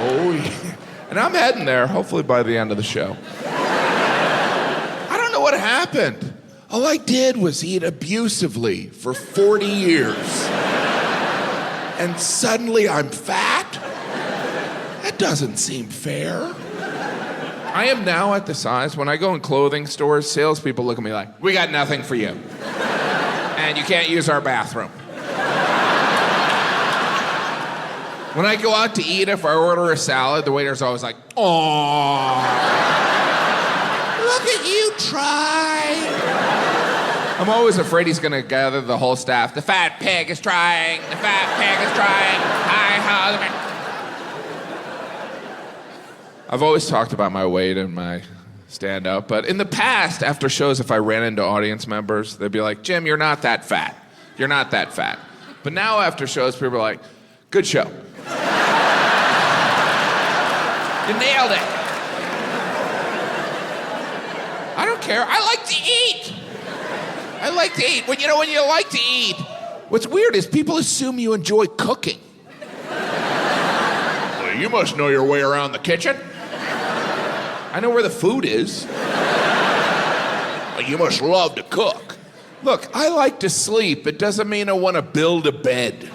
Oh, yeah. And I'm heading there, hopefully by the end of the show. I don't know what happened. All I did was eat abusively for 40 years. And suddenly I'm fat? That doesn't seem fair. I am now at the size, when I go in clothing stores, salespeople look at me like, we got nothing for you. And you can't use our bathroom. When I go out to eat, if I order a salad, the waiter's always like, "Aww, look at you try." I'm always afraid he's gonna gather the whole staff. The fat pig is trying. The fat pig is trying. Hi, husband. I've always talked about my weight in my stand-up, but in the past, after shows, if I ran into audience members, they'd be like, "Jim, you're not that fat. You're not that fat." But now after shows, people are like, "Good show. You nailed it." I don't care. I like to eat. I like to eat. When you like to eat, what's weird is people assume you enjoy cooking. Well, you must know your way around the kitchen. I know where the food is. Well, you must love to cook. Look, I like to sleep. It doesn't mean I want to build a bed.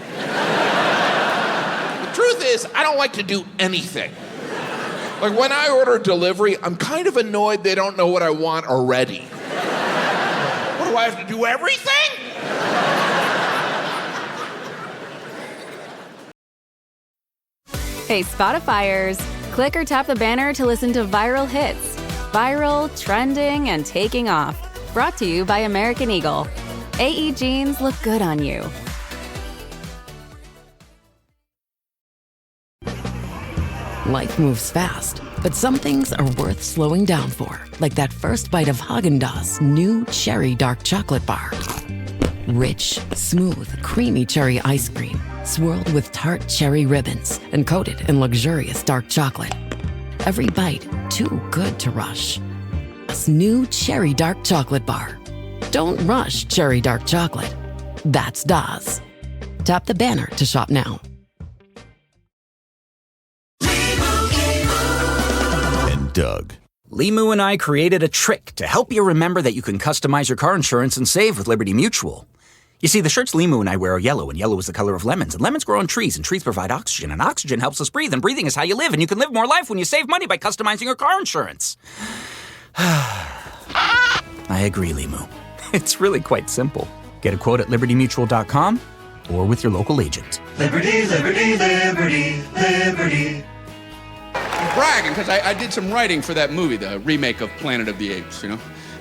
The truth is, I don't like to do anything. Like when I order delivery, I'm kind of annoyed they don't know what I want already. What, do I have to do everything? Hey, Spotifyers, click or tap the banner to listen to Viral Hits. Viral, trending, and taking off. Brought to you by American Eagle. AE jeans look good on you. Life moves fast, but some things are worth slowing down for, like that first bite of Haagen-Dazs new Cherry Dark Chocolate Bar. Rich, smooth, creamy cherry ice cream, swirled with tart cherry ribbons and coated in luxurious dark chocolate. Every bite too good to rush. This new Cherry Dark Chocolate Bar. Don't rush Cherry Dark Chocolate. That's Dazs. Tap the banner to shop now. Doug. Limu and I created a trick to help you remember that you can customize your car insurance and save with Liberty Mutual. You see, the shirts Limu and I wear are yellow, and yellow is the color of lemons, and lemons grow on trees, and trees provide oxygen, and oxygen helps us breathe, and breathing is how you live, and you can live more life when you save money by customizing your car insurance. I agree, Limu. It's really quite simple. Get a quote at libertymutual.com or with your local agent. Liberty, liberty, liberty, liberty. I'm bragging because I did some writing for that movie, the remake of Planet of the Apes, you know.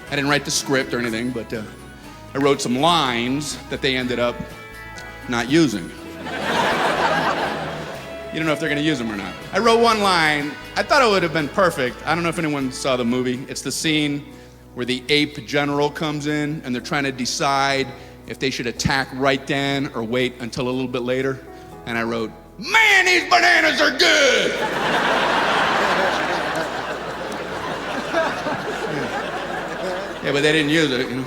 I didn't write the script or anything, but I wrote some lines that they ended up not using. You don't know if they're going to use them or not. I wrote one line. I thought it would have been perfect. I don't know if anyone saw the movie. It's the scene where the ape general comes in and they're trying to decide if they should attack right then or wait until a little bit later. And I wrote, "Man, these bananas are good!" Yeah, but they didn't use it, you know.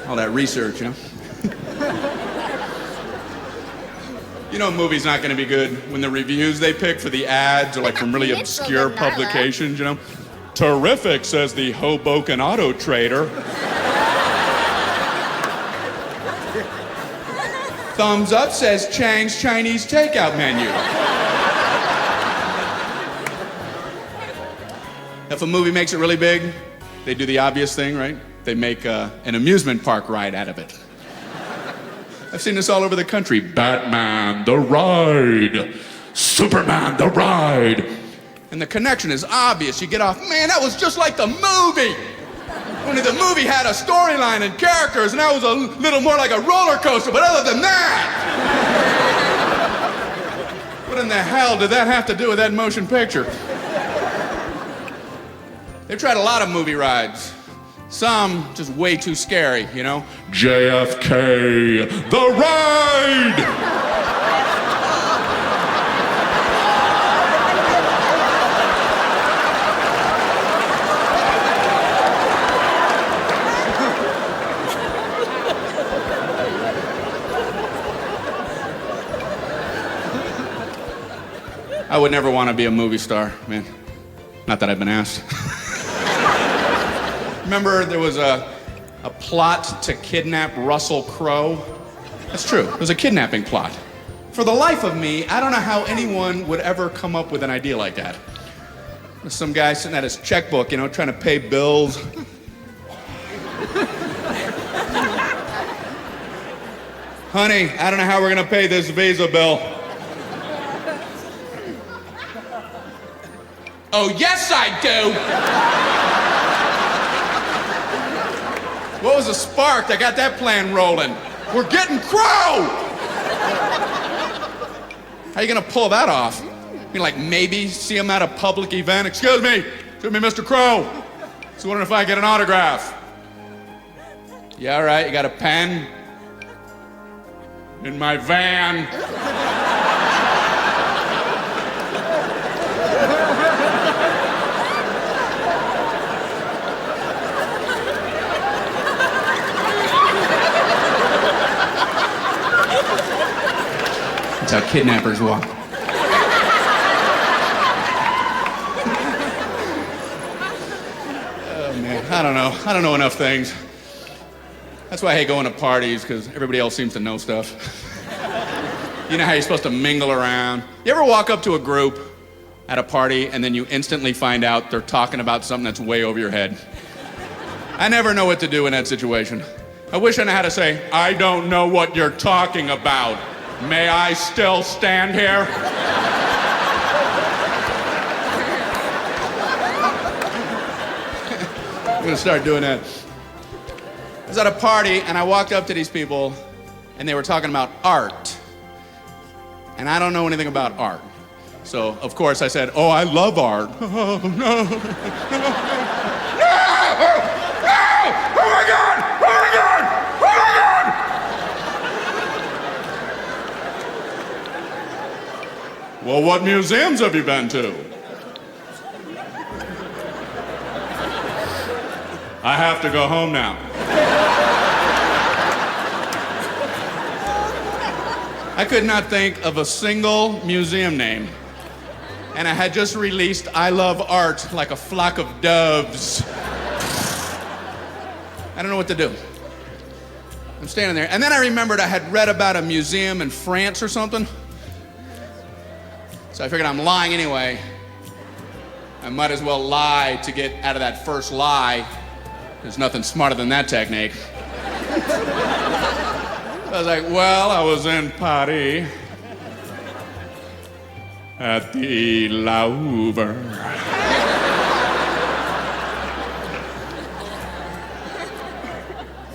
All that research, you know. You know a movie's not gonna be good when the reviews they pick for the ads are like from really obscure publications, you know. Terrific, says the Hoboken Auto Trader. Thumbs up, says Chang's Chinese takeout menu. If a movie makes it really big, they do the obvious thing, right? They make an amusement park ride out of it. I've seen this all over the country. Batman, the ride. Superman, the ride. And the connection is obvious. You get off, man, that was just like the movie. Only the movie had a storyline and characters, and that was a little more like a roller coaster, but other than that. What in the hell did that have to do with that motion picture? They've tried a lot of movie rides. Some just way too scary, you know? JFK, the ride! I would never want to be a movie star, man. Not that I've been asked. Remember there was a plot to kidnap Russell Crowe? That's true. It was a kidnapping plot. For the life of me, I don't know how anyone would ever come up with an idea like that. There's some guy sitting at his checkbook, you know, trying to pay bills. Honey, I don't know how we're gonna pay this Visa bill. Oh, yes, I do. What was a spark that got that plan rolling? We're getting Crow! How are you gonna pull that off? You like maybe see him at a public event? Excuse me, Mr. Crow. Just wondering if I get an autograph. Yeah, all right, you got a pen? In my van. That's how kidnappers walk. Oh man, I don't know enough things. That's why I hate going to parties, because everybody else seems to know stuff. You know how you're supposed to mingle around? You ever walk up to a group at a party and then you instantly find out they're talking about something that's way over your head? I never know what to do in that situation. I wish I knew how to say, I don't know what you're talking about. May I still stand here? I'm gonna start doing that. I was at a party and I walked up to these people and they were talking about art. And I don't know anything about art. So, of course, I said, oh, I love art. Oh, no, no, no, oh my God, oh my God, oh my God. Well, what museums have you been to? I have to go home now. I could not think of a single museum name. And I had just released I Love Art like a flock of doves. I don't know what to do. I'm standing there. And then I remembered I had read about a museum in France or something. So I figured I'm lying anyway. I might as well lie to get out of that first lie. There's nothing smarter than that technique. I was like, well, I was in Paris at the Louvre.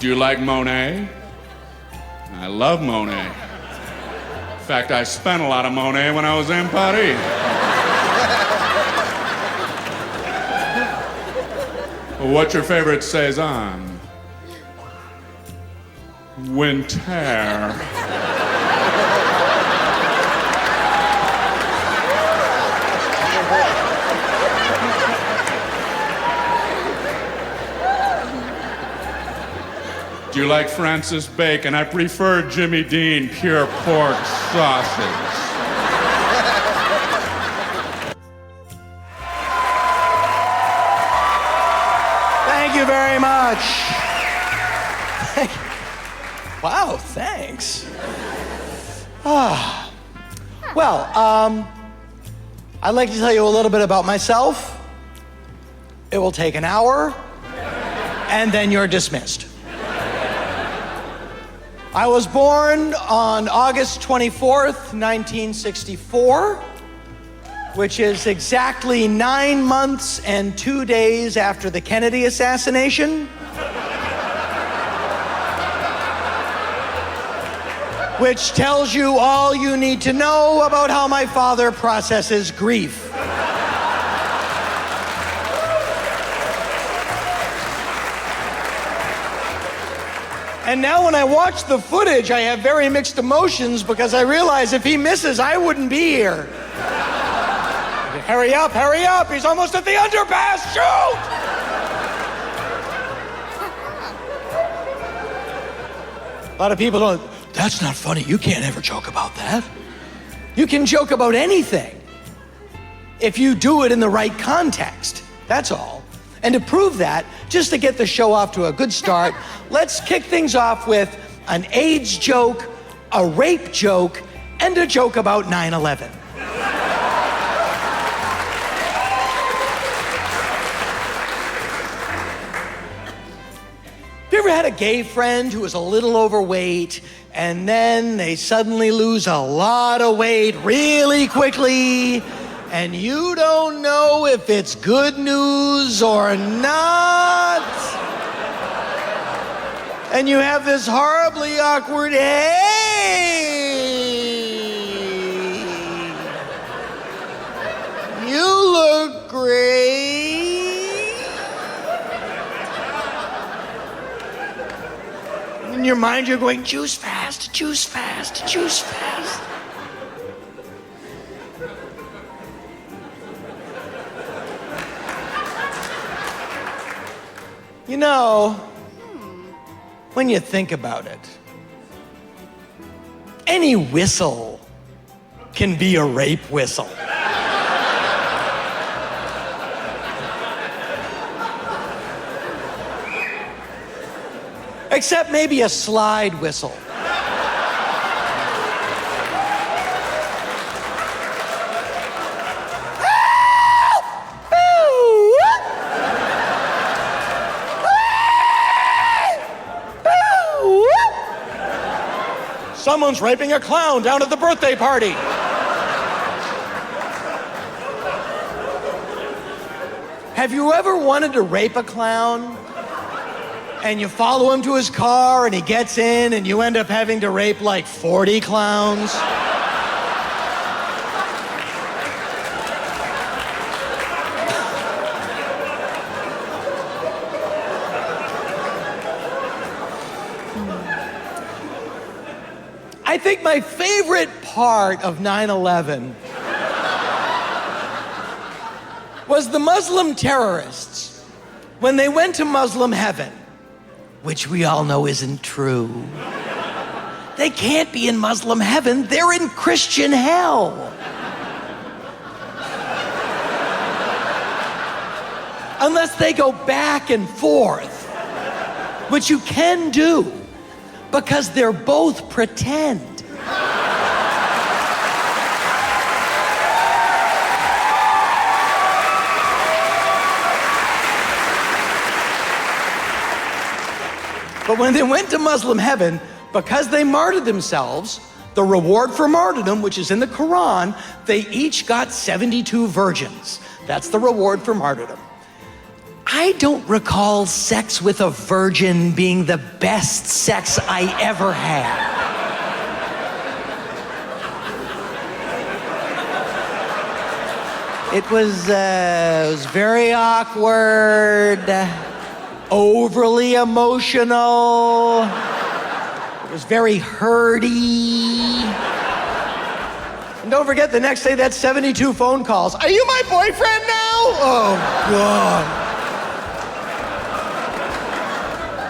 Do you like Monet? I love Monet. In fact, I spent a lot of Monet when I was in Paris. What's your favorite Cézanne? Winter. Do you like Francis Bacon? I prefer Jimmy Dean pure pork sausage. Thank you very much. Wow, thanks. Well, I'd like to tell you a little bit about myself. It will take an hour, and then you're dismissed. I was born on August 24th, 1964, which is exactly 9 months and 2 days after the Kennedy assassination. Which tells you all you need to know about how my father processes grief. And now when I watch the footage, I have very mixed emotions because I realize if he misses, I wouldn't be here. Hurry up, he's almost at the underpass, shoot! A lot of people don't, that's not funny, you can't ever joke about that. You can joke about anything. if you do it in the right context. That's all. And to prove that, just to get the show off to a good start, let's kick things off with an AIDS joke, a rape joke, and a joke about 9/11. Have you ever had a gay friend who was a little overweight and then they suddenly lose a lot of weight really quickly and you don't know if it's good news or not? And you have this horribly awkward, hey, you look great. In your mind, you're going, juice fast, juice fast, juice fast. You know, when you think about it, any whistle can be a rape whistle. Except maybe a slide whistle. Someone's raping a clown down at the birthday party. Have you ever wanted to rape a clown? And you follow him to his car and he gets in and you end up having to rape like 40 clowns? I think my favorite part of 9/11 was the Muslim terrorists when they went to Muslim heaven, which we all know isn't true. They can't be in Muslim heaven, they're in Christian hell. Unless they go back and forth, which you can do, because they're both pretend. But when they went to Muslim heaven, because they martyred themselves, the reward for martyrdom, which is in the Quran, they each got 72 virgins. That's the reward for martyrdom. I don't recall sex with a virgin being the best sex I ever had. It was very awkward, overly emotional. It was very hurty. And don't forget, the next day, that's 72 phone calls. Are you my boyfriend now? Oh, God.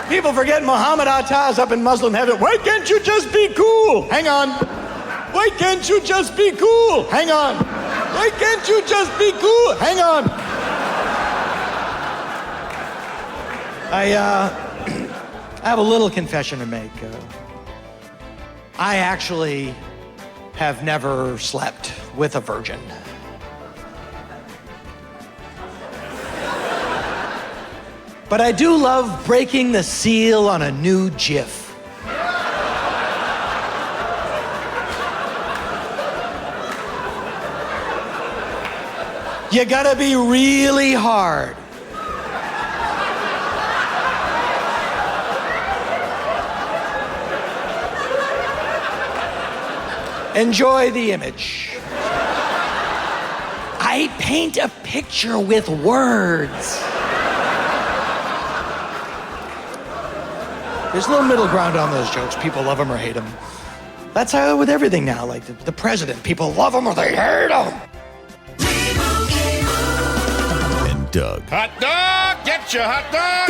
People forget Muhammad Atta's up in Muslim heaven. Why can't you just be cool? Hang on. Why can't you just be cool? Hang on. Why can't you just be cool? Hang on. I have a little confession to make. I actually have never slept with a virgin. But I do love breaking the seal on a new GIF. You gotta be really hard. Enjoy the image. I paint a picture with words. There's no middle ground on those jokes. People love them or hate them. That's how with everything now. Like the president, people love him or they hate him. And Doug. Hot dog, get Gotcha, hot dog!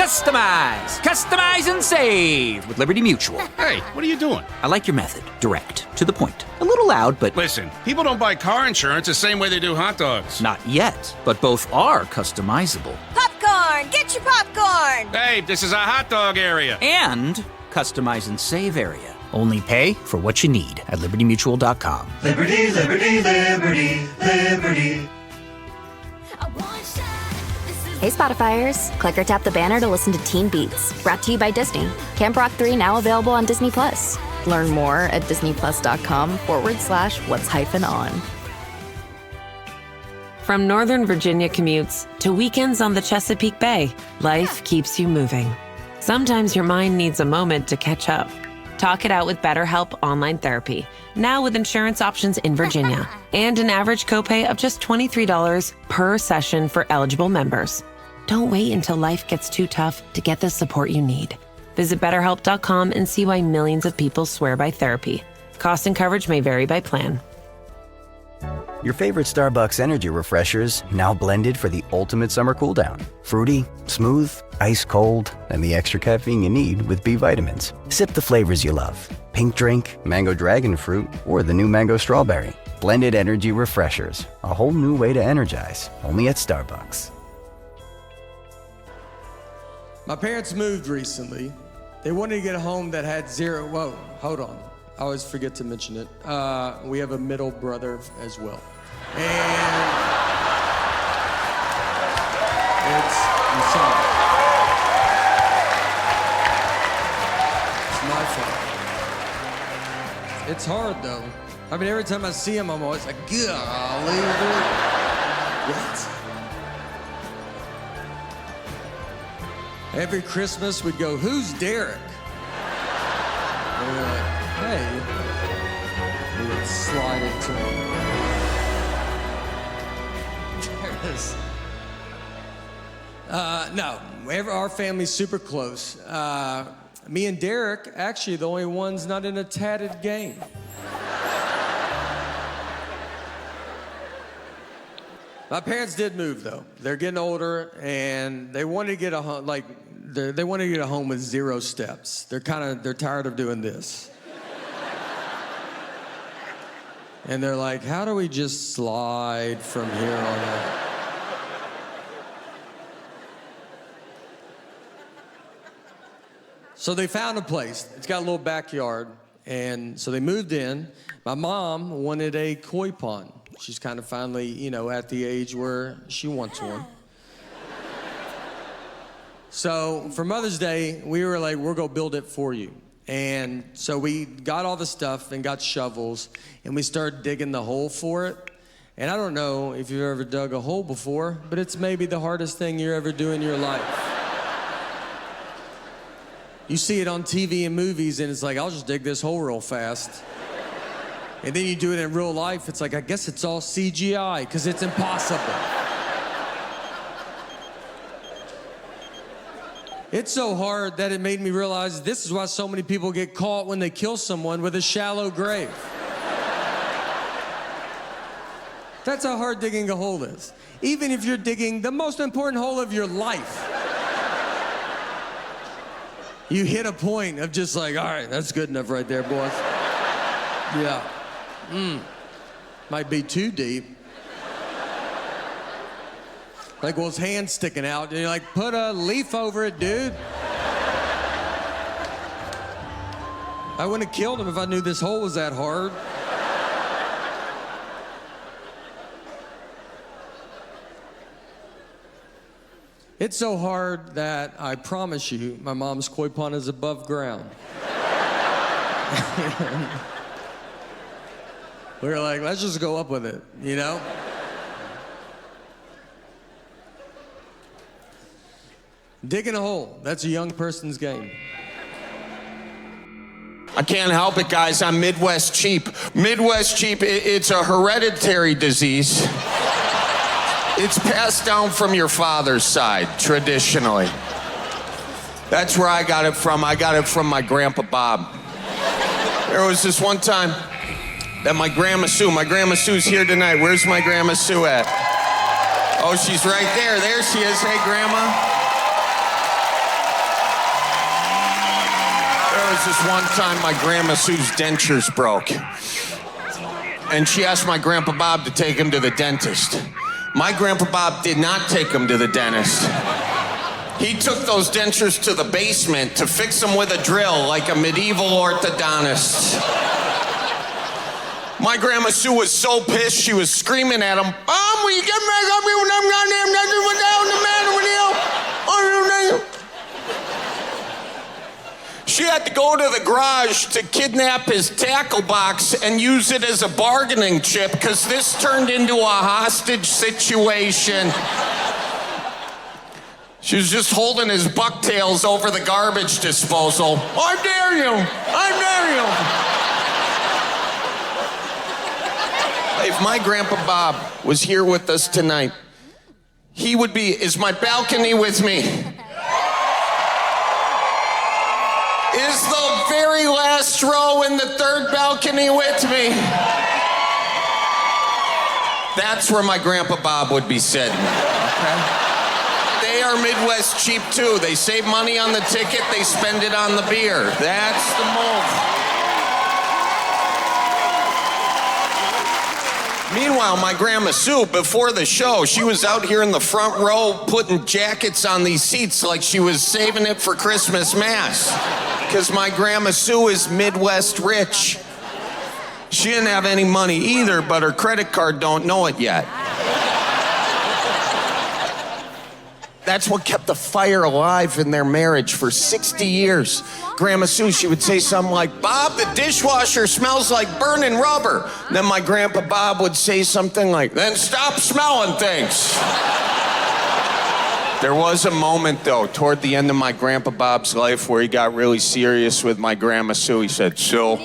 Customize and save with Liberty Mutual. Hey, what are you doing? I like your method. Direct, to the point. A little loud, but... Listen, people don't buy car insurance the same way they do hot dogs. Not yet, but both are customizable. Popcorn! Get your popcorn! Hey, this is a hot dog area. And customize and save area. Only pay for what you need at libertymutual.com. Liberty, liberty, liberty, liberty. Hey Spotifyers, click or tap the banner to listen to Teen Beats, brought to you by Disney. Camp Rock 3 now available on Disney+. Learn more at disneyplus.com/what's-on. From Northern Virginia commutes to weekends on the Chesapeake Bay, life keeps you moving. Sometimes your mind needs a moment to catch up. Talk it out with BetterHelp Online Therapy, now with insurance options in Virginia, and an average copay of just $23 per session for eligible members. Don't wait until life gets too tough to get the support you need. Visit BetterHelp.com and see why millions of people swear by therapy. Cost and coverage may vary by plan. Your favorite Starbucks energy refreshers now blended for the ultimate summer cooldown. Fruity, smooth, ice cold, and the extra caffeine you need with B vitamins. Sip the flavors you love. Pink drink, mango dragon fruit, or the new mango strawberry. Blended energy refreshers. A whole new way to energize. Only at Starbucks. My parents moved recently. They wanted to get a home that had zero. Whoa, hold on. I always forget to mention it. We have a middle brother as well. And I'm sorry. It's my fault. It's hard though. I mean, every time I see him, I'm always like, golly, dude. What? Every Christmas we'd go, who's Derek? And we're like, hey. We would slide it to him. There it is. No, our family's super close. Me and Derek, actually the only ones not in a tatted game. My parents did move though. They're getting older, and they wanted to get a home. They wanted to get a home with 0 steps. They're tired of doing this. And they're like, how do we just slide from here on out? So they found a place. It's got a little backyard, and so they moved in. My mom wanted a koi pond. She's kind of finally, at the age where she wants one. So for Mother's Day, we were like, we're gonna build it for you. And so we got all the stuff and got shovels, and we started digging the hole for it. And I don't know if you've ever dug a hole before, but it's maybe the hardest thing you ever do in your life. You see it on TV and movies, and it's like, I'll just dig this hole real fast. And then you do it in real life, it's like, I guess it's all CGI, because it's impossible. It's so hard that it made me realize this is why so many people get caught when they kill someone with a shallow grave. That's how hard digging a hole is. Even if you're digging the most important hole of your life. You hit a point of just like, all right, that's good enough right there, boys. Yeah. Might be too deep. Like, well, his hand's sticking out, and you're like, put a leaf over it, dude. I wouldn't have killed him if I knew this hole was that hard. It's so hard that I promise you, my mom's koi pond is above ground. We were like, let's just go up with it, Digging a hole, that's a young person's game. I can't help it, guys. I'm Midwest cheap. Midwest cheap, it's a hereditary disease. It's passed down from your father's side, traditionally. That's where I got it from. I got it from my Grandpa Bob. There was this one time that my Grandma Sue's here tonight. Where's my Grandma Sue at? Oh, she's right there. There she is. Hey, Grandma. There was this one time my Grandma Sue's dentures broke. And she asked my Grandpa Bob to take him to the dentist. My Grandpa Bob did not take him to the dentist. He took those dentures to the basement to fix them with a drill like a medieval orthodontist. My Grandma Sue was so pissed, she was screaming at him, "Mom, will you get back up here with them goddamn dentures? What's the matter with you? She had to go to the garage to kidnap his tackle box and use it as a bargaining chip because this turned into a hostage situation. She was just holding his bucktails over the garbage disposal. I dare you! I dare you! If my Grandpa Bob was here with us tonight, he would be, is my balcony with me? Is the very last row in the third balcony with me? That's where my Grandpa Bob would be sitting, okay? They are Midwest cheap too. They save money on the ticket, they spend it on the beer. That's the move. Meanwhile, my Grandma Sue, before the show, she was out here in the front row putting jackets on these seats like she was saving it for Christmas Mass. Because my Grandma Sue is Midwest rich. She didn't have any money either, but her credit card don't know it yet. That's what kept the fire alive in their marriage for 60 years. Grandma Sue, she would say something like, "Bob, the dishwasher smells like burning rubber." And then my Grandpa Bob would say something like, "Then stop smelling things." There was a moment, though, toward the end of my Grandpa Bob's life where he got really serious with my Grandma Sue. He said, "Sue,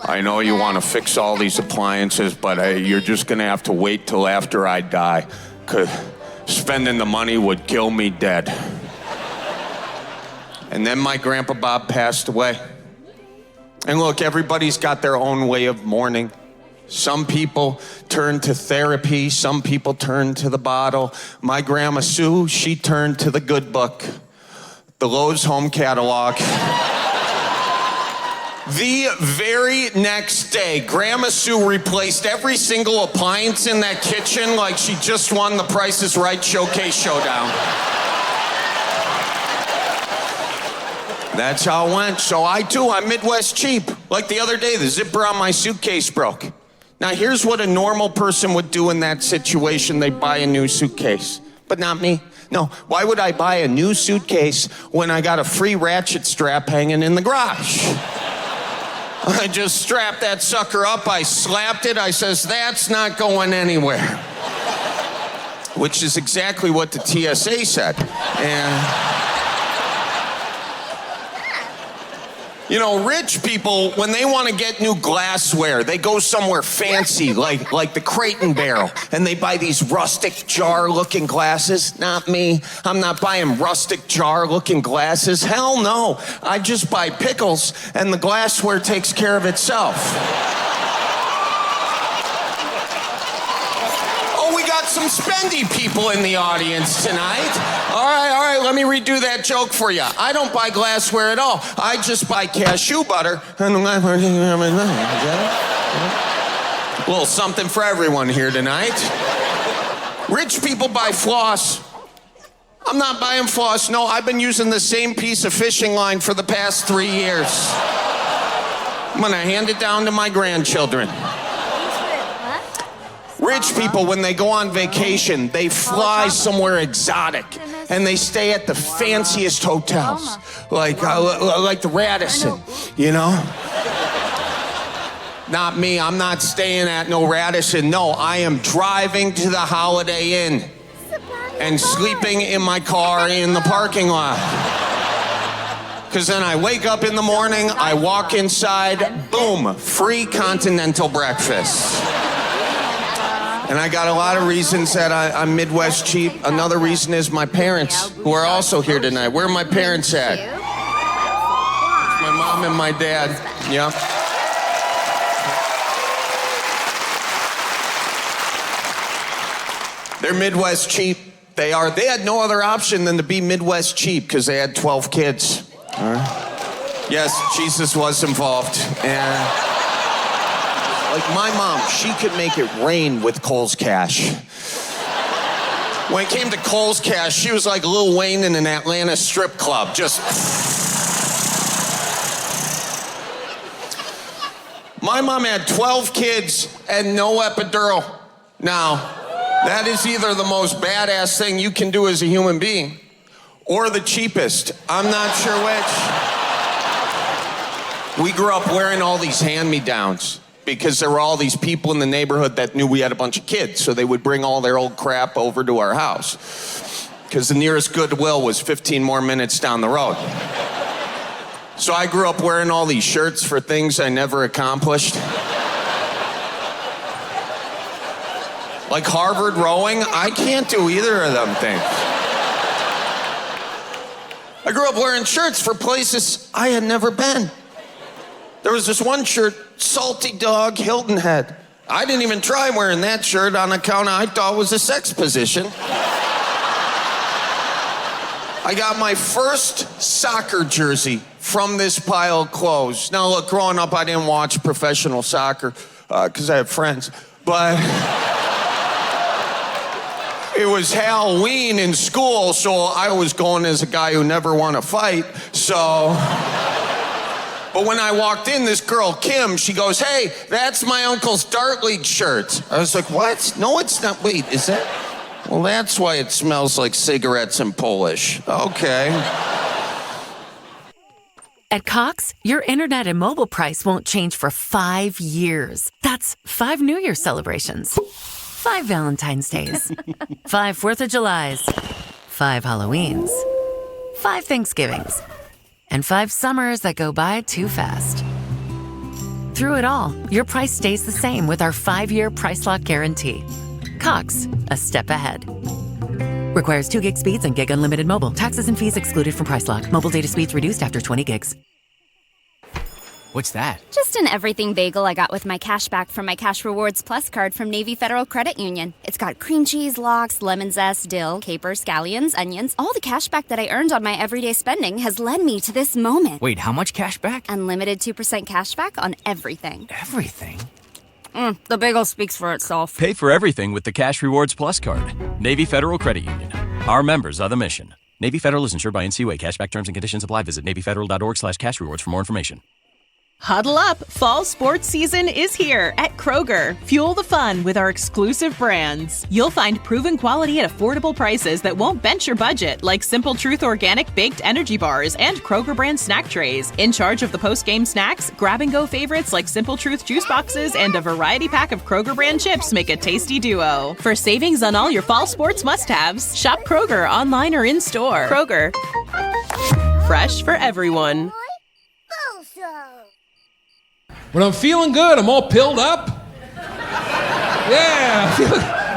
I know you want to fix all these appliances, but you're just going to have to wait till after I die, because spending the money would kill me dead." And then my Grandpa Bob passed away. And look, everybody's got their own way of mourning. Some people turn to therapy, some people turn to the bottle. My Grandma Sue, she turned to the good book, the Lowe's home catalog. The very next day, Grandma Sue replaced every single appliance in that kitchen like she just won the Price is Right Showcase Showdown. That's how it went. So I'm Midwest cheap. Like the other day, the zipper on my suitcase broke. Now here's what a normal person would do in that situation. They'd buy a new suitcase, but not me. No, why would I buy a new suitcase when I got a free ratchet strap hanging in the garage? I just strapped that sucker up, I slapped it, I says, "That's not going anywhere." Which is exactly what the TSA said. And you know, rich people, when they want to get new glassware, they go somewhere fancy, like the Crate and Barrel, and they buy these rustic jar-looking glasses. Not me. I'm not buying rustic jar-looking glasses. Hell no. I just buy pickles, and the glassware takes care of itself. Some spendy people in the audience tonight. All right, let me redo that joke for you. I don't buy glassware at all. I just buy cashew butter. A little something for everyone here tonight. Rich people buy floss. I'm not buying floss. No, I've been using the same piece of fishing line for the past 3 years. I'm gonna hand it down to my grandchildren. Rich people, when they go on vacation, they fly somewhere exotic, and they stay at the fanciest hotels, like the Radisson, you know? Not me, I'm not staying at no Radisson. No, I am driving to the Holiday Inn and sleeping in my car in the parking lot. Because then I wake up in the morning, I walk inside, boom, free continental breakfast. And I got a lot of reasons that I'm Midwest cheap. Another reason is my parents, who are also here tonight. Where are my parents at? It's my mom and my dad. Yeah. They're Midwest cheap. They are. They had no other option than to be Midwest cheap because they had 12 kids. All right. Yes, Jesus was involved. And like my mom, she could make it rain with Kohl's Cash. When it came to Kohl's Cash, she was like Lil Wayne in an Atlanta strip club. Just. My mom had 12 kids and no epidural. Now, that is either the most badass thing you can do as a human being or the cheapest. I'm not sure which. We grew up wearing all these hand-me-downs because there were all these people in the neighborhood that knew we had a bunch of kids, so they would bring all their old crap over to our house because the nearest Goodwill was 15 more minutes down the road. So I grew up wearing all these shirts for things I never accomplished. Like Harvard rowing, I can't do either of them things. I grew up wearing shirts for places I had never been. There was this one shirt, Salty Dog Hilton Head. I didn't even try wearing that shirt on account of I thought it was a sex position. I got my first soccer jersey from this pile of clothes. Now, look, growing up, I didn't watch professional soccer because I had friends, but it was Halloween in school, so I was going as a guy who never won a fight, so... But when I walked in, this girl, Kim, she goes, "Hey, that's my uncle's Dart League shirt." I was like, "What? No, it's not. Wait, is that? Well, that's why it smells like cigarettes in Polish. Okay." At Cox, your internet and mobile price won't change for 5 years. That's 5 New Year's celebrations, 5 Valentine's Days, 5 4th of Julys, 5 Halloweens, 5 Thanksgivings, and 5 summers that go by too fast. Through it all, your price stays the same with our 5-year price lock guarantee. Cox, a step ahead. Requires 2 gig speeds and gig unlimited mobile. Taxes and fees excluded from price lock. Mobile data speeds reduced after 20 gigs. What's that? Just an everything bagel I got with my cash back from my Cash Rewards Plus card from Navy Federal Credit Union. It's got cream cheese, lox, lemon zest, dill, capers, scallions, onions. All the cash back that I earned on my everyday spending has led me to this moment. Wait, how much cash back? Unlimited 2% cash back on everything. Everything? The bagel speaks for itself. Pay for everything with the Cash Rewards Plus card. Navy Federal Credit Union. Our members are the mission. Navy Federal is insured by NCUA. Cashback terms and conditions apply. Visit NavyFederal.org/cashrewards for more information. Huddle up! Fall sports season is here at Kroger. Fuel the fun with our exclusive brands. You'll find proven quality at affordable prices that won't bench your budget, like Simple Truth Organic Baked Energy Bars and Kroger brand snack trays. In charge of the post-game snacks, grab-and-go favorites like Simple Truth juice boxes and a variety pack of Kroger brand chips make a tasty duo. For savings on all your fall sports must-haves, shop Kroger online or in-store. Kroger. Fresh for everyone. When I'm feeling good, I'm all pilled up. Yeah.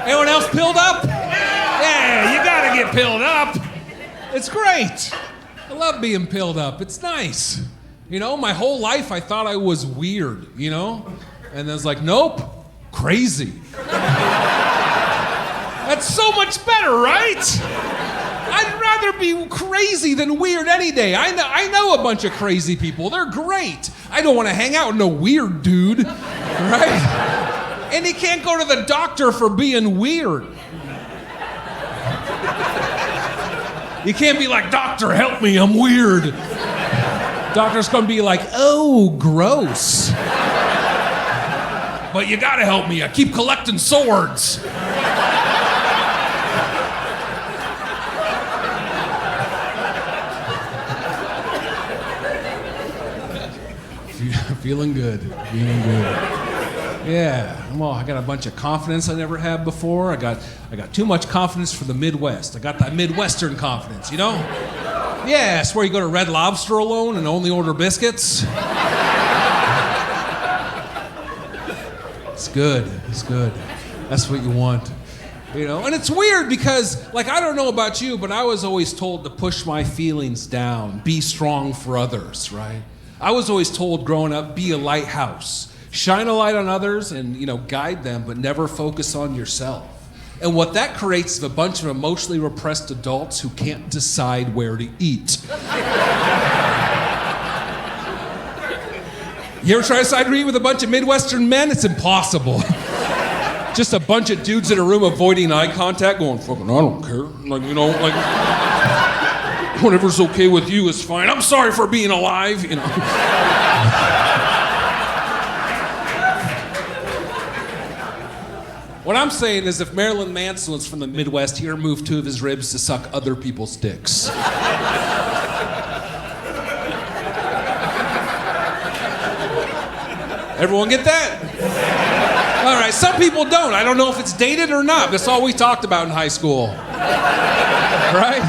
Anyone else pilled up? Yeah, you gotta get pilled up. It's great. I love being pilled up. It's nice. You know, my whole life I thought I was weird, you know? And I was like, nope, crazy. That's so much better, right? I'd rather be crazy than weird any day. I know a bunch of crazy people. They're great. I don't want to hang out with no weird dude, right? And he can't go to the doctor for being weird. You can't be like, "Doctor, help me, I'm weird." Doctor's gonna be like, "Oh, gross. But you gotta help me, I keep collecting swords." Feeling good. Yeah, I got a bunch of confidence I never had before. I got too much confidence for the Midwest. I got that Midwestern confidence, you know? Yeah, it's where you go to Red Lobster alone and only order biscuits. It's good. That's what you want. You know, and it's weird because, like, I don't know about you, but I was always told to push my feelings down, be strong for others, right? I was always told growing up, be a lighthouse. Shine a light on others and, you know, guide them, but never focus on yourself. And what that creates is a bunch of emotionally repressed adults who can't decide where to eat. You ever try to side read with a bunch of Midwestern men? It's impossible. Just a bunch of dudes in a room avoiding eye contact going, fucking, I don't care. Like, you know, like, whatever's okay with you is fine. I'm sorry for being alive, you know. What I'm saying is if Marilyn Manson was from the Midwest, he'd remove 2 of his ribs to suck other people's dicks. Everyone get that? All right, some people don't. I don't know if it's dated or not. That's all we talked about in high school. Right?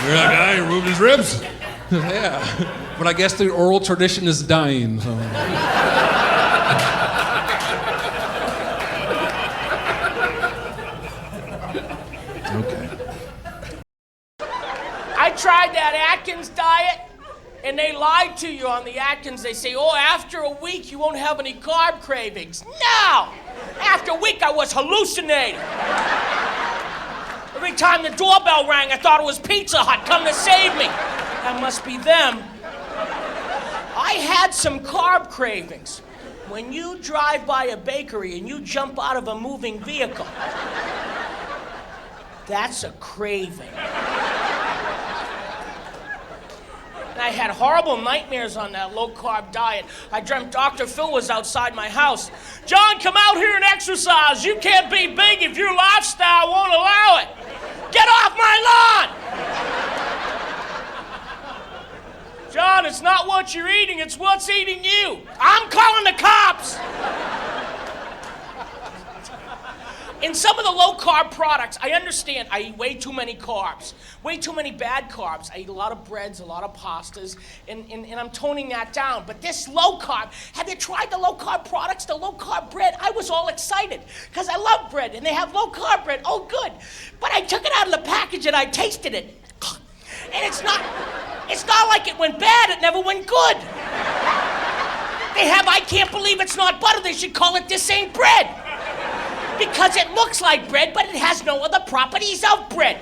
You're that guy who removed his ribs? Yeah. But I guess the oral tradition is dying, so. Okay. I tried that Atkins diet, and they lied to you on the Atkins. They say, oh, after a week, you won't have any carb cravings. No! After a week, I was hallucinating. Every time the doorbell rang, I thought it was Pizza Hut come to save me. That must be them. I had some carb cravings. When you drive by a bakery and you jump out of a moving vehicle, that's a craving. And I had horrible nightmares on that low-carb diet. I dreamt Dr. Phil was outside my house. John, come out here and exercise. You can't be big if your lifestyle won't allow it. Get off my lawn! John, it's not what you're eating, it's what's eating you. I'm calling the cops! In some of the low-carb products, I understand I eat way too many carbs, way too many bad carbs. I eat a lot of breads, a lot of pastas, and I'm toning that down. But this low-carb, have you tried the low-carb products, the low-carb bread? I was all excited, because I love bread, and they have low-carb bread. Oh, good. But I took it out of the package, and I tasted it. And it's not like it went bad, it never went good. They have, I can't believe it's not butter. They should call it This Ain't Bread. Because it looks like bread, but it has no other properties of bread.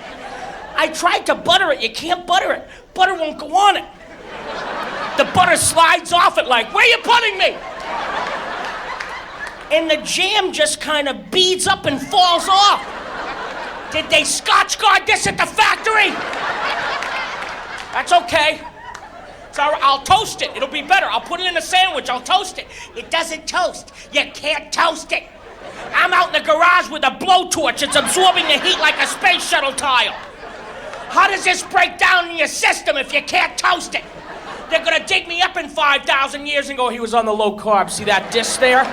I tried to butter it. You can't butter it. Butter won't go on it. The butter slides off it like, where are you putting me? And the jam just kind of beads up and falls off. Did they Scotch guard this at the factory? That's okay. It's all right. I'll toast it. It'll be better. I'll put it in a sandwich. I'll toast it. It doesn't toast. You can't toast it. I'm out in the garage with a blowtorch. It's absorbing the heat like a space shuttle tile. How does this break down in your system if you can't toast it? They're gonna dig me up in 5,000 years and go, he was on the low carb. See that disc there?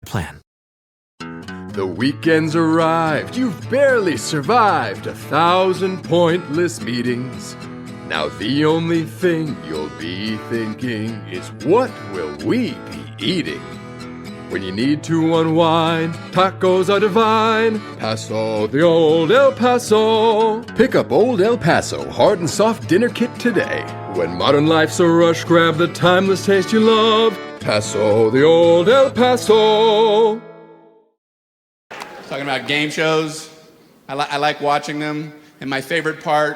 plan. The weekend's arrived. You've barely survived 1,000 pointless meetings. Now the only thing you'll be thinking is, what will we be eating? When you need to unwind, tacos are divine. Paso, the old El Paso. Pick up Old El Paso hard and soft dinner kit today. When modern life's a rush, grab the timeless taste you love. Paso, the old El Paso. Talking about game shows, I like watching them, and my favorite part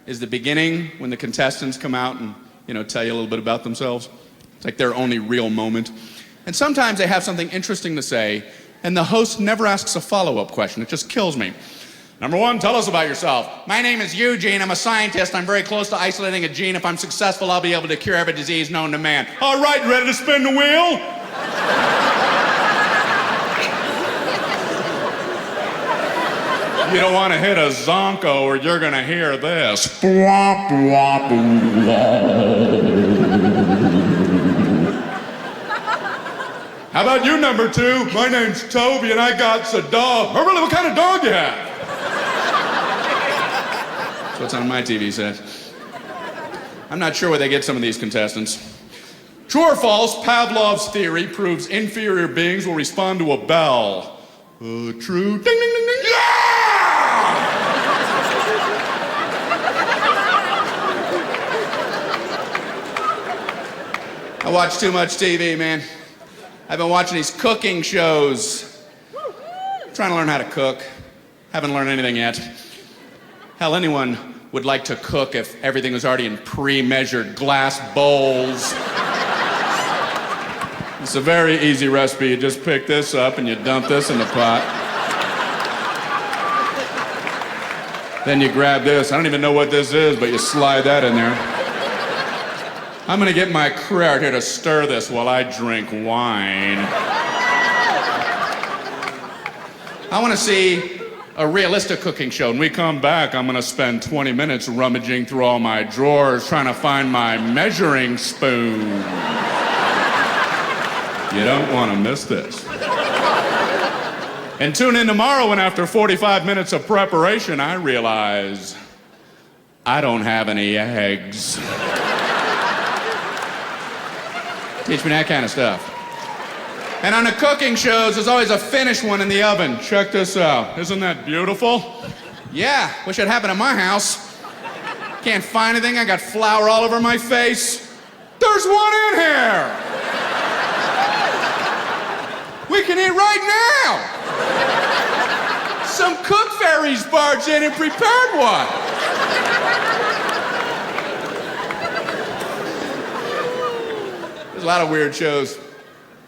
is the beginning when the contestants come out and, tell you a little bit about themselves. It's like their only real moment. And sometimes they have something interesting to say, and the host never asks a follow-up question. It just kills me. Number one, tell us about yourself. My name is Eugene. I'm a scientist. I'm very close to isolating a gene. If I'm successful, I'll be able to cure every disease known to man. All right, ready to spin the wheel? You don't want to hit a zonko or you're going to hear this. How about you, number two? My name's Toby and I got a dog. Oh, really? What kind of dog you have? That's what's on my TV set. I'm not sure where they get some of these contestants. True or false, Pavlov's theory proves inferior beings will respond to a bell. True. Ding, ding, ding, ding. Yeah! I watch too much TV, man. I've been watching these cooking shows. I'm trying to learn how to cook. Haven't learned anything yet. Hell, anyone would like to cook if everything was already in pre-measured glass bowls. It's a very easy recipe. You just pick this up and you dump this in the pot. Then you grab this. I don't even know what this is, but you slide that in there. I'm gonna get my crew out here to stir this while I drink wine. I wanna see a realistic cooking show. When we come back, I'm gonna spend 20 minutes rummaging through all my drawers trying to find my measuring spoon. You don't wanna miss this. And tune in tomorrow when after 45 minutes of preparation, I realize I don't have any eggs. Teach me that kind of stuff. And on the cooking shows, there's always a finished one in the oven. Check this out. Isn't that beautiful? Yeah, wish it happened at my house. Can't find anything. I got flour all over my face. There's one in here. We can eat right now. Some cook fairies barged in and prepared one. There's a lot of weird shows.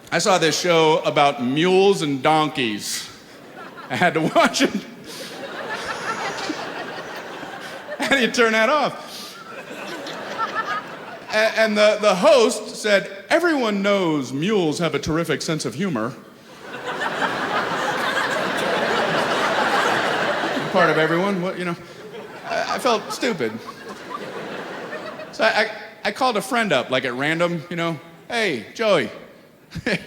I saw this show about mules and donkeys. I had to watch it. How do you turn that off? And the host said, everyone knows mules have a terrific sense of humor. Part of everyone, I felt stupid. So I called a friend up, like at random, Hey, Joey. This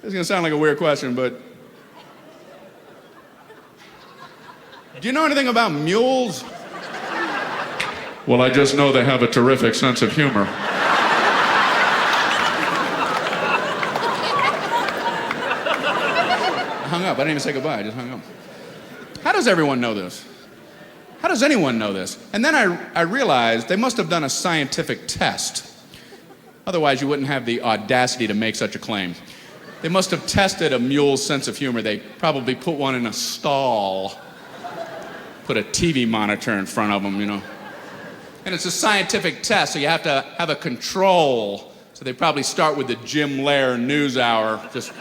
is gonna sound like a weird question, but do you know anything about mules? Well, I just know they have a terrific sense of humor. I hung up. I didn't even say goodbye. I just hung up. How does everyone know this? How does anyone know this? And then I realized they must have done a scientific test. Otherwise, you wouldn't have the audacity to make such a claim. They must have tested a mule's sense of humor. They probably put one in a stall, put a TV monitor in front of them, And it's a scientific test, so you have to have a control. So they probably start with the Jim Lehrer News Hour. Just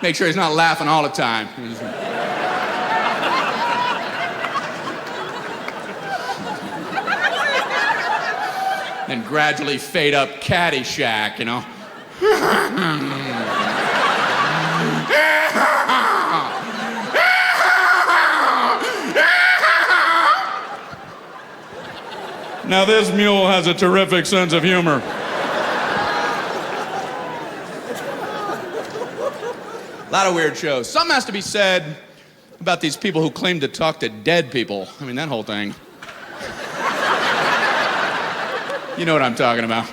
make sure he's not laughing all the time. Then gradually fade up Caddyshack, Now this mule has a terrific sense of humor. lot of weird shows. Something has to be said about these people who claim to talk to dead people. I mean, that whole thing. You know what I'm talking about.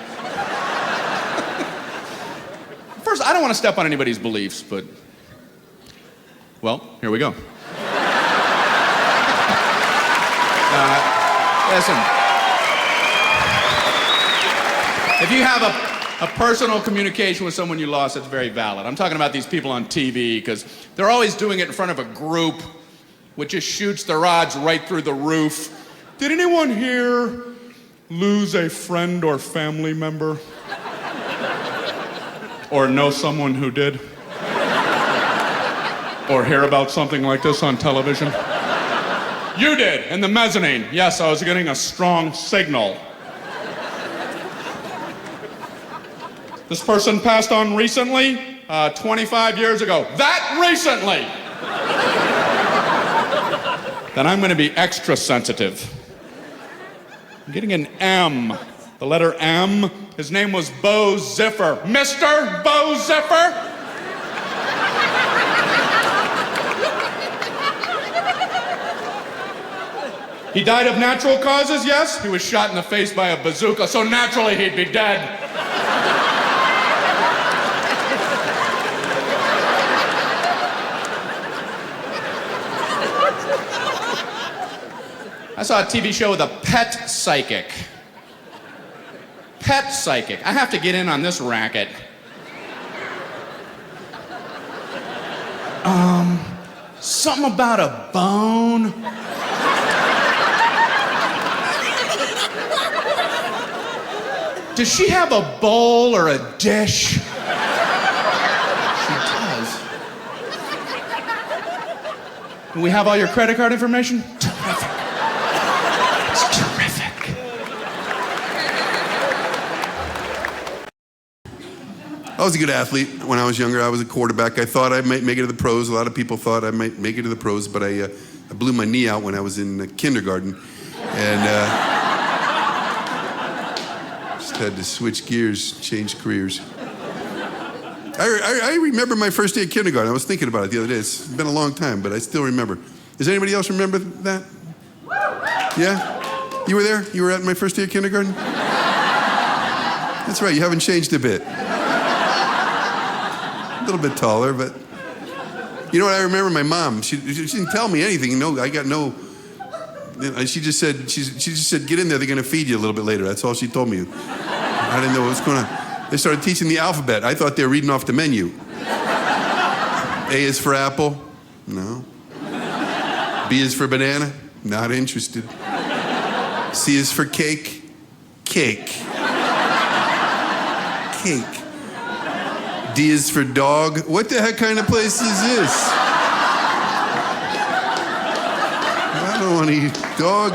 First, I don't want to step on anybody's beliefs, but, well, here we go. Listen, if you have a personal communication with someone you lost, that's very valid. I'm talking about these people on TV, because they're always doing it in front of a group, which just shoots the rods right through the roof. Did anyone here lose a friend or family member? Or know someone who did? Or hear about something like this on television? You did, in the mezzanine. Yes, I was getting a strong signal. This person passed on recently, 25 years ago. That recently! Then I'm gonna be extra sensitive. I'm getting an M. The letter M. His name was Bo Ziffer. Mr. Bo Ziffer? He died of natural causes, yes? He was shot in the face by a bazooka, so naturally he'd be dead. I saw a TV show with a pet psychic. Pet psychic. I have to get in on this racket. Something about a bone. Does she have a bowl or a dish? She does. Do we have all your credit card information? Terrific. It's terrific. I was a good athlete when I was younger. I was a quarterback. I thought I might make it to the pros. A lot of people thought I might make it to the pros, but I blew my knee out when I was in kindergarten, and just had to switch gears, change careers. I remember my first day of kindergarten. I was thinking about it the other day. It's been a long time, but I still remember. Does anybody else remember that? Yeah? You were there? You were at my first day of kindergarten? That's right, you haven't changed a bit. A little bit taller, but you know what? I remember my mom. She didn't tell me anything. No, I got no. She just said get in there. They're gonna feed you a little bit later. That's all she told me. I didn't know what was going on. They started teaching the alphabet. I thought they were reading off the menu. A is for apple. No. B is for banana. Not interested. C is for cake. Cake. Cake. D is for dog. What the heck kind of place is this? I don't want to eat dog.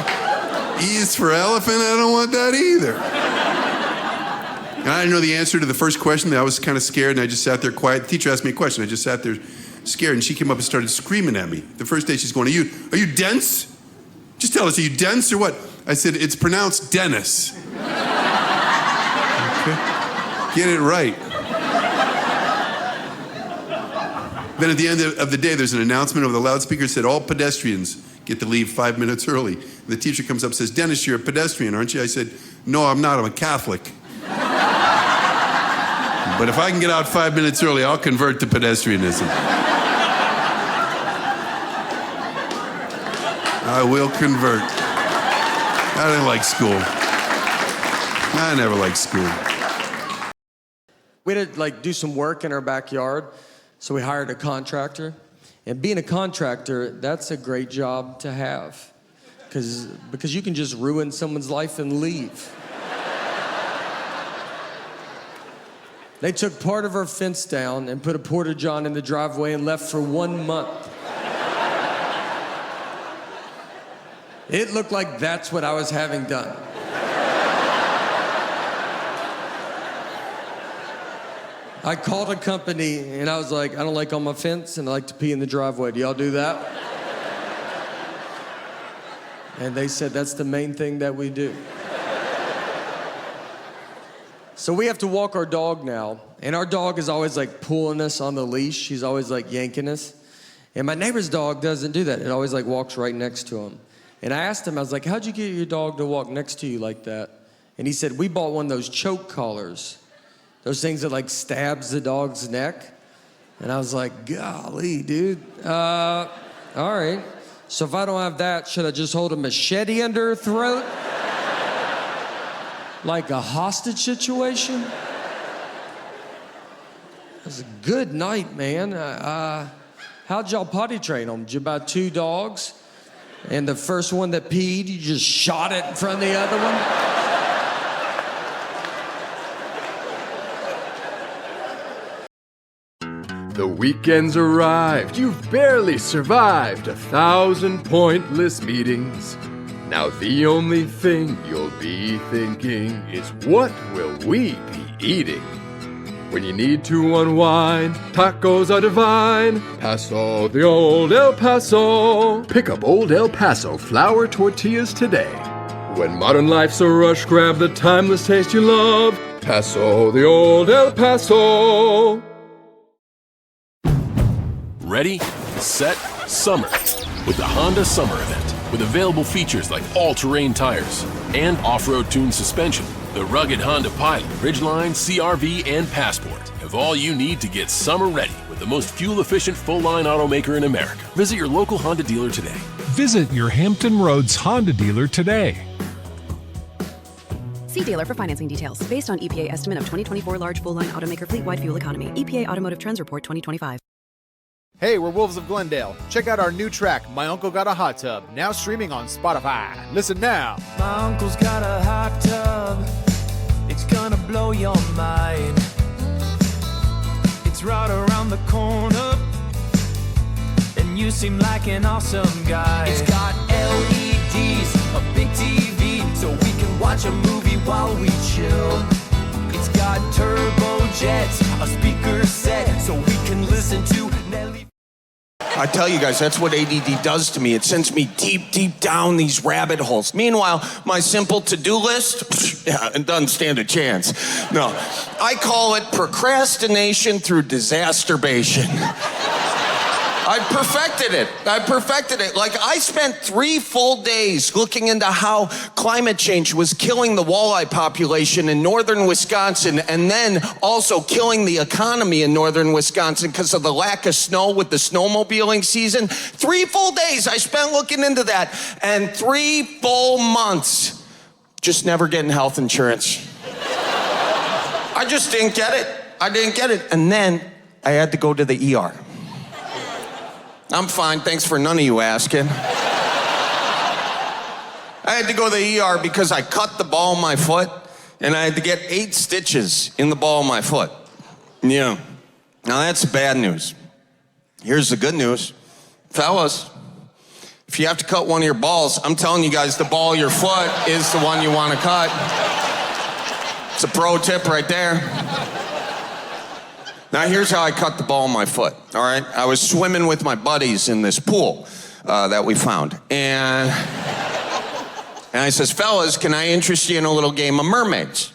E is for elephant. I don't want that either. And I didn't know the answer to the first question. I was kind of scared, and I just sat there quiet. The teacher asked me a question. I just sat there scared, and she came up and started screaming at me. The first day she's going, are you dense? Just tell us, are you dense or what? I said, it's pronounced Dennis. Okay. Get it right. Then at the end of the day, there's an announcement over the loudspeaker that said, all pedestrians get to leave 5 minutes early. And the teacher comes up and says, Dennis, you're a pedestrian, aren't you? I said, no, I'm not, I'm a Catholic. But if I can get out 5 minutes early, I'll convert to pedestrianism. I will convert. I didn't like school. I never liked school. We had to do some work in our backyard, so we hired a contractor. And being a contractor, that's a great job to have, because you can just ruin someone's life and leave. They took part of our fence down and put a porta-john in the driveway and left for 1 month. It looked like that's what I was having done. I called a company and I was like, I don't like on my fence and I like to pee in the driveway. Do y'all do that? And they said, that's the main thing that we do. So we have to walk our dog now, And our dog is always like pulling us on the leash. He's always like yanking us. And my neighbor's dog doesn't do that. It always like walks right next to him. And I asked him, I was like, how'd you get your dog to walk next to you like that? And he said, we bought one of those choke collars. Those things that like stabs the dog's neck. And I was like, golly, dude. All right. So if I don't have that, should I just hold a machete under her throat? Like a hostage situation? It was a good night, man. How'd y'all potty train them? Did you buy 2 dogs? And the first one that peed, you just shot it in front of the other one? The weekend's arrived. You've barely survived 1,000 pointless meetings. Now the only thing you'll be thinking is, what will we be eating? When you need to unwind, tacos are divine. Paso the old El Paso. Pick up old El Paso flour tortillas today. When modern life's a rush, grab the timeless taste you love. Paso the old El Paso. Ready, set, summer. With the Honda Summer Event. With available features like all-terrain tires and off-road tuned suspension, the rugged Honda Pilot, Ridgeline, CR-V, and Passport have all you need to get summer ready with the most fuel-efficient full-line automaker in America. Visit your local Honda dealer today. Visit your Hampton Roads Honda dealer today. See dealer for financing details. Based on EPA estimate of 2024 large full-line automaker fleet-wide fuel economy. EPA Automotive Trends Report 2025. Hey, we're Wolves of Glendale. Check out our new track, My Uncle Got a Hot Tub, now streaming on Spotify. Listen now. My uncle's got a hot tub. It's gonna blow your mind. It's right around the corner. And you seem like an awesome guy. It's got LEDs, a big TV, so we can watch a movie while we chill. It's got turbojets, a speaker set, so we can listen to Nelly. I tell you guys, that's what ADD does to me. It sends me deep, deep down these rabbit holes. Meanwhile, my simple to-do list, it doesn't stand a chance. No, I call it procrastination through disasterbation. I perfected it. Like, I spent 3 full days looking into how climate change was killing the walleye population in northern Wisconsin, and then also killing the economy in northern Wisconsin because of the lack of snow with the snowmobiling season. 3 full days I spent looking into that, and 3 full months just never getting health insurance. I just didn't get it. And then I had to go to the ER. I'm fine, thanks for none of you asking. I had to go to the ER because I cut the ball of my foot, and I had to get 8 stitches in the ball of my foot. Yeah. Now that's bad news. Here's the good news. Fellas, if you have to cut one of your balls, I'm telling you guys, the ball of your foot is the one you want to cut. It's a pro tip right there. Now, here's how I cut the ball of my foot, all right? I was swimming with my buddies in this pool that we found. And I says, fellas, can I interest you in a little game of mermaids?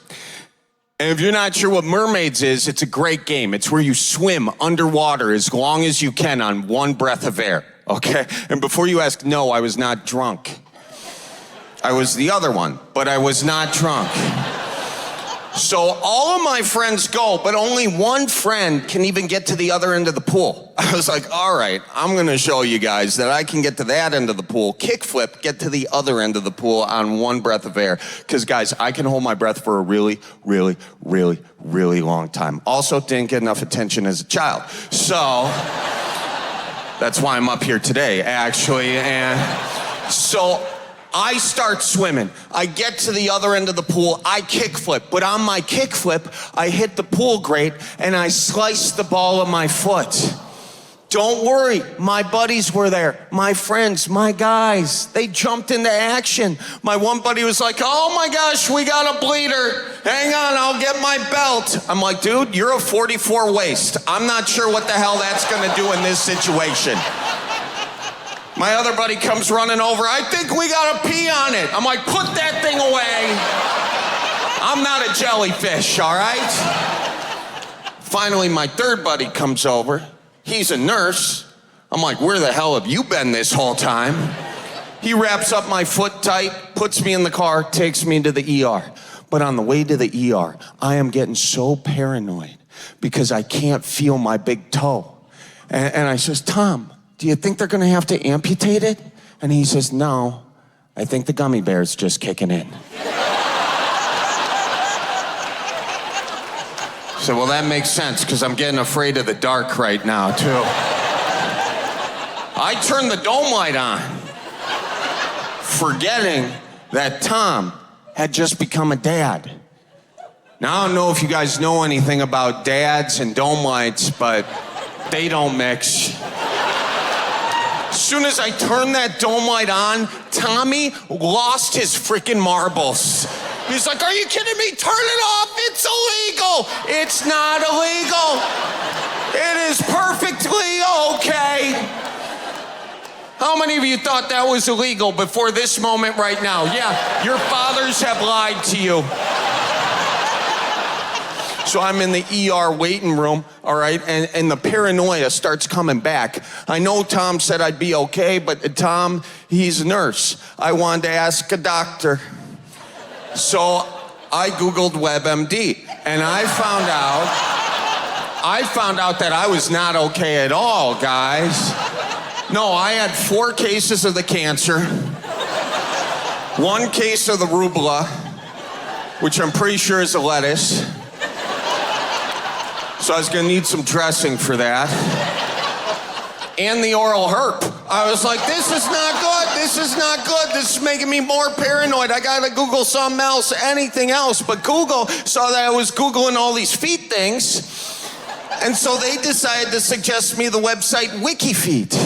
And if you're not sure what mermaids is, it's a great game. It's where you swim underwater as long as you can on one breath of air, okay? And before you ask, no, I was not drunk. I was the other one, but I was not drunk. So all of my friends go, but only one friend can even get to the other end of the pool. I was like, all right, I'm gonna show you guys that I can get to that end of the pool, kickflip, get to the other end of the pool on one breath of air. Because guys, I can hold my breath for a really, really, really, really long time. Also didn't get enough attention as a child. So that's why I'm up here today, actually. And so I start swimming. I get to the other end of the pool. I kickflip. But on my kickflip, I hit the pool grate and I slice the ball of my foot. Don't worry, my buddies were there. My friends, my guys, they jumped into action. My one buddy was like, oh my gosh, we got a bleeder. Hang on, I'll get my belt. I'm like, dude, you're a 44 waist. I'm not sure what the hell that's gonna do in this situation. My other buddy comes running over. I think we gotta pee on it. I'm like, put that thing away. I'm not a jellyfish, all right? Finally, my third buddy comes over. He's a nurse. I'm like, where the hell have you been this whole time? He wraps up my foot tight, puts me in the car, takes me to the ER. But on the way to the ER, I am getting so paranoid because I can't feel my big toe. And I says, Tom, do you think they're gonna have to amputate it? And he says, no, I think the gummy bear's just kicking in. So, well, that makes sense because I'm getting afraid of the dark right now, too. I turned the dome light on, forgetting that Tom had just become a dad. Now, I don't know if you guys know anything about dads and dome lights, but they don't mix. As soon as I turned that dome light on, Tommy lost his freaking marbles. He's like, are you kidding me? Turn it off, it's illegal. It's not illegal. It is perfectly okay. How many of you thought that was illegal before this moment right now? Yeah, your fathers have lied to you. So I'm in the ER waiting room, all right, and the paranoia starts coming back. I know Tom said I'd be okay, but Tom, he's a nurse. I wanted to ask a doctor. So I Googled WebMD, and I found out that I was not okay at all, guys. No, I had 4 cases of the cancer, 1 case of the rubella, which I'm pretty sure is a lettuce. So I was gonna need some dressing for that. And the oral herp. I was like, this is not good, this is not good, this is making me more paranoid. I gotta Google something else, anything else. But Google saw that I was Googling all these feet things, and so they decided to suggest me the website WikiFeet.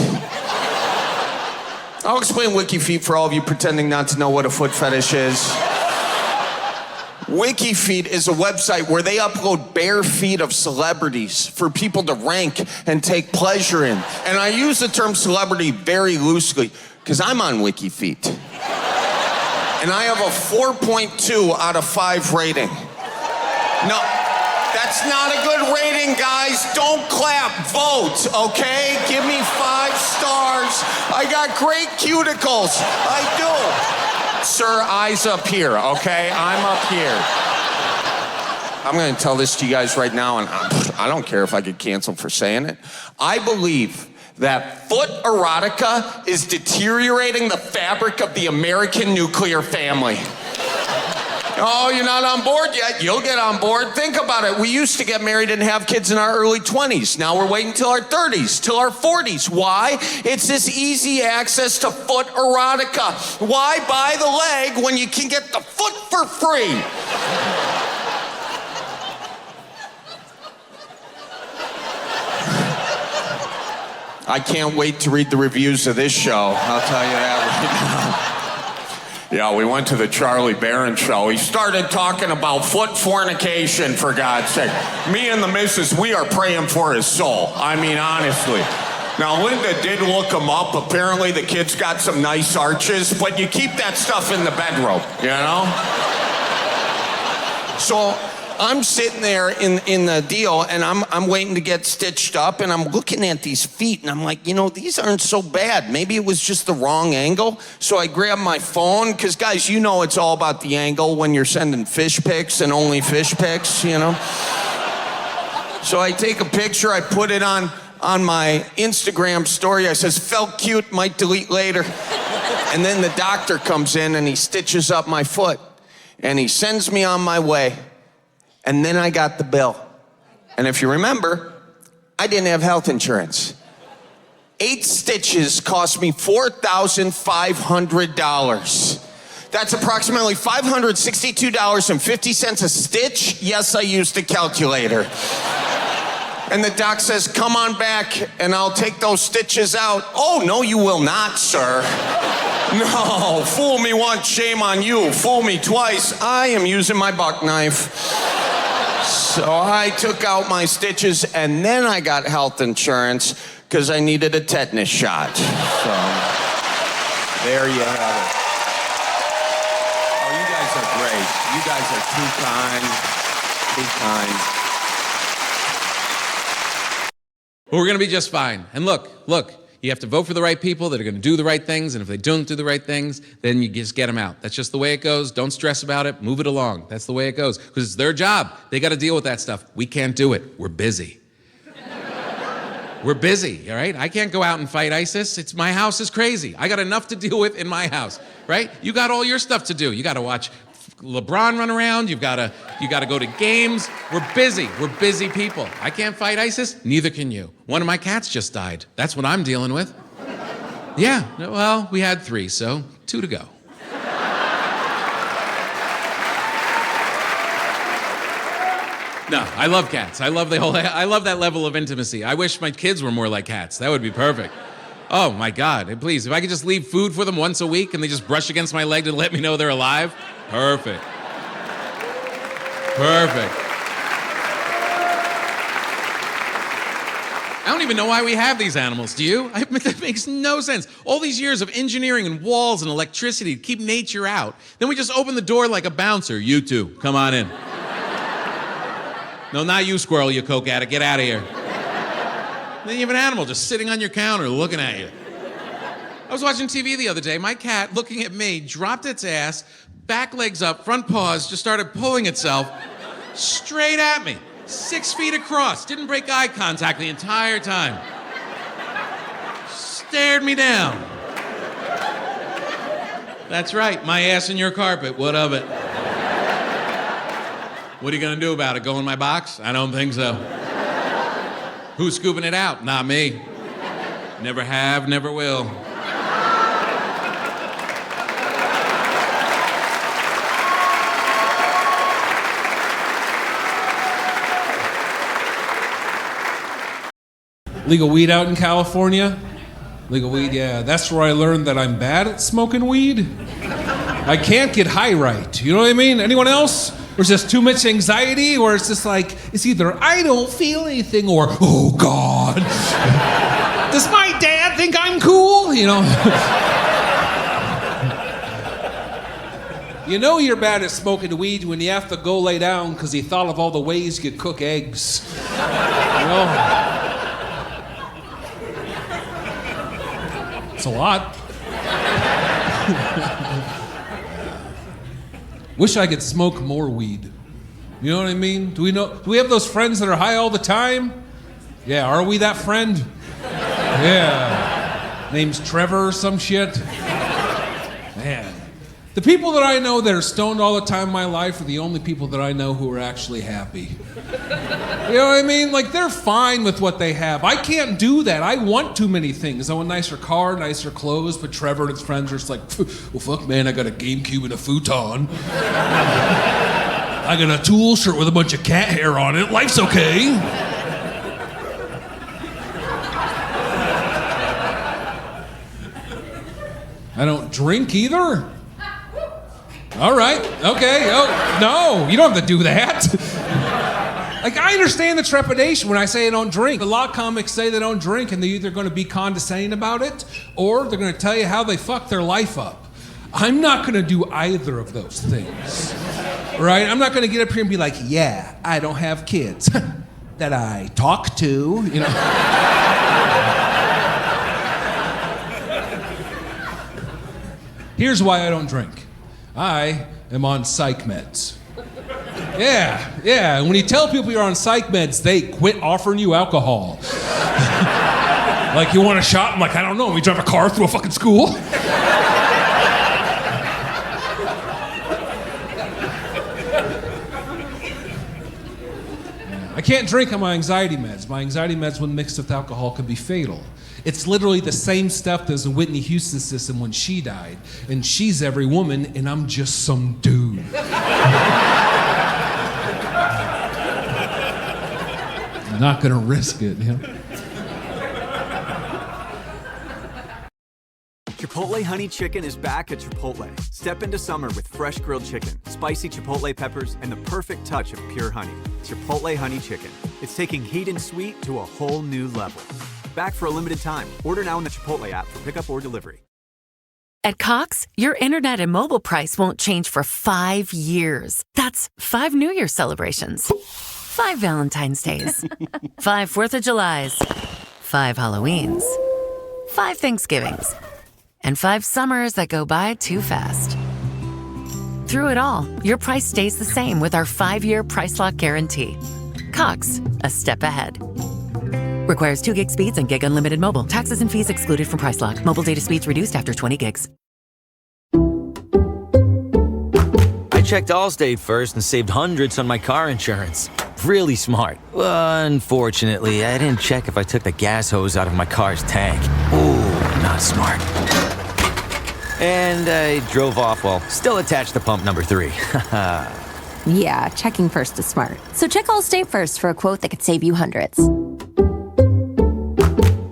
I'll explain WikiFeet for all of you pretending not to know what a foot fetish is. WikiFeet is a website where they upload bare feet of celebrities for people to rank and take pleasure in. And I use the term celebrity very loosely because I'm on WikiFeet. And I have a 4.2 out of 5 rating. No, that's not a good rating, guys. Don't clap, vote, okay? Give me 5 stars. I got great cuticles, I do. Sir, eyes up here, okay? I'm up here. I'm gonna tell this to you guys right now, and I don't care if I get canceled for saying it. I believe that foot erotica is deteriorating the fabric of the American nuclear family. Oh, you're not on board yet? You'll get on board. Think about it. We used to get married and have kids in our early 20s. Now we're waiting till our 30s, till our 40s. Why? It's this easy access to foot erotica. Why buy the leg when you can get the foot for free? I can't wait to read the reviews of this show. I'll tell you that right now. Yeah, we went to the Charlie Barron show. He started talking about foot fornication, for God's sake. Me and the missus, we are praying for his soul. I mean, honestly. Now, Linda did look him up. Apparently, the kid's got some nice arches, but you keep that stuff in the bedroom, you know? So I'm sitting there in the deal, and I'm waiting to get stitched up, and I'm looking at these feet, and I'm like, you know, these aren't so bad. Maybe it was just the wrong angle. So I grab my phone, because guys, you know it's all about the angle when you're sending fish pics and only fish pics, you know? So I take a picture, I put it on my Instagram story. I says, felt cute, might delete later. And then the doctor comes in and he stitches up my foot, and he sends me on my way. And then I got the bill. And if you remember, I didn't have health insurance. 8 stitches cost me $4,500. That's approximately $562.50 a stitch. Yes, I used a calculator. And the doc says, come on back and I'll take those stitches out. Oh, no, you will not, sir. No, fool me once, shame on you. Fool me twice, I am using my buck knife. So I took out my stitches, and then I got health insurance because I needed a tetanus shot. So there you have it. Oh, you guys are great. You guys are too kind. Too kind. We're going to be just fine. And look, you have to vote for the right people that are going to do the right things, and if they don't do the right things, then you just get them out. That's just the way it goes. Don't stress about it. Move it along. That's the way it goes, because it's their job. They got to deal with that stuff. We can't do it. We're busy. We're busy, all right? I can't go out and fight ISIS. My house is crazy. I got enough to deal with in my house, right? You got all your stuff to do. You got to watch LeBron run around. You got to go to games. We're busy. We're busy people. I can't fight ISIS. Neither can you. One of my cats just died. That's what I'm dealing with. Yeah, well, we had 3, so 2 to go. No, I love cats. I love that level of intimacy. I wish my kids were more like cats. That would be perfect. Oh my God, please, if I could just leave food for them once a week and they just brush against my leg to let me know they're alive. Perfect. I don't even know why we have these animals, do you? That makes no sense. All these years of engineering and walls and electricity to keep nature out. Then we just open the door like a bouncer. You two, come on in. No, not you, squirrel, you coke addict. Get out of here. Then you have an animal just sitting on your counter looking at you. I was watching TV the other day. My cat, looking at me, dropped its ass, back legs up, front paws, just started pulling itself straight at me. 6 feet across. Didn't break eye contact the entire time. Stared me down. That's right, my ass in your carpet. What of it? What are you gonna do about it? Go in my box? I don't think so. Who's scooping it out? Not me. Never have, never will. Legal weed out in California? Legal weed, yeah. That's where I learned that I'm bad at smoking weed. I can't get high right. You know what I mean? Anyone else? Or is just too much anxiety? Or it's just like, it's either I don't feel anything or, oh God. Does my dad think I'm cool? You know? You know you're bad at smoking weed when you have to go lay down because he thought of all the ways you could cook eggs. You know? It's a lot. Wish I could smoke more weed. You know what I mean? Do we have those friends that are high all the time? Yeah, are we that friend? Yeah. Name's Trevor or some shit. Man. The people that I know that are stoned all the time in my life are the only people that I know who are actually happy. You know what I mean? Like, they're fine with what they have. I can't do that. I want too many things. I want a nicer car, nicer clothes, but Trevor and his friends are just like, well, fuck, man, I got a GameCube and a futon. I got a Tool shirt with a bunch of cat hair on it. Life's okay. I don't drink either. All right, okay. Oh, no, you don't have to do that. Like, I understand the trepidation when I say I don't drink. A lot of comics say they don't drink, and they're either going to be condescending about it, or they're going to tell you how they fucked their life up. I'm not going to do either of those things, right? I'm not going to get up here and be like, yeah, I don't have kids that I talk to, you know. Here's why I don't drink. I am on psych meds. Yeah. When you tell people you're on psych meds, they quit offering you alcohol. Like, you want a shot? I'm like, I don't know. We drive a car through a fucking school. I can't drink on my anxiety meds. My anxiety meds, when mixed with alcohol, can be fatal. It's literally the same stuff as in Whitney Houston's system when she died. And she's every woman, and I'm just some dude. I'm not gonna risk it, you know? Chipotle Honey Chicken is back at Chipotle. Step into summer with fresh grilled chicken, spicy Chipotle peppers, and the perfect touch of pure honey. Chipotle Honey Chicken. It's taking heat and sweet to a whole new level. Back for a limited time. Order now in the Chipotle app for pickup or delivery. At Cox, your internet and mobile price won't change for 5 years. That's 5 New Year's celebrations. 5 Valentine's Days, 5 4th of Julys, 5 Halloweens, 5 Thanksgivings, and 5 summers that go by too fast. Through it all, your price stays the same with our 5-year Price Lock Guarantee. Cox, a step ahead. Requires 2 gig speeds and gig unlimited mobile. Taxes and fees excluded from Price Lock. Mobile data speeds reduced after 20 gigs. I checked Allstate first and saved hundreds on my car insurance. Really smart. Unfortunately, I didn't check if I took the gas hose out of my car's tank. Ooh, not smart. And I drove off while still attached to pump number 3. Yeah, checking first is smart. So check Allstate first for a quote that could save you hundreds.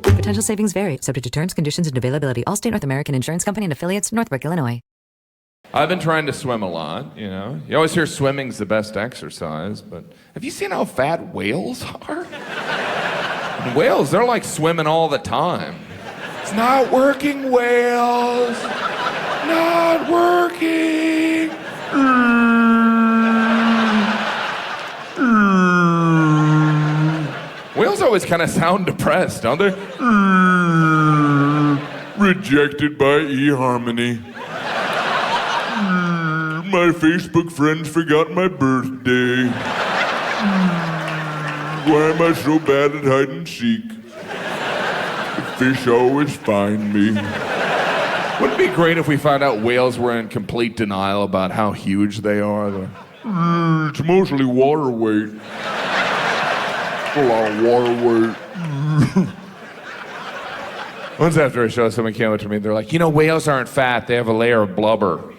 Potential savings vary, subject to terms, conditions, and availability. Allstate North American Insurance Company and affiliates, Northbrook, Illinois. I've been trying to swim a lot, you know. You always hear swimming's the best exercise, but have you seen how fat whales are? And whales, they're like swimming all the time. It's not working, whales. Not working. Whales always kind of sound depressed, don't they? Rejected by eHarmony. My Facebook friends forgot my birthday. Why am I so bad at hide and seek? The fish always find me. Wouldn't it be great if we found out whales were in complete denial about how huge they are? It's mostly water weight. A lot of water weight. Once after a show, someone came up to me and they're like, you know, whales aren't fat, they have a layer of blubber.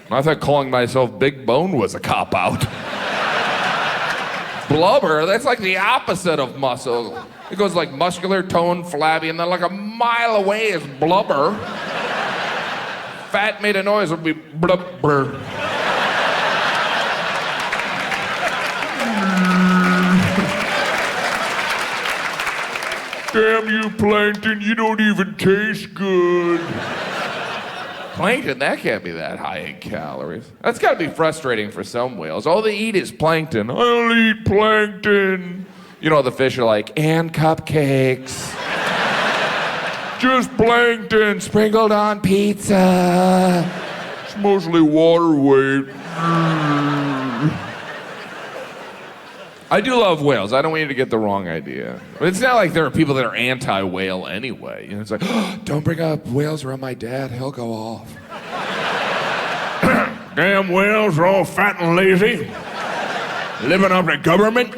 And I thought calling myself big bone was a cop-out. Blubber, that's like the opposite of muscle. It goes like muscular, toned, flabby, and then like a mile away is blubber. Fat made a noise, would be blubber. Damn you, plankton, you don't even taste good. Plankton, that can't be that high in calories. That's gotta be frustrating for some whales. All they eat is plankton. I only eat plankton. You know, the fish are like, and cupcakes. Just plankton sprinkled on pizza. It's mostly water weight. I do love whales. I don't want you to get the wrong idea. But it's not like there are people that are anti-whale anyway. You know, it's like, oh, don't bring up whales around my dad. He'll go off. Damn whales are all fat and lazy. Living off the government.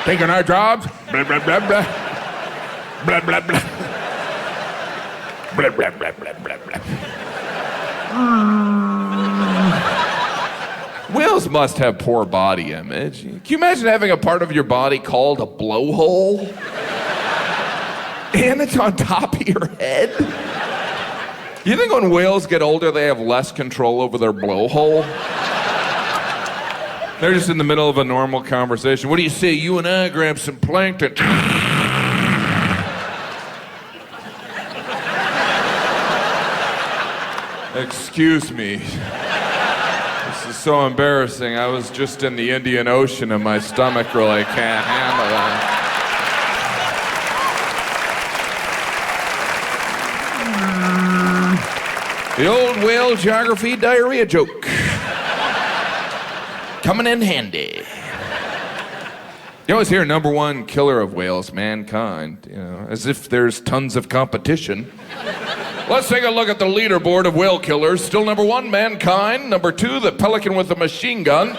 Taking our jobs. Blah, blah, blah, blah. Blah, blah, blah. Blah, blah, blah, blah, blah, blah. Whales must have poor body image. Can you imagine having a part of your body called a blowhole? And it's on top of your head? You think when whales get older, they have less control over their blowhole? They're just in the middle of a normal conversation. What do you say? You and I grab some plankton. Excuse me. This is so embarrassing. I was just in the Indian Ocean and my stomach really can't handle that. The old whale geography diarrhea joke. Coming in handy. You always hear number one killer of whales, mankind, you know, as if there's tons of competition. Let's take a look at the leaderboard of whale killers. Still number one, mankind. Number two, the pelican with a machine gun.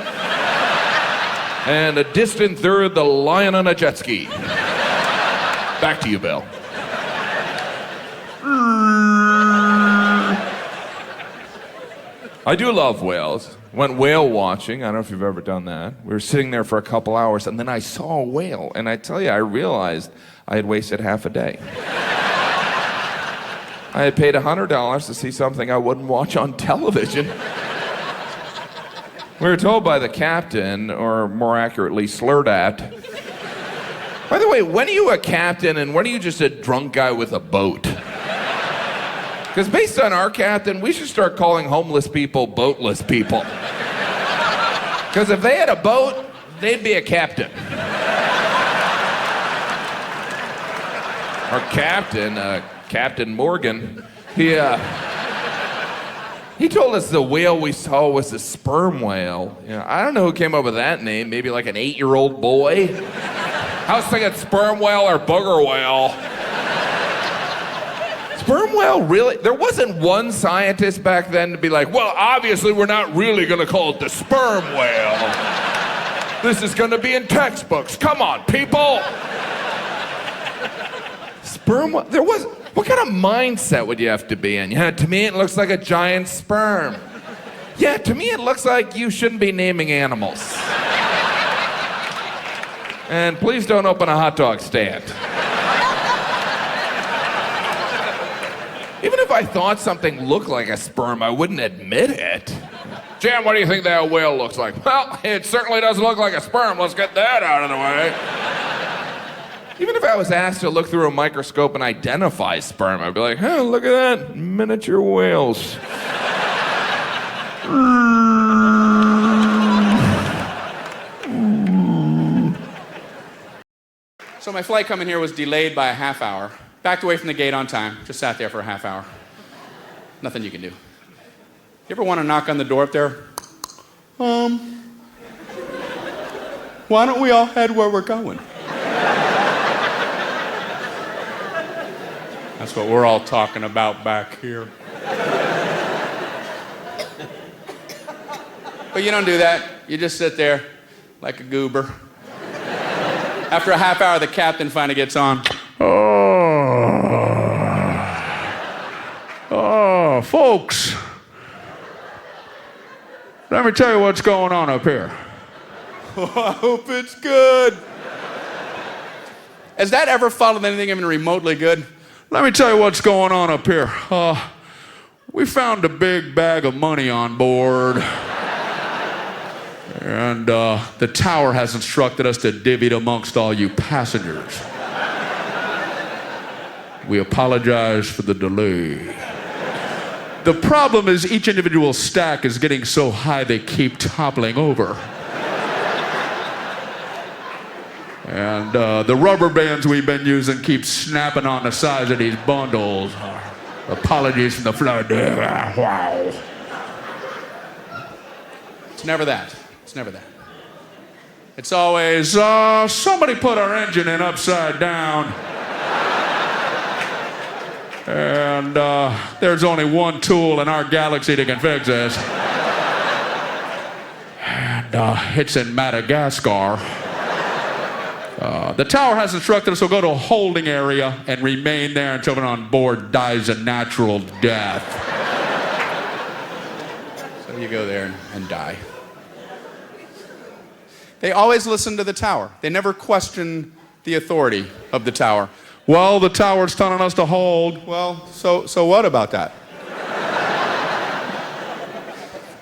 And a distant third, the lion on a jet ski. Back to you, Bill. I do love whales. Went whale watching. I don't know if you've ever done that. We were sitting there for a couple hours, and then I saw a whale. And I tell you, I realized I had wasted half a day. I had paid $100 to see something I wouldn't watch on television. We were told by the captain, or more accurately, slurred at. By the way, when are you a captain and when are you just a drunk guy with a boat? Because based on our captain, we should start calling homeless people boatless people. Because if they had a boat, they'd be a captain. Our captain, Captain Morgan, he told us the whale we saw was a sperm whale. You know, I don't know who came up with that name. Maybe like an 8-year-old boy. I was thinking sperm whale or booger whale. Sperm whale, really? There wasn't one scientist back then to be like, well, obviously we're not really gonna call it the sperm whale. This is gonna be in textbooks. Come on, people. Sperm whale, there was, what kind of mindset would you have to be in? Yeah, to me it looks like a giant sperm. Yeah, to me it looks like you shouldn't be naming animals. And please don't open a hot dog stand. Even if I thought something looked like a sperm, I wouldn't admit it. Jan, what do you think that whale looks like? Well, it certainly doesn't look like a sperm. Let's get that out of the way. Even if I was asked to look through a microscope and identify sperm, I'd be like, huh, look at that, miniature whales. So my flight coming here was delayed by a half hour. Backed away from the gate on time. Just sat there for a half hour. Nothing you can do. You ever want to knock on the door up there? Why don't we all head where we're going? That's what we're all talking about back here. But you don't do that. You just sit there like a goober. After a half hour, the captain finally gets on. Oh, folks. Let me tell you what's going on up here. Oh, I hope it's good. Has that ever followed anything even remotely good? Let me tell you what's going on up here. We found a big bag of money on board. And the tower has instructed us to divvy it amongst all you passengers. We apologize for the delay. The problem is each individual stack is getting so high they keep toppling over. And the rubber bands we've been using keep snapping on the sides of these bundles. Apologies from the flight. Wow. It's never that. It's never that. It's always, somebody put our engine in upside down. And there's only one tool in our galaxy that can fix this. And it's in Madagascar. The tower has instructed us to go to a holding area and remain there until everyone on board dies a natural death. So you go there and die. They always listen to the tower. They never question the authority of the tower. Well, the tower's telling us to hold. Well, so what about that?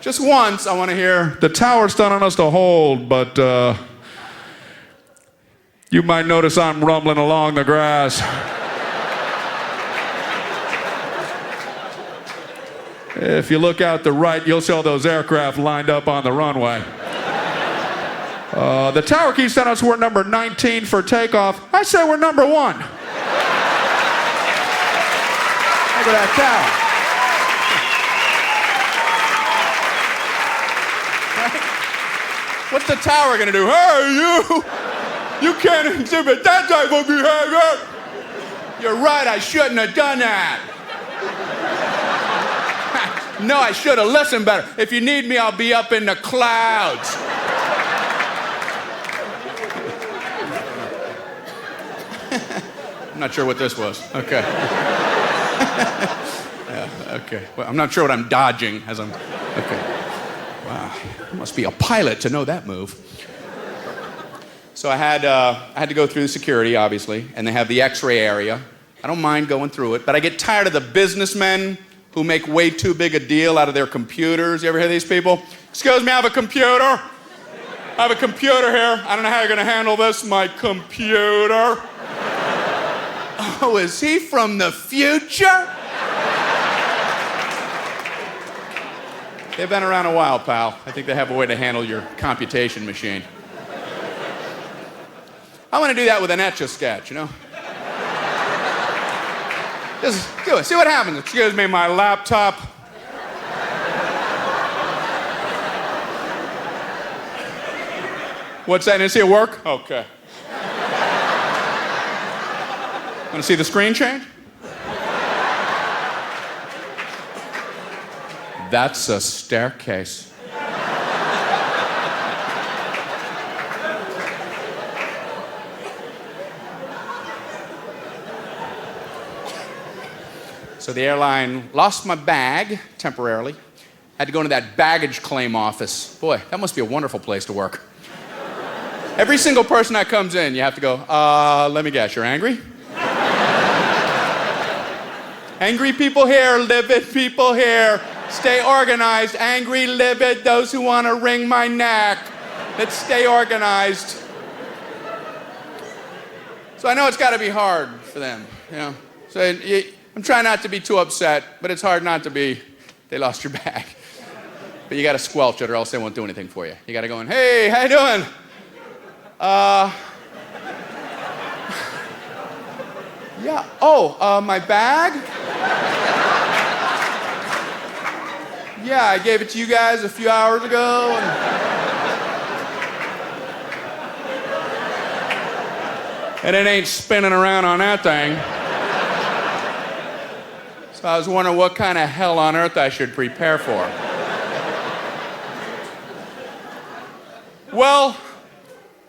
Just once, I want to hear, the tower's telling us to hold, but you might notice I'm rumbling along the grass. If you look out the right, you'll see all those aircraft lined up on the runway. The tower keeps telling us we're number 19 for takeoff. I say we're number 1. Look at that tower. Right? What's the tower gonna do? Hey, you can't exhibit that type of behavior. You're right, I shouldn't have done that. No, I should have listened better. If you need me, I'll be up in the clouds. I'm not sure what this was. Okay. Yeah, okay. Well, I'm not sure what I'm dodging as I'm... Okay. Wow. You must be a pilot to know that move. So I had to go through the security, obviously, and they have the X-ray area. I don't mind going through it, but I get tired of the businessmen who make way too big a deal out of their computers. You ever hear these people? Excuse me, I have a computer. I have a computer here. I don't know how you're gonna handle this. My computer. Oh, is he from the future? They've been around a while, pal. I think they have a way to handle your computation machine. I want to do that with an Etch-a-Sketch, you know? Just do it. See what happens. Excuse me, my laptop. What's that? Didn't see it work? Okay. Want to see the screen change? That's a staircase. So the airline lost my bag temporarily. Had to go into that baggage claim office. Boy, that must be a wonderful place to work. Every single person that comes in, you have to go, let me guess, you're angry? Angry people here, livid people here. Stay organized, angry, livid, those who want to wring my neck. Let's stay organized. So I know it's got to be hard for them, you know. So I'm trying not to be too upset, but it's hard not to be, they lost your bag. But you got to squelch it or else they won't do anything for you. You got to go in, hey, how you doing? Yeah, my bag? Yeah, I gave it to you guys a few hours ago. And it ain't spinning around on that thing. So I was wondering what kind of hell on earth I should prepare for. Well,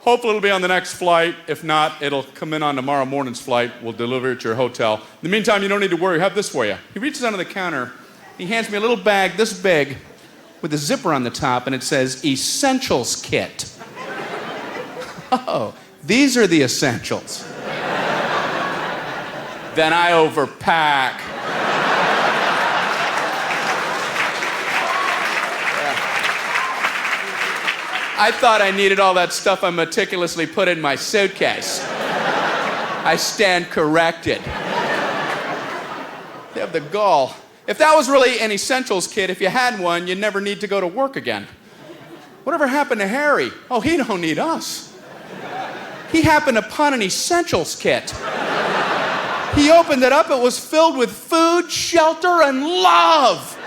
hopefully it'll be on the next flight. If not, it'll come in on tomorrow morning's flight. We'll deliver it to your hotel. In the meantime, you don't need to worry. I have this for you. He reaches under the counter. He hands me a little bag this big with a zipper on the top, and it says Essentials Kit. Oh, these are the essentials. Then I overpack. I thought I needed all that stuff I meticulously put in my suitcase. I stand corrected. They have the gall. If that was really an essentials kit, if you had one, you'd never need to go to work again. Whatever happened to Harry? Oh, he don't need us. He happened upon an essentials kit. He opened it up, it was filled with food, shelter, and love.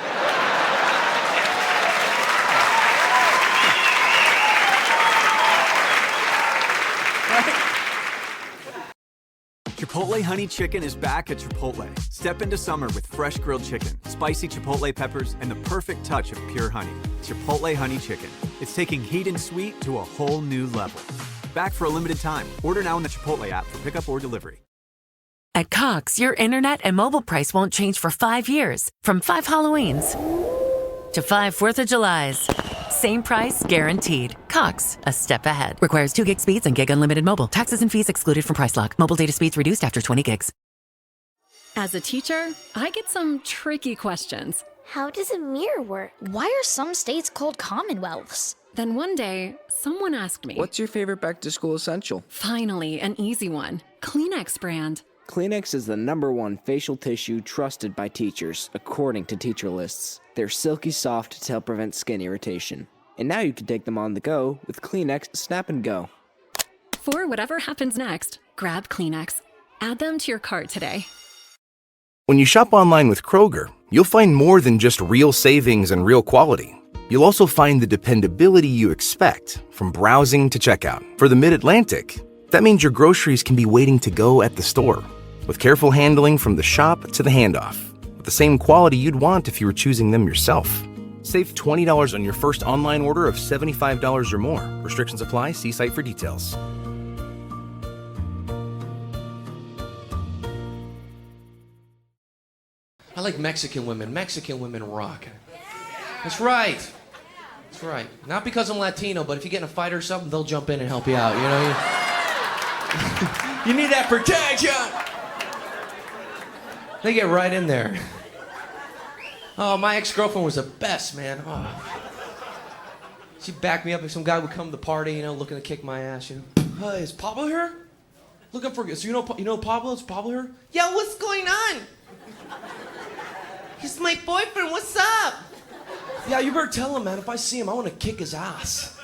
Chipotle Honey Chicken is back at Chipotle. Step into summer with fresh grilled chicken, spicy Chipotle peppers, and the perfect touch of pure honey. Chipotle Honey Chicken. It's taking heat and sweet to a whole new level. Back for a limited time. Order now in the Chipotle app for pickup or delivery. At Cox, your internet and mobile price won't change for 5 years. From 5 Halloweens to 5 4th of Julys. Same price, guaranteed. Cox, a step ahead. Requires 2 gig speeds and gig unlimited mobile. Taxes and fees excluded from price lock. Mobile data speeds reduced after 20 gigs. As a teacher, I get some tricky questions. How does a mirror work? Why are some states called commonwealths? Then one day, someone asked me, what's your favorite back-to-school essential? Finally, an easy one. Kleenex brand. Kleenex is the #1 facial tissue trusted by teachers, according to teacher lists. They're silky soft to help prevent skin irritation. And now you can take them on the go with Kleenex Snap and Go. For whatever happens next, grab Kleenex. Add them to your cart today. When you shop online with Kroger, you'll find more than just real savings and real quality. You'll also find the dependability you expect from browsing to checkout. For the Mid-Atlantic, that means your groceries can be waiting to go at the store, with careful handling from the shop to the handoff, with the same quality you'd want if you were choosing them yourself. Save $20 on your first online order of $75 or more. Restrictions apply. See site for details. I like Mexican women. Mexican women rock. That's right. That's right. Not because I'm Latino, but if you get in a fight or something, they'll jump in and help you out, you know? You need that protection. They get right in there. Oh, my ex-girlfriend was the best, man. Oh. She backed me up if some guy would come to the party, you know, looking to kick my ass, you know. Hey, is Pablo here? Looking for, so you know Pablo? Is Pablo here? Yeah, what's going on? He's my boyfriend, what's up? Yeah, you better tell him, man. If I see him, I want to kick his ass.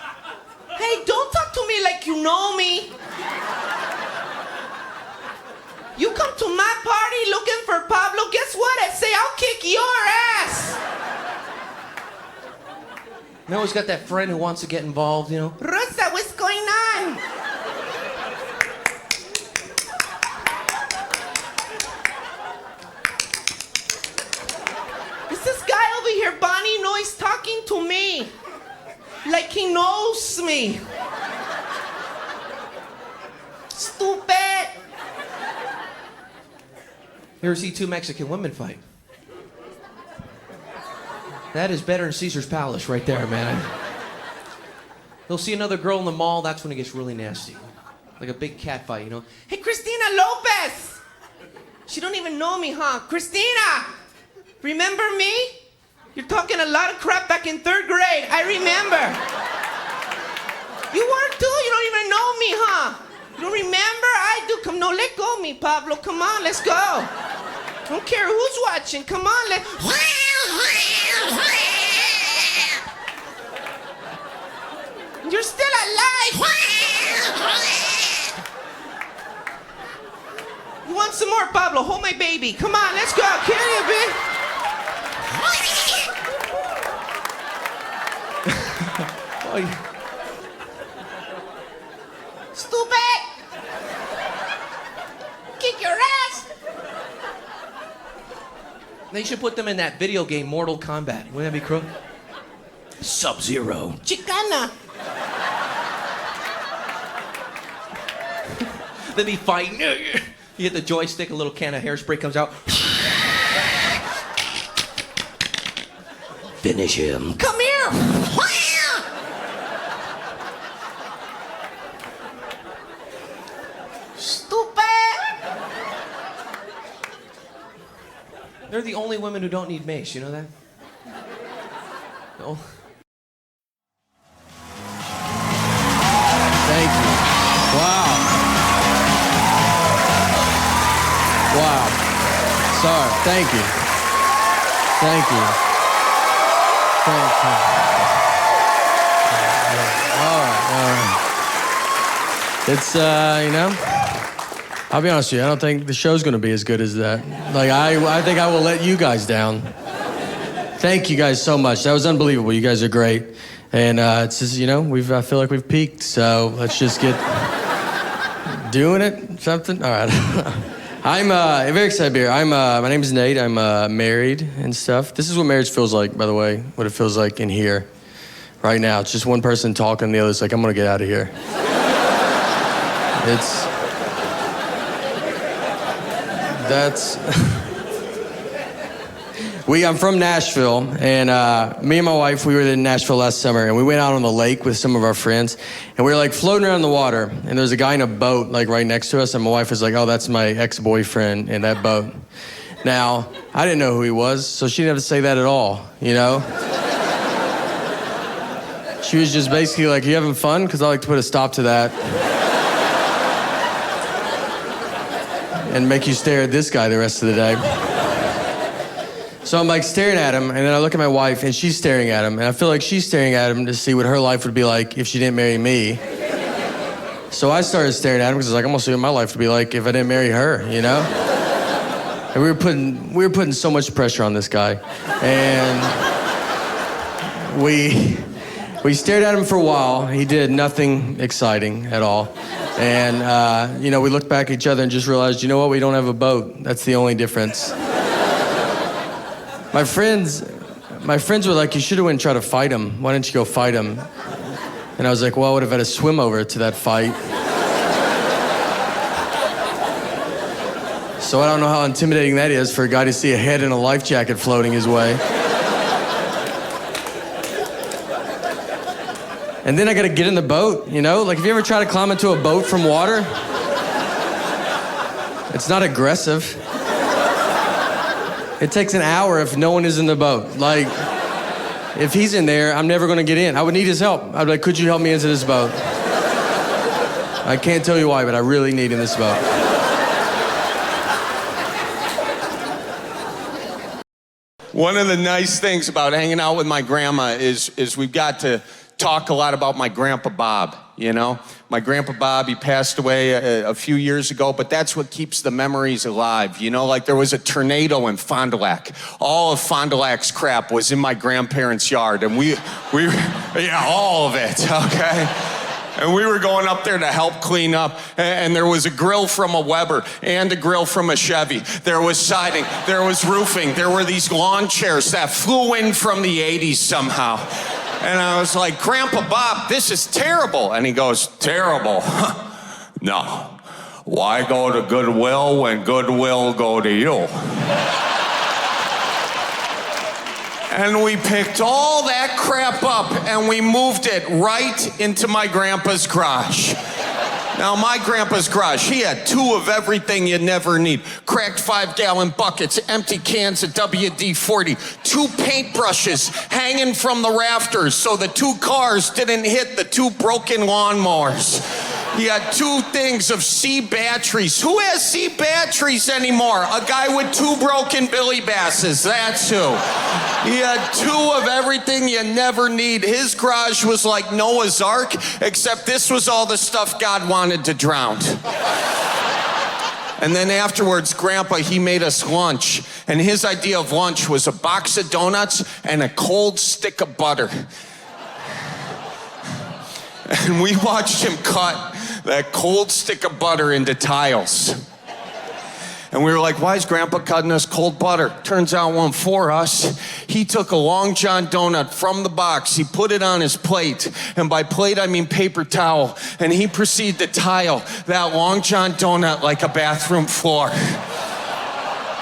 Hey, don't talk to me like you know me. You come to my party looking for Pablo, guess what? I say I'll kick your ass. I always got that friend who wants to get involved, you know. Rosa, what's going on? Is this guy over here, Bonnie Noise, talking to me? Like he knows me. Stupid. You ever see two Mexican women fight? That is better than Caesar's Palace right there, man. They'll see another girl in the mall, that's when it gets really nasty. Like a big cat fight, you know? Hey, Cristina Lopez! She don't even know me, huh? Cristina! Remember me? You're talking a lot of crap back in 3rd grade. I remember. You were too? You don't even know me, huh? You don't remember? I do. Come, no, let go of me, Pablo. Come on, let's go. I don't care who's watching. Come on, You're still alive. You want some more, Pablo? Hold my baby. Come on, let's go. Carry it, baby. Oh, yeah. Stupid! Kick your ass! They should put them in that video game, Mortal Kombat. Wouldn't that be cool? Sub-Zero. Chicana! They'd be fighting. You hit the joystick, a little can of hairspray comes out. Finish him. Come here! They're the only women who don't need mace, you know that? No. Thank you. Wow. Wow. Sorry. Thank you. Thank you. Thank you. All right. It's, you know, I'll be honest with you, I don't think the show's gonna be as good as that. Like, I think I will let you guys down. Thank you guys so much. That was unbelievable. You guys are great. And it's just, you know, I feel like we've peaked, so let's just get doing it, something? All right. I'm very excited to be here. My name is Nate. I'm married and stuff. This is what marriage feels like, by the way, what it feels like in here right now. It's just one person talking, the other's like, I'm gonna get out of here. I'm from Nashville, and me and my wife, we were in Nashville last summer, and we went out on the lake with some of our friends, and we were like floating around the water, and there was a guy in a boat like right next to us, and my wife was like, oh, that's my ex-boyfriend in that boat. Now, I didn't know who he was, so she didn't have to say that at all, you know? She was just basically like, you having fun? Because I like to put a stop to that. And make you stare at this guy the rest of the day. So I'm like staring at him, and then I look at my wife, and she's staring at him, and I feel like she's staring at him to see what her life would be like if she didn't marry me. So I started staring at him because I was like, I'm gonna see what my life would be like if I didn't marry her, you know? And we were putting so much pressure on this guy, and we stared at him for a while. He did nothing exciting at all. And, you know, we looked back at each other and just realized, you know what, we don't have a boat. That's the only difference. My friends were like, you should have went and tried to fight him. Why didn't you go fight him? And I was like, well, I would have had to swim over to that fight. So I don't know how intimidating that is for a guy to see a head in a life jacket floating his way. And then I gotta get in the boat, you know? Like, have you ever tried to climb into a boat from water? It's not aggressive. It takes an hour if no one is in the boat. Like, if he's in there, I'm never gonna get in. I would need his help. I'd be like, could you help me into this boat? I can't tell you why, but I really need in this boat. One of the nice things about hanging out with my grandma is we've got to talk a lot about my grandpa Bob. you know? My Grandpa Bob, he passed away a few years ago, but that's what keeps the memories alive, you know? Like there was a tornado in Fond du Lac. All of Fond du Lac's crap was in my grandparents' yard, and we yeah, all of it, okay? And we were going up there to help clean up, and there was a grill from a Weber and a grill from a Chevy. There was siding, there was roofing, there were these lawn chairs that flew in from the 80s somehow. And I was like, Grandpa Bob, this is terrible. And he goes, terrible? No. Why go to Goodwill when Goodwill go to you? And we picked all that crap up and we moved it right into my grandpa's garage. Now, my grandpa's garage, he had 2 of everything you never need. Cracked 5-gallon buckets, empty cans of WD-40, 2 paintbrushes hanging from the rafters so the 2 cars didn't hit the 2 broken lawnmowers. He had 2 things of C batteries. Who has C batteries anymore? A guy with 2 broken Billy Basses, that's who. He had 2 of everything you never need. His garage was like Noah's Ark, except this was all the stuff God wanted to drown. And then afterwards, Grandpa, he made us lunch. And his idea of lunch was a box of donuts and a cold stick of butter. And we watched him cut that cold stick of butter into tiles. And we were like, why is Grandpa cutting us cold butter? Turns out one for us. He took a Long John donut from the box. He put it on his plate. And by plate, I mean paper towel. And he proceeded to tile that Long John donut like a bathroom floor.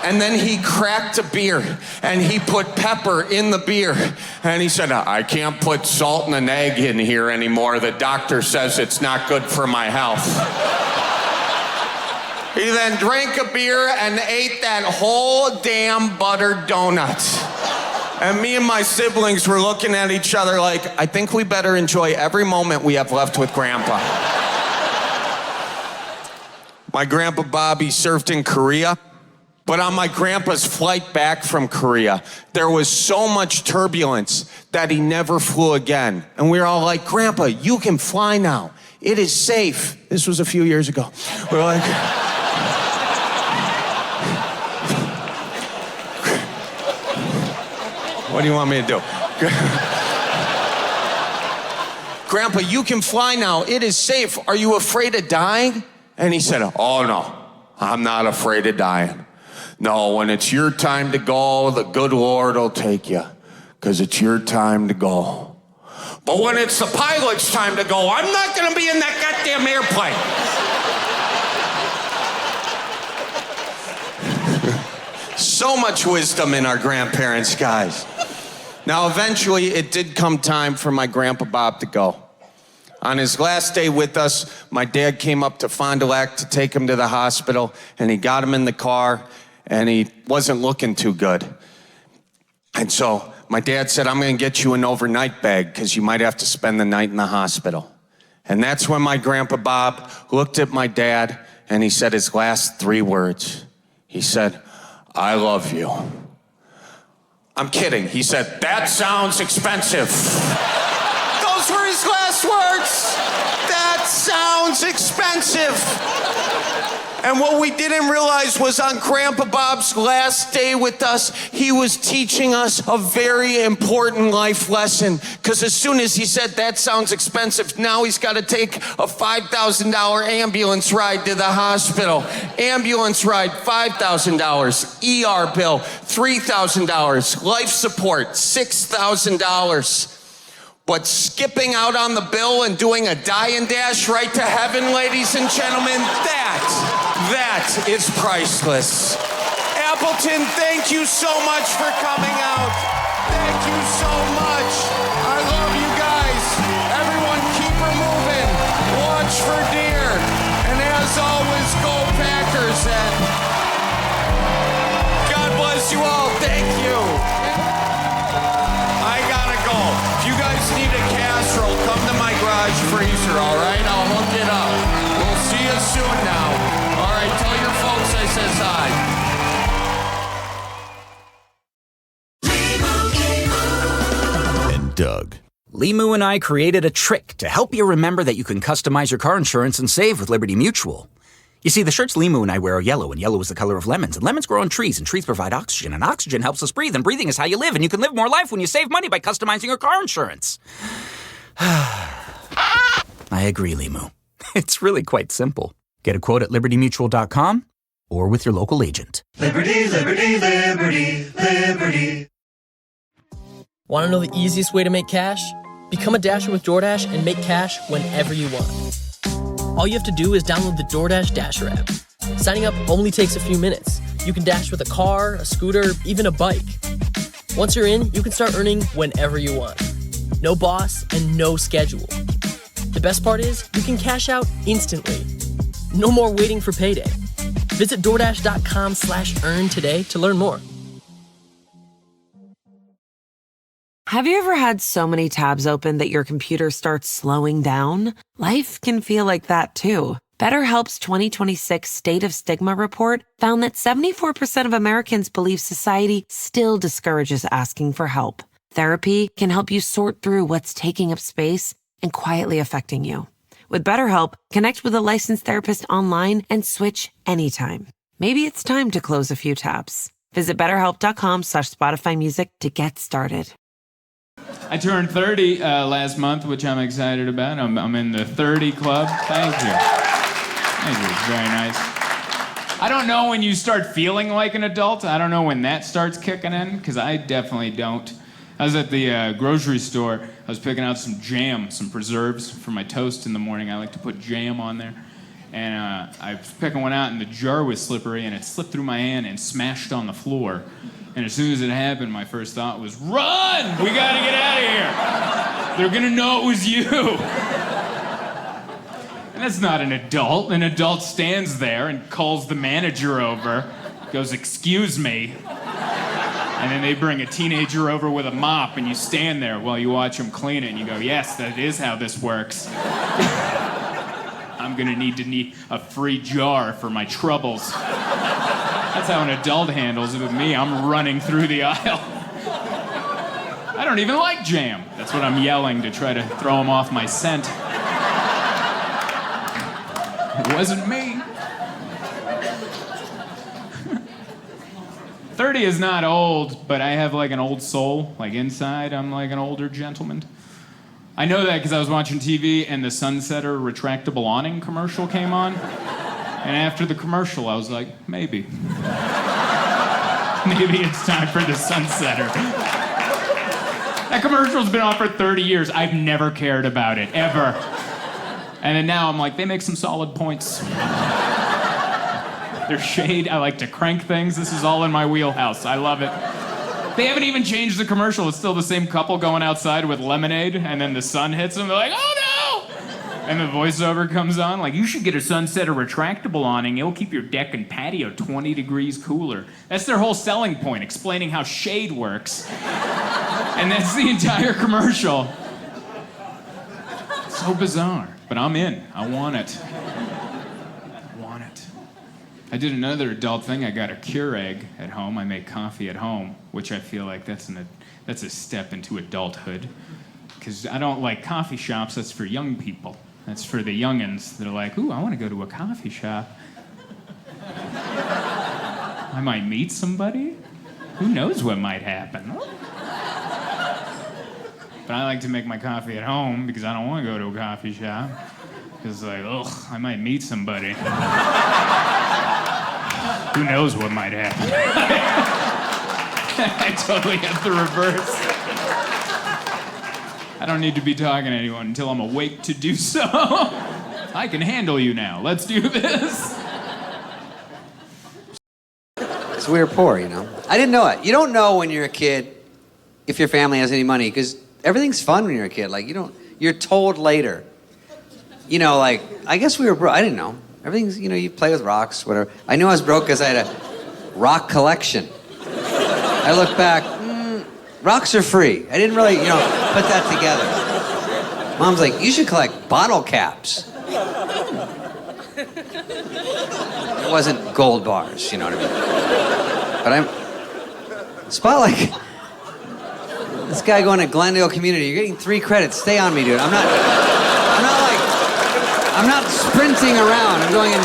And then he cracked a beer and he put pepper in the beer. And he said, I can't put salt and an egg in here anymore. The doctor says it's not good for my health. He then drank a beer and ate that whole damn buttered donut. And me and my siblings were looking at each other like, I think we better enjoy every moment we have left with Grandpa. My Grandpa Bobby served in Korea. But on my grandpa's flight back from Korea, there was so much turbulence that he never flew again. And we were all like, Grandpa, you can fly now. It is safe. This was a few years ago. We were like, what do you want me to do? Grandpa, you can fly now. It is safe. Are you afraid of dying? And he said, oh no, I'm not afraid of dying. No, when it's your time to go, the good Lord will take you, because it's your time to go. But when it's the pilot's time to go, I'm not going to be in that goddamn airplane. So much wisdom in our grandparents, guys. Now, eventually, it did come time for my Grandpa Bob to go. On his last day with us, my dad came up to Fond du Lac to take him to the hospital, and he got him in the car, and he wasn't looking too good. And so my dad said, I'm going to get you an overnight bag because you might have to spend the night in the hospital. And that's when my Grandpa Bob looked at my dad and he said his last 3 words. He said, I love you. I'm kidding. He said, that sounds expensive. Those were his last words. That sounds expensive. And what we didn't realize was on Grandpa Bob's last day with us, he was teaching us a very important life lesson. Because as soon as he said, that sounds expensive, now he's got to take a $5,000 ambulance ride to the hospital. Ambulance ride, $5,000. ER bill, $3,000. Life support, $6,000. But skipping out on the bill and doing a die and dash right to heaven, ladies and gentlemen, that is priceless. Appleton, thank you so much for coming out. Thank you so much. I love you guys. Everyone keep her moving. Watch for deer. And as always, go Packers. And God bless you all. Thank you. I gotta go. If you guys need a casserole, come to my garage freezer, all right? I'll hook it up. We'll see you soon now. All right, tell your folks I says hi. And Doug. Limu and I created a trick to help you remember that you can customize your car insurance and save with Liberty Mutual. You see, the shirts Limu and I wear are yellow, and yellow is the color of lemons, and lemons grow on trees, and trees provide oxygen, and oxygen helps us breathe, and breathing is how you live, and you can live more life when you save money by customizing your car insurance. I agree, Limu. It's really quite simple. Get a quote at libertymutual.com or with your local agent. Liberty, liberty, liberty, liberty. Want to know the easiest way to make cash? Become a Dasher with DoorDash and make cash whenever you want. All you have to do is download the DoorDash Dasher app. Signing up only takes a few minutes. You can dash with a car, a scooter, even a bike. Once you're in, you can start earning whenever you want. No boss and no schedule. The best part is, you can cash out instantly. No more waiting for payday. Visit DoorDash.com/earn today to learn more. Have you ever had so many tabs open that your computer starts slowing down? Life can feel like that too. BetterHelp's 2026 State of Stigma report found that 74% of Americans believe society still discourages asking for help. Therapy can help you sort through what's taking up space and quietly affecting you. With BetterHelp, connect with a licensed therapist online and switch anytime. Maybe it's time to close a few tabs. Visit BetterHelp.com/Spotify Music to get started. I turned 30 last month, which I'm excited about. I'm in the 30 club. Thank you. Thank you. It's very nice. I don't know when you start feeling like an adult. I don't know when that starts kicking in, because I definitely don't. I was at the grocery store. I was picking out some jam, some preserves for my toast in the morning. I like to put jam on there. And I was picking one out, and the jar was slippery, and it slipped through my hand and smashed on the floor. And as soon as it happened, my first thought was, run! We gotta get out of here! They're gonna know it was you! And that's not an adult. An adult stands there and calls the manager over, goes, excuse me. And then they bring a teenager over with a mop, and you stand there while you watch them clean it, and you go, yes, that is how this works. I'm gonna need a free jar for my troubles. That's how an adult handles it. With me, I'm running through the aisle. I don't even like jam. That's what I'm yelling to try to throw him off my scent. It wasn't me. 30 is not old, but I have like an old soul. Like inside, I'm like an older gentleman. I know that because I was watching TV and the Sunsetter retractable awning commercial came on. And after the commercial, I was like, maybe. Maybe it's time for the Sunsetter. That commercial's been on for 30 years. I've never cared about it, ever. And then now I'm like, they make some solid points. There's shade. I like to crank things. This is all in my wheelhouse. I love it. They haven't even changed the commercial. It's still the same couple going outside with lemonade, and then the sun hits them. They're like, oh no! And the voiceover comes on, like, you should get a Sunsetter retractable awning. It'll keep your deck and patio 20 degrees cooler. That's their whole selling point, explaining how shade works. And that's the entire commercial. So bizarre, but I'm in. I want it. I did another adult thing. I got a Keurig at home. I make coffee at home, which I feel like that's a step into adulthood. Because I don't like coffee shops. That's for young people. That's for the youngins that are like, ooh, I want to go to a coffee shop. I might meet somebody. Who knows what might happen? But I like to make my coffee at home because I don't want to go to a coffee shop. Because, like, ugh, I might meet somebody. Who knows what might happen? I totally have the reverse. I don't need to be talking to anyone until I'm awake to do so. I can handle you now. Let's do this. So we were poor, you know. I didn't know it. You don't know when you're a kid if your family has any money, because everything's fun when you're a kid. Like, you're told later. You know, like, I guess we were broke. I didn't know. Everything's, you know, you play with rocks, whatever. I knew I was broke because I had a rock collection. I look back, rocks are free. I didn't really, put that together. Mom's like, you should collect bottle caps. It wasn't gold bars, you know what I mean? But it's about like, This guy going to Glendale Community. You're getting 3 credits. Stay on me, dude. I'm not sprinting around. I'm going in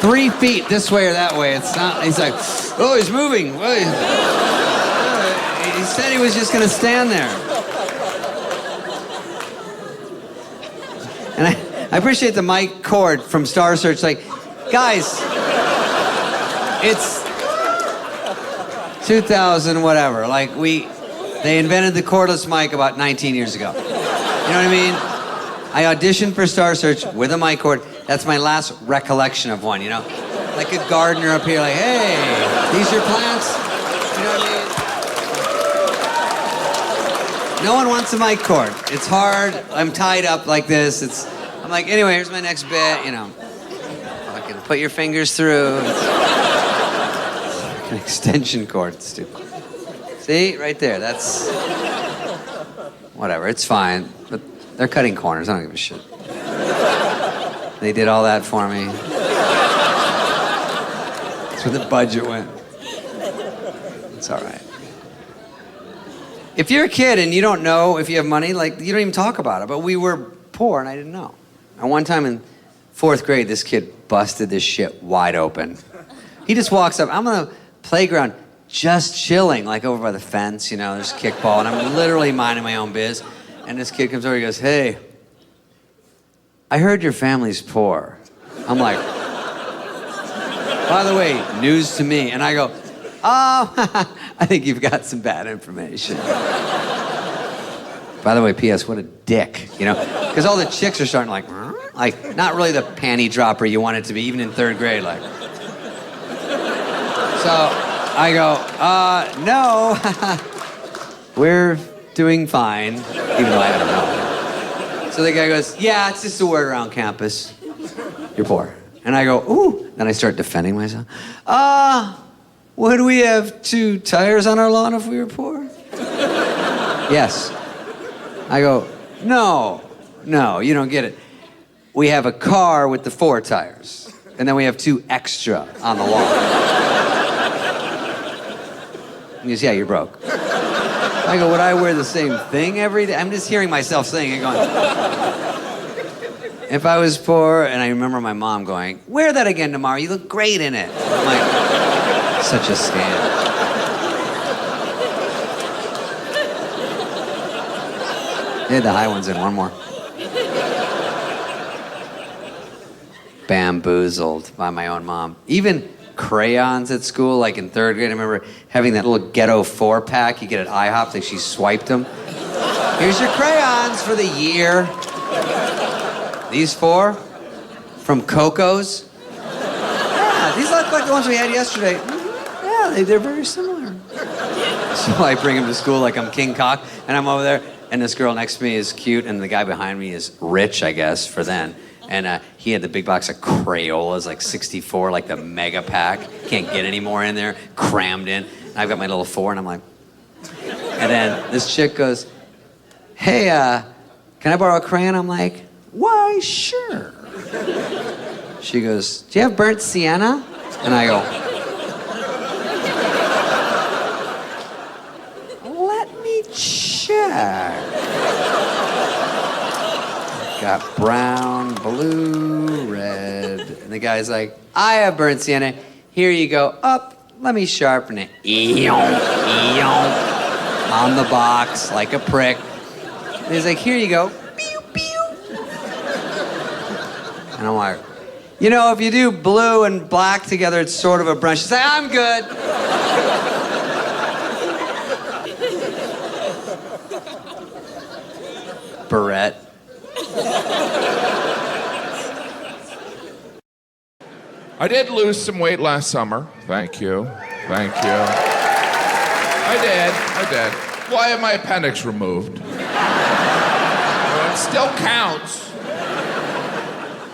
3 feet this way or that way. It's not. He's like, oh, he's moving. He said he was just going to stand there. And I appreciate the Mike Cord from Star Search. Like, guys, it's 2000 whatever. Like, they invented the cordless mic about 19 years ago. You know what I mean? I auditioned for Star Search with a mic cord. That's my last recollection of one, you know? Like a gardener up here, like, hey, these your plants? You know what I mean? No one wants a mic cord. It's hard. I'm tied up like this. I'm like, anyway, here's my next bit, you know. Fucking put your fingers through. An extension cord, it's stupid. See, right there, that's... Whatever, it's fine. But they're cutting corners, I don't give a shit. They did all that for me. That's where the budget went. It's all right. If you're a kid and you don't know if you have money, like, you don't even talk about it. But we were poor and I didn't know. And one time in 4th grade, this kid busted this shit wide open. He just walks up. I'm on the playground just chilling, like over by the fence, you know, there's kickball, and I'm literally minding my own biz. And this kid comes over, he goes, hey, I heard your family's poor. I'm like, by the way, news to me. And I go, oh, I think you've got some bad information. By the way, P.S., what a dick, you know? Because all the chicks are starting like, not really the panty dropper you want it to be, even in 3rd grade, like. So I go, no, we're doing fine, even though I don't know. So the guy goes, yeah, it's just a word around campus. You're poor. And I go, ooh. Then I start defending myself. Would we have 2 tires on our lawn if we were poor? Yes. I go, no, you don't get it. We have a car with the 4 tires, and then we have 2 extra on the lawn. He goes, yeah, you're broke. I go, would I wear the same thing every day? I'm just hearing myself saying it going, if I was poor, and I remember my mom going, wear that again tomorrow, you look great in it. I'm like, such a scam. They had the high ones in, one more. Bamboozled by my own mom. Even crayons at school, like in 3rd grade, I remember having that little ghetto 4-pack you get at IHOP, like she swiped them. Here's your crayons for the year. These 4 from Coco's. Yeah, these look like the ones we had yesterday. Yeah, they're very similar. So I bring them to school like I'm King Cock, and I'm over there, and this girl next to me is cute, and the guy behind me is rich, I guess, for then. And he had the big box of Crayolas, like 64, like the mega pack. Can't get any more in there, crammed in. And I've got my little 4, and I'm like... And then this chick goes, hey, can I borrow a crayon? I'm like, why, sure. She goes, do you have burnt sienna? And I go, let me check. Got brown, blue, red. And the guy's like, I have burnt sienna. Here you go. Up, let me sharpen it. On the box, like a prick. And he's like, here you go. Pew, pew. And I'm like, you know, if you do blue and black together, it's sort of a brush. She's like, I'm good. Barrette. I did lose some weight last summer. Thank you. I did. Well, I had my appendix removed. Well, it still counts.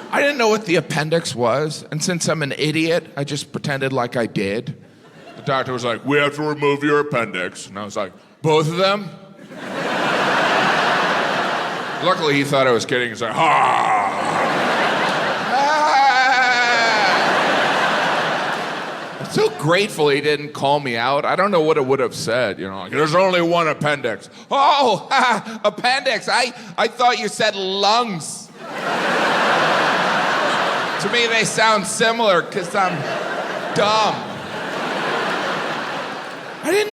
I didn't know what the appendix was, and since I'm an idiot, I just pretended like I did. The doctor was like, we have to remove your appendix. And I was like, both of them? Luckily, he thought I was kidding. He's like, So grateful he didn't call me out. I don't know what it would have said. You know, like, there's only one appendix. Oh, appendix. I thought you said lungs. To me, they sound similar because I'm dumb. I didn't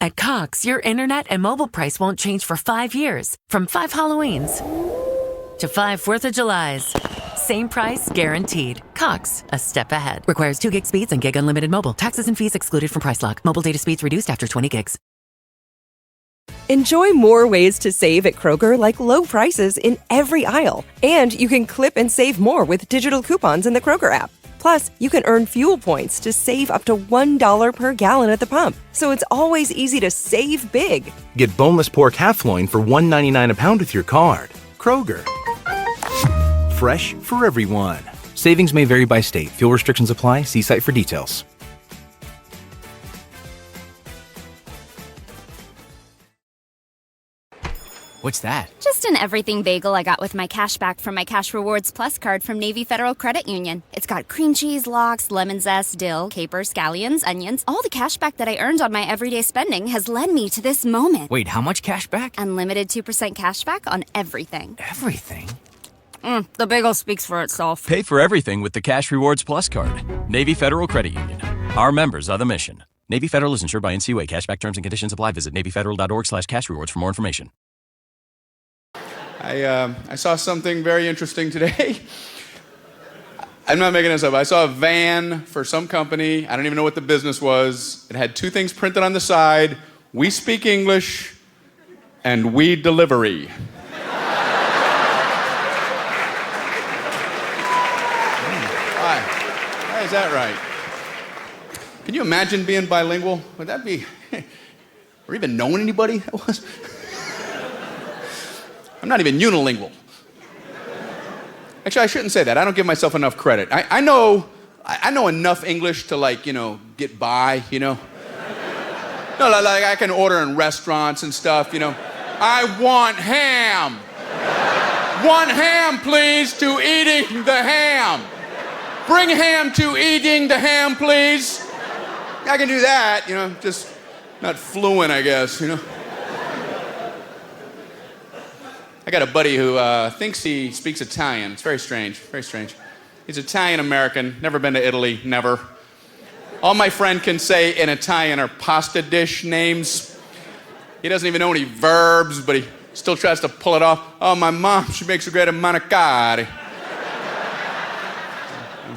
At Cox, your internet and mobile price won't change for 5 years. From 5 Halloweens to 5 4th of Julys. Same price, guaranteed. Cox, a step ahead. Requires 2 gig speeds and gig unlimited mobile. Taxes and fees excluded from price lock. Mobile data speeds reduced after 20 gigs. Enjoy more ways to save at Kroger, like low prices in every aisle. And you can clip and save more with digital coupons in the Kroger app. Plus, you can earn fuel points to save up to $1 per gallon at the pump. So it's always easy to save big. Get boneless pork half loin for $1.99 a pound with your card. Kroger. Fresh for everyone. Savings may vary by state. Fuel restrictions apply. See site for details. What's that? Just an everything bagel I got with my cash back from my Cash Rewards Plus card from Navy Federal Credit Union. It's got cream cheese, lox, lemon zest, dill, capers, scallions, onions. All the cash back that I earned on my everyday spending has led me to this moment. Wait, how much cash back? Unlimited 2% cash back on everything. Everything? The bagel speaks for itself. Pay for everything with the Cash Rewards Plus card. Navy Federal Credit Union. Our members are the mission. Navy Federal is insured by NCUA. Cashback terms and conditions apply. Visit NavyFederal.org/cashrewards for more information. I saw something very interesting today. I'm not making this up. I saw a van for some company. I don't even know what the business was. It had 2 things printed on the side: "We speak English" and "We delivery." Why is that right? Can you imagine being bilingual? Would that be, or even knowing anybody that was? I'm not even unilingual. Actually, I shouldn't say that. I don't give myself enough credit. I know enough English to, get by, No, like I can order in restaurants and stuff, I want ham. 1 ham, please, to eating the ham. Bring ham to eating the ham, please. I can do that, just not fluent, I guess, I got a buddy who thinks he speaks Italian. It's very strange, very strange. He's Italian-American, never been to Italy, never. All my friend can say in Italian are pasta dish names. He doesn't even know any verbs, but he still tries to pull it off. Oh, my mom, she makes a great manicotti.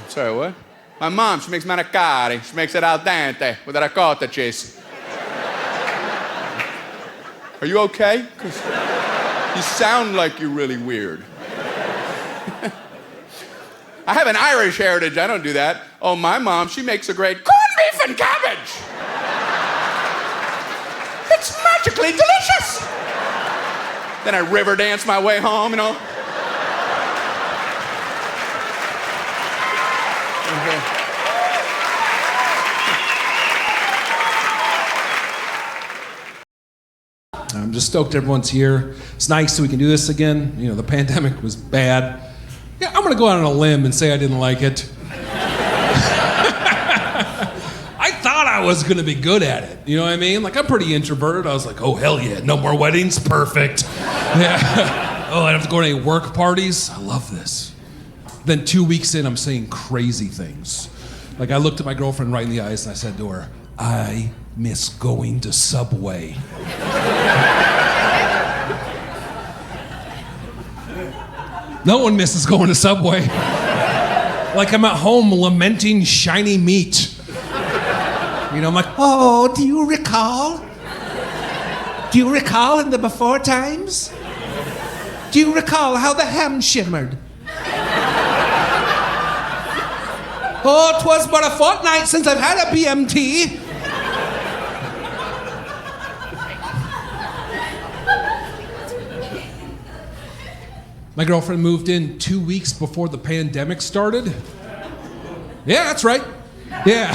Sorry, what? My mom, she makes manicotti. She makes it al dente with a ricotta cheese. Are you okay? You sound like you're really weird. I have an Irish heritage. I don't do that. Oh, my mom, she makes a great corned beef and cabbage. It's magically delicious. Then I river dance my way home, I'm just stoked everyone's here. It's nice that we can do this again. The pandemic was bad. Yeah, I'm gonna go out on a limb and say I didn't like it. I thought I was gonna be good at it. You know what I mean? Like, I'm pretty introverted. I was like, oh, hell yeah, no more weddings, perfect. Yeah. Oh, I don't have to go to any work parties. I love this. Then 2 weeks in, I'm saying crazy things. Like, I looked at my girlfriend right in the eyes and I said to her, I miss going to Subway. No one misses going to Subway. Like I'm at home lamenting shiny meat. I'm like, oh, do you recall? Do you recall in the before times? Do you recall how the ham shimmered? Oh, 'twas but a fortnight since I've had a BMT. My girlfriend moved in 2 weeks before the pandemic started. Yeah, that's right. Yeah.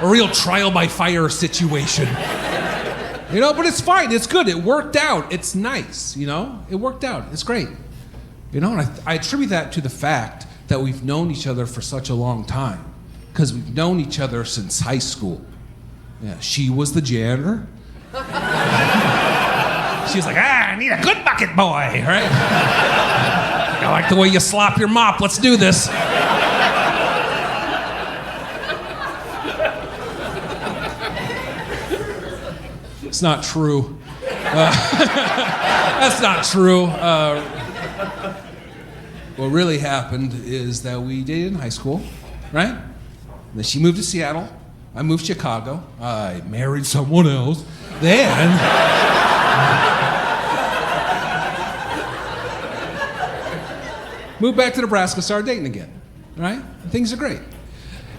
A real trial by fire situation. But it's fine. It's good. It worked out. It's nice, It worked out. It's great. And I attribute that to the fact that we've known each other for such a long time. Because we've known each other since high school. Yeah, she was the janitor. She was like, I need a good bucket boy, right? I like the way you slop your mop. Let's do this. It's not true. That's not true. What really happened is that we dated in high school, right? And then she moved to Seattle. I moved to Chicago. I married someone else. Then... moved back to Nebraska, started dating again, right? Things are great.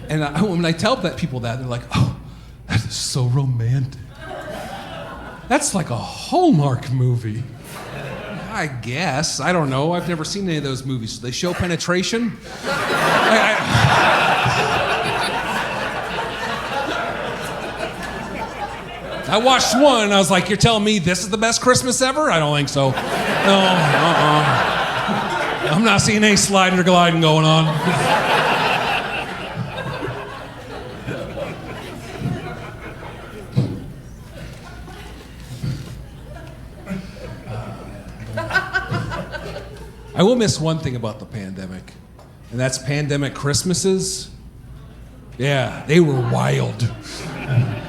And when I tell people that, they're like, oh, that is so romantic. That's like a Hallmark movie. I guess. I don't know. I've never seen any of those movies. They show penetration? I watched one and I was like, you're telling me this is the best Christmas ever? I don't think so. No, I'm not seeing any sliding or gliding going on. I will miss one thing about the pandemic, and that's pandemic Christmases. Yeah, they were wild.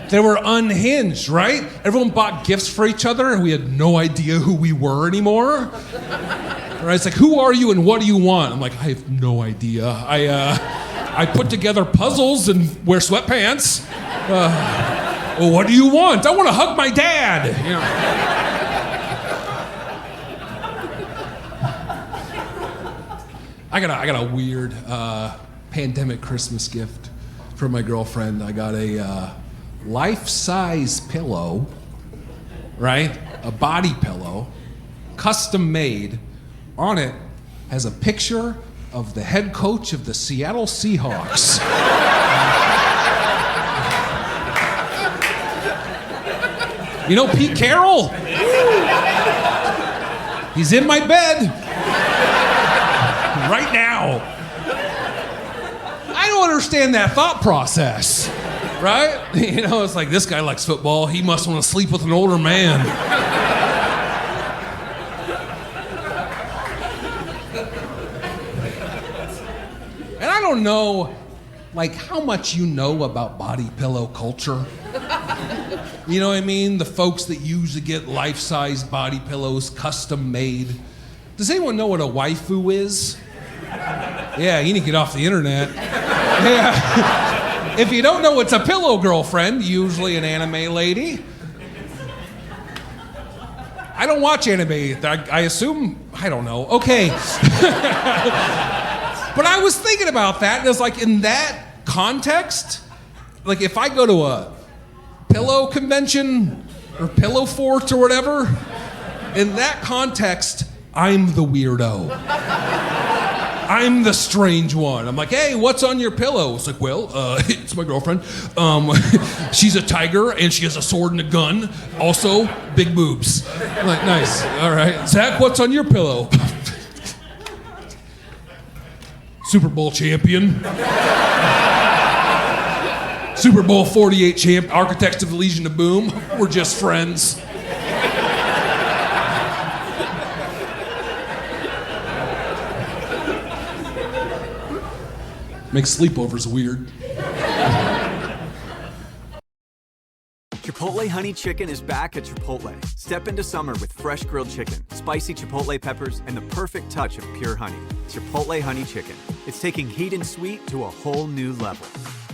They were unhinged, right? Everyone bought gifts for each other, and we had no idea who we were anymore. Right? It's like, who are you and what do you want? I'm like, I have no idea. I put together puzzles and wear sweatpants. Well, what do you want? I want to hug my dad. You know. I got a weird pandemic Christmas gift from my girlfriend. I got a life-size pillow, right? A body pillow, custom made. On it has a picture of the head coach of the Seattle Seahawks. You know Pete Carroll? He's in my bed right now. I don't understand that thought process, right? You know, it's like, this guy likes football. He must want to sleep with an older man. And I don't know, like, how much you know about body pillow culture. You know what I mean? The folks that usually get life-size body pillows custom made. Does anyone know what a waifu is? Yeah, you need to get off the internet. Yeah. If you don't know, it's a pillow girlfriend, usually an anime lady. I don't watch anime. I assume, I don't know. Okay. But I was thinking about that, and it's like, in that context, like if I go to a pillow convention or pillow fort or whatever, in that context, I'm the weirdo. I'm the strange one. I'm like, hey, what's on your pillow? It's like, well, it's my girlfriend. She's a tiger and she has a sword and a gun. Also, big boobs. I'm like, nice. All right. Zach, what's on your pillow? Super Bowl champion. Super Bowl 48 champ, Architects of the Legion of Boom. We're just friends. Makes sleepovers weird. Chipotle Honey Chicken is back at Chipotle. Step into summer with fresh grilled chicken, spicy Chipotle peppers, and the perfect touch of pure honey. Chipotle Honey Chicken. It's taking heat and sweet to a whole new level.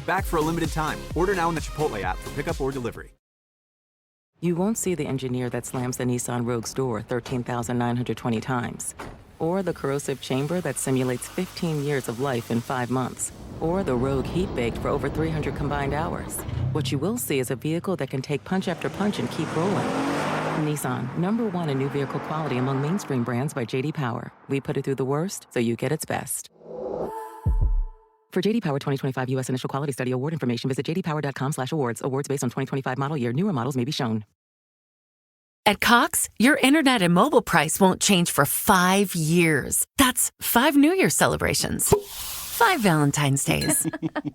Back for a limited time. Order now in the Chipotle app for pickup or delivery. You won't see the engineer that slams the Nissan Rogue's door 13,920 times. Or the corrosive chamber that simulates 15 years of life in 5 months. Or the Rogue heat baked for over 300 combined hours. What you will see is a vehicle that can take punch after punch and keep rolling. Nissan, #1 in new vehicle quality among mainstream brands by J.D. Power. We put it through the worst, so you get its best. For J.D. Power 2025 U.S. Initial Quality Study award information, visit jdpower.com/awards. Awards based on 2025 model year. Newer models may be shown. At Cox, your internet and mobile price won't change for 5 years. That's 5 New Year's celebrations, 5 Valentine's Days,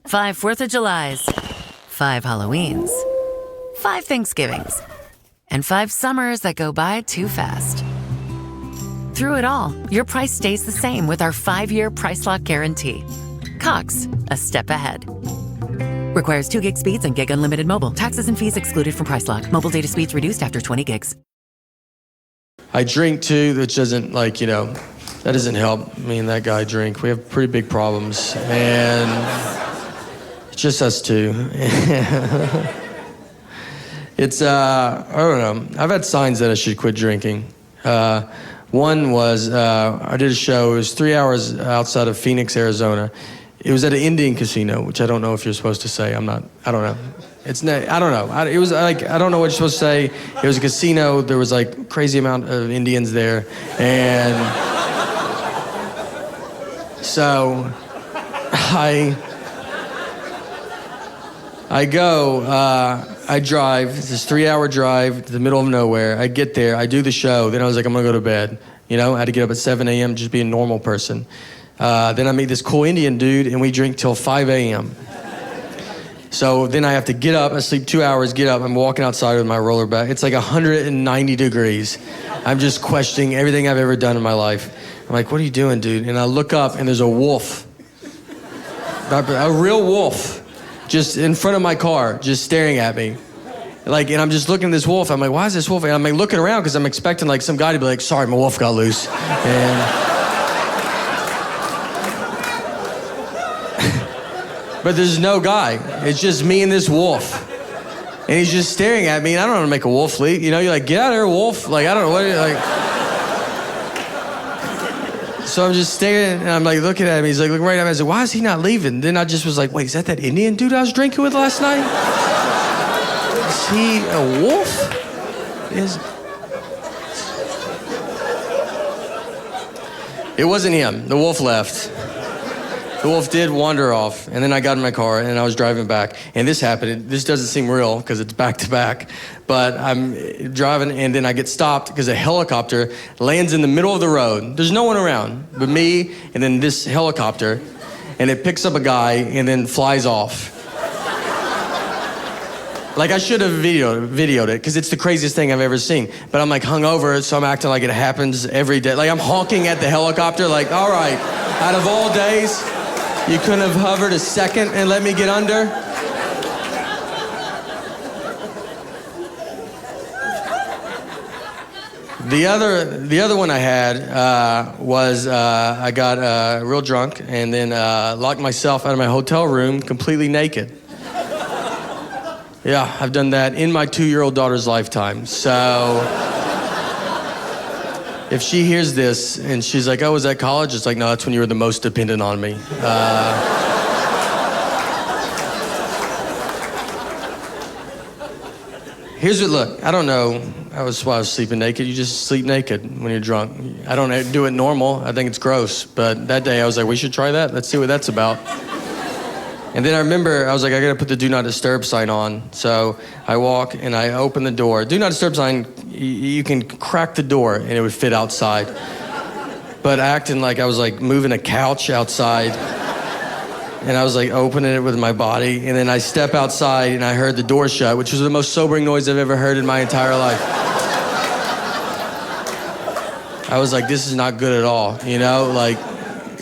5 4th of Julys, 5 Halloweens, 5 Thanksgivings, and 5 summers that go by too fast. Through it all, your price stays the same with our 5-year price lock guarantee. Cox, a step ahead. Requires 2 gig speeds and gig unlimited mobile. Taxes and fees excluded from price lock. Mobile data speeds reduced after 20 gigs. I drink too, which doesn't that doesn't help me and that guy drink. We have pretty big problems, and it's just us two. It's, I don't know. I've had signs that I should quit drinking. One was, I did a show, it was 3 hours outside of Phoenix, Arizona. It was at an Indian casino, which I don't know if you're supposed to say. I don't know. I don't know. It was like, I don't know what you're supposed to say. It was a casino. There was like crazy amount of Indians there. And so I drive, this 3 hour drive to the middle of nowhere. I get there, I do the show. Then I was like, I'm gonna go to bed. I had to get up at 7 a.m. just be a normal person. Then I meet this cool Indian dude and we drink till 5 a.m. So then I have to get up, I sleep 2 hours, get up, I'm walking outside with my roller back. It's like 190 degrees. I'm just questioning everything I've ever done in my life. I'm like, what are you doing, dude? And I look up and there's a wolf. A real wolf. Just in front of my car, just staring at me. And I'm just looking at this wolf. I'm like, why is this wolf? And I'm like looking around because I'm expecting like some guy to be like, sorry, my wolf got loose. But there's no guy. It's just me and this wolf. And he's just staring at me, and I don't know how to make a wolf leave. You're like, get out of here, wolf. I don't know what, So I'm just staring, and I'm like looking at him. He's like looking right at me. I said, why is he not leaving? Then I just was like, wait, is that Indian dude I was drinking with last night? Is he a wolf? It wasn't him. The wolf left. The wolf did wander off, and then I got in my car, and I was driving back. And this happened. This doesn't seem real, because it's back to back. But I'm driving, and then I get stopped, because a helicopter lands in the middle of the road. There's no one around but me, and then this helicopter. And it picks up a guy, and then flies off. I should have videoed it, because it's the craziest thing I've ever seen. But I'm hungover, so I'm acting like it happens every day. I'm honking at the helicopter, all right, out of all days, you couldn't have hovered a second and let me get under? The other one I had was I got real drunk and then locked myself out of my hotel room completely naked. Yeah, I've done that in my 2-year-old daughter's lifetime. So if she hears this and she's like, oh, was that college? It's like, no, that's when you were the most dependent on me. Here's what, look, I don't know. I was sleeping naked. You just sleep naked when you're drunk. I don't do it normal. I think it's gross. But that day I was like, we should try that. Let's see what that's about. And then I remember, I was like, I gotta put the do not disturb sign on. So I walk and I open the door. Do not disturb sign, you can crack the door and it would fit outside. But acting like I was moving a couch outside. And I was opening it with my body. And then I step outside and I heard the door shut, which was the most sobering noise I've ever heard in my entire life. I was like, this is not good at all,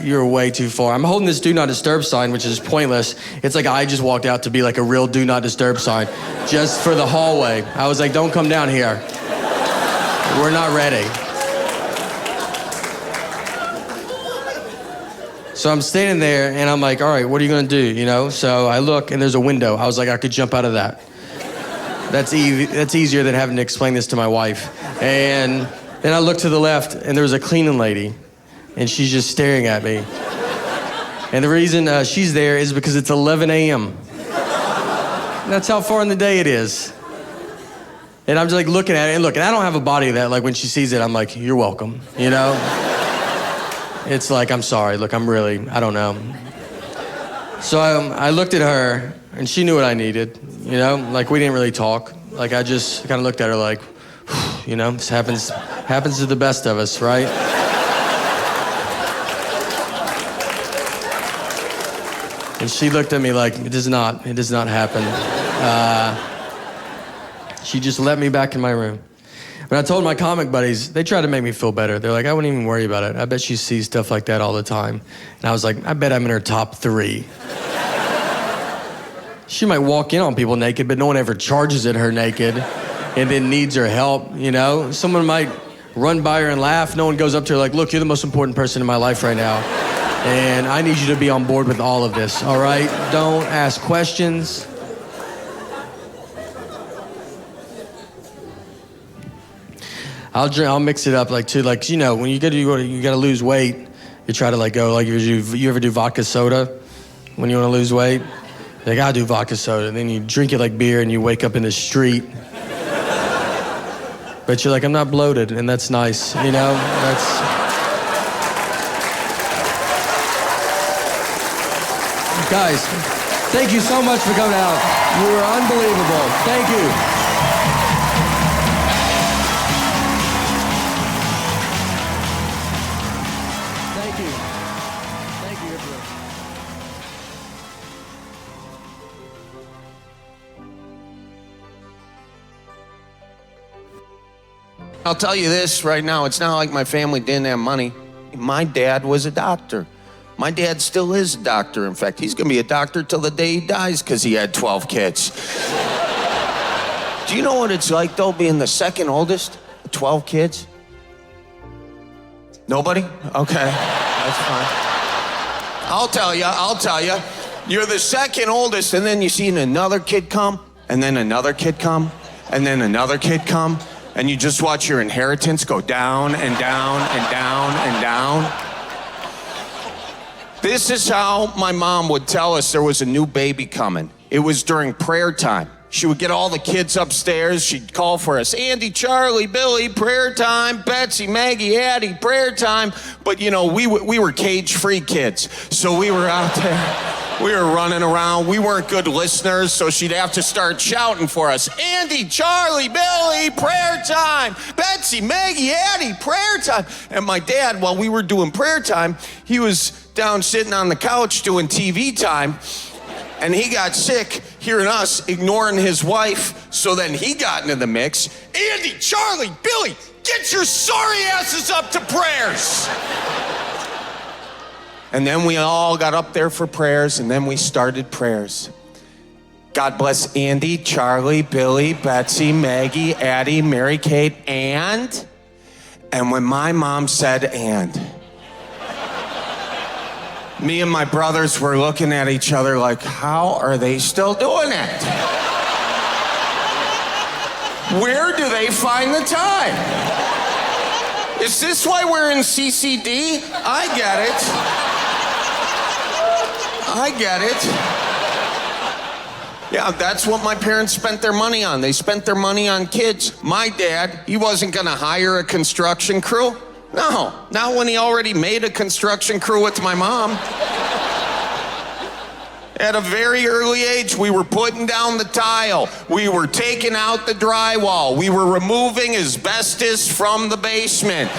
you're way too far. I'm holding this do not disturb sign, which is pointless. It's like I just walked out to be a real do not disturb sign, just for the hallway. I was like, don't come down here. We're not ready. So I'm standing there and I'm like, all right, what are you gonna do, So I look and there's a window. I was like, I could jump out of that. That's easier than having to explain this to my wife. And then I look to the left and there was a cleaning lady. And she's just staring at me. And the reason she's there is because it's 11 a.m. That's how far in the day it is. And I'm just looking at it, and look, and I don't have a body that when she sees it, I'm like, you're welcome, It's I'm sorry, look, I don't know. So I looked at her, and she knew what I needed, we didn't really talk. I just kind of looked at her this happens to the best of us, right? And she looked at me it does not happen. She just let me back in my room. When I told my comic buddies, they tried to make me feel better. They're like, I wouldn't even worry about it. I bet she sees stuff like that all the time. And I was like, I bet I'm in her top 3. She might walk in on people naked, but no one ever charges at her naked and then needs her help, you know? Someone might run by her and laugh. No one goes up to her like, look, you're the most important person in my life right now. And I need you to be on board with all of this, all right? Don't ask questions. I'll mix it up like too, like, you know, when you gotta lose weight, you try to like go, like you ever do vodka soda when you wanna lose weight? Like, I do vodka soda, and then you drink it like beer and you wake up in the street. But you're like, I'm not bloated, and that's nice, you know? Guys, thank you so much for coming out. You were unbelievable. Thank you. Thank you. Thank you, everyone. I'll tell you this right now, it's not like my family didn't have money. My dad was a doctor. My dad still is a doctor. In fact, he's gonna be a doctor till the day he dies because he had 12 kids. Do you know what it's like though, being the second oldest, 12 kids? Nobody? Okay, that's fine. I'll tell you. You're the second oldest, and then you see another kid come, and then another kid come, and then another kid come, and you just watch your inheritance go down and down and down and down. This is how my mom would tell us there was a new baby coming. It was during prayer time. She would get all the kids upstairs. She'd call for us, Andy, Charlie, Billy, prayer time, Betsy, Maggie, Addie, prayer time. But you know, we were cage-free kids. So we were out there. We were running around. We weren't good listeners, so she'd have to start shouting for us. Andy, Charlie, Billy, prayer time. Betsy, Maggie, Addie, prayer time. And my dad, while we were doing prayer time, he was down sitting on the couch doing TV time. And he got sick hearing us ignoring his wife, so then he got into the mix. Andy, Charlie, Billy, get your sorry asses up to prayers. And then we all got up there for prayers, and then we started prayers. God bless Andy, Charlie, Billy, Betsy, Maggie, Addie, Mary Kate, and when my mom said and, me and my brothers were looking at each other like, how are they still doing it? Where do they find the time? Is this why we're in CCD? I get it. Yeah, that's what my parents spent their money on. They spent their money on kids. My dad, he wasn't gonna hire a construction crew. No, not when he already made a construction crew with my mom. At a very early age, we were putting down the tile. We were taking out the drywall. We were removing asbestos from the basement.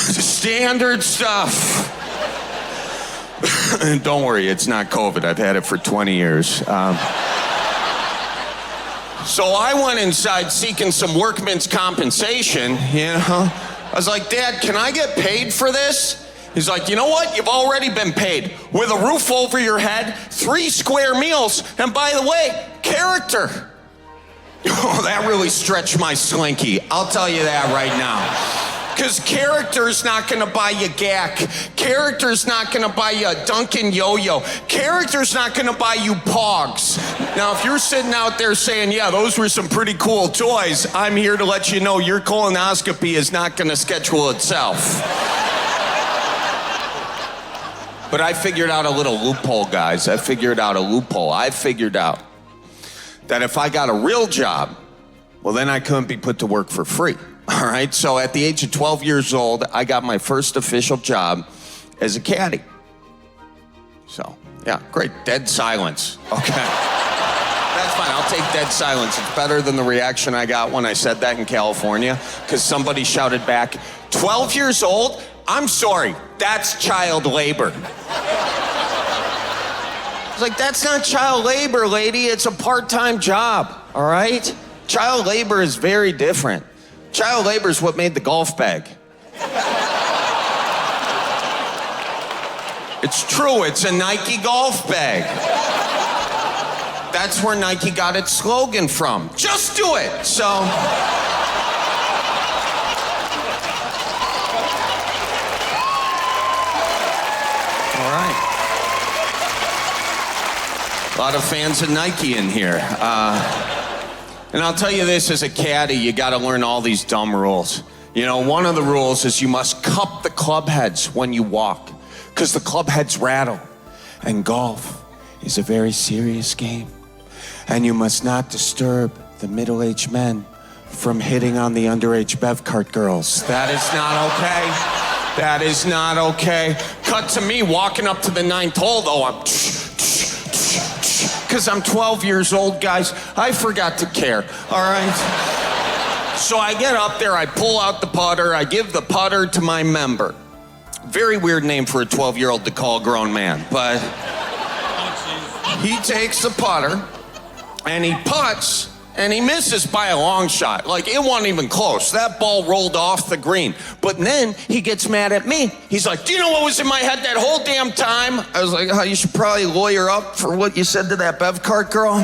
Standard stuff. Don't worry, it's not COVID. I've had it for 20 years. So I went inside seeking some workman's compensation, you know. I was like, Dad, can I get paid for this? He's like, you know what? You've already been paid. With a roof over your head, 3 square meals, and by the way, character. Oh, that really stretched my slinky. I'll tell you that right now. Because character's not gonna buy you GAC. Character's not gonna buy you a Dunkin' Yo-Yo. Character's not gonna buy you Pogs. Now, if you're sitting out there saying, yeah, those were some pretty cool toys, I'm here to let you know your colonoscopy is not gonna schedule itself. But I figured out a little loophole, guys. I figured out that if I got a real job, well, then I couldn't be put to work for free. All right, so at the age of 12 years old, I got my first official job as a caddy. So, yeah, great. Dead silence. Okay. That's fine. I'll take dead silence. It's better than the reaction I got when I said that in California, because somebody shouted back, 12 years old? I'm sorry, that's child labor. I was like, that's not child labor, lady. It's a part-time job, all right? Child labor is very different. Child labor is what made the golf bag. It's true, it's a Nike golf bag. That's where Nike got its slogan from. Just do it. So. All right. A lot of fans of Nike in here. And I'll tell you this, as a caddy, you got to learn all these dumb rules. You know, one of the rules is you must cup the club heads when you walk, because the club heads rattle. And golf is a very serious game. And you must not disturb the middle-aged men from hitting on the underage bev cart girls. That is not okay. That is not okay. Cut to me walking up to the 9th hole, though. I'm because I'm 12 years old, guys. I forgot to care, all right? So I get up there, I pull out the putter, I give the putter to my member. Very weird name for a 12-year-old to call a grown man, but he takes the putter, and he putts, and he misses by a long shot. Like, it wasn't even close. That ball rolled off the green. But then he gets mad at me. He's like, do you know what was in my head that whole damn time? I was like, oh, you should probably lawyer up for what you said to that bev cart girl.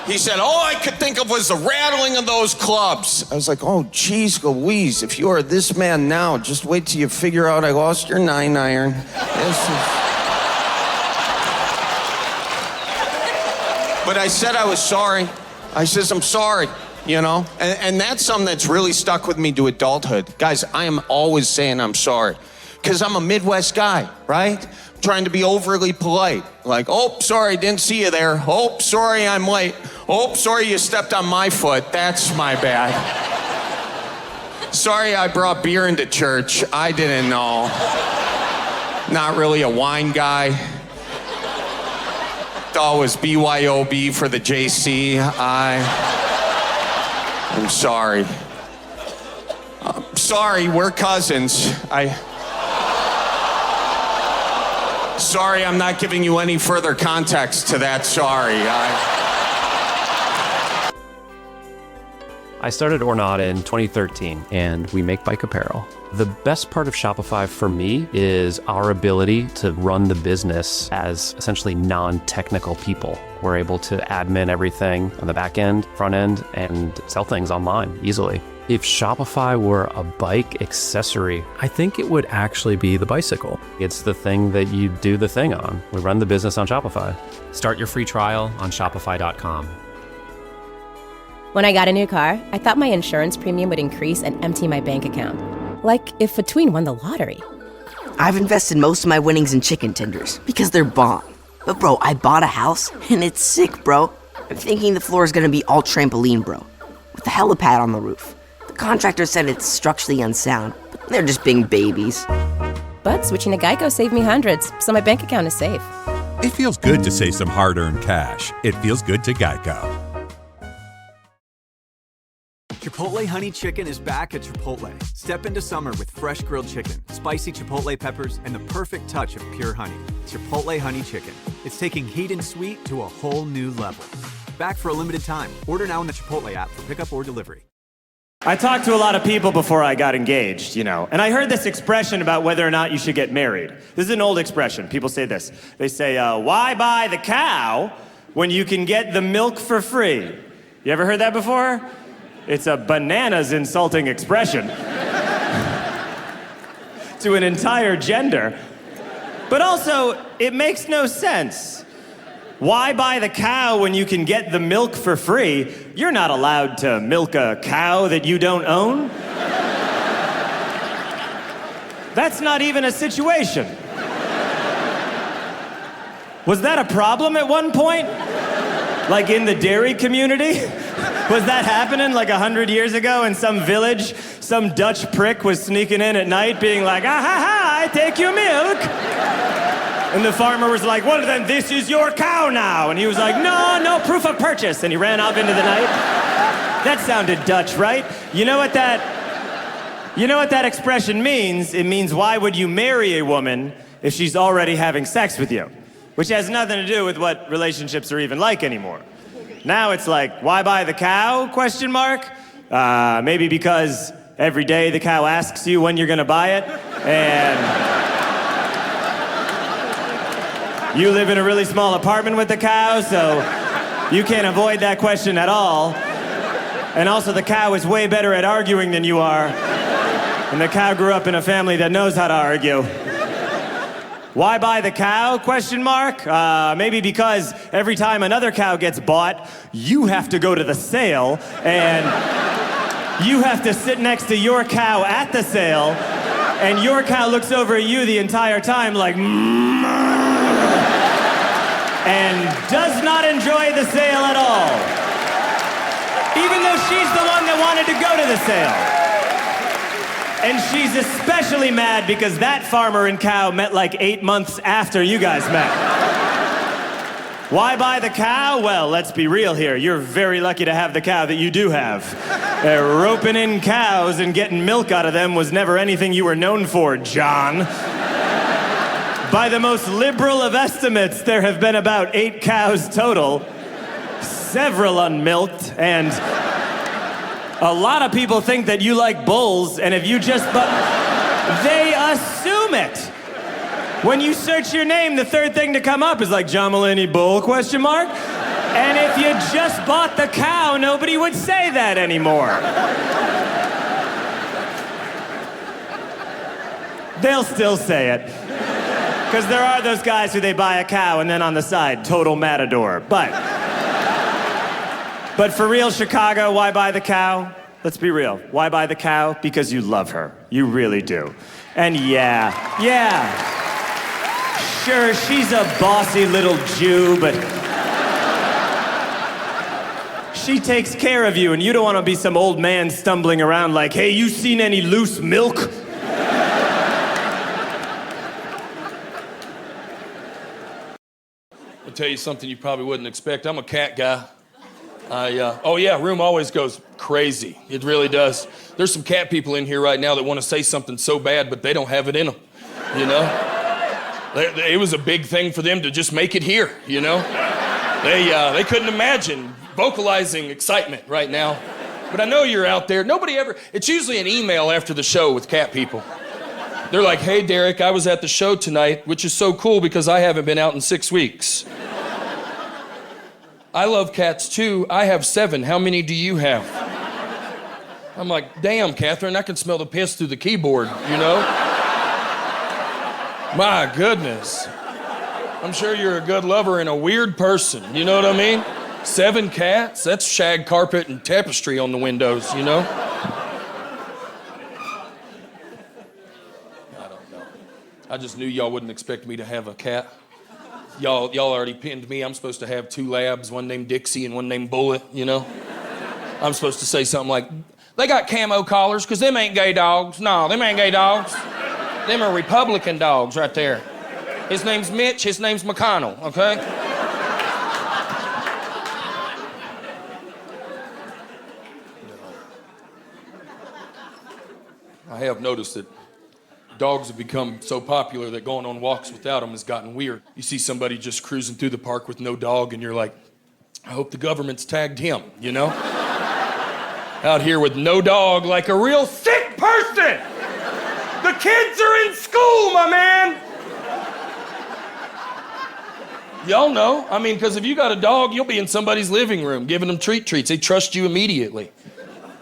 He said, all I could think of was the rattling of those clubs. I was like, oh, geez Louise, if you are this man now, just wait till you figure out I lost your 9-iron. But I said I was sorry. I says, I'm sorry, you know? And that's something that's really stuck with me to adulthood. Guys, I am always saying I'm sorry. Because I'm a Midwest guy, right? Trying to be overly polite. Like, oh, sorry, didn't see you there. Oh, sorry, I'm late. Oh, sorry, you stepped on my foot. That's my bad. Sorry, I brought beer into church. I didn't know. Not really a wine guy. Thought it was BYOB for the JC. I'm sorry. Sorry, we're cousins. Sorry, I'm not giving you any further context to that. Sorry. I started Ornata in 2013, and we make bike apparel. The best part of Shopify for me is our ability to run the business as essentially non-technical people. We're able to admin everything on the back end, front end, and sell things online easily. If Shopify were a bike accessory, I think it would actually be the bicycle. It's the thing that you do the thing on. We run the business on Shopify. Start your free trial on shopify.com. When I got a new car, I thought my insurance premium would increase and empty my bank account. Like if a tween won the lottery. I've invested most of my winnings in chicken tenders because they're bomb. But bro, I bought a house and it's sick, bro. I'm thinking the floor is gonna be all trampoline, bro, with the helipad on the roof. The contractor said it's structurally unsound, but they're just being babies. But switching to Geico saved me hundreds, so my bank account is safe. It feels good to save some hard-earned cash. It feels good to Geico. Chipotle Honey Chicken is back at Chipotle. Step into summer with fresh grilled chicken, spicy Chipotle peppers, and the perfect touch of pure honey. Chipotle Honey Chicken. It's taking heat and sweet to a whole new level. Back for a limited time. Order now in the Chipotle app for pickup or delivery. I talked to a lot of people before I got engaged, you know, and I heard this expression about whether or not you should get married. This is an old expression. People say this. They say, why buy the cow when you can get the milk for free? You ever heard that before? It's a bananas insulting expression to an entire gender. But also, it makes no sense. Why buy the cow when you can get the milk for free? You're not allowed to milk a cow that you don't own. That's not even a situation. Was that a problem at one point? Like in the dairy community? Was that happening like 100 years ago in some village? Some Dutch prick was sneaking in at night being like, ah ha ha, I take your milk. And the farmer was like, well then this is your cow now. And he was like, no proof of purchase. And he ran off into the night. That sounded Dutch, right? You know what that expression means? It means why would you marry a woman if she's already having sex with you? Which has nothing to do with what relationships are even like anymore. Now it's like, why buy the cow, question mark? Maybe because every day the cow asks you when you're gonna buy it, and You live in a really small apartment with the cow, so you can't avoid that question at all. And also, the cow is way better at arguing than you are. And the cow grew up in a family that knows how to argue. Why buy the cow? Question mark. Maybe because every time another cow gets bought, you have to go to the sale, and you have to sit next to your cow at the sale, and your cow looks over at you the entire time like, and does not enjoy the sale at all. Even though she's the one that wanted to go to the sale. And she's especially mad because that farmer and cow met like 8 months after you guys met. Why buy the cow? Well, let's be real here. You're very lucky to have the cow that you do have. Roping in cows and getting milk out of them was never anything you were known for, John. By the most liberal of estimates, there have been about 8 cows total, several unmilked, and a lot of people think that you like bulls, and if you just they assume it. When you search your name, the third thing to come up is like John Mulaney bull, question mark? And if you just bought the cow, nobody would say that anymore. They'll still say it. Because there are those guys who they buy a cow and then on the side, total matador. But for real, Chicago, why buy the cow? Let's be real. Why buy the cow? Because you love her. You really do. And yeah. Sure, she's a bossy little Jew, but she takes care of you, and you don't want to be some old man stumbling around like, hey, you seen any loose milk? I'll tell you something you probably wouldn't expect. I'm a cat guy. Room always goes crazy. It really does. There's some cat people in here right now that want to say something so bad, but they don't have it in them, you know? It was a big thing for them to just make it here, you know? They couldn't imagine vocalizing excitement right now. But I know you're out there. It's usually an email after the show with cat people. They're like, hey, Derek, I was at the show tonight, which is so cool because I haven't been out in 6 weeks. I love cats too. I have 7. How many do you have? I'm like, damn, Catherine, I can smell the piss through the keyboard, you know? My goodness. I'm sure you're a good lover and a weird person, you know what I mean? 7 cats? That's shag carpet and tapestry on the windows, you know? I don't know. I just knew y'all wouldn't expect me to have a cat. Y'all already pinned me. I'm supposed to have 2 labs, one named Dixie and one named Bullet, you know? I'm supposed to say something like, they got camo collars, because them ain't gay dogs. No, them ain't gay dogs. Them are Republican dogs right there. His name's Mitch, his name's McConnell, okay? I have noticed that dogs have become so popular that going on walks without them has gotten weird. You see somebody just cruising through the park with no dog, and you're like, I hope the government's tagged him, you know? Out here with no dog like a real sick person! The kids are in school, my man! Y'all know. I mean, because if you got a dog, you'll be in somebody's living room giving them treats. They trust you immediately.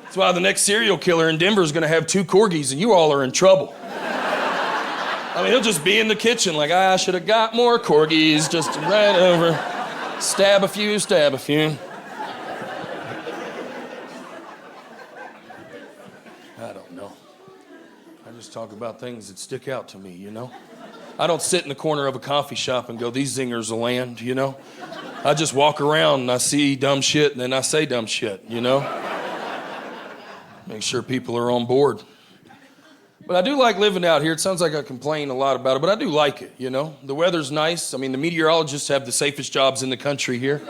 That's why the next serial killer in Denver is going to have 2 corgis, and you all are in trouble. I mean, he'll just be in the kitchen like, I should have got more corgis, just right over. Stab a few. I don't know. I just talk about things that stick out to me, you know? I don't sit in the corner of a coffee shop and go, these zingers will land, you know? I just walk around and I see dumb shit and then I say dumb shit, you know? Make sure people are on board. But I do like living out here. It sounds like I complain a lot about it, but I do like it, you know? The weather's nice. I mean, the meteorologists have the safest jobs in the country here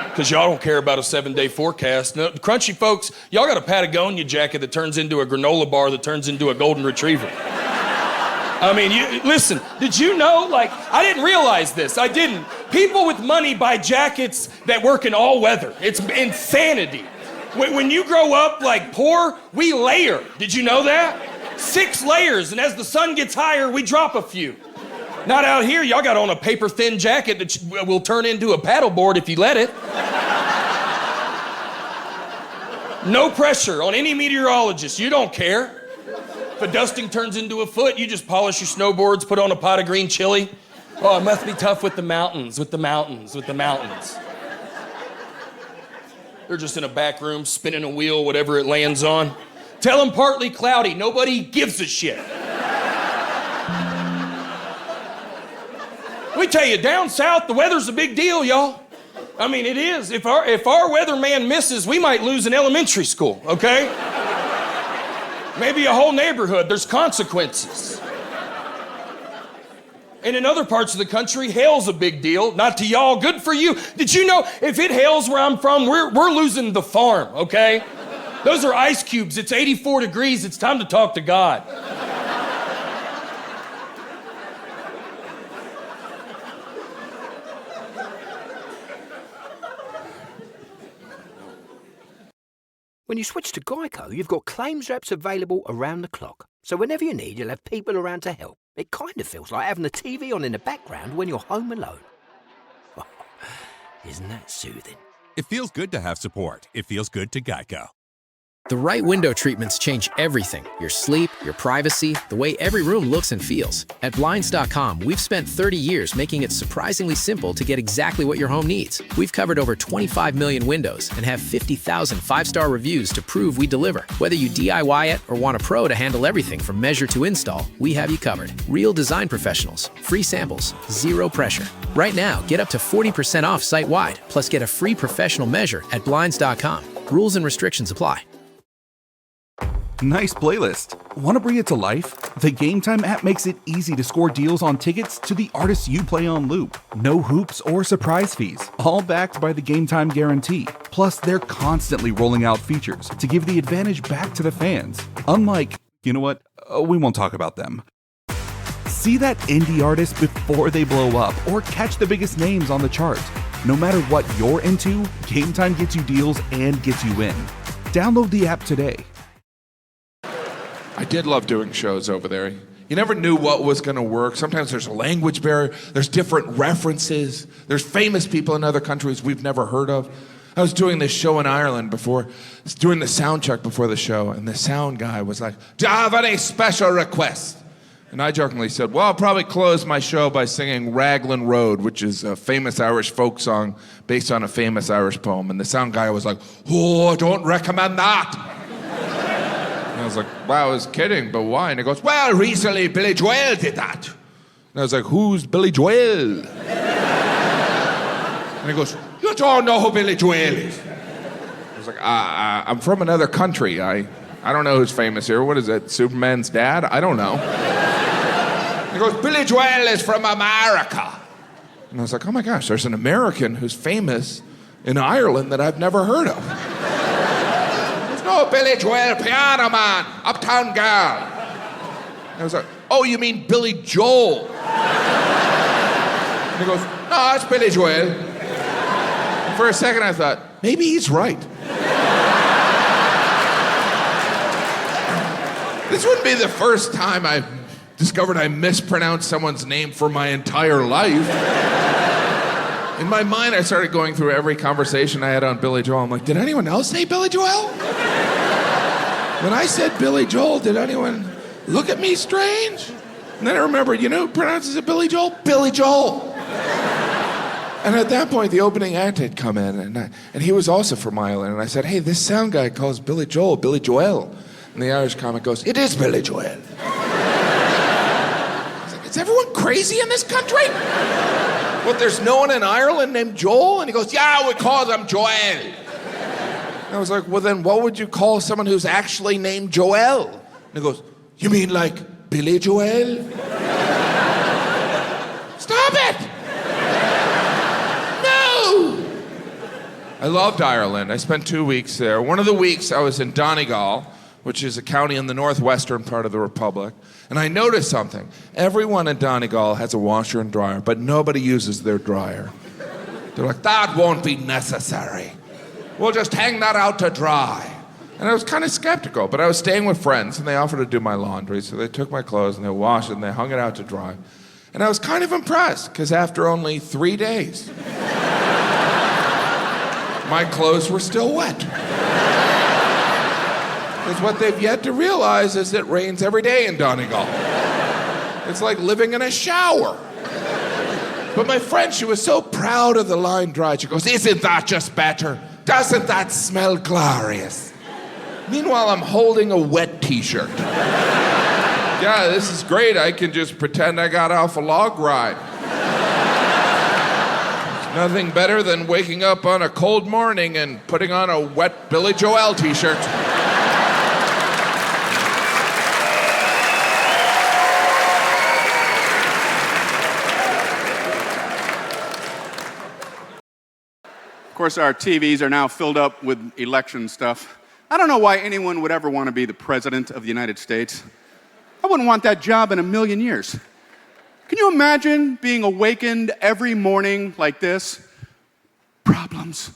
because y'all don't care about a 7-day forecast. No, crunchy folks, y'all got a Patagonia jacket that turns into a granola bar that turns into a golden retriever. I mean, listen, did you know, I didn't realize this. I didn't. People with money buy jackets that work in all weather. It's insanity. When you grow up, poor, we layer. Did you know that? 6 layers, and as the sun gets higher, we drop a few. Not out here. Y'all got on a paper-thin jacket that will turn into a paddleboard if you let it. No pressure on any meteorologist. You don't care. If a dusting turns into a foot, you just polish your snowboards, put on a pot of green chili. Oh, it must be tough with the mountains, with the mountains, with the mountains. They're just in a back room, spinning a wheel, whatever it lands on. Tell them partly cloudy. Nobody gives a shit. Let me tell you, down south, the weather's a big deal, y'all. I mean, it is. If our weatherman misses, we might lose an elementary school, okay? Maybe a whole neighborhood. There's consequences. And in other parts of the country, hail's a big deal. Not to y'all, good for you. Did you know if it hails where I'm from, we're losing the farm, okay? Those are ice cubes. It's 84 degrees. It's time to talk to God. When you switch to Geico, you've got claims reps available around the clock. So whenever you need, you'll have people around to help. It kind of feels like having the TV on in the background when you're home alone. Isn't that soothing? It feels good to have support. It feels good to Geico. The right window treatments change everything. Your sleep, your privacy, the way every room looks and feels. At Blinds.com, we've spent 30 years making it surprisingly simple to get exactly what your home needs. We've covered over 25 million windows and have 50,000 five-star reviews to prove we deliver. Whether you DIY it or want a pro to handle everything from measure to install, we have you covered. Real design professionals, free samples, zero pressure. Right now, get up to 40% off site-wide, plus get a free professional measure at Blinds.com. Rules and restrictions apply. Nice playlist. Want to bring it to life? The Game Time app makes it easy to score deals on tickets to the artists you play on loop. No hoops or surprise fees, all backed by the Game Time guarantee. Plus, they're constantly rolling out features to give the advantage back to the fans. Unlike, you know what? We won't talk about them. See that indie artist before they blow up or catch the biggest names on the chart. No matter what you're into, Game Time gets you deals and gets you in. Download the app today. I did love doing shows over there. You never knew what was going to work. Sometimes there's a language barrier. There's different references. There's famous people in other countries we've never heard of. I was doing this show in Ireland doing the sound check before the show, and the sound guy was like, "Do you have any special requests?" And I jokingly said, "Well, I'll probably close my show by singing Raglan Road," which is a famous Irish folk song based on a famous Irish poem. And the sound guy was like, "Oh, I don't recommend that." And I was like, "Wow, I was kidding, but why?" And he goes, "Well, recently Billy Joel did that." And I was like, "Who's Billy Joel?" And he goes, "You don't know who Billy Joel is." I was like, I'm from another country. I don't know who's famous here. What is it, Superman's dad? I don't know. He goes, "Billy Joel is from America." And I was like, "Oh my gosh, there's an American who's famous in Ireland that I've never heard of." "No, Billy Joel, piano man, Uptown Girl." And I was like, "Oh, you mean Billy Joel?" And he goes, "No, it's Billy Joel." And for a second I thought, maybe he's right. This wouldn't be the first time I discovered I mispronounced someone's name for my entire life. In my mind, I started going through every conversation I had on Billy Joel. I'm like, did anyone else say Billy Joel? When I said Billy Joel, did anyone look at me strange? And then I remembered, you know who pronounces it Billy Joel? Billy Joel. And at that point, the opening act had come in, and he was also from Ireland. And I said, "Hey, this sound guy calls Billy Joel Billy Joel." And the Irish comic goes, "It is Billy Joel." I was like, "Is everyone crazy in this country? What, there's no one in Ireland named Joel?" And he goes, "Yeah, we call them Joel." And I was like, "Well, then what would you call someone who's actually named Joel?" And he goes, "You mean like Billy Joel?" Stop it! No! I loved Ireland. I spent 2 weeks there. One of the weeks I was in Donegal, which is a county in the northwestern part of the Republic. And I noticed something. Everyone in Donegal has a washer and dryer, but nobody uses their dryer. They're like, "That won't be necessary. We'll just hang that out to dry." And I was kind of skeptical, but I was staying with friends, and they offered to do my laundry. So they took my clothes, and they washed it, and they hung it out to dry. And I was kind of impressed, because after only 3 days, my clothes were still wet. Because what they've yet to realize is it rains every day in Donegal. It's like living in a shower. But my friend, she was so proud of the line dry. She goes, "Isn't that just better? Doesn't that smell glorious?" Meanwhile, I'm holding a wet t-shirt. Yeah, this is great. I can just pretend I got off a log ride. Nothing better than waking up on a cold morning and putting on a wet Billy Joel t-shirt. Of course, our TVs are now filled up with election stuff. I don't know why anyone would ever want to be the president of the United States. I wouldn't want that job in a million years. Can you imagine being awakened every morning like this? Problems.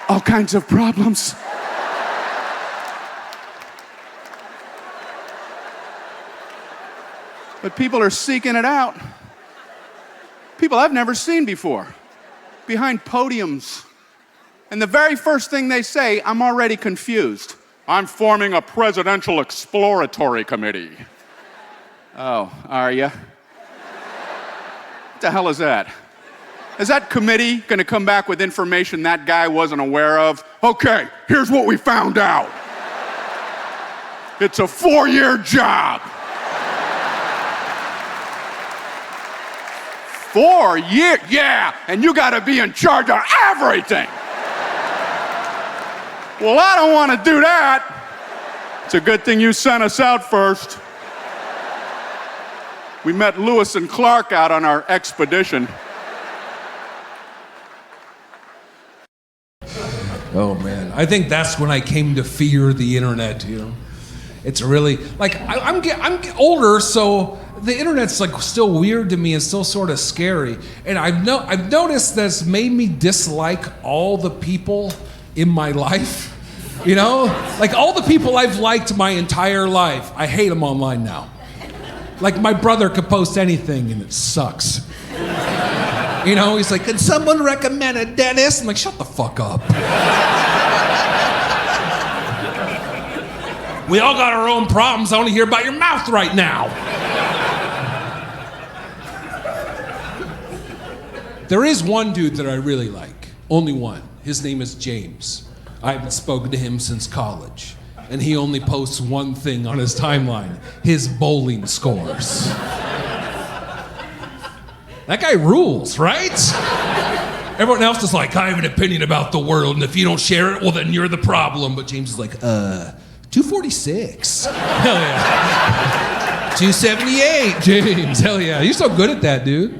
All kinds of problems. But people are seeking it out. People I've never seen before, behind podiums. And the very first thing they say, I'm already confused. I'm forming a presidential exploratory committee. Oh, are you? What the hell is that? Is that committee going to come back with information that guy wasn't aware of? Okay, here's what we found out. It's a 4-year job. 4 years? Yeah, and you got to be in charge of everything. Well, I don't want to do that. It's a good thing you sent us out first. We met Lewis and Clark out on our expedition. Oh man, I think that's when I came to fear the internet. You know, it's really like I'm older, so the internet's like still weird to me and still sort of scary. And I've noticed that's made me dislike all the people in my life. You know, like all the people I've liked my entire life, I hate them online now. Like my brother could post anything and it sucks. You know, he's like, "Can someone recommend a dentist?" I'm like, "Shut the fuck up." We all got our own problems. I want to hear about your mouth right now. There is one dude that I really like. Only one. His name is James. I haven't spoken to him since college. And he only posts one thing on his timeline: his bowling scores. That guy rules, right? Everyone else is like, "I have an opinion about the world, and if you don't share it, well, then you're the problem." But James is like, 246. Hell yeah. 278, James. Hell yeah. You're so good at that, dude.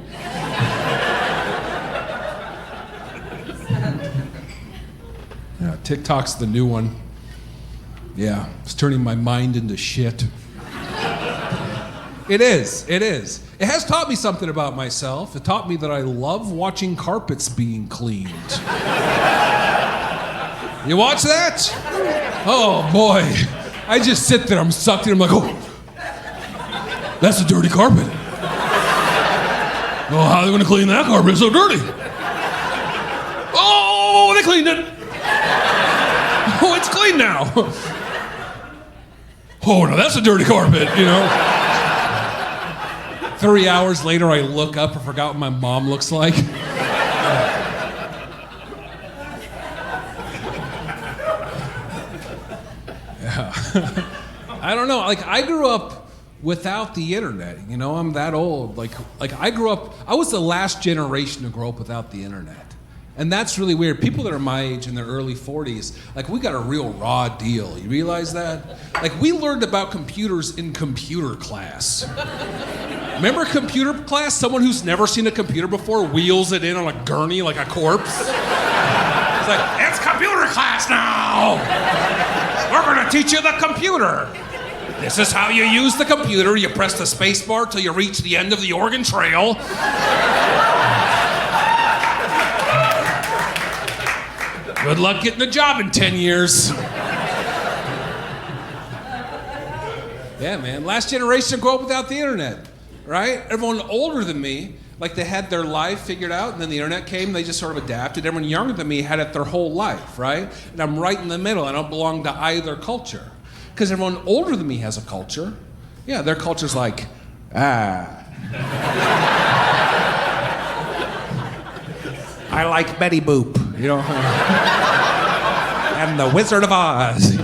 Yeah, TikTok's the new one. Yeah, it's turning my mind into shit. It is. It has taught me something about myself. It taught me that I love watching carpets being cleaned. You watch that? Oh boy. I just sit there, I'm sucked in, I'm like, "Oh, that's a dirty carpet. Oh, how are they gonna clean that carpet? It's so dirty. Oh, they cleaned it. Oh, it's clean now. Oh, no, that's a dirty carpet, you know?" 3 hours later, I look up and forgot what my mom looks like. Yeah. I don't know. Like, I grew up without the internet. You know, I'm that old. Like I grew up, I was the last generation to grow up without the internet. And that's really weird. People that are my age in their early 40s, like, we got a real raw deal. You realize that? Like, we learned about computers in computer class. Remember computer class? Someone who's never seen a computer before wheels it in on a gurney like a corpse. It's like, "It's computer class now! We're gonna teach you the computer. This is how you use the computer. You press the space bar till you reach the end of the Oregon Trail. Good luck getting a job in 10 years. Yeah, man. Last generation grew up without the internet, right? Everyone older than me, like they had their life figured out, and then the internet came, they just sort of adapted. Everyone younger than me had it their whole life, right? And I'm right in the middle. I don't belong to either culture. Because everyone older than me has a culture. Yeah, their culture's like, I like Betty Boop, you know? And the Wizard of Oz.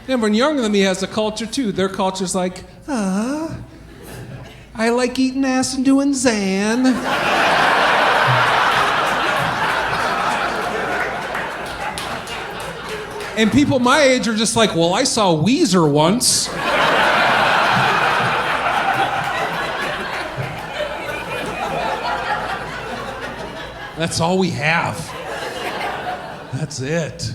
Everyone younger than me has a culture too. Their culture's like, I like eating ass and doing Zan. And people my age are just like, well, I saw Weezer once. That's all we have. That's it.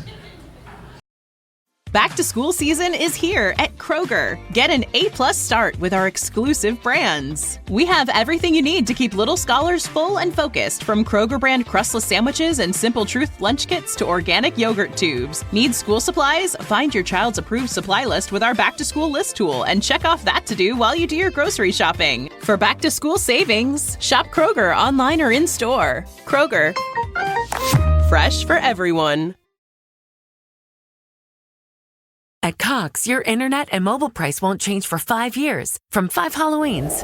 Back to school season is here at Kroger. Get an A+ start with our exclusive brands. We have everything you need to keep little scholars full and focused, from Kroger brand crustless sandwiches and Simple Truth lunch kits to organic yogurt tubes. Need school supplies? Find your child's approved supply list with our Back to School list tool and check off that to-do while you do your grocery shopping. For back to school savings, shop Kroger online or in store. Kroger, fresh for everyone. At Cox, your internet and mobile price won't change for 5 years. From 5 Halloweens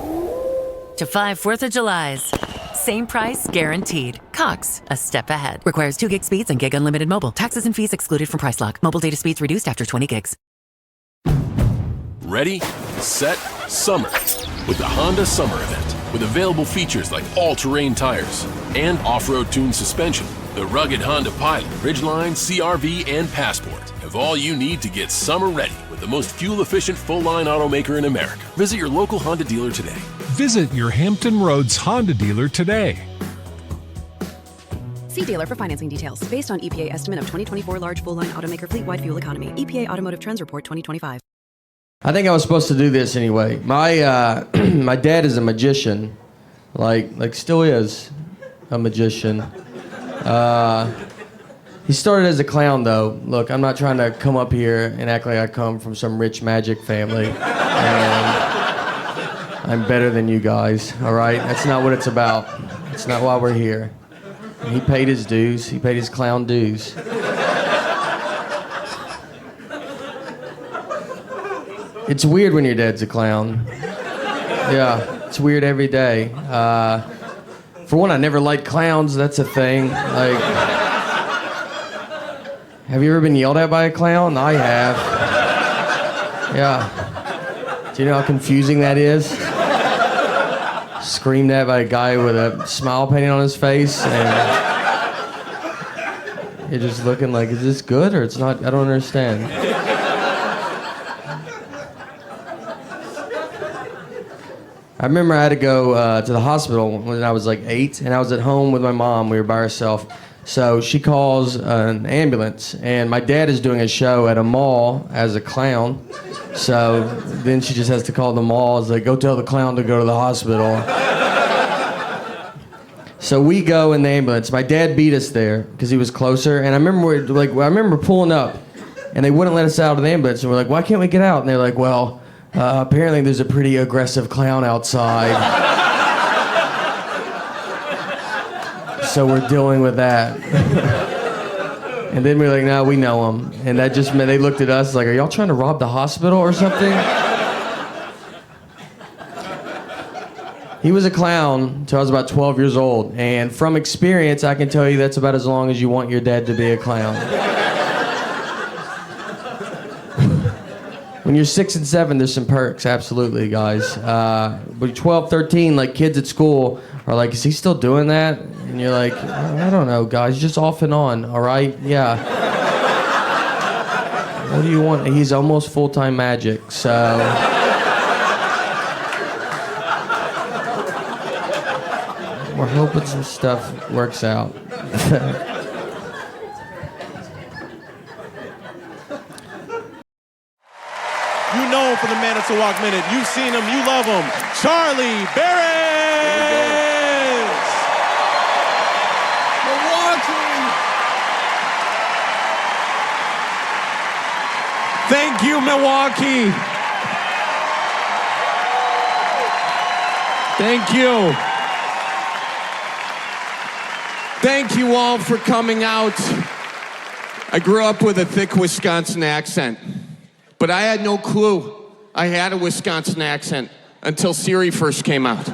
to 5 4th of Julys. Same price, guaranteed. Cox, a step ahead. Requires 2 gig speeds and gig unlimited mobile. Taxes and fees excluded from price lock. Mobile data speeds reduced after 20 gigs. Ready, set, summer. With the Honda Summer Event. With available features like all-terrain tires and off-road tuned suspension. The rugged Honda Pilot, Ridgeline, CR-V, and Passport have all you need to get summer ready with the most fuel-efficient full-line automaker in America. Visit your local Honda dealer today. Visit your Hampton Roads Honda dealer today. See dealer for financing details. Based on EPA estimate of 2024 large full-line automaker fleet-wide fuel economy. EPA Automotive Trends Report 2025. I think I was supposed to do this anyway. My my dad is a magician, like still is a magician. He started as a clown, though. Look, I'm not trying to come up here and act like I come from some rich magic family. I'm better than you guys, all right? That's not what it's about. That's not why we're here. He paid his dues. He paid his clown dues. It's weird when your dad's a clown. Yeah, it's weird every day. For one, I never liked clowns. That's a thing. Like, have you ever been yelled at by a clown? I have. Yeah. Do you know how confusing that is? Screamed at by a guy with a smile painted on his face, and you're just looking like, is this good or it's not? I don't understand. I remember I had to go to the hospital when I was like 8, and I was at home with my mom. We were by ourselves. So she calls an ambulance, and my dad is doing a show at a mall as a clown. So then she just has to call the mall. It's like, go tell the clown to go to the hospital. So we go in the ambulance. My dad beat us there because he was closer. And I remember pulling up, and they wouldn't let us out of the ambulance. And we're like, why can't we get out? And they're like, well, apparently there's a pretty aggressive clown outside. So we're dealing with that. And then we're like, no, we know him. And that just meant they looked at us like, are y'all trying to rob the hospital or something? He was a clown until I was about 12 years old. And from experience, I can tell you that's about as long as you want your dad to be a clown. When you're 6 and 7, there's some perks, absolutely, guys. But you're 12, 13, like kids at school are like, is he still doing that? And you're like, I don't know, guys, just off and on, all right? Yeah. What do you want? He's almost full-time magic, so. We're hoping some stuff works out. You know him for the Manitowoc Minute. You've seen him. You love him. Charlie Barron! Thank you, Milwaukee. Thank you. Thank you all for coming out. I grew up with a thick Wisconsin accent, but I had no clue I had a Wisconsin accent until Siri first came out.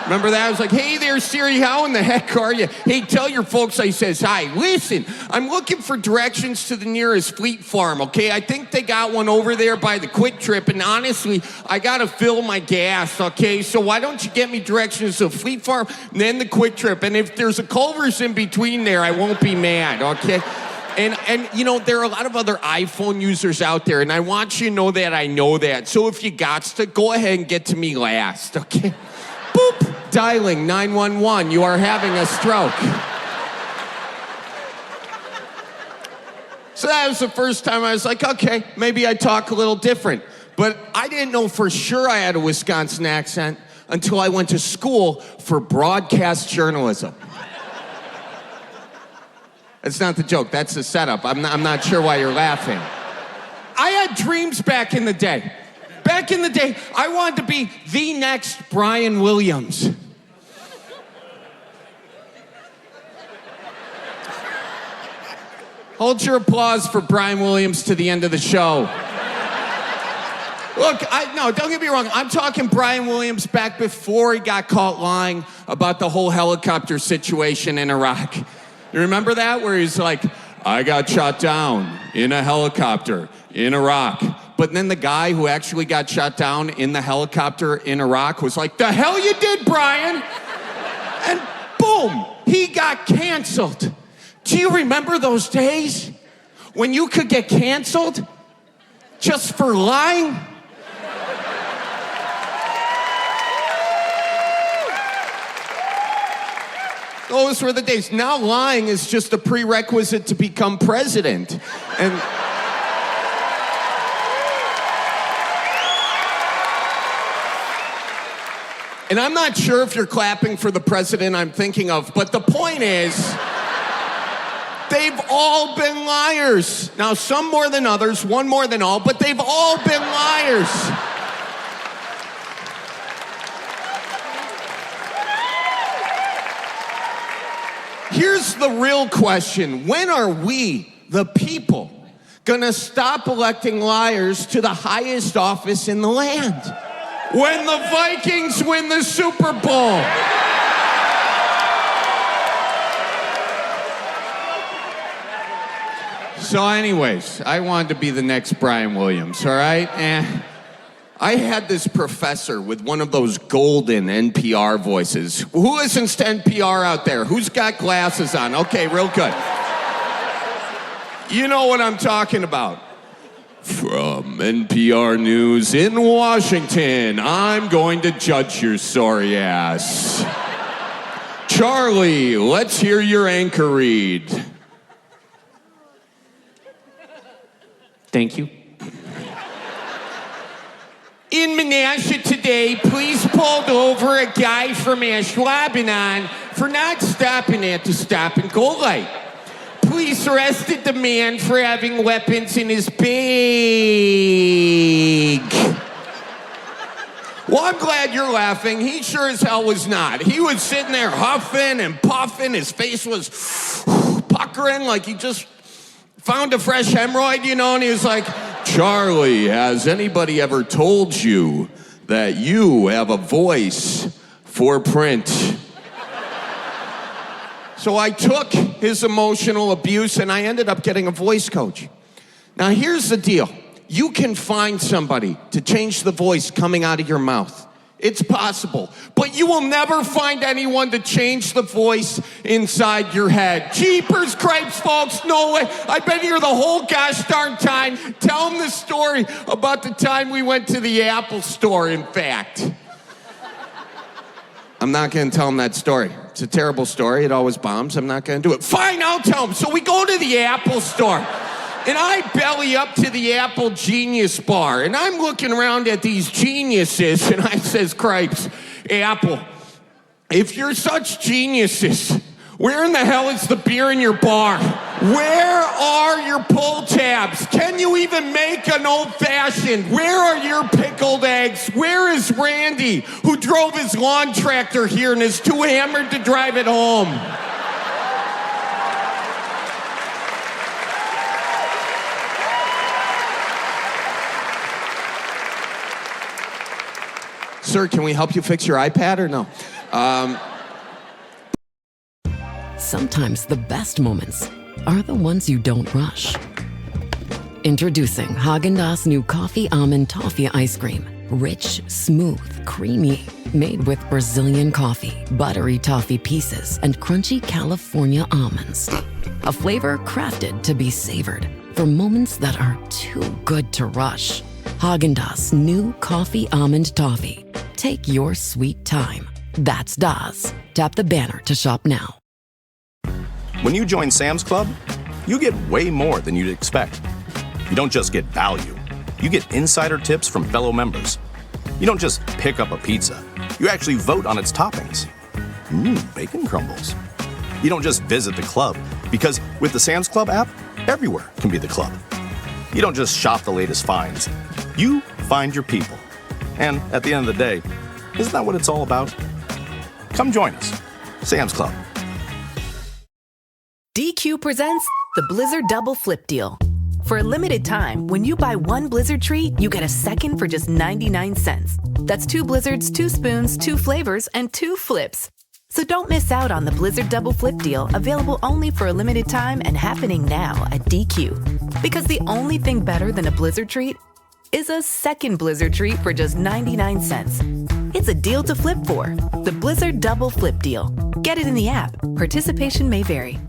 Remember that? I was like, hey there, Siri, how in the heck are you? Hey, tell your folks I says hi. Listen, I'm looking for directions to the nearest Fleet Farm, okay? I think they got one over there by the Quick Trip, and honestly, I gotta fill my gas, okay? So why don't you get me directions to Fleet Farm, and then the Quick Trip, and if there's a Culver's in between there, I won't be mad, okay? And you know, there are a lot of other iPhone users out there, and I want you to know that I know that. So if you got to, go ahead and get to me last, okay? Boop! Dialing 911, you are having a stroke. So that was the first time I was like, okay, maybe I talk a little different. But I didn't know for sure I had a Wisconsin accent until I went to school for broadcast journalism. That's not the joke, that's the setup. I'm not sure why you're laughing. I had dreams back in the day. Back in the day, I wanted to be the next Brian Williams. Hold your applause for Brian Williams to the end of the show. Look, no, don't get me wrong. I'm talking Brian Williams back before he got caught lying about the whole helicopter situation in Iraq. You remember that? Where he's like, I got shot down in a helicopter in Iraq. But then the guy who actually got shot down in the helicopter in Iraq was like, the hell you did, Brian? And boom, he got canceled. Do you remember those days when you could get canceled just for lying? Those were the days. Now lying is just a prerequisite to become president. And I'm not sure if you're clapping for the president I'm thinking of, but the point is, they've all been liars. Now, some more than others, one more than all, but they've all been liars. Here's the real question. When are we, the people, gonna stop electing liars to the highest office in the land? When the Vikings win the Super Bowl. So anyways, I wanted to be the next Brian Williams, all right? I had this professor with one of those golden NPR voices. Who listens to NPR out there? Who's got glasses on? Okay, real good. You know what I'm talking about. From NPR News in Washington, I'm going to judge your sorry ass. Charlie, let's hear your anchor read. Thank you. In Menasha today, police pulled over a guy from Lebanon for not stopping at the stop-and-go light. Police arrested the man for having weapons in his bag. Well, I'm glad you're laughing. He sure as hell was not. He was sitting there huffing and puffing. His face was puckering like he just found a fresh hemorrhoid, you know, and he was like, Charlie, has anybody ever told you that you have a voice for print? So I took his emotional abuse and I ended up getting a voice coach. Now here's the deal. You can find somebody to change the voice coming out of your mouth. It's possible. But you will never find anyone to change the voice inside your head. Jeepers cripes, folks, no way. I've been here the whole gosh darn time. Tell them the story about the time we went to the Apple store, in fact. I'm not going to tell them that story. It's a terrible story. It always bombs. I'm not going to do it. Fine, I'll tell them. So we go to the Apple store. And I belly up to the Apple Genius bar. And I'm looking around at these geniuses. And I says, cripes, Apple, if you're such geniuses, where in the hell is the beer in your bar? Where are your pull tabs? Can you even make an old-fashioned? Where are your pickled eggs? Where is Randy, who drove his lawn tractor here and is too hammered to drive it home? Sir, can we help you fix your iPad or no? Sometimes the best moments are the ones you don't rush. Introducing Haagen-Dazs new Coffee Almond Toffee Ice Cream. Rich, smooth, creamy, made with Brazilian coffee, buttery toffee pieces, and crunchy California almonds. A flavor crafted to be savored for moments that are too good to rush. Haagen-Dazs new Coffee Almond Toffee. Take your sweet time. That's Dazs. Tap the banner to shop now. When you join Sam's Club, you get way more than you'd expect. You don't just get value. You get insider tips from fellow members. You don't just pick up a pizza. You actually vote on its toppings. Bacon crumbles. You don't just visit the club, because with the Sam's Club app, everywhere can be the club. You don't just shop the latest finds. You find your people. And at the end of the day, isn't that what it's all about? Come join us. Sam's Club. DQ presents the Blizzard Double Flip Deal. For a limited time, when you buy one Blizzard treat, you get a second for just 99 cents. That's 2 Blizzards, 2 spoons, 2 flavors, and 2 flips. So don't miss out on the Blizzard Double Flip Deal, available only for a limited time and happening now at DQ. Because the only thing better than a Blizzard treat is a second Blizzard treat for just 99 cents. It's a deal to flip for. The Blizzard Double Flip Deal. Get it in the app. Participation may vary.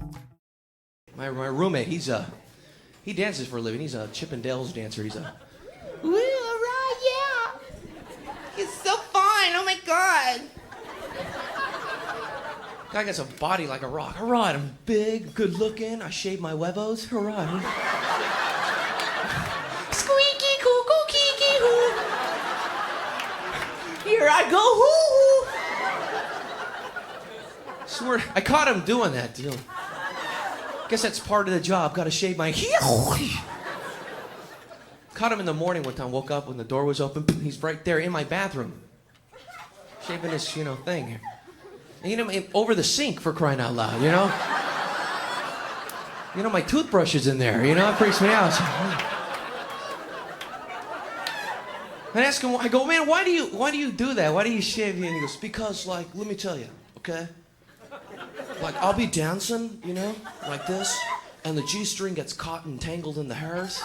My roommate, he dances for a living. He's a Chippendales dancer. He's a... Ooh, all right, yeah. He's so fun. Oh, my God. Guy got a body like a rock. All right, I'm big, good looking. I shave my huevos. All right. Squeaky, cuckoo, kiki, hoo. Here I go, hoo. Swear, I caught him doing that deal. Guess that's part of the job. Got to shave my... Caught him in the morning one time. Woke up when the door was open. He's right there in my bathroom. Shaving his, thing. And, over the sink, for crying out loud, my toothbrush is in there, it freaks me out. I ask him, I go, man, why do you do that? Why do you shave here? And he goes, because, let me tell you, okay? I'll be dancing, like this, and the G-string gets caught and tangled in the hairs.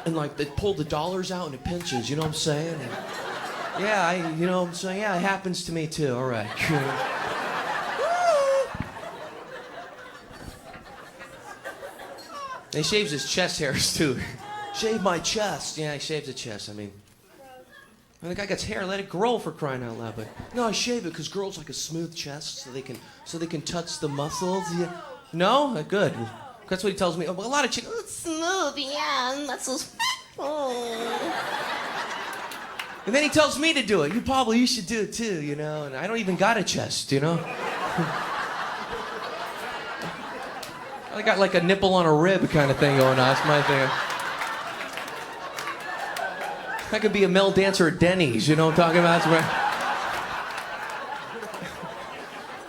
And, they pull the dollars out and it pinches, you know what I'm saying? And, yeah, I'm saying? Yeah, it happens to me, too. All right. He shaves his chest hairs, too. Shave my chest. Yeah, he shaves the chest. And the guy gets hair, let it grow, for crying out loud. But no, I shave it because girls like a smooth chest so they can touch the muscles. Yeah. No? Good. That's what he tells me. A lot of chicks. It's smooth, yeah, muscles. Oh. And then he tells me to do it. You should do it too, And I don't even got a chest, I got like a nipple on a rib kind of thing going on. That's my thing. I could be a male dancer at Denny's, you know what I'm talking about?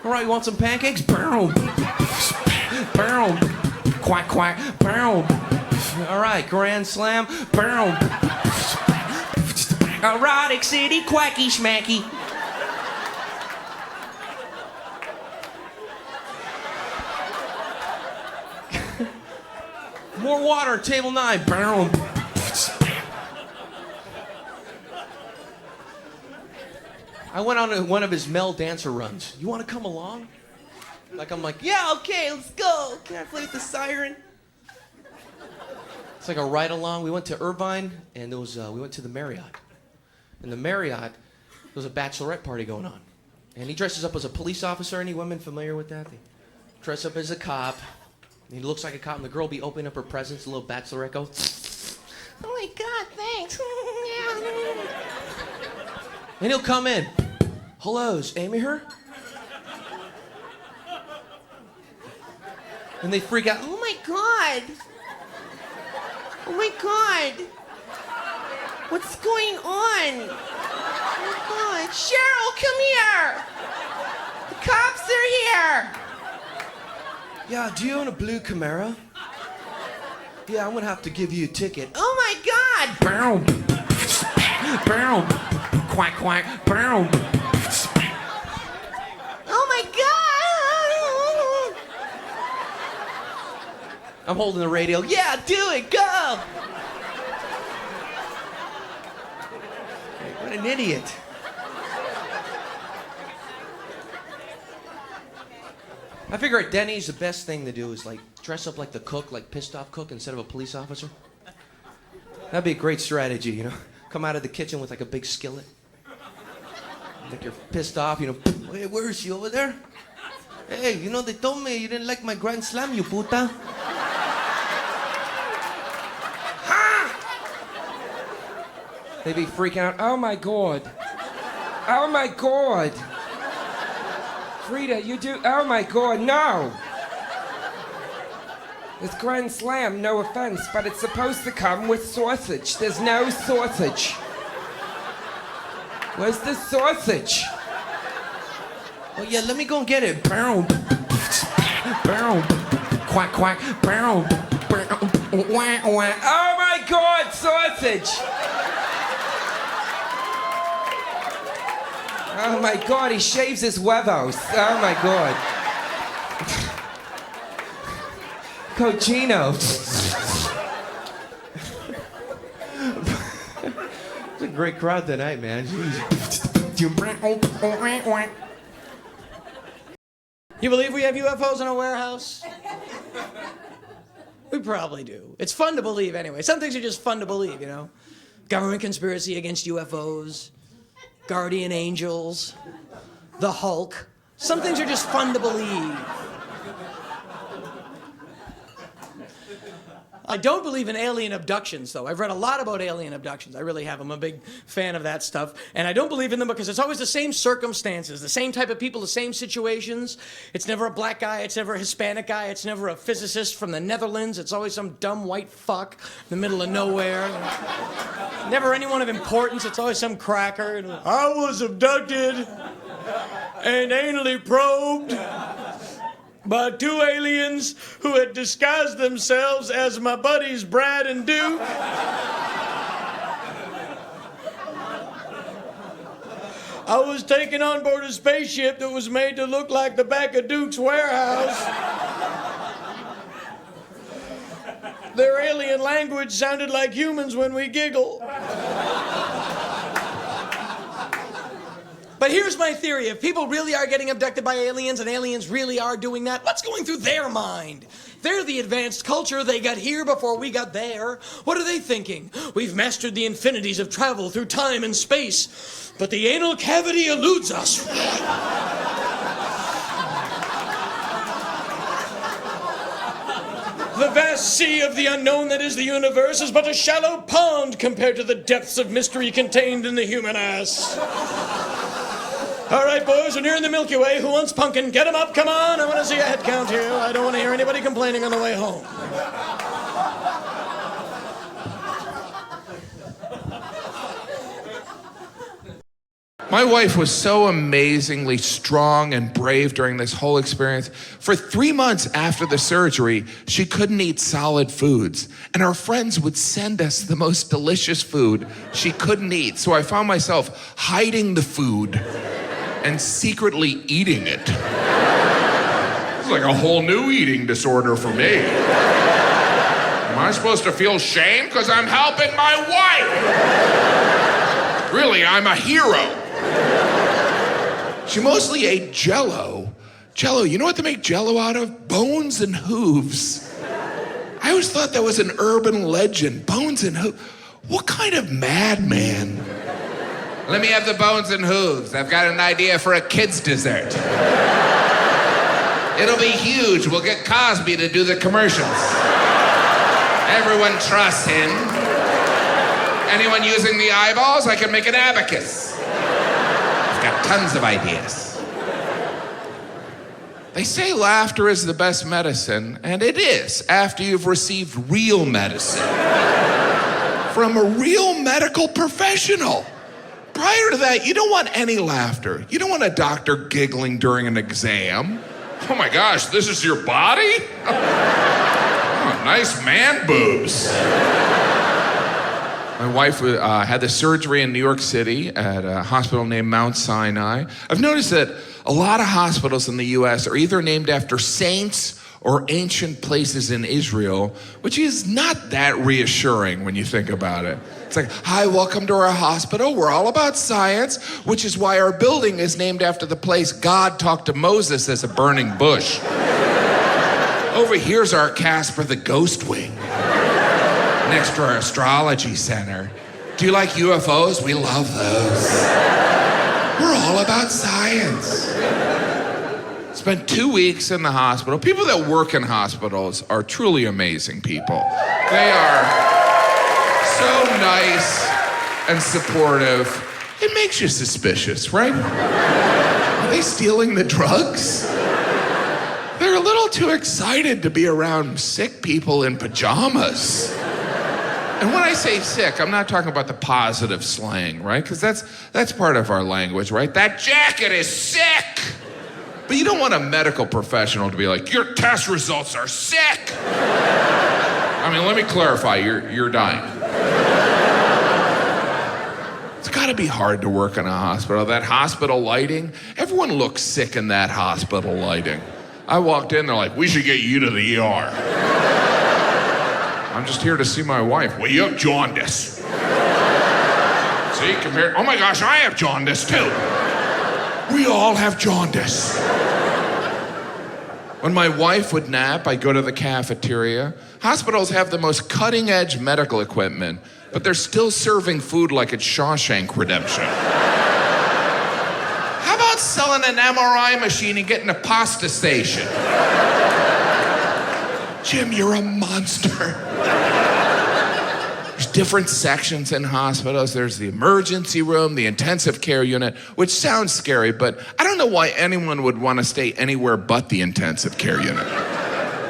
All right, you want some pancakes? Boom. Boom. Quack, quack. Boom. All right, grand slam. Boom. Erotic city, quacky schmacky. More water, table 9. Boom. I went on one of his male dancer runs. You want to come along? I'm like, yeah, okay, let's go. Can I play with the siren? It's like a ride along. We went to Irvine, and we went to the Marriott. In the Marriott, there was a bachelorette party going on. And he dresses up as a police officer. Any women familiar with that? They dress up as a cop. And he looks like a cop, and the girl will be opening up her presents. The little bachelorette goes, oh my God, thanks. and he'll come in. Hello, is Amy here? And they freak out. Oh God. Oh my God. What's going on? Oh my God. Cheryl, come here. The cops are here. Yeah, do you own a blue Camaro? Yeah, I'm gonna have to give you a ticket. Oh my God. Bow. Bow. Quack, quack. Bow. Oh my God. I'm holding the radio. Yeah, do it, go! Hey, what an idiot. I figure at Denny's the best thing to do is like dress up like the cook, like pissed off cook instead of a police officer. That'd be a great strategy, you know? Come out of the kitchen with like a big skillet. Like you're pissed off, you know. Hey, where is she over there? Hey, you know, they told me you didn't like my Grand Slam, you puta. They'd be freaking out. Oh my God. Oh my God. Frida, you do. Oh my God, no. It's Grand Slam, no offense, but it's supposed to come with sausage. There's no sausage. Where's the sausage? Oh yeah, let me go and get it. Bow. Bow. Quack, quack. Bow. Wah, wah. Oh my God, sausage. Oh my God, he shaves his huevos. Oh my God. Cochino. It's a great crowd tonight, man. You believe we have UFOs in our warehouse? We probably do. It's fun to believe anyway. Some things are just fun to believe, you know? Government conspiracy against UFOs. Guardian angels, the Hulk. Some things are just fun to believe. I don't believe in alien abductions, though. I've read a lot about alien abductions. I really have. I'm a big fan of that stuff. And I don't believe in them because it's always the same circumstances, the same type of people, the same situations. It's never a black guy. It's never a Hispanic guy. It's never a physicist from the Netherlands. It's always some dumb white fuck in the middle of nowhere. Never anyone of importance. It's always some cracker. I was abducted and anally probed by two aliens who had disguised themselves as my buddies Brad and Duke. I was taken on board a spaceship that was made to look like the back of Duke's warehouse. Their alien language sounded like humans when we giggle. But here's my theory. If people really are getting abducted by aliens and aliens really are doing that, what's going through their mind? They're the advanced culture. They got here before we got there. What are they thinking? We've mastered the infinities of travel through time and space, but the anal cavity eludes us. The vast sea of the unknown that is the universe is but a shallow pond compared to the depths of mystery contained in the human ass. All right, boys, we're nearing the Milky Way. Who wants pumpkin? Get them up, come on. I want to see a head count here. I don't want to hear anybody complaining on the way home. My wife was so amazingly strong and brave during this whole experience. For 3 months after the surgery, she couldn't eat solid foods. And our friends would send us the most delicious food she couldn't eat. So I found myself hiding the food and secretly eating it. It's like a whole new eating disorder for me. Am I supposed to feel shame because I'm helping my wife? Really, I'm a hero. She mostly ate Jell-O. Jell-O, you know what they make Jell-O out of? Bones and hooves. I always thought that was an urban legend. Bones and hooves. What kind of madman? Let me have the bones and hooves. I've got an idea for a kid's dessert. It'll be huge. We'll get Cosby to do the commercials. Everyone trusts him. Anyone using the eyeballs, I can make an abacus. I've got tons of ideas. They say laughter is the best medicine, and it is after you've received real medicine from a real medical professional. Prior to that, you don't want any laughter. You don't want a doctor giggling during an exam. Oh my gosh, this is your body? Oh, nice man boobs. My wife had the surgery in New York City at a hospital named Mount Sinai. I've noticed that a lot of hospitals in the US are either named after saints or ancient places in Israel, which is not that reassuring when you think about it. It's like, hi, welcome to our hospital. We're all about science, which is why our building is named after the place God talked to Moses as a burning bush. Over here's our Casper the Ghost Wing, next to our astrology center. Do you like UFOs? We love those. We're all about science. Spent 2 weeks in the hospital. People that work in hospitals are truly amazing people. They are so nice and supportive. It makes you suspicious, right? Are they stealing the drugs? They're a little too excited to be around sick people in pajamas. And when I say sick, I'm not talking about the positive slang, right? Because that's part of our language, right? That jacket is sick! But you don't want a medical professional to be like, your test results are sick! I mean, let me clarify, you're dying. It's gotta be hard to work in a hospital. That hospital lighting, everyone looks sick in that hospital lighting. I walked in, they're like, we should get you to the ER. I'm just here to see my wife. Well, you have jaundice. See, oh my gosh, I have jaundice too. We all have jaundice. When my wife would nap, I'd go to the cafeteria. Hospitals have the most cutting-edge medical equipment, but they're still serving food like it's Shawshank Redemption. How about selling an MRI machine and getting a pasta station? Jim, you're a monster. There's different sections in hospitals. There's the emergency room, the intensive care unit, which sounds scary, but I don't know why anyone would want to stay anywhere but the intensive care unit.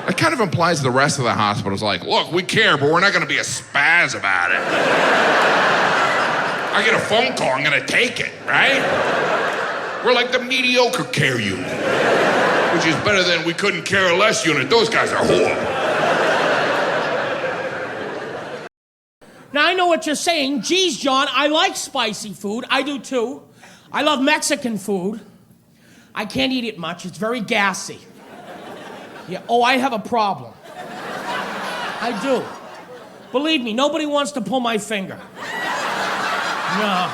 It kind of implies the rest of the hospital's like, look, we care, but we're not going to be a spaz about it. I get a phone call, I'm going to take it, right? We're like the mediocre care unit, which is better than we couldn't care less unit. Those guys are horrible. Now, I know what you're saying. Geez, John, I like spicy food. I do too. I love Mexican food. I can't eat it much. It's very gassy. Yeah. Oh, I have a problem. I do. Believe me, nobody wants to pull my finger. No.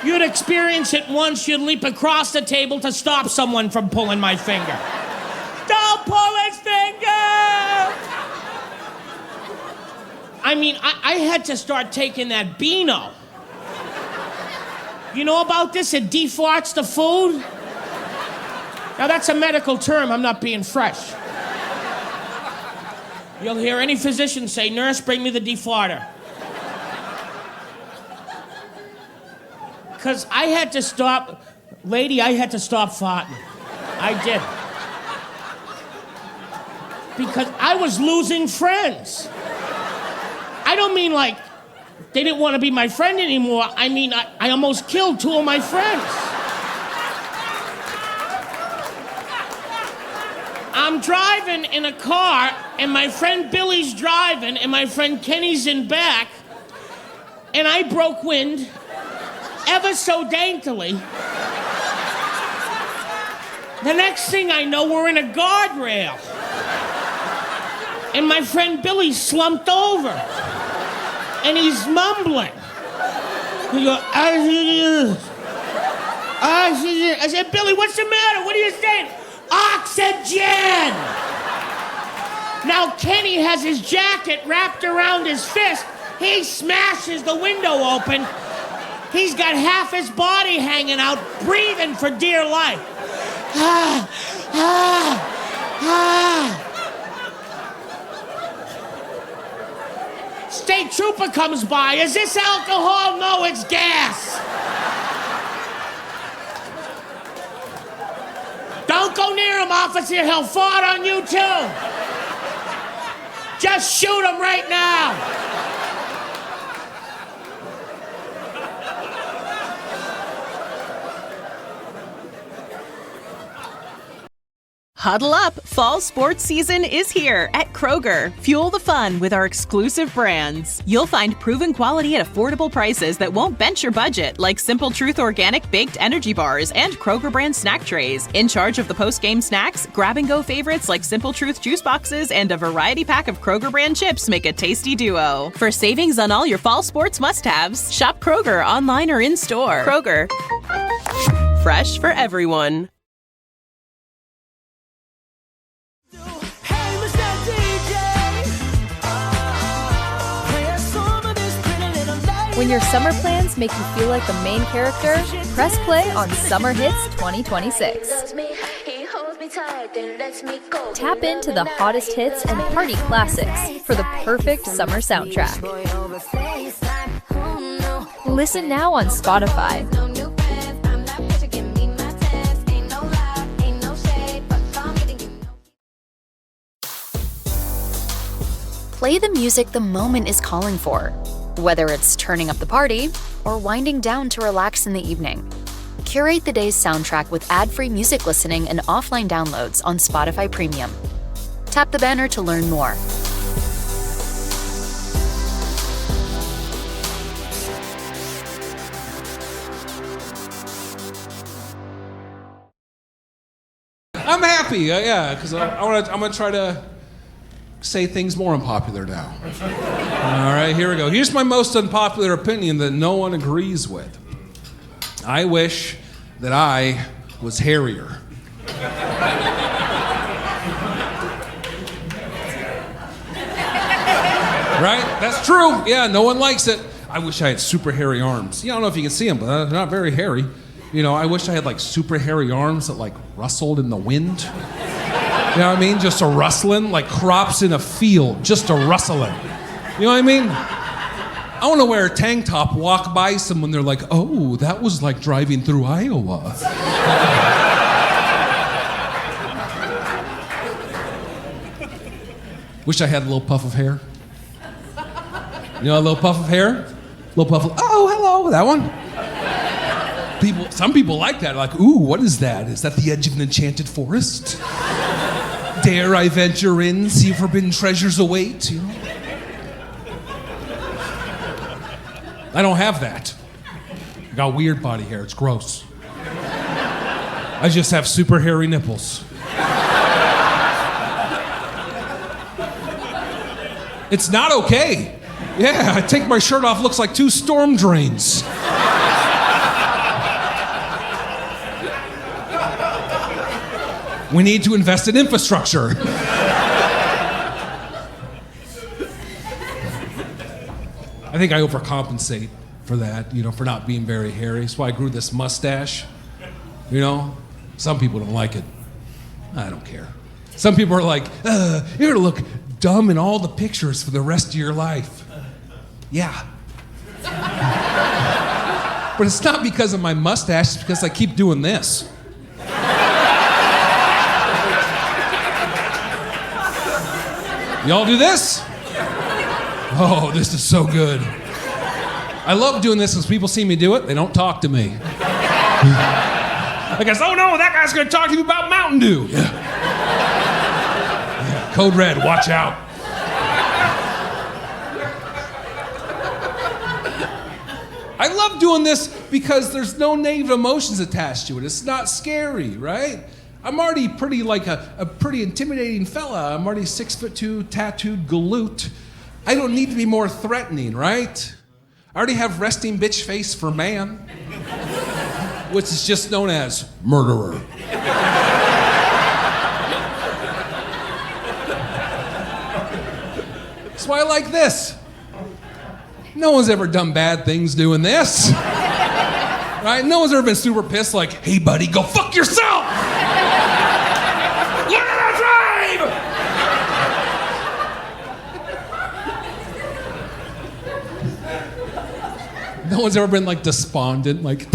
You'd experience it once, you'd leap across the table to stop someone from pulling my finger. Don't pull his finger! I mean, I had to start taking that Beano. You know about this? It defarts the food. Now, that's a medical term. I'm not being fresh. You'll hear any physician say, nurse, bring me the defarter. Because I had to stop, lady, I had to stop farting. I did. Because I was losing friends. I don't mean like they didn't want to be my friend anymore. I mean, I almost killed 2 of my friends. I'm driving in a car, and my friend Billy's driving, and my friend Kenny's in back, and I broke wind ever so daintily. The next thing I know, we're in a guardrail. And my friend Billy slumped over. And he's mumbling. He goes, oxygen. I said, Billy, what's the matter? What are you saying? Oxygen! Now, Kenny has his jacket wrapped around his fist. He smashes the window open. He's got half his body hanging out, breathing for dear life. State trooper comes by. Is this alcohol? No, it's gas. Don't go near him, officer. He'll fart on you, too. Just shoot him right now. Huddle up! Fall sports season is here at Kroger. Fuel the fun with our exclusive brands. You'll find proven quality at affordable prices that won't bench your budget, like Simple Truth Organic Baked Energy Bars and Kroger brand snack trays. In charge of the post-game snacks, grab-and-go favorites like Simple Truth juice boxes and a variety pack of Kroger brand chips make a tasty duo. For savings on all your fall sports must-haves, shop Kroger online or in-store. Kroger. Fresh for everyone. When your summer plans make you feel like the main character, press play on Summer Hits 2026. Tap into the hottest hits and party classics for the perfect summer soundtrack. Listen now on Spotify. Play the music the moment is calling for. Whether it's turning up the party or winding down to relax in the evening. Curate the day's soundtrack with ad-free music listening and offline downloads on Spotify Premium. Tap the banner to learn more. I'm happy, yeah, because I'm gonna try to say things more unpopular now. All right, here we go. Here's my most unpopular opinion that no one agrees with. I wish that I was hairier. Right? That's true. Yeah, no one likes it. I wish I had super hairy arms. Yeah, I don't know if you can see them, but they're not very hairy. You know, I wish I had like super hairy arms that like rustled in the wind. You know what I mean? Just a rustling, like crops in a field, just a rustling. You know what I mean? I want to wear a tank top, walk by someone, they're like, oh, that was like driving through Iowa. Wish I had a little puff of hair. You know, a little puff of hair? Little puff of, oh, hello, that one. Some people like that, like, ooh, what is that? Is that the edge of an enchanted forest? Dare I venture in, see if forbidden treasures await, you know? I don't have that. I got weird body hair, it's gross. I just have super hairy nipples. It's not okay. Yeah, I take my shirt off, looks like 2 storm drains. We need to invest in infrastructure. I think I overcompensate for that, you know, for not being very hairy. That's why I grew this mustache. You know, some people don't like it. I don't care. Some people are like, you're gonna look dumb in all the pictures for the rest of your life. Yeah. But it's not because of my mustache, it's because I keep doing this. Y'all do this? Oh, this is so good. I love doing this because people see me do it, they don't talk to me. I guess, oh no, that guy's gonna talk to you about Mountain Dew. Yeah. Code Red, watch out. I love doing this because there's no negative emotions attached to it. It's not scary, right? I'm already pretty like a pretty intimidating fella. I'm already 6'2", tattooed galoot. I don't need to be more threatening, right? I already have resting bitch face for man, which is just known as murderer. That's why I like this. No one's ever done bad things doing this. Right? No one's ever been super pissed like, hey buddy, go fuck yourself! Look at that drive! No one's ever been like despondent, like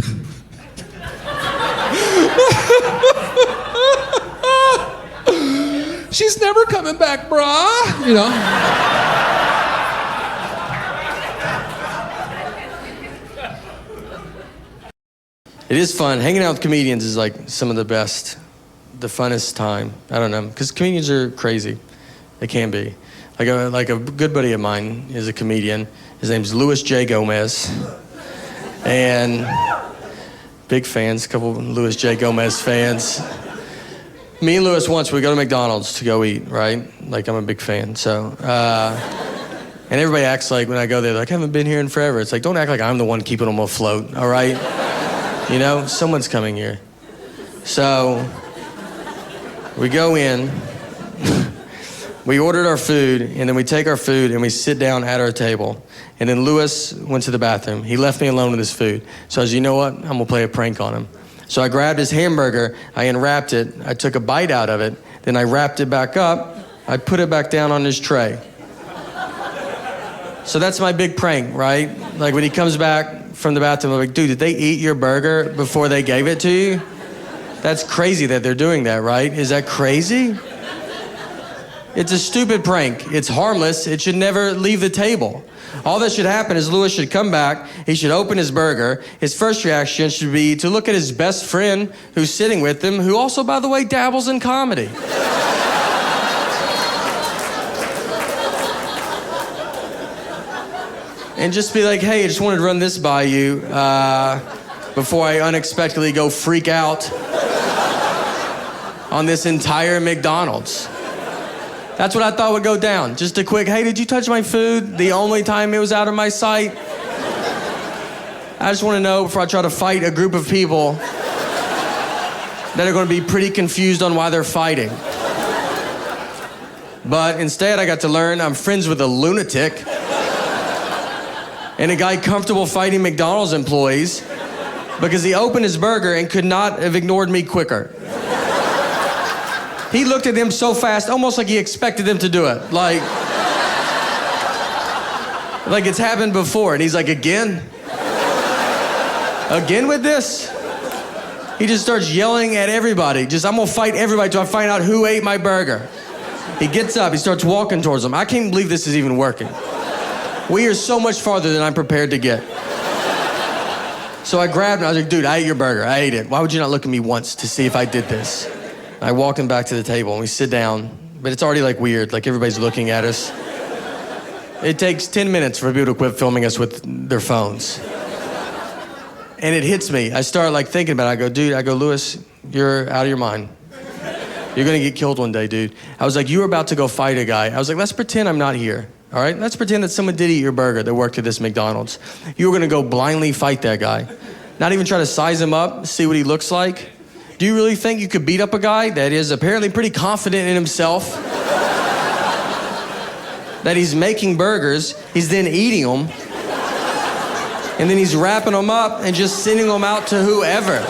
she's never coming back, brah. You know? It is fun. Hanging out with comedians is like some of the best, the funnest time. I don't know, because comedians are crazy. They can be. Like a good buddy of mine is a comedian. His name's Louis J. Gomez. And big fans, a couple Louis J. Gomez fans. Me and Louis once, we go to McDonald's to go eat, right? Like, I'm a big fan, so. And everybody acts like when I go there, like, I haven't been here in forever. It's like, don't act like I'm the one keeping them afloat, all right? You know, someone's coming here. So, we go in, we ordered our food, and then we take our food and we sit down at our table. And then Louis went to the bathroom. He left me alone with his food. So I was, you know what? I'm gonna play a prank on him. So I grabbed his hamburger, I unwrapped it, I took a bite out of it, then I wrapped it back up, I put it back down on his tray. So that's my big prank, right? Like when he comes back from the bathroom, I'm like, dude, did they eat your burger before they gave it to you? That's crazy that they're doing that, right? Is that crazy? It's a stupid prank. It's harmless. It should never leave the table. All that should happen is Louis should come back, he should open his burger, his first reaction should be to look at his best friend who's sitting with him, who also, by the way, dabbles in comedy. And just be like, hey, I just wanted to run this by you before I unexpectedly go freak out on this entire McDonald's. That's what I thought would go down. Just a quick, hey, did you touch my food the only time it was out of my sight? I just want to know before I try to fight a group of people that are going to be pretty confused on why they're fighting. But instead, I got to learn I'm friends with a lunatic and a guy comfortable fighting McDonald's employees because he opened his burger and could not have ignored me quicker. He looked at them so fast, almost like he expected them to do it. Like it's happened before. And he's like, again? Again with this? He just starts yelling at everybody. I'm gonna fight everybody till I find out who ate my burger. He gets up, he starts walking towards them. I can't believe this is even working. We are so much farther than I'm prepared to get. So I grabbed him, I was like, dude, I ate your burger, I ate it. Why would you not look at me once to see if I did this? I walk him back to the table and we sit down, but it's already like weird, like everybody's looking at us. It takes 10 minutes for people to quit filming us with their phones. And it hits me. I start like thinking about it. I go, Louis, you're out of your mind. You're gonna get killed one day, dude. I was like, you were about to go fight a guy. I was like, let's pretend I'm not here, all right? Let's pretend that someone did eat your burger that worked at this McDonald's. You were gonna go blindly fight that guy. Not even try to size him up, see what he looks like. Do you really think you could beat up a guy that is apparently pretty confident in himself? That he's making burgers, he's then eating them, and then he's wrapping them up and just sending them out to whoever.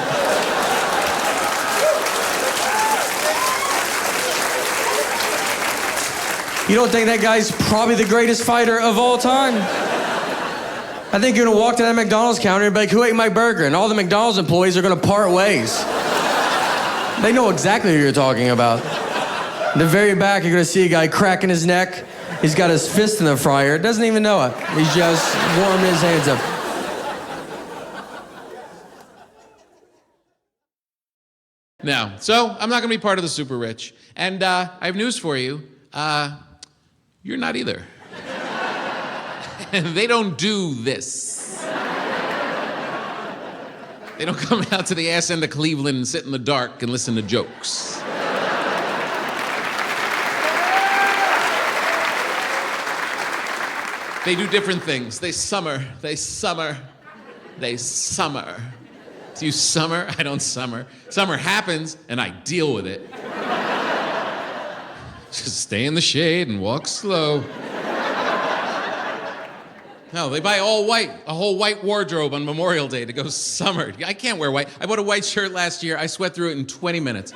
You don't think that guy's probably the greatest fighter of all time? I think you're gonna walk to that McDonald's counter and be like, who ate my burger? And all the McDonald's employees are gonna part ways. They know exactly who you're talking about. In the very back, you're gonna see a guy cracking his neck. He's got his fist in the fryer, doesn't even know it. He's just warming his hands up. Now, so I'm not gonna be part of the super rich. And I have news for you. You're not either. They don't do this. They don't come out to the ass end of Cleveland and sit in the dark and listen to jokes. They do different things. They summer. Do you summer? I don't summer. Summer happens and I deal with it. Just stay in the shade and walk slow. No, they buy all white, a whole white wardrobe on Memorial Day to go summer. I can't wear white. I bought a white shirt last year. I sweat through it in 20 minutes.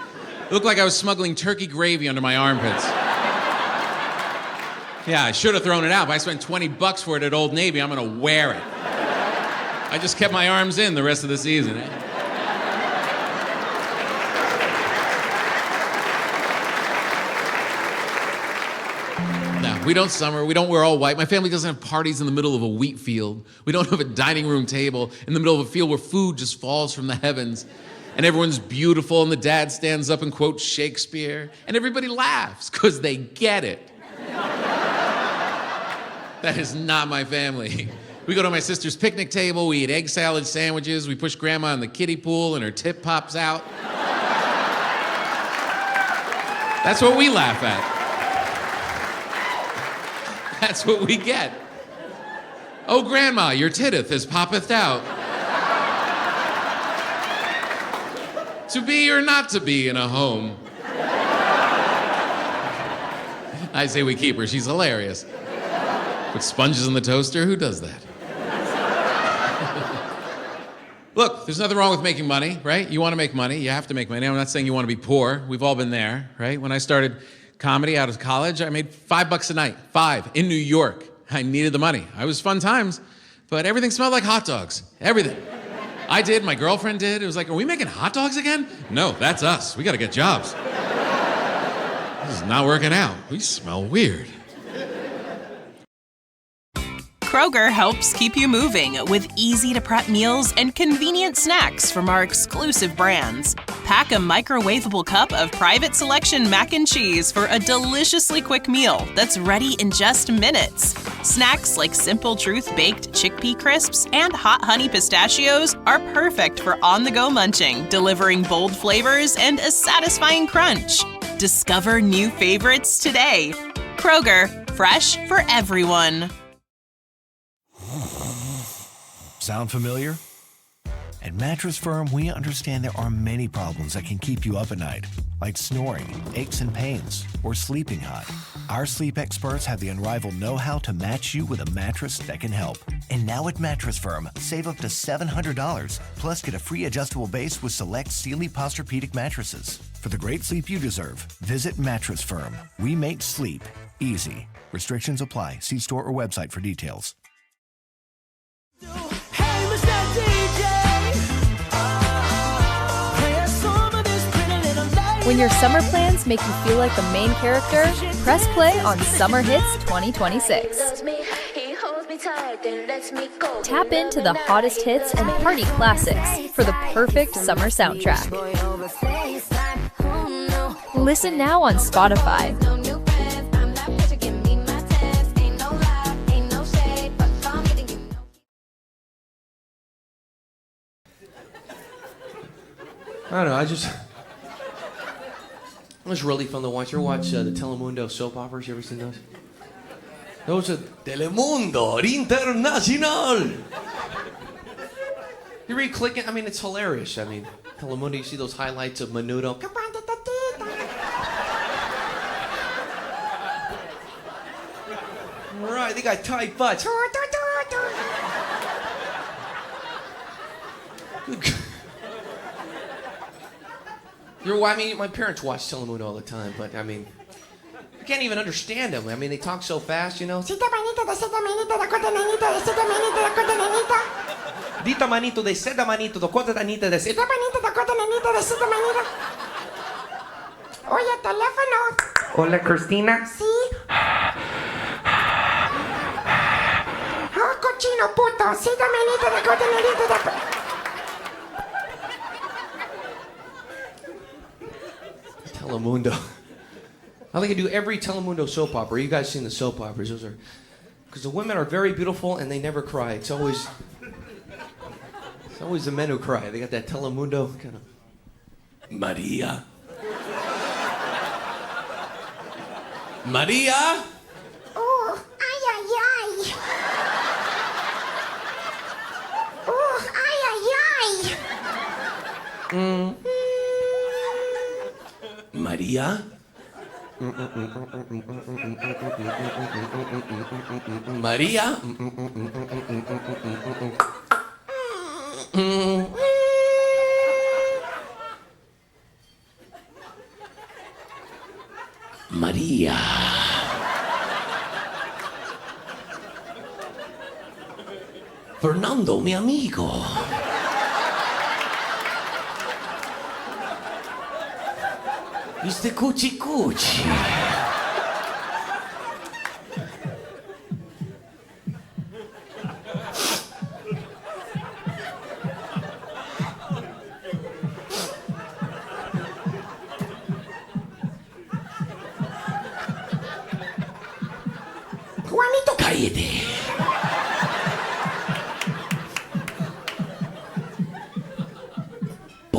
It looked like I was smuggling turkey gravy under my armpits. Yeah, I should have thrown it out, but I spent $20 for it at Old Navy. I'm gonna wear it. I just kept my arms in the rest of the season. We don't summer. We don't wear all white. My family doesn't have parties in the middle of a wheat field. We don't have a dining room table in the middle of a field where food just falls from the heavens. And everyone's beautiful, and the dad stands up and quotes Shakespeare. And everybody laughs because they get it. That is not my family. We go to my sister's picnic table, we eat egg salad sandwiches, we push grandma in the kiddie pool and her tip pops out. That's what we laugh at. That's what we get. Oh, grandma, your titteth is poppeth out. To be or not to be in a home. I say we keep her, she's hilarious. Put sponges in the toaster, who does that? Look, there's nothing wrong with making money, right? You want to make money, you have to make money. I'm not saying you want to be poor. We've all been there, right? When I started comedy out of college, I made $5 a night, 5, in New York. I needed the money. It was fun times, but everything smelled like hot dogs, everything. I did, my girlfriend did. It was like, are we making hot dogs again? No, that's us. We got to get jobs. This is not working out. We smell weird. Kroger helps keep you moving with easy-to-prep meals and convenient snacks from our exclusive brands. Pack a microwavable cup of Private Selection mac and cheese for a deliciously quick meal that's ready in just minutes. Snacks like Simple Truth baked chickpea crisps and hot honey pistachios are perfect for on-the-go munching, delivering bold flavors and a satisfying crunch. Discover new favorites today. Kroger, fresh for everyone. Sound familiar? At Mattress Firm, we understand there are many problems that can keep you up at night, like snoring, aches and pains, or sleeping hot. Our sleep experts have the unrivaled know-how to match you with a mattress that can help. And now at Mattress Firm, save up to $700, plus get a free adjustable base with select Sealy Posturepedic mattresses. For the great sleep you deserve, visit Mattress Firm. We make sleep easy. Restrictions apply. See store or website for details. When your summer plans make you feel like the main character, press play on Summer Hits 2026. Tap into the hottest hits and party classics for the perfect summer soundtrack. Listen now on Spotify. I don't know, it was really fun to watch. You ever watch the Telemundo soap operas? You ever seen those? Those are Telemundo Internacional. You read clicking? I mean, it's hilarious. I mean, Telemundo, you see those highlights of Menudo. All right, they got tight butts. I mean, my parents watch Telemundo all the time, but I mean, I can't even understand them. I mean, they talk so fast, you know. Dita manito de seda manito de coda nanita de seda manito de coda nanita. Dita manito de seda manito de coda nanita de seda manito de coda nanita de seda manita. Oye, teléfono. Hola, Cristina. Sí. Ah, cochino puto. Seda manito de coda nanita de. Telemundo. I think I do every Telemundo soap opera. You guys seen the soap operas? Those are because the women are very beautiful and they never cry. It's always the men who cry. They got that Telemundo kind of Maria. Maria. Oh, ay ay ay. Oh, ay ay ay. Maria? Maria? Maria. Fernando, mi amigo. Mr. Coochie Coochie.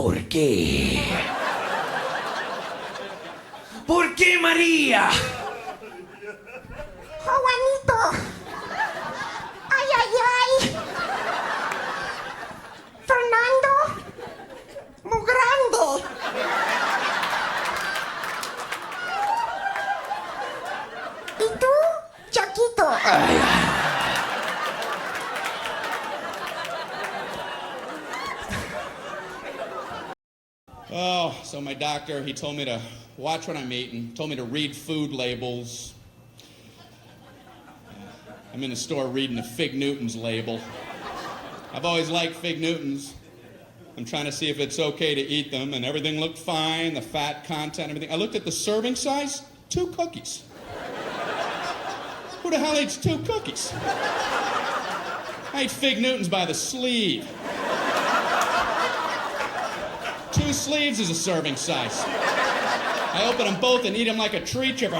¿Por qué? ¿Por qué, María? Juanito. Ay, ay, ay. Fernando. Muy grande. ¿Y tú? Chaquito. Ay, ay. Oh, so my doctor, he told me to watch what I'm eating, told me to read food labels. I'm in the store reading the Fig Newtons label. I've always liked Fig Newtons. I'm trying to see if it's okay to eat them, and everything looked fine, the fat content, everything. I looked at the serving size, 2 cookies. Who the hell eats 2 cookies? I ate Fig Newtons by the sleeve. 2 sleeves is a serving size. I open them both and eat them like a tree chipper.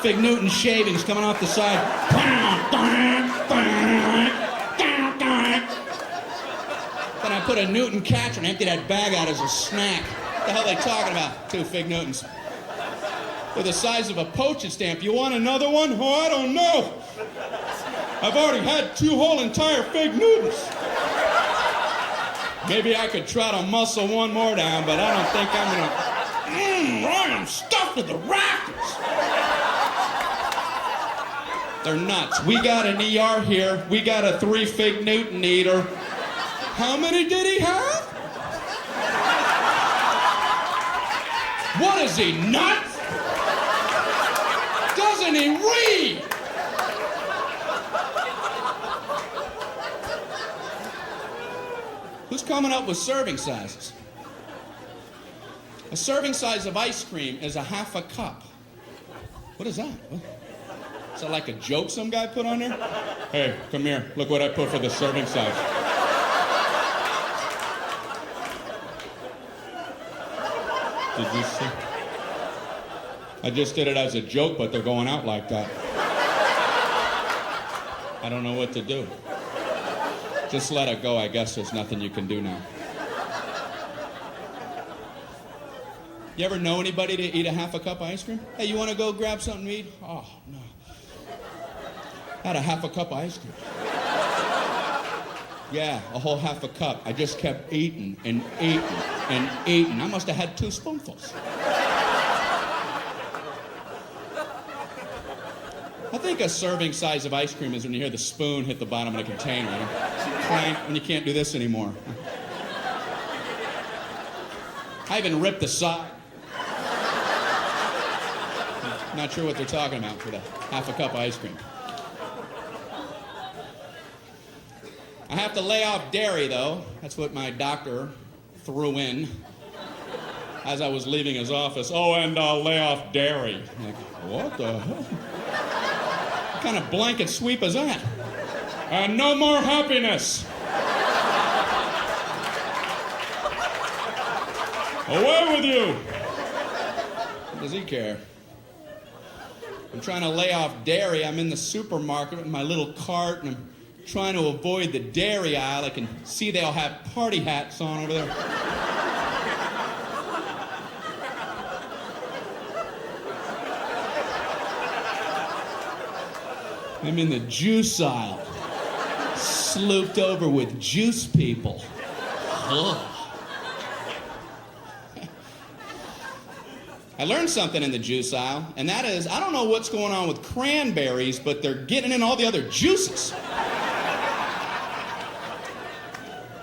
Fig Newton shavings coming off the side. Then I put a Newton catcher and empty that bag out as a snack. What the hell are they talking about? 2 Fig Newtons. They're the size of a postage stamp. You want another one? Oh, I don't know. I've already had 2 whole entire Fig Newtons. Maybe I could try to muscle one more down, but I don't think I'm gonna. I am stuffed with the rafters. They're nuts. We got an ER here. We got a 3 Fig Newton eater. How many did he have? What is he, nuts? Doesn't he read? Who's coming up with serving sizes? A serving size of ice cream is a half a cup. What is that? What? Is that like a joke some guy put on there? Hey, come here. Look what I put for the serving size. Did you see? I just did it as a joke, but they're going out like that. I don't know what to do. Just let it go. I guess there's nothing you can do now. You ever know anybody to eat a half a cup of ice cream? Hey, you want to go grab something to eat? Oh, no. I had a half a cup of ice cream. Yeah, a whole half a cup. I just kept eating and eating and eating. I must have had 2 spoonfuls. I think a serving size of ice cream is when you hear the spoon hit the bottom of the container. You know? Clank, when you can't do this anymore. I even ripped the side. Not sure what they're talking about for the half a cup of ice cream. I have to lay off dairy, though. That's what my doctor threw in as I was leaving his office. Oh, and lay off dairy. I'm like, what the hell? What kind of blanket sweep is that? No more happiness. Away with you. What does he care? I'm trying to lay off dairy. I'm in the supermarket with my little cart, and I'm trying to avoid the dairy aisle. I can see they all have party hats on over there. I'm in the juice aisle, slooped over with juice people. Ugh. I learned something in the juice aisle, and that is, I don't know what's going on with cranberries, but they're getting in all the other juices.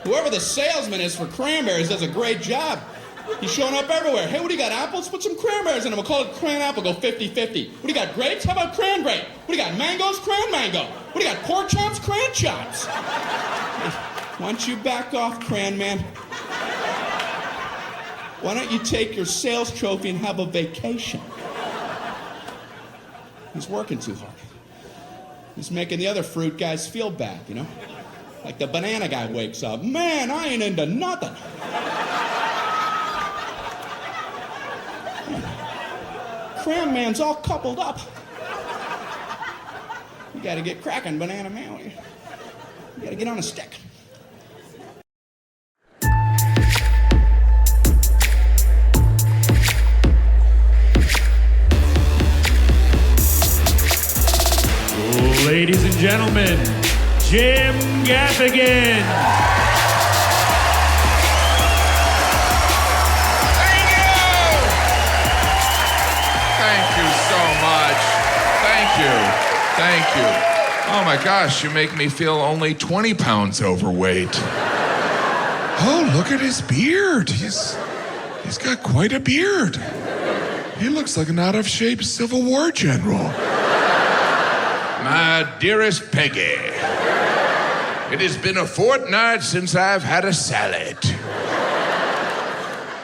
Whoever the salesman is for cranberries does a great job. He's showing up everywhere. Hey, what do you got, apples? Put some cranberries in them. We'll call it cran apple, go 50-50. What do you got, grapes? How about cran grape? What do you got, mangoes? Cran mango. What do you got, pork chops? Cran chops. Why don't you back off, cran man? Why don't you take your sales trophy and have a vacation? He's working too hard. He's making the other fruit guys feel bad, you know? Like the banana guy wakes up, man, I ain't into nothing. Cram man's all coupled up. You gotta get cracking, banana man. You gotta get on a stick. Ladies and gentlemen, Jim Gaffigan. Thank you so much. Thank you. Oh my gosh, you make me feel only 20 pounds overweight. Oh, look at his beard. He's got quite a beard. He looks like an out-of-shape Civil War general. My dearest Peggy, it has been a fortnight since I've had a salad.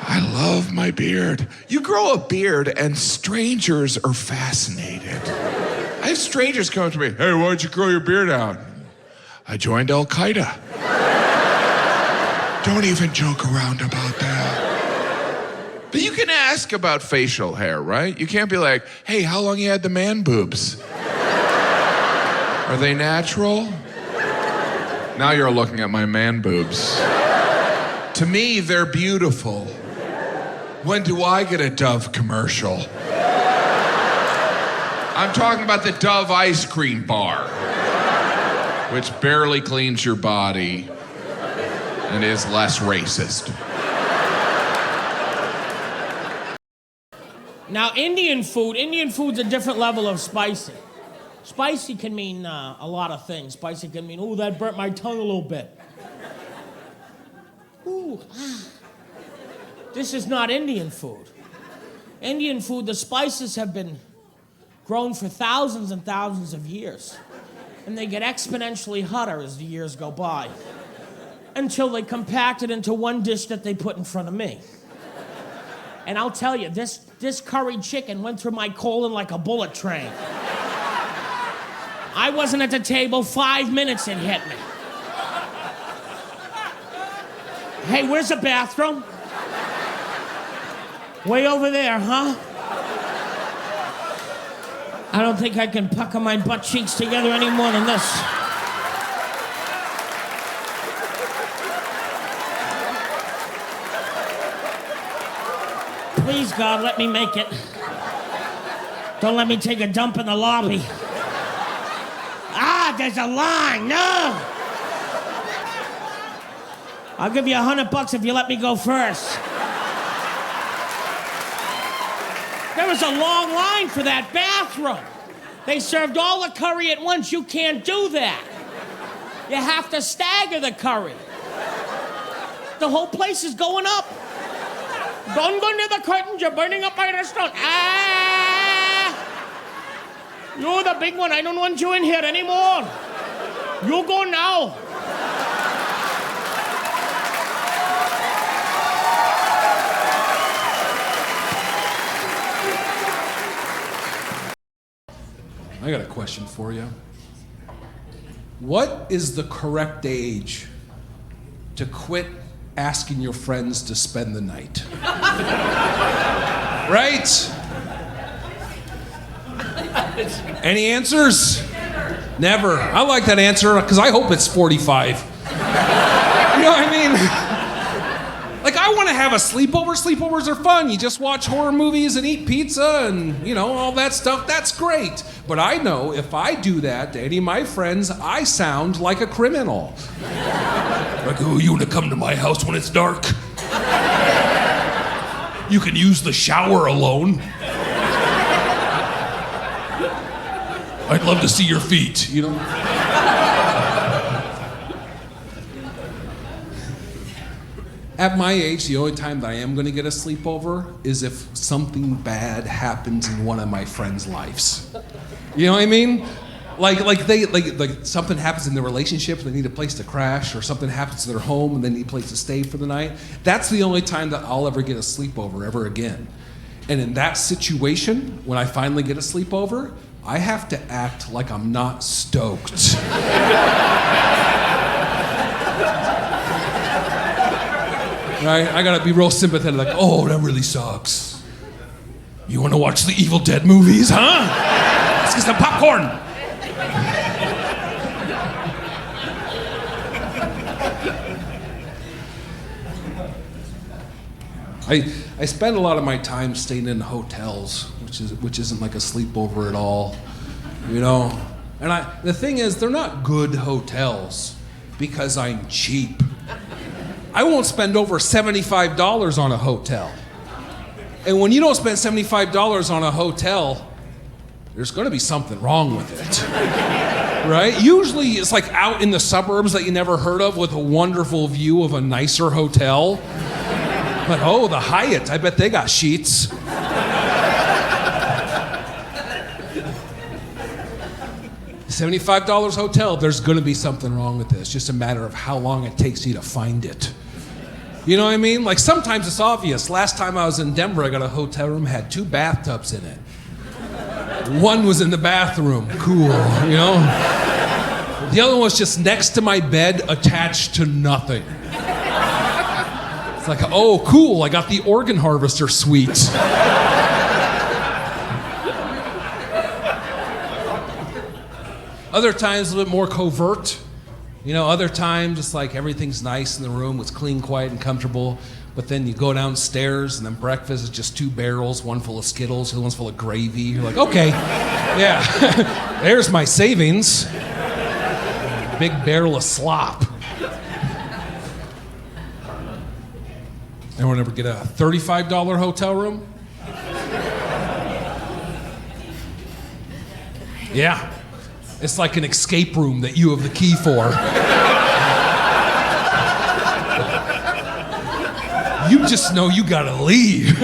I love my beard. You grow a beard and strangers are fascinated. I have strangers come to me, hey, why'd you grow your beard out? I joined Al Qaeda. Don't even joke around about that. But you can ask about facial hair, right? You can't be like, hey, how long you had the man boobs? Are they natural? Now you're looking at my man boobs. To me, they're beautiful. When do I get a Dove commercial? I'm talking about the Dove ice cream bar, which barely cleans your body and is less racist. Now, Indian food's a different level of spicy. Spicy can mean a lot of things. Spicy can mean, ooh, that burnt my tongue a little bit. Ooh, This is not Indian food. Indian food, the spices have been grown for thousands and thousands of years. And they get exponentially hotter as the years go by. Until they compact it into one dish that they put in front of me. And I'll tell you, this curried chicken went through my colon like a bullet train. I wasn't at the table 5 minutes, it hit me. Hey, where's the bathroom? Way over there, huh? I don't think I can pucker my butt cheeks together any more than this. Please, God, let me make it. Don't let me take a dump in the lobby. Ah, there's a line, no! I'll give you $100 if you let me go first. There was a long line for that bathroom. They served all the curry at once. You can't do that. You have to stagger the curry. The whole place is going up. Don't go near the curtains. You're burning up my restaurant. Ah! You're the big one. I don't want you in here anymore. You go now. I got a question for you. What is the correct age to quit asking your friends to spend the night? Right? Any answers? Never. I like that answer because I hope it's 45. You know what I mean? Like, I want to have a sleepover. Sleepovers are fun. You just watch horror movies and eat pizza and, you know, all that stuff. That's great. But I know if I do that to any of my friends, I sound like a criminal. Like, oh, you want to come to my house when it's dark? You can use the shower alone. I'd love to see your feet, you know? At my age, the only time that I am going to get a sleepover is if something bad happens in one of my friends' lives. You know what I mean? Like something happens in their relationship, they need a place to crash, or something happens to their home and they need a place to stay for the night. That's the only time that I'll ever get a sleepover ever again. And in that situation, when I finally get a sleepover, I have to act like I'm not stoked. Right? I gotta be real sympathetic, like, oh, that really sucks. You wanna watch the Evil Dead movies, huh? Let's get some popcorn. I spend a lot of my time staying in hotels, which isn't like a sleepover at all. You know, And the thing is, they're not good hotels because I'm cheap. I won't spend over $75 on a hotel. And when you don't spend $75 on a hotel, there's gonna be something wrong with it, right? Usually it's like out in the suburbs that you never heard of with a wonderful view of a nicer hotel. But oh, the Hyatt, I bet they got sheets. $75 hotel, there's gonna be something wrong with this. Just a matter of how long it takes you to find it. You know what I mean? Like sometimes it's obvious. Last time I was in Denver, I got a hotel room, had 2 bathtubs in it. One was in the bathroom, cool, you know? The other one was just next to my bed, attached to nothing. It's like, oh, cool, I got the organ harvester suite. Other times a little bit more covert. You know, other times it's like everything's nice in the room, it's clean, quiet, and comfortable. But then you go downstairs and then breakfast is just 2 barrels, one full of Skittles, the other one's full of gravy. You're like, okay, yeah, there's my savings. Big barrel of slop. Anyone ever get a $35 hotel room? Yeah, it's like an escape room that you have the key for. You just know you gotta leave.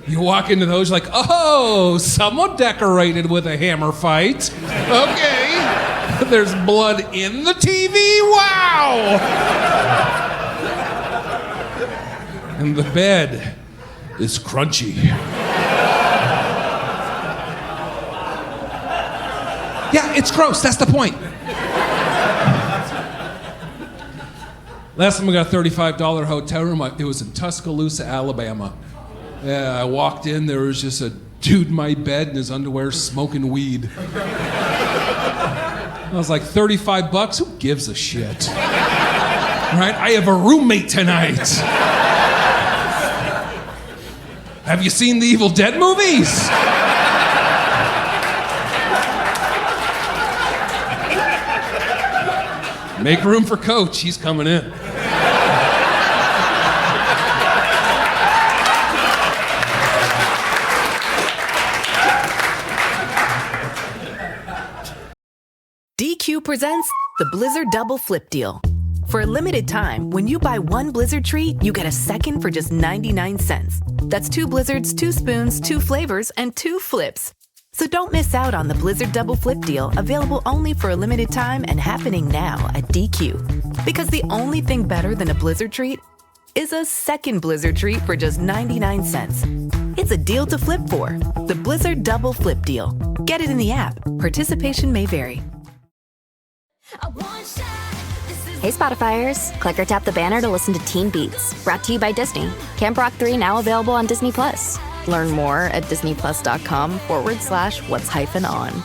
You walk into those, you're like, oh, someone decorated with a hammer fight. Okay. There's blood in the TV, wow! And the bed is crunchy. Yeah, it's gross, that's the point. Last time I got a $35 hotel room, it was in Tuscaloosa, Alabama. Yeah, I walked in, there was just a dude in my bed in his underwear smoking weed. I was like, $35? Who gives a shit? Right? I have a roommate tonight. Have you seen the Evil Dead movies? Make room for Coach, he's coming in. DQ presents the Blizzard Double Flip Deal. For a limited time, when you buy 1 Blizzard treat, you get a second for just 99 cents. That's 2 Blizzards, 2 spoons, 2 flavors, and 2 flips. So don't miss out on the Blizzard Double Flip Deal, available only for a limited time and happening now at DQ. Because the only thing better than a Blizzard treat is a second Blizzard treat for just 99 cents. It's a deal to flip for. The Blizzard Double Flip Deal. Get it in the app. Participation may vary. Hey Spotifyers, click or tap the banner to listen to Teen Beats, brought to you by Disney. Camp Rock 3 now available on Disney+. Learn more at disneyplus.com/what's-on.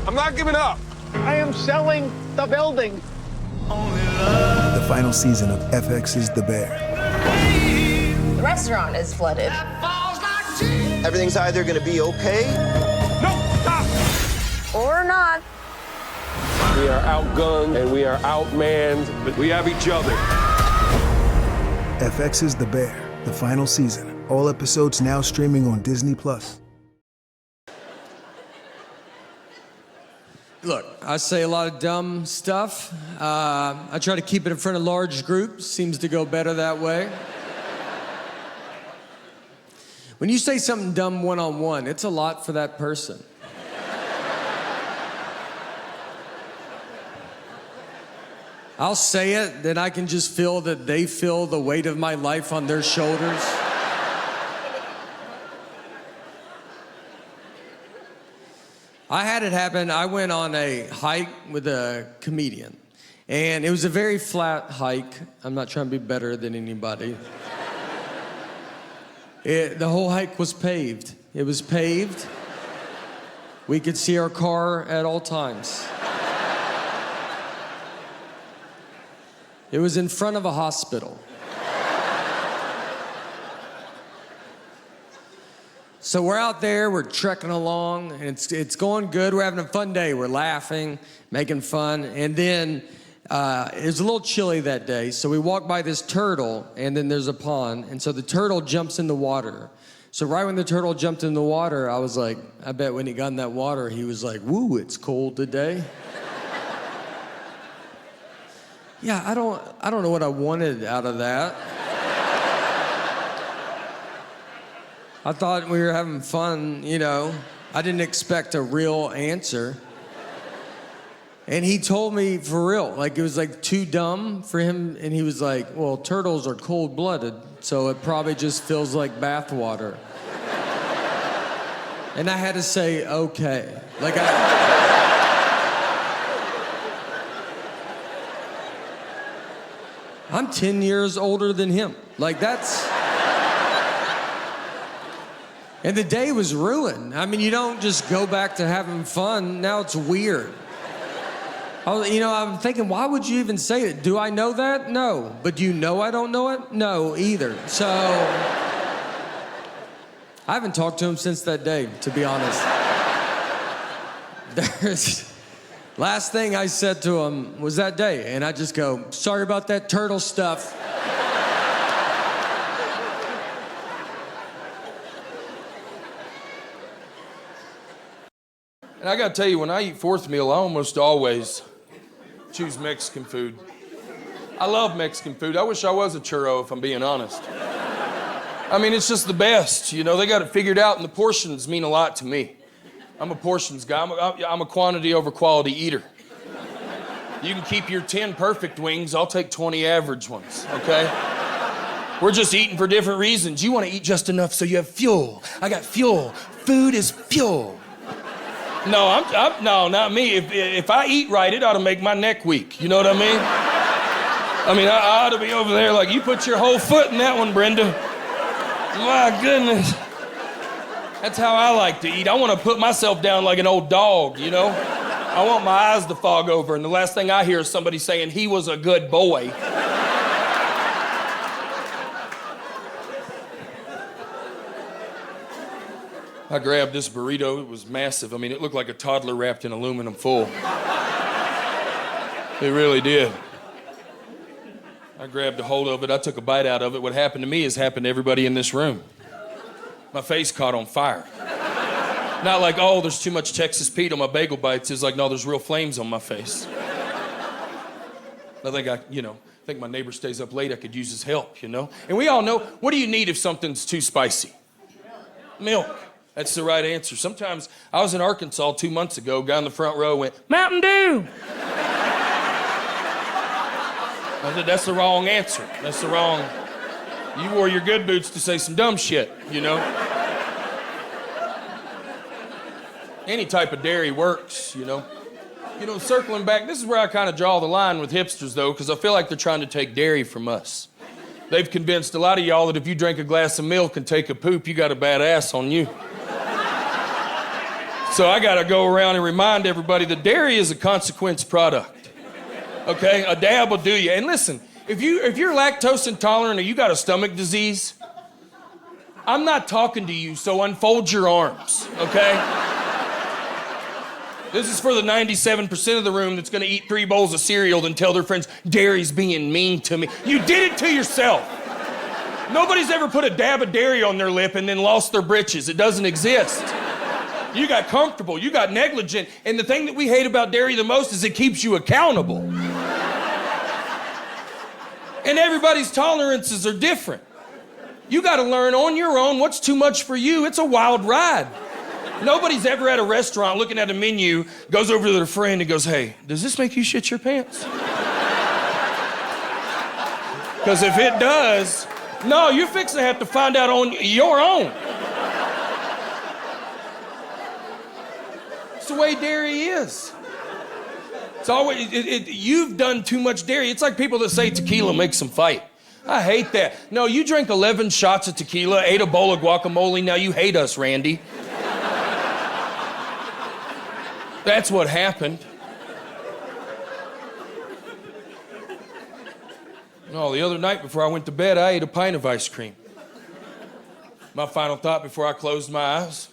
I'm not giving up. I am selling the building. The final season of FX's The Bear. The restaurant is flooded. Everything's either gonna be okay. No, stop! Or not. We are outgunned and we are outmanned, but we have each other. FX's The Bear, the final season. All episodes now streaming on Disney+. Look, I say a lot of dumb stuff. I try to keep it in front of large groups. Seems to go better that way. When you say something dumb one-on-one, it's a lot for that person. I'll say it, then I can just feel that they feel the weight of my life on their shoulders. I had it happen. I went on a hike with a comedian, and it was a very flat hike. I'm not trying to be better than anybody. The whole hike was paved. It was paved. We could see our car at all times. It was in front of a hospital. So we're out there, we're trekking along, and it's going good. We're having a fun day. We're laughing, making fun, and then it was a little chilly that day, so we walk by this turtle, and then there's a pond, and so the turtle jumps in the water. So right when the turtle jumped in the water, I was like, I bet when he got in that water, he was like, woo, it's cold today. Yeah, I don't know what I wanted out of that. I thought we were having fun, you know. I didn't expect a real answer. And he told me for real, like it was like too dumb for him. And he was like, well, turtles are cold-blooded, so it probably just feels like bath water. And I had to say, okay. Like I'm 10 years older than him. Like that's... And the day was ruined. I mean, you don't just go back to having fun. Now it's weird. I'm thinking, why would you even say it? Do I know that? No. But do you know I don't know it? No, either. So, I haven't talked to him since that day, to be honest. Last thing I said to him was that day, and I just go, sorry about that turtle stuff. And I gotta tell you, when I eat fourth meal, I almost always choose Mexican food. I love Mexican food. I wish I was a churro, if I'm being honest. I mean, it's just the best. You know, they got it figured out, and the portions mean a lot to me. I'm a portions guy. I'm a quantity over quality eater. You can keep your 10 perfect wings. I'll take 20 average ones, okay? We're just eating for different reasons. You want to eat just enough so you have fuel. I got fuel. Food is fuel. No, no, not me. If I eat right, it ought to make my neck weak. You know what I mean? I ought to be over there like, you put your whole foot in that one, Brenda. My goodness. That's how I like to eat. I want to put myself down like an old dog, you know? I want my eyes to fog over, and the last thing I hear is somebody saying, he was a good boy. I grabbed this burrito. It was massive. I mean, it looked like a toddler wrapped in aluminum foil. It really did. I grabbed a hold of it. I took a bite out of it. What happened to me has happened to everybody in this room. My face caught on fire. Not like, oh, there's too much Texas Pete on my bagel bites. It's like, no, there's real flames on my face. I think my neighbor stays up late. I could use his help, you know? And we all know, what do you need if something's too spicy? Milk. That's the right answer. Sometimes, I was in Arkansas 2 months ago, guy in the front row went, Mountain Dew! I said, that's the wrong answer. That's the wrong... You wore your good boots to say some dumb shit, you know? Any type of dairy works, you know? You know, circling back, this is where I kind of draw the line with hipsters, though, because I feel like they're trying to take dairy from us. They've convinced a lot of y'all that if you drink a glass of milk and take a poop, you got a bad ass on you. So I gotta go around and remind everybody that dairy is a consequence product. Okay? A dab will do you. And listen, if you're lactose intolerant or you got a stomach disease, I'm not talking to you, so unfold your arms, okay? This is for the 97% of the room that's gonna eat 3 bowls of cereal and tell their friends, dairy's being mean to me. You did it to yourself. Nobody's ever put a dab of dairy on their lip and then lost their britches. It doesn't exist. You got comfortable, you got negligent, and the thing that we hate about dairy the most is it keeps you accountable. And everybody's tolerances are different. You gotta learn on your own what's too much for you. It's a wild ride. Nobody's ever at a restaurant looking at a menu, goes over to their friend and goes, hey, does this make you shit your pants? Because if it does, no, you're fixing to have to find out on your own. It's the way dairy is. It's always, you've done too much dairy. It's like people that say tequila makes them fight. I hate that. No, you drank 11 shots of tequila, ate a bowl of guacamole, now you hate us, Randy. That's what happened. No, the other night before I went to bed, I ate a pint of ice cream. My final thought before I closed my eyes.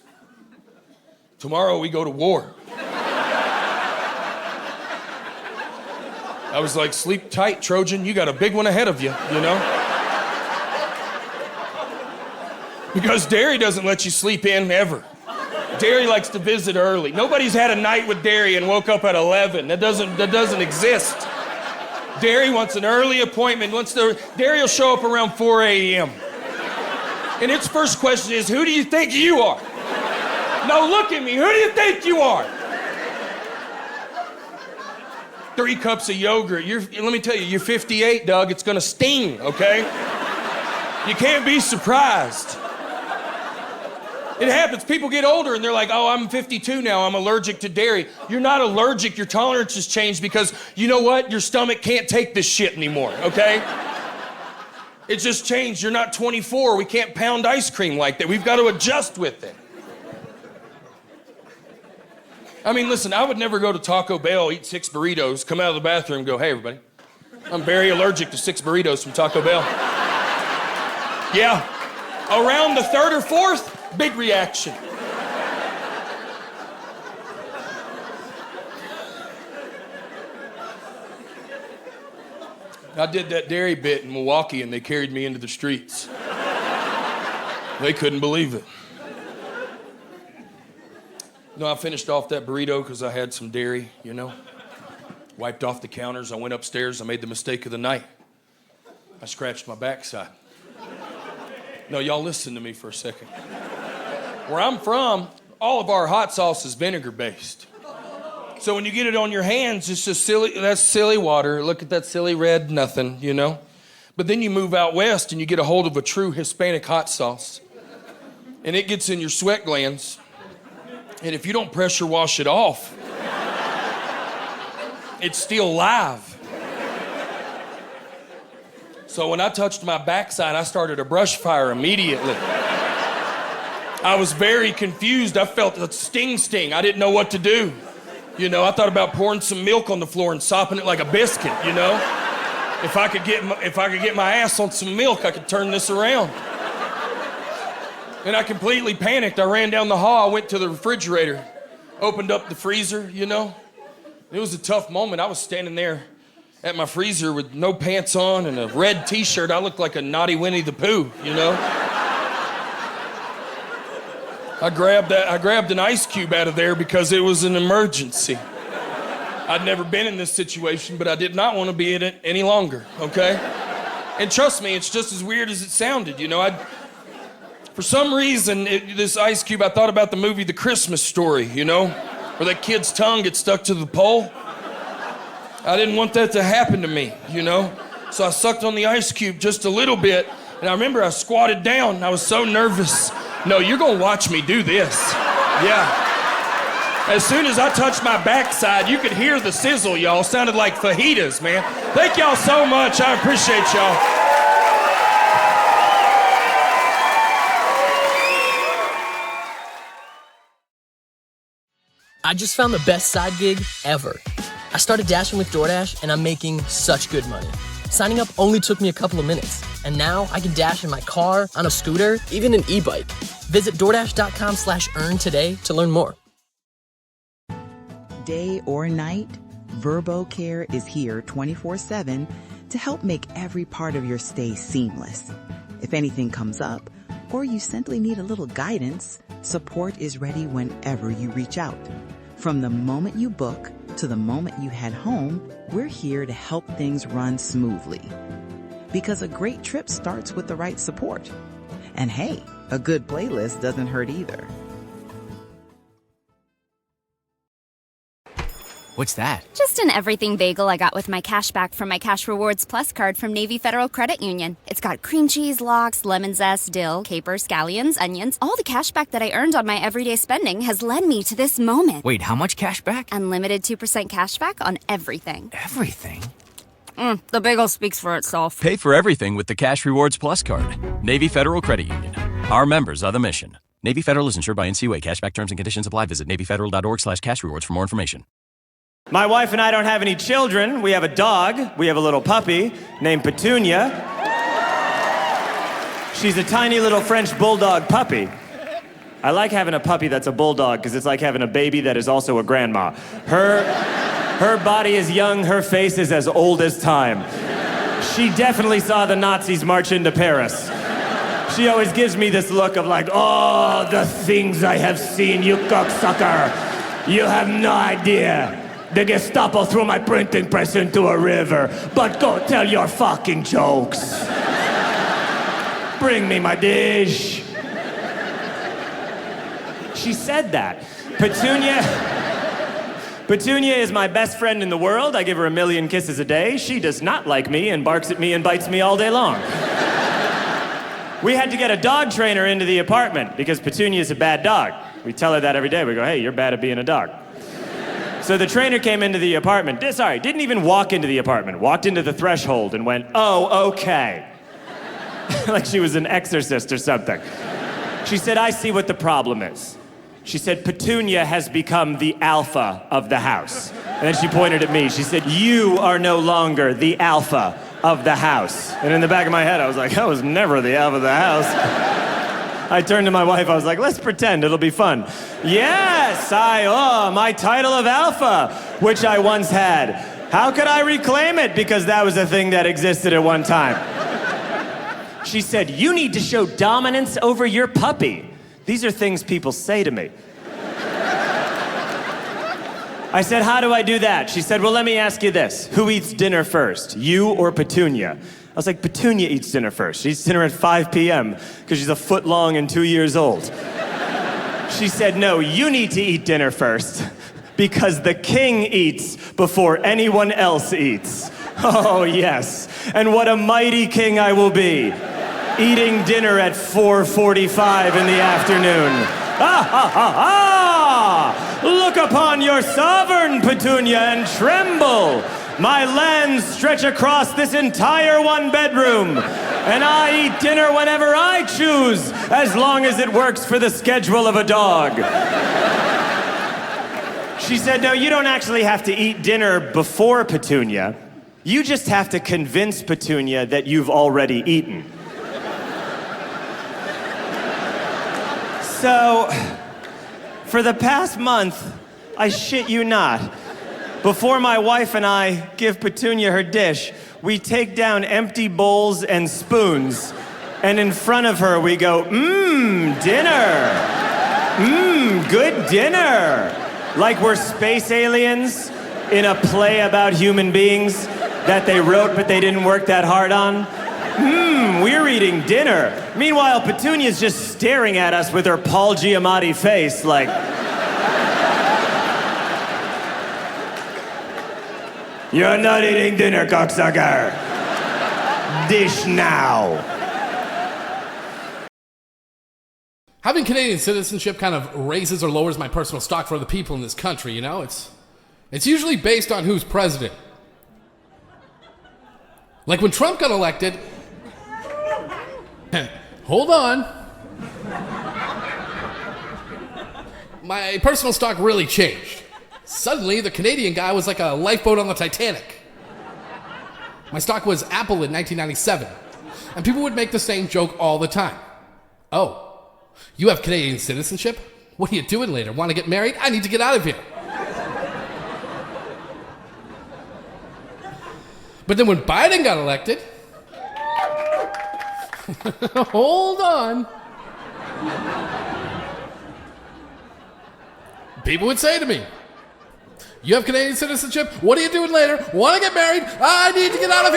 Tomorrow we go to war. I was like, sleep tight, Trojan. You got a big one ahead of you, you know? Because Derry doesn't let you sleep in ever. Derry likes to visit early. Nobody's had a night with Derry and woke up at 11. That doesn't exist. Derry wants an early appointment. Derry will show up around 4 a.m. And its first question is, who do you think you are? No, look at me. Who do you think you are? 3 cups of yogurt. Let me tell you, you're 58, Doug. It's gonna sting, okay? You can't be surprised. It happens. People get older and they're like, oh, I'm 52 now. I'm allergic to dairy. You're not allergic. Your tolerance has changed because, you know what? Your stomach can't take this shit anymore, okay? It just changed. You're not 24. We can't pound ice cream like that. We've got to adjust with it. I mean, listen, I would never go to Taco Bell, eat 6 burritos, come out of the bathroom and go, hey, everybody, I'm very allergic to 6 burritos from Taco Bell. Yeah. Around the 3rd or 4th, big reaction. I did that dairy bit in Milwaukee and they carried me into the streets. They couldn't believe it. I finished off that burrito because I had some dairy, you know. Wiped off the counters. I went upstairs. I made the mistake of the night. I scratched my backside. No, y'all listen to me for a second. Where I'm from, all of our hot sauce is vinegar-based. So when you get it on your hands, it's just silly. That's silly water. Look at that silly red nothing, you know. But then you move out west and you get a hold of a true Hispanic hot sauce. And it gets in your sweat glands. And if you don't pressure wash it off, it's still live. So when I touched my backside, I started a brush fire immediately. I was very confused. I felt a sting. I didn't know what to do. You know, I thought about pouring some milk on the floor and sopping it like a biscuit, you know? If I could get my ass on some milk, I could turn this around. And I completely panicked. I ran down the hall, I went to the refrigerator, opened up the freezer, you know? It was a tough moment. I was standing there at my freezer with no pants on and a red t-shirt. I looked like a naughty Winnie the Pooh, you know? I grabbed an ice cube out of there because it was an emergency. I'd never been in this situation, but I did not want to be in it any longer, okay? And trust me, it's just as weird as it sounded, you know? For some reason, this ice cube, I thought about the movie The Christmas Story, you know? Where that kid's tongue gets stuck to the pole. I didn't want that to happen to me, you know? So I sucked on the ice cube just a little bit, and I remember I squatted down. I was so nervous. No, you're gonna watch me do this. Yeah. As soon as I touched my backside, you could hear the sizzle, y'all. Sounded like fajitas, man. Thank y'all so much. I appreciate y'all. I just found the best side gig ever. I started dashing with DoorDash, and I'm making such good money. Signing up only took me a couple of minutes, and now I can dash in my car, on a scooter, even an e-bike. Visit DoorDash.com/earn today to learn more. Day or night, VerboCare is here 24/7 to help make every part of your stay seamless. If anything comes up, or you simply need a little guidance, support is ready whenever you reach out. From the moment you book to the moment you head home, we're here to help things run smoothly. Because a great trip starts with the right support. And hey, a good playlist doesn't hurt either. What's that? Just an everything bagel I got with my cash back from my Cash Rewards Plus card from Navy Federal Credit Union. It's got cream cheese, lox, lemon zest, dill, capers, scallions, onions. All the cash back that I earned on my everyday spending has led me to this moment. Wait, how much cash back? Unlimited 2% cash back on everything. Everything? The bagel speaks for itself. Pay for everything with the Cash Rewards Plus card. Navy Federal Credit Union. Our members are the mission. Navy Federal is insured by NCUA. Cashback terms and conditions apply. Visit NavyFederal.org/cashrewards for more information. My wife and I don't have any children. We have a dog. We have a little puppy named Petunia. She's a tiny little French bulldog puppy. I like having a puppy that's a bulldog because it's like having a baby that is also a grandma. Her body is young, her face is as old as time. She definitely saw the Nazis march into Paris. She always gives me this look of like, oh, the things I have seen, you cocksucker. You have no idea. The Gestapo threw my printing press into a river, but go tell your fucking jokes. Bring me my dish. She said that. Petunia is my best friend in the world. I give her 1 million kisses a day. She does not like me and barks at me and bites me all day long. We had to get a dog trainer into the apartment because Petunia is a bad dog. We tell her that every day. We go, hey, you're bad at being a dog. So the trainer came into the apartment. Didn't even walk into the apartment. Walked into the threshold and went, oh, okay. Like she was an exorcist or something. She said, I see what the problem is. She said, Petunia has become the alpha of the house. And then she pointed at me. She said, you are no longer the alpha of the house. And in the back of my head, I was like, I was never the alpha of the house. I turned to my wife, I was like, let's pretend, it'll be fun. Yes, my title of alpha, which I once had. How could I reclaim it? Because that was a thing that existed at one time. She said, you need to show dominance over your puppy. These are things people say to me. I said, how do I do that? She said, well, let me ask you this. Who eats dinner first, you or Petunia? I was like, Petunia eats dinner first. She eats dinner at 5 p.m. because she's a foot long and 2 years old. She said, no, you need to eat dinner first because the king eats before anyone else eats. Oh, yes. And what a mighty king I will be. Eating dinner at 4:45 in the afternoon. Look upon your sovereign, Petunia, and tremble. My lands stretch across this entire one bedroom, and I eat dinner whenever I choose, as long as it works for the schedule of a dog. She said, no, you don't actually have to eat dinner before Petunia. You just have to convince Petunia that you've already eaten. So, for the past month, I shit you not, before my wife and I give Petunia her dish, we take down empty bowls and spoons, and in front of her we go, dinner. Good dinner. Like we're space aliens in a play about human beings that they wrote but they didn't work that hard on. We're eating dinner. Meanwhile, Petunia's just staring at us with her Paul Giamatti face like... You're not eating dinner, cocksucker. Dish now. Having Canadian citizenship kind of raises or lowers my personal stock for the people in this country, you know? It's usually based on who's president. Like when Trump got elected... Hold on. My personal stock really changed. Suddenly, the Canadian guy was like a lifeboat on the Titanic. My stock was Apple in 1997, and people would make the same joke all the time. Oh, you have Canadian citizenship? What are you doing later? Want to get married? I need to get out of here. But then when Biden got elected... Hold on. People would say to me, you have Canadian citizenship? What are you doing later? Want to get married? I need to get out of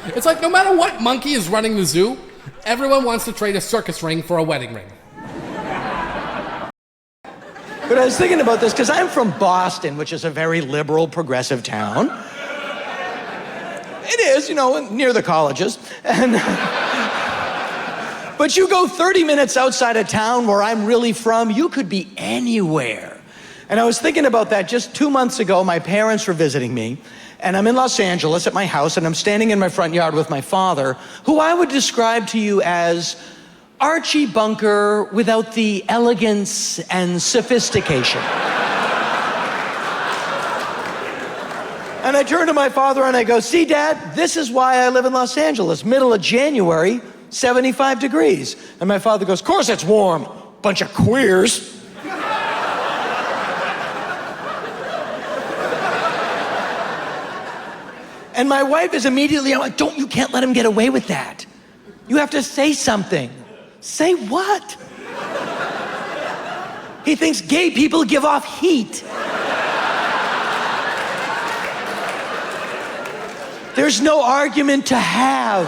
here. It's like no matter what monkey is running the zoo, everyone wants to trade a circus ring for a wedding ring. But I was thinking about this because I'm from Boston, which is a very liberal, progressive town. It is, you know, near the colleges. And but you go 30 minutes outside of town where I'm really from, you could be anywhere. And I was thinking about that just 2 months ago. My parents were visiting me, and I'm in Los Angeles at my house, and I'm standing in my front yard with my father, who I would describe to you as Archie Bunker without the elegance and sophistication. And I turn to my father and I go, see, Dad, this is why I live in Los Angeles. Middle of January, 75 degrees. And my father goes, of course it's warm. Bunch of queers. And my wife is immediately, I'm like, you can't let him get away with that. You have to say something. Say what? He thinks gay people give off heat. There's no argument to have.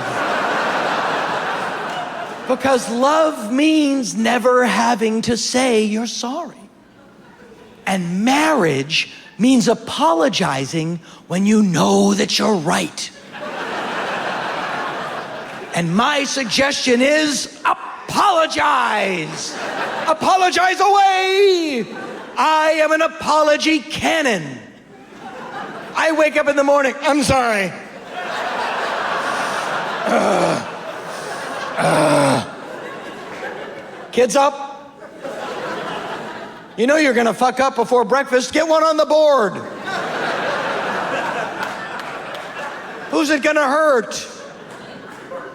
Because love means never having to say you're sorry. And marriage means apologizing when you know that you're right. And my suggestion is apologize. Apologize away. I am an apology cannon. I wake up in the morning, I'm sorry. Kids up? You know you're gonna fuck up before breakfast, get one on the board. Who's it gonna hurt?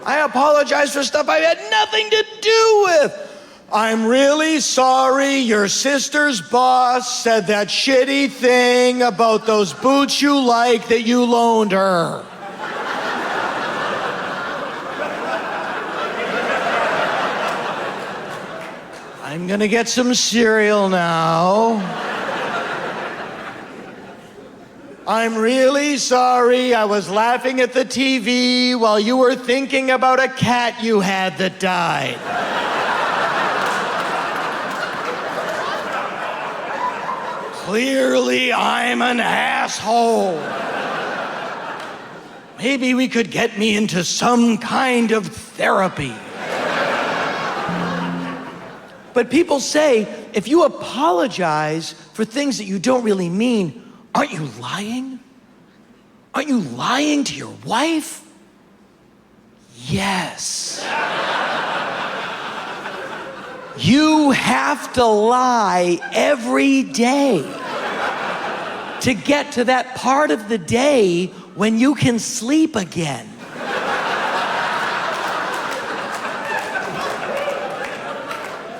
I apologize for stuff I had nothing to do with. I'm really sorry your sister's boss said that shitty thing about those boots you like that you loaned her. I'm gonna get some cereal now. I'm really sorry I was laughing at the TV while you were thinking about a cat you had that died. Clearly, I'm an asshole. Maybe we could get me into some kind of therapy. But people say, if you apologize for things that you don't really mean, aren't you lying? Aren't you lying to your wife? Yes. You have to lie every day to get to that part of the day when you can sleep again.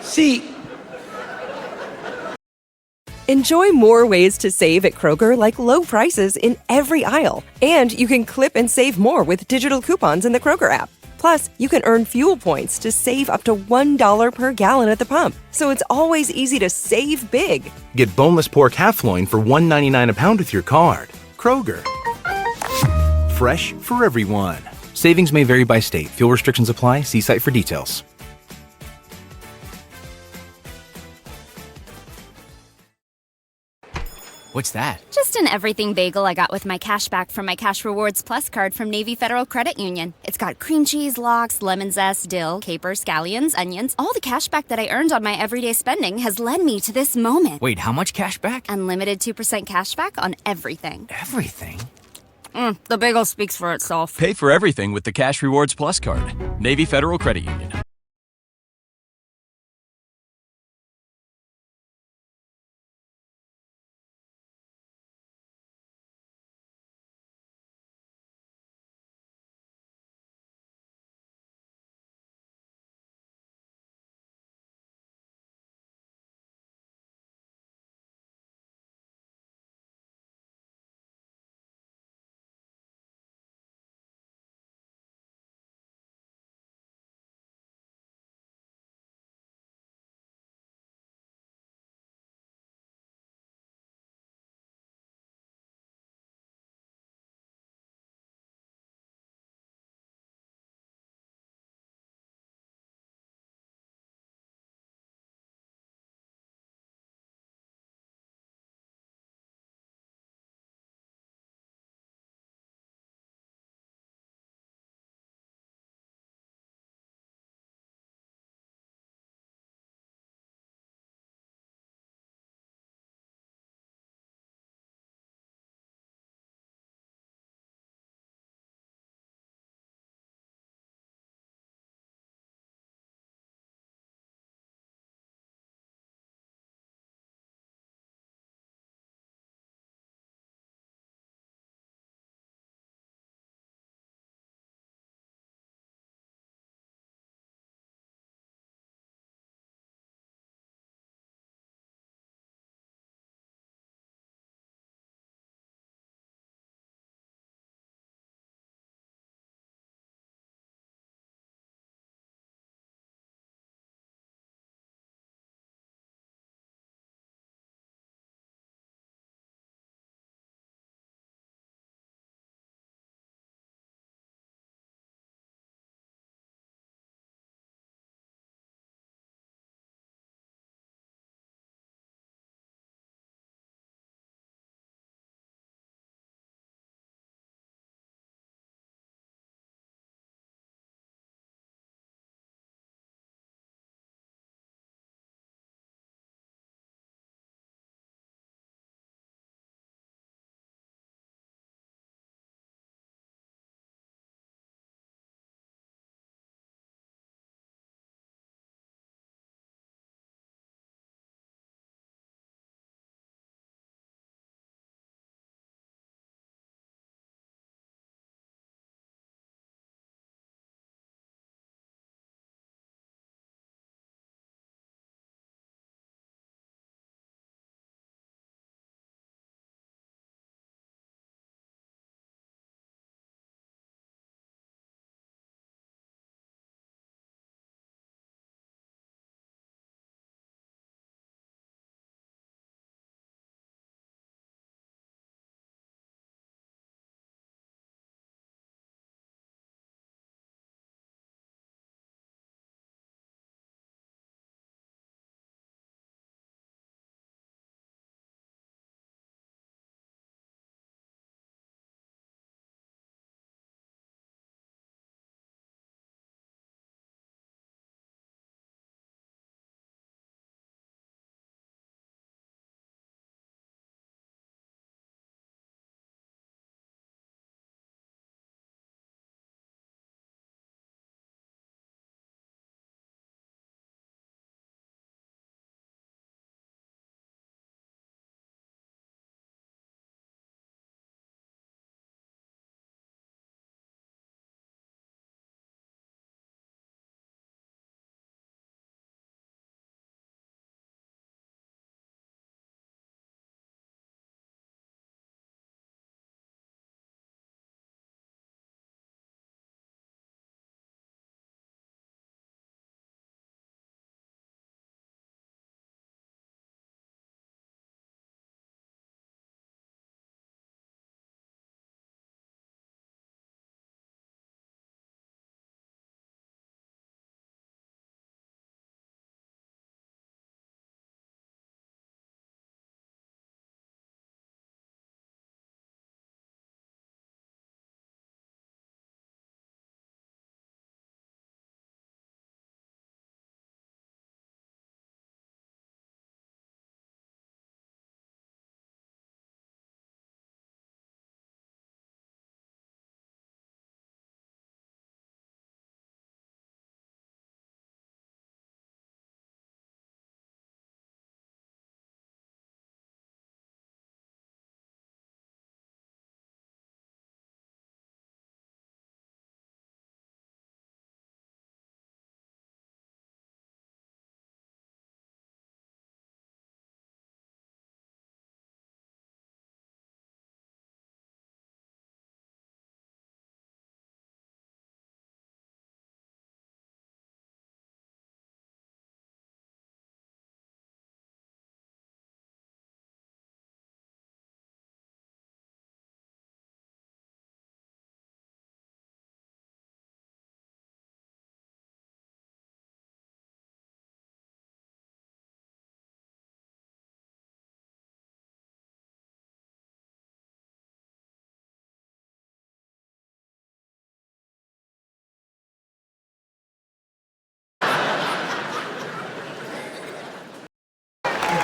See, enjoy more ways to save at Kroger, like low prices in every aisle. And you can clip and save more with digital coupons in the Kroger app. Plus, you can earn fuel points to save up to $1 per gallon at the pump. So it's always easy to save big. Get boneless pork half loin for $1.99 a pound with your card. Kroger. Fresh for everyone. Savings may vary by state. Fuel restrictions apply. See site for details. What's that? Just an everything bagel I got with my cash back from my Cash Rewards Plus card from Navy Federal Credit Union. It's got cream cheese, lox, lemon zest, dill, capers, scallions, onions. All the cash back that I earned on my everyday spending has led me to this moment. Wait, how much cash back? Unlimited 2% cash back on everything. Everything? The bagel speaks for itself. Pay for everything with the Cash Rewards Plus card. Navy Federal Credit Union.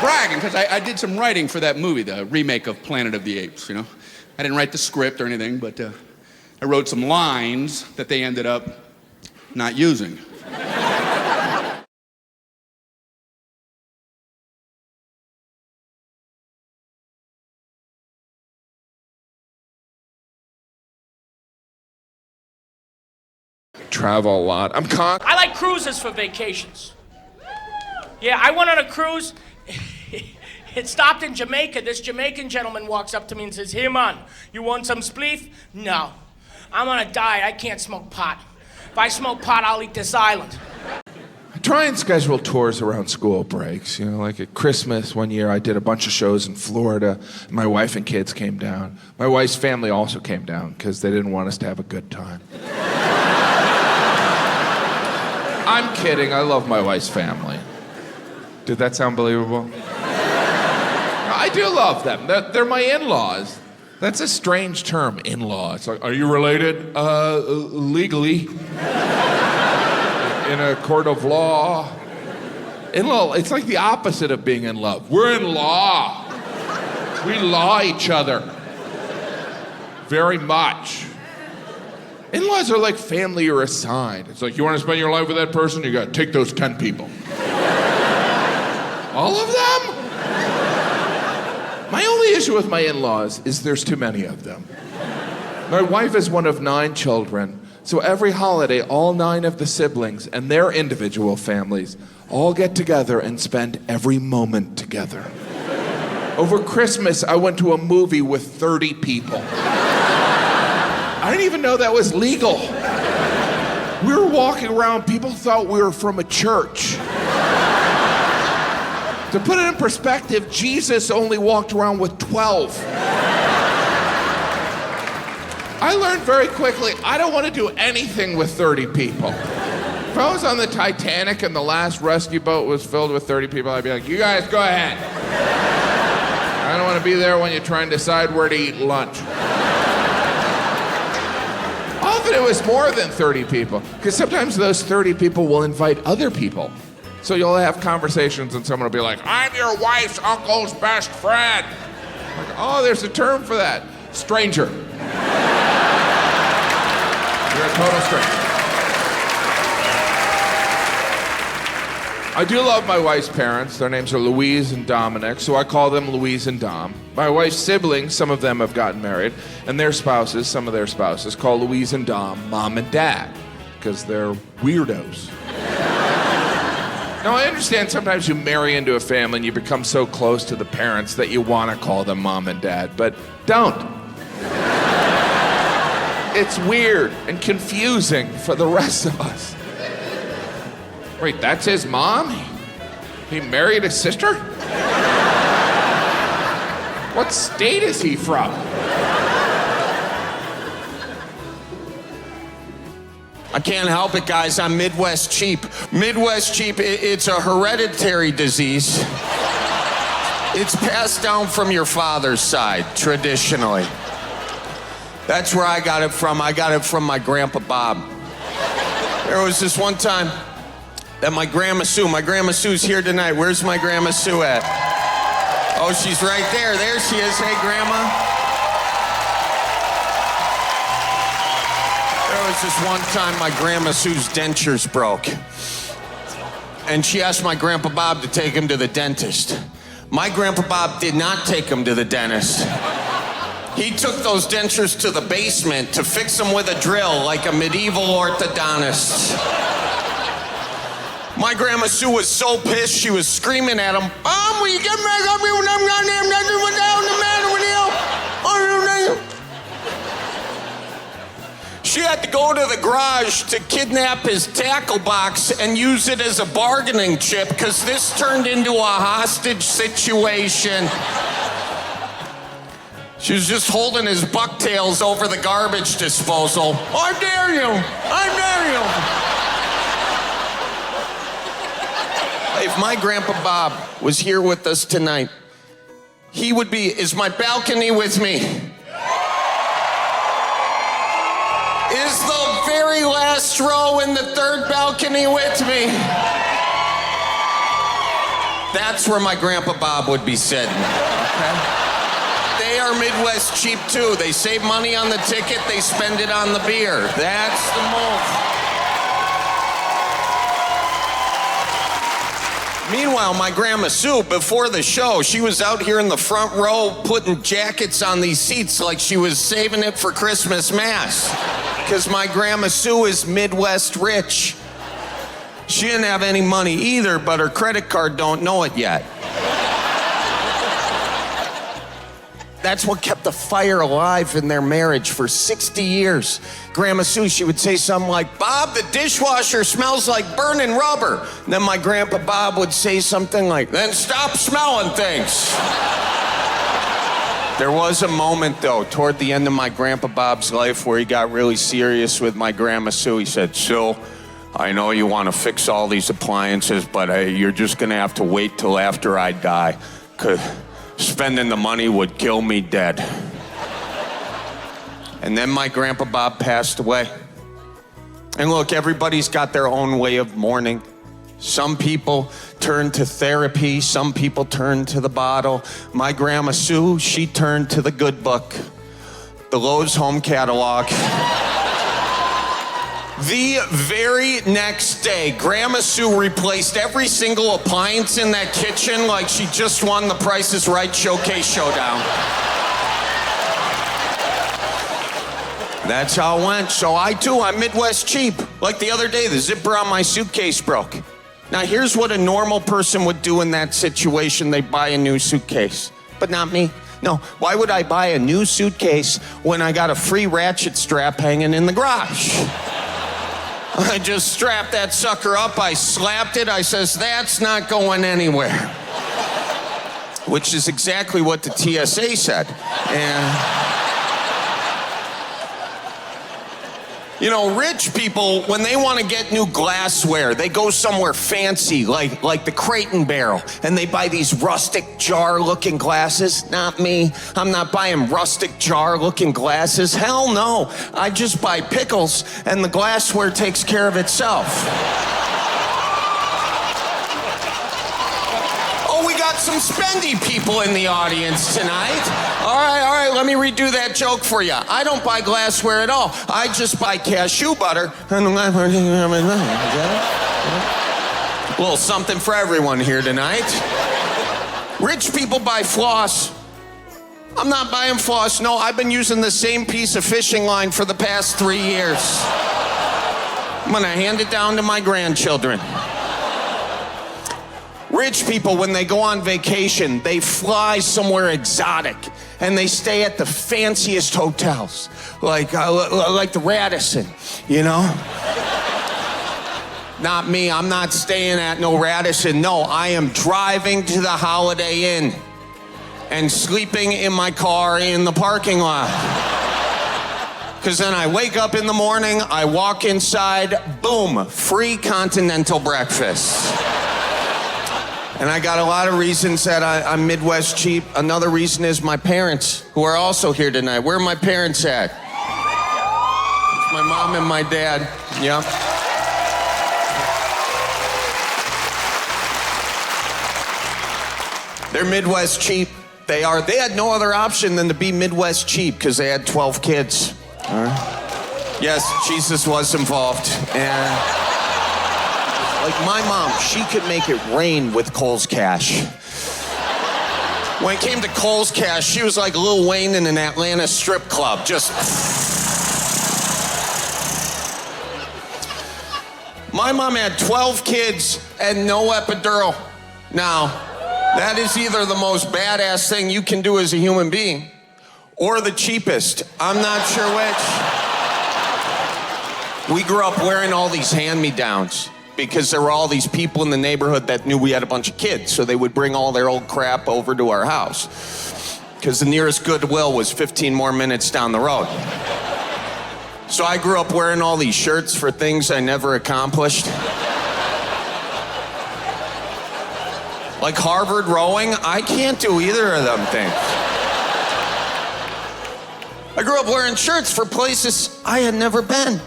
bragging because I did some writing for that movie, the remake of Planet of the Apes, you know. I didn't write the script or anything, but I wrote some lines that they ended up not using. Travel a lot. I like cruises for vacations. Yeah, I went on a cruise. It stopped in Jamaica. This Jamaican gentleman walks up to me and says, "Here, man, you want some spleef?" No. I'm on a diet. I can't smoke pot. If I smoke pot, I'll eat this island. I try and schedule tours around school breaks. You know, like at Christmas one year, I did a bunch of shows in Florida. And my wife and kids came down. My wife's family also came down because they didn't want us to have a good time. I'm kidding. I love my wife's family. Did that sound believable? I do love them. They're my in-laws. That's a strange term, in-law. It's like, are you related? Legally. In a court of law. In-law, it's like the opposite of being in love. We're in law. We law each other. Very much. In-laws are like family you're assigned. It's like, you want to spend your life with that person? You got to take those 10 people. All of them? My only issue with my in-laws is there's too many of them. My wife is one of 9 children, so every holiday, all 9 of the siblings and their individual families all get together and spend every moment together. Over Christmas, I went to a movie with 30 people. I didn't even know that was legal. We were walking around, people thought we were from a church. To put it in perspective, Jesus only walked around with 12. I learned very quickly, I don't want to do anything with 30 people. If I was on the Titanic and the last rescue boat was filled with 30 people, I'd be like, you guys go ahead. I don't want to be there when you're trying to decide where to eat lunch. Often it was more than 30 people, because sometimes those 30 people will invite other people. So you'll have conversations and someone will be like, I'm your wife's uncle's best friend. Like, oh, there's a term for that. Stranger. You're a total stranger. I do love my wife's parents. Their names are Louise and Dominic, so I call them Louise and Dom. My wife's siblings, some of them have gotten married, and their spouses, some of their spouses, call Louise and Dom Mom and Dad, because they're weirdos. Now, I understand sometimes you marry into a family and you become so close to the parents that you want to call them Mom and Dad, but don't. It's weird and confusing for the rest of us. Wait, that's his mom? He married his sister? What state is he from? I can't help it, guys. I'm Midwest cheap. Midwest cheap, it's a hereditary disease. It's passed down from your father's side, traditionally. That's where I got it from. I got it from my Grandpa Bob. There was this one time that my Grandma Sue's here tonight. Where's my Grandma Sue at? Oh, she's right there. There she is. Hey, Grandma. There was this one time my Grandma Sue's dentures broke. And she asked my Grandpa Bob to take him to the dentist. My Grandpa Bob did not take him to the dentist. He took those dentures to the basement to fix them with a drill like a medieval orthodontist. My Grandma Sue was so pissed, she was screaming at him, Mom, will you get back up here when I'm goddamn nothing with the matter with you? She had to go to the garage to kidnap his tackle box and use it as a bargaining chip because this turned into a hostage situation. She was just holding his bucktails over the garbage disposal. I dare you! I dare you! If my Grandpa Bob was here with us tonight, he would be, is my balcony with me? Is the very last row in the third balcony with me? That's where my Grandpa Bob would be sitting. Okay? They are Midwest cheap too. They save money on the ticket, they spend it on the beer. That's the move. Meanwhile, my Grandma Sue, before the show, she was out here in the front row putting jackets on these seats like she was saving it for Christmas Mass. Because my Grandma Sue is Midwest rich. She didn't have any money either, but her credit card don't know it yet. That's what kept the fire alive in their marriage for 60 years. Grandma Sue, she would say something like, Bob, the dishwasher smells like burning rubber. And then my Grandpa Bob would say something like, then stop smelling things. There was a moment, though, toward the end of my Grandpa Bob's life where he got really serious with my Grandma Sue. He said, Sue, I know you want to fix all these appliances, but you're just going to have to wait till after I die. 'Cause spending the money would kill me dead. And then my Grandpa Bob passed away. And look, everybody's got their own way of mourning. Some people turn to therapy, some people turn to the bottle. My Grandma Sue, she turned to the good book, the Lowe's home catalog. The very next day, Grandma Sue replaced every single appliance in that kitchen like she just won the Price is Right Showcase Showdown. That's how it went. So I'm Midwest cheap. Like the other day, the zipper on my suitcase broke. Now here's what a normal person would do in that situation. They buy a new suitcase, but not me. No, why would I buy a new suitcase when I got a free ratchet strap hanging in the garage? I just strapped that sucker up, I slapped it, I says, that's not going anywhere. Which is exactly what the TSA said. And you know, rich people, when they want to get new glassware, they go somewhere fancy, like the Crate and Barrel, and they buy these rustic jar-looking glasses. Not me. I'm not buying rustic jar-looking glasses. Hell no. I just buy pickles, and the glassware takes care of itself. Oh, we got some spendy people in the audience tonight. All right, let me redo that joke for you. I don't buy glassware at all. I just buy cashew butter. A little something for everyone here tonight. Rich people buy floss. I'm not buying floss. No, I've been using the same piece of fishing line for the past 3 years. I'm gonna hand it down to my grandchildren. Rich people, when they go on vacation, they fly somewhere exotic and they stay at the fanciest hotels, like the Radisson, you know? Not me, I'm not staying at no Radisson. No, I am driving to the Holiday Inn and sleeping in my car in the parking lot. Because then I wake up in the morning, I walk inside, boom, free continental breakfast. And I got a lot of reasons that I'm Midwest cheap. Another reason is my parents, who are also here tonight. Where are my parents at? It's my mom and my dad. Yeah. They're Midwest cheap. They are. They had no other option than to be Midwest cheap because they had 12 kids. All right. Yes, Jesus was involved. And like my mom, she could make it rain with Kohl's Cash. When it came to Kohl's Cash, she was like Lil Wayne in an Atlanta strip club. Just. My mom had 12 kids and no epidural. Now, that is either the most badass thing you can do as a human being or the cheapest. I'm not sure which. We grew up wearing all these hand-me-downs because there were all these people in the neighborhood that knew we had a bunch of kids, so they would bring all their old crap over to our house because the nearest Goodwill was 15 more minutes down the road. So I grew up wearing all these shirts for things I never accomplished. Like Harvard rowing, I can't do either of them things. I grew up wearing shirts for places I had never been.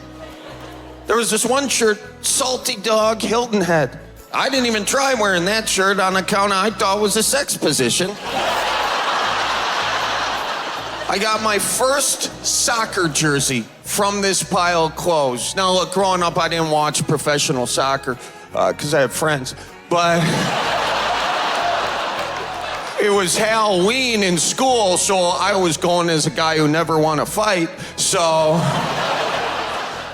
There was this one shirt, Salty Dog Hilton Head. I didn't even try wearing that shirt on account of I thought it was a sex position. I got my first soccer jersey from this pile of clothes. Now, look, growing up, I didn't watch professional soccer because I had friends, but it was Halloween in school, so I was going as a guy who never won a fight, so...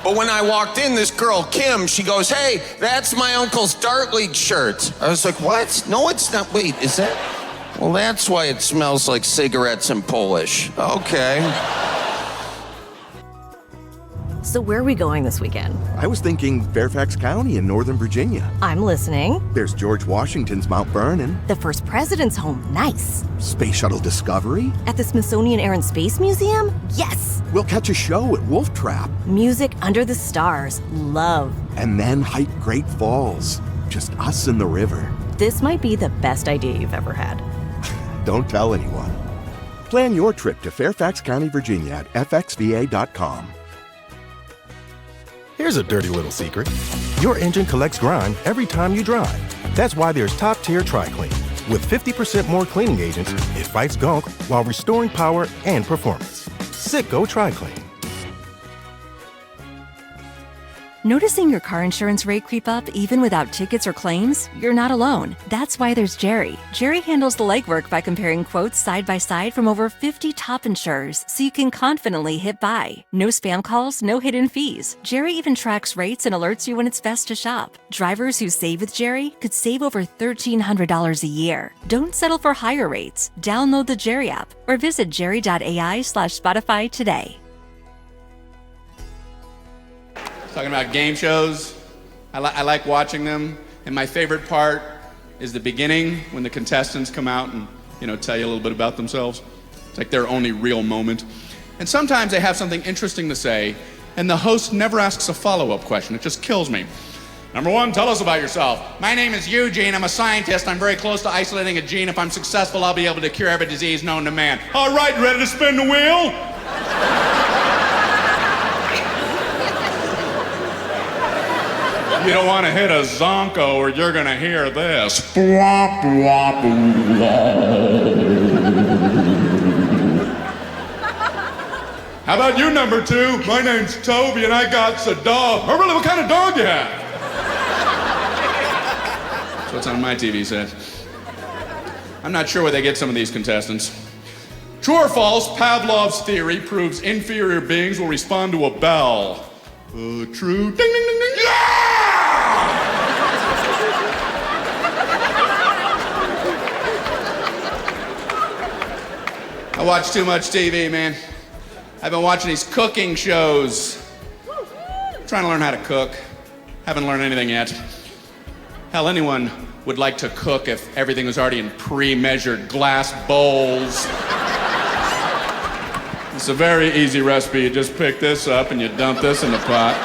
But when I walked in, this girl, Kim, she goes, "Hey, that's my uncle's Dart League shirt." I was like, "What? No, it's not. Wait, is that? Well, that's why it smells like cigarettes in Polish. Okay." So where are we going this weekend? I was thinking Fairfax County in Northern Virginia. I'm listening. There's George Washington's Mount Vernon. The first president's home. Nice. Space Shuttle Discovery. At the Smithsonian Air and Space Museum? Yes. We'll catch a show at Wolf Trap. Music under the stars. Love. And then hike Great Falls. Just us and the river. This might be the best idea you've ever had. Don't tell anyone. Plan your trip to Fairfax County, Virginia at fxva.com. Here's a dirty little secret. Your engine collects grime every time you drive. That's why there's top-tier Tri-Clean. With 50% more cleaning agents, it fights gunk while restoring power and performance. Citgo Tri-Clean. Noticing your car insurance rate creep up even without tickets or claims? You're not alone. That's why there's Jerry. Jerry handles the legwork by comparing quotes side by side from over 50 top insurers so you can confidently hit buy. No spam calls, no hidden fees. Jerry even tracks rates and alerts you when it's best to shop. Drivers who save with Jerry could save over $1,300 a year. Don't settle for higher rates. Download the Jerry app or visit jerry.ai/Spotify today. Talking about game shows. I like watching them. And my favorite part is the beginning when the contestants come out and, tell you a little bit about themselves. It's like their only real moment. And sometimes they have something interesting to say, and the host never asks a follow-up question. It just kills me. Number one, tell us about yourself. My name is Eugene. I'm a scientist. I'm very close to isolating a gene. If I'm successful, I'll be able to cure every disease known to man. All right, ready to spin the wheel? You don't want to hit a zonko or you're going to hear this. How about you, number two? My name's Toby and I got a dog. Oh, really? What kind of dog you have? That's what's on my TV set. I'm not sure where they get some of these contestants. True or false, Pavlov's theory proves inferior beings will respond to a bell. True. Ding, ding, ding, ding. Yeah! I watch too much TV, man. I've been watching these cooking shows. Trying to learn how to cook. Haven't learned anything yet. Hell, anyone would like to cook if everything was already in pre-measured glass bowls. It's a very easy recipe. You just pick this up and you dump this in the pot.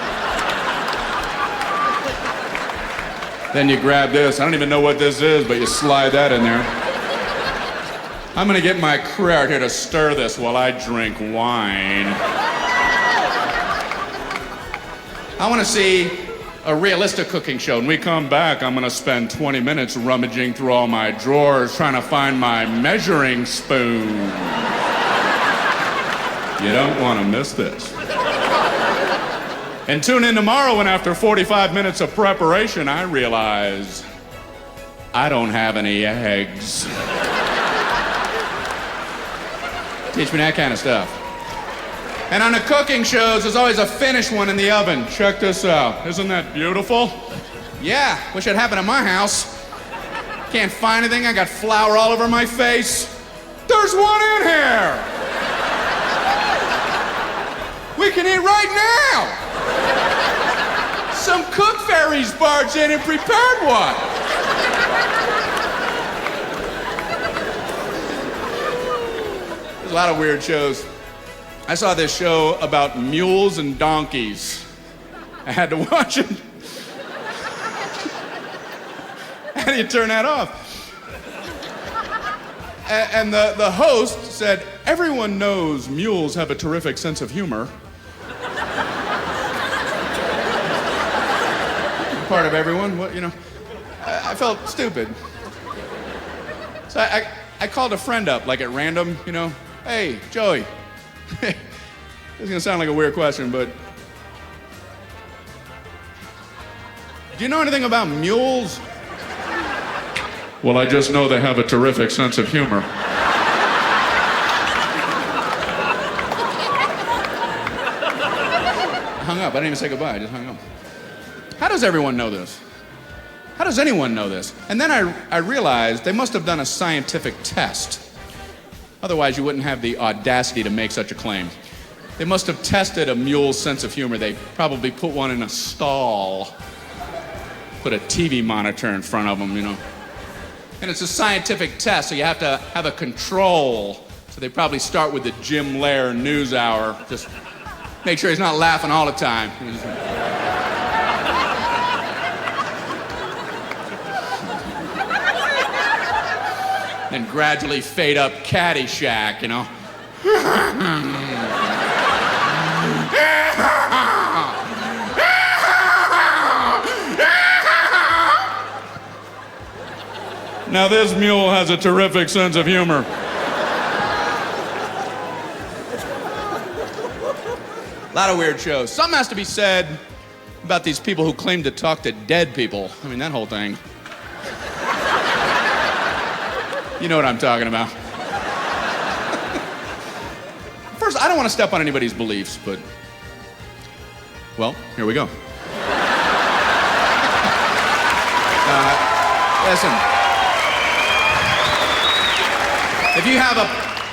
Then you grab this. I don't even know what this is, but you slide that in there. I'm gonna get my crew out here to stir this while I drink wine. I wanna see a realistic cooking show. When we come back, I'm gonna spend 20 minutes rummaging through all my drawers trying to find my measuring spoon. You don't wanna miss this. And tune in tomorrow when after 45 minutes of preparation, I realize I don't have any eggs. Teach me that kind of stuff. And on the cooking shows, there's always a finished one in the oven. Check this out. Isn't that beautiful? Yeah, wish it happened at my house. Can't find anything. I got flour all over my face. There's one in here. We can eat right now. Some cook fairies barged in and prepared one. There's a lot of weird shows. I saw this show about mules and donkeys. I had to watch it. How do you turn that off? And the host said, everyone knows mules have a terrific sense of humor. Part of everyone, I felt stupid. So I called a friend up, like at random, you know. Hey, Joey. This is gonna sound like a weird question, but do you know anything about mules? Well, I just know they have a terrific sense of humor. Hung up. I didn't even say goodbye. I just hung up. How does everyone know this? How does anyone know this? And then I realized they must have done a scientific test. Otherwise, you wouldn't have the audacity to make such a claim. They must have tested a mule's sense of humor. They probably put one in a stall, put a TV monitor in front of them, you know. And it's a scientific test, so you have to have a control. So they probably start with the Jim Lehrer News Hour. Just make sure he's not laughing all the time. And gradually fade up Caddyshack, you know. Now this mule has a terrific sense of humor. A lot of weird shows. Something has to be said about these people who claim to talk to dead people. I mean, that whole thing. You know what I'm talking about. First, I don't want to step on anybody's beliefs, but, well, here we go. Listen. If you have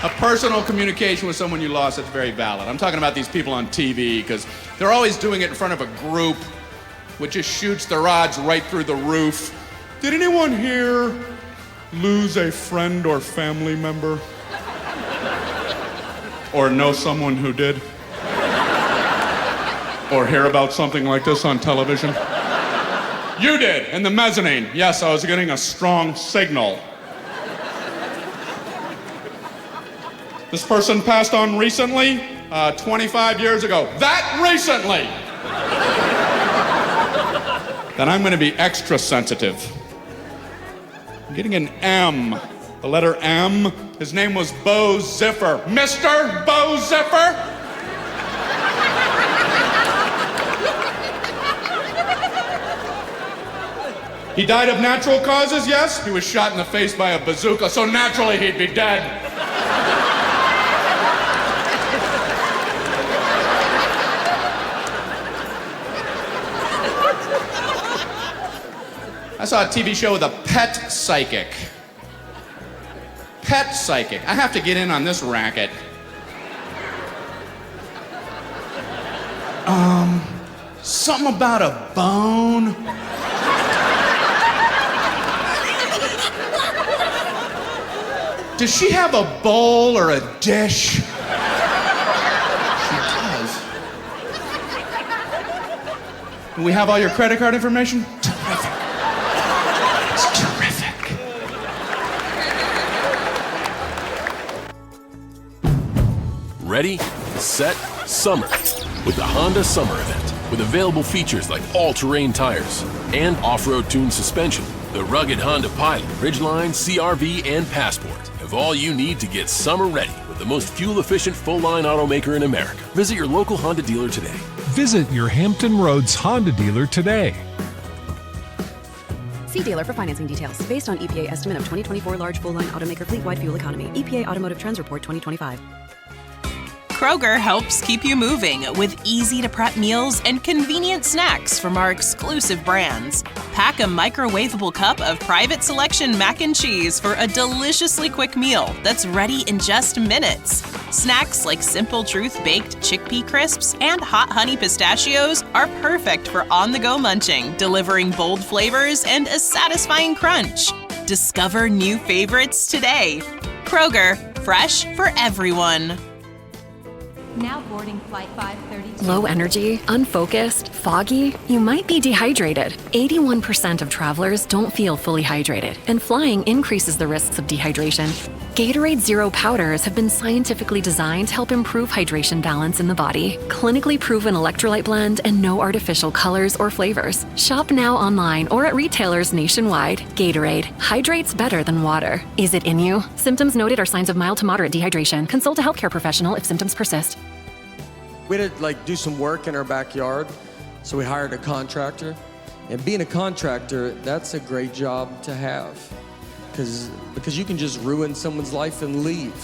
a personal communication with someone you lost, that's very valid. I'm talking about these people on TV, because they're always doing it in front of a group, which just shoots their odds right through the roof. Did anyone here lose a friend or family member? Or know someone who did? Or hear about something like this on television? You did, in the mezzanine. Yes, I was getting a strong signal. This person passed on recently, 25 years ago. That recently! Then I'm gonna be extra sensitive. I'm getting an M, the letter M. His name was Bo Ziffer. Mr. Bo Ziffer? He died of natural causes, yes? He was shot in the face by a bazooka, so naturally he'd be dead. I saw a TV show with a pet psychic. Pet psychic. I have to get in on this racket. Something about a bone. Does she have a bowl or a dish? She does. Do we have all your credit card information? Terrific. It's terrific. Ready, set, summer. With the Honda Summer Event. With available features like all-terrain tires and off-road tuned suspension, the rugged Honda Pilot, Ridgeline, CR-V, and Passport have all you need to get summer ready with the most fuel-efficient full-line automaker in America. Visit your local Honda dealer today. Visit your Hampton Roads Honda dealer today. See dealer for financing details. Based on EPA estimate of 2024 large full-line automaker fleet-wide fuel economy. EPA Automotive Trends Report 2025. Kroger helps keep you moving with easy-to-prep meals and convenient snacks from our exclusive brands. Pack a microwavable cup of Private Selection mac and cheese for a deliciously quick meal that's ready in just minutes. Snacks like Simple Truth baked chickpea crisps and hot honey pistachios are perfect for on-the-go munching, delivering bold flavors and a satisfying crunch. Discover new favorites today. Kroger, fresh for everyone. Now boarding flight 532. Low energy, unfocused, foggy? You might be dehydrated. 81% of travelers don't feel fully hydrated, and flying increases the risks of dehydration. Gatorade Zero powders have been scientifically designed to help improve hydration balance in the body. Clinically proven electrolyte blend and no artificial colors or flavors. Shop now online or at retailers nationwide. Gatorade hydrates better than water. Is it in you? Symptoms noted are signs of mild to moderate dehydration. Consult a healthcare professional if symptoms persist. We had to do some work in our backyard, so we hired a contractor. And being a contractor, that's a great job to have. Because you can just ruin someone's life and leave.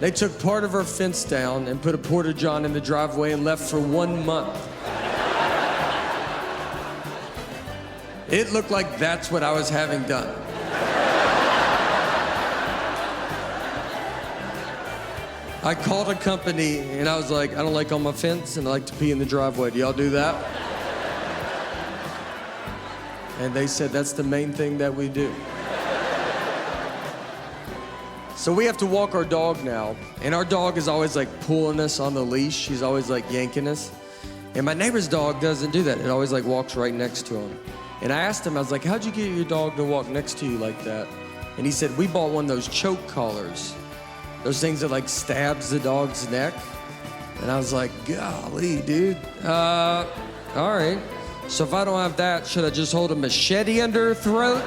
They took part of our fence down and put a porta-john in the driveway and left for 1 month. It looked like that's what I was having done. I called a company and I was like, I don't like on my fence and I like to pee in the driveway. Do y'all do that? And they said, that's the main thing that we do. So we have to walk our dog now. And our dog is always pulling us on the leash. She's always yanking us. And my neighbor's dog doesn't do that. It always walks right next to him. And I asked him, I was like, how'd you get your dog to walk next to you like that? And he said, we bought one of those choke collars. Those things that stabs the dog's neck. And I was like, golly, dude. All right. So if I don't have that, should I just hold a machete under her throat?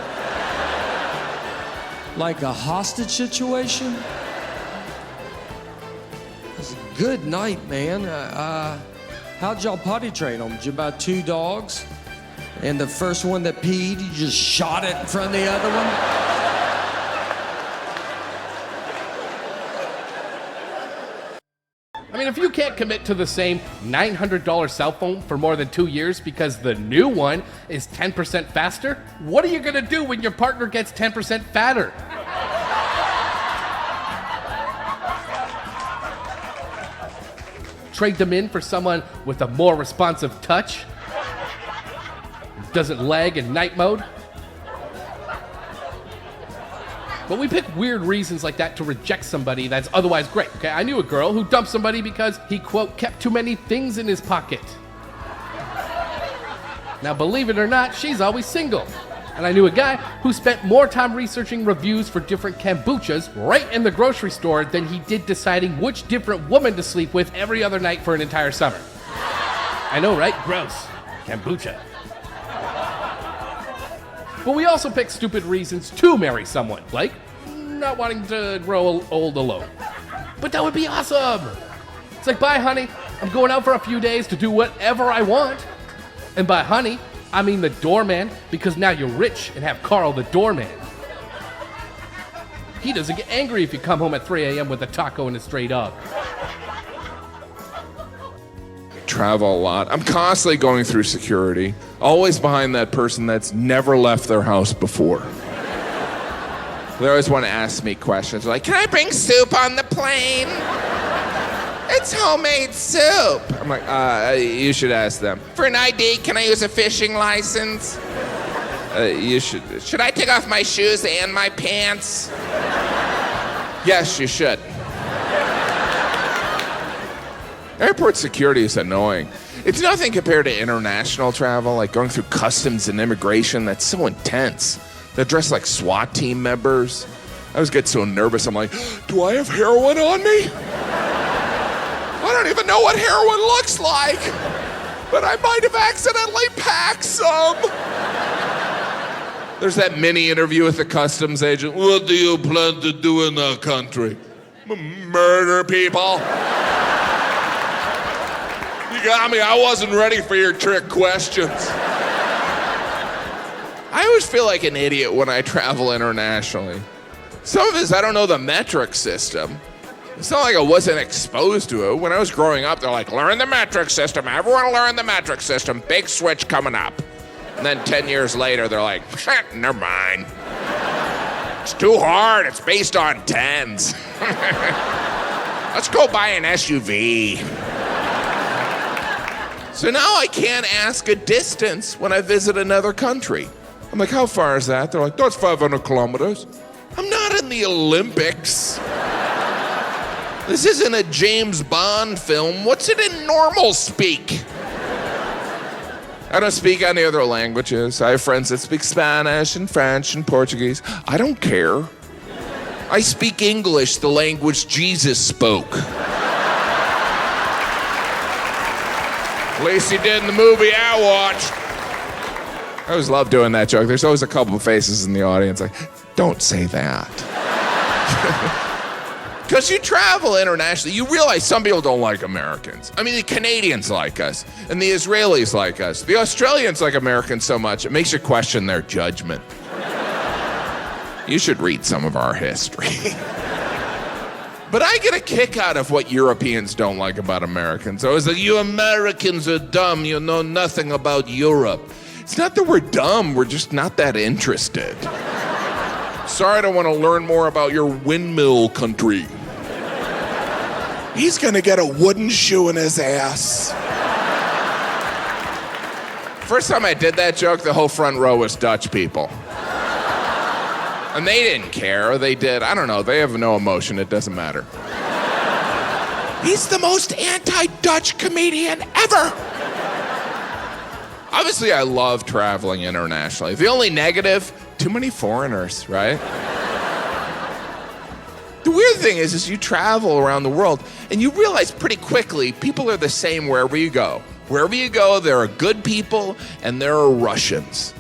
Like a hostage situation? It was a good night, man. How'd y'all potty train them? Did you buy 2 dogs? And the first one that peed, you just shot it in front of the other one? I mean, if you can't commit to the same $900 cell phone for more than 2 years because the new one is 10% faster, what are you gonna do when your partner gets 10% fatter? Trade them in for someone with a more responsive touch? Doesn't lag in night mode? But we pick weird reasons like that to reject somebody that's otherwise great. Okay, I knew a girl who dumped somebody because he, quote, kept too many things in his pocket. Now, believe it or not, she's always single. And I knew a guy who spent more time researching reviews for different kombuchas right in the grocery store than he did deciding which different woman to sleep with every other night for an entire summer. I know, right? Gross. Kombucha. But we also pick stupid reasons to marry someone, like not wanting to grow old alone. But that would be awesome. It's like, bye, honey. I'm going out for a few days to do whatever I want. And by honey, I mean the doorman, because now you're rich and have Carl the doorman. He doesn't get angry if you come home at 3 a.m. with a taco and a stray dog. Travel a lot. I'm constantly going through security, always behind that person that's never left their house before. They always want to ask me questions like, can I bring soup on the plane? It's homemade soup. I'm like, you should ask them. For an ID, can I use a fishing license? You should. Should I take off my shoes and my pants? Yes, you should. Airport security is annoying. It's nothing compared to international travel, like going through customs and immigration. That's so intense. They're dressed like SWAT team members. I always get so nervous. I'm like, do I have heroin on me? I don't even know what heroin looks like, but I might have accidentally packed some. There's that mini interview with the customs agent. What do you plan to do in our country? Murder people. You got me. I wasn't ready for your trick questions. I always feel like an idiot when I travel internationally. Some of it is I don't know the metric system. It's not like I wasn't exposed to it. When I was growing up, they're like, learn the metric system. Everyone learn the metric system. Big switch coming up. And then 10 years later, they're like, never mind. It's too hard. It's based on tens. Let's go buy an SUV. So now I can't ask a distance when I visit another country. I'm like, how far is that? They're like, that's 500 kilometers. I'm not in the Olympics. This isn't a James Bond film. What's it in normal speak? I don't speak any other languages. I have friends that speak Spanish and French and Portuguese. I don't care. I speak English, the language Jesus spoke. At least he did in the movie I watched. I always love doing that joke. There's always a couple of faces in the audience like, don't say that. Because you travel internationally, you realize some people don't like Americans. I mean, the Canadians like us, and the Israelis like us. The Australians like Americans so much, it makes you question their judgment. You should read some of our history. But I get a kick out of what Europeans don't like about Americans. I was like, you Americans are dumb, you know nothing about Europe. It's not that we're dumb, we're just not that interested. Sorry, I don't want to learn more about your windmill country. He's gonna get a wooden shoe in his ass. First time I did that joke, the whole front row was Dutch people. And they didn't care, they did, I don't know, they have no emotion, it doesn't matter. He's the most anti-Dutch comedian ever. Obviously, I love traveling internationally. The only negative, too many foreigners, right? The weird thing is you travel around the world and you realize pretty quickly people are the same wherever you go. Wherever you go, there are good people and there are Russians.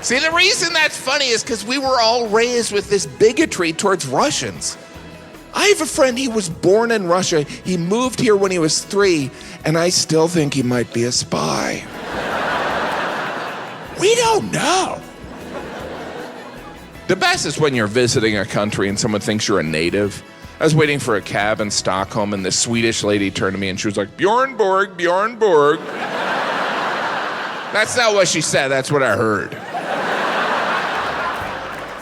See, the reason that's funny is because we were all raised with this bigotry towards Russians. I have a friend, he was born in Russia. He moved here when he was 3, and I still think he might be a spy. We don't know. The best is when you're visiting a country and someone thinks you're a native. I was waiting for a cab in Stockholm, and this Swedish lady turned to me and she was like, Bjorn Borg, Bjorn Borg. That's not what she said, that's what I heard.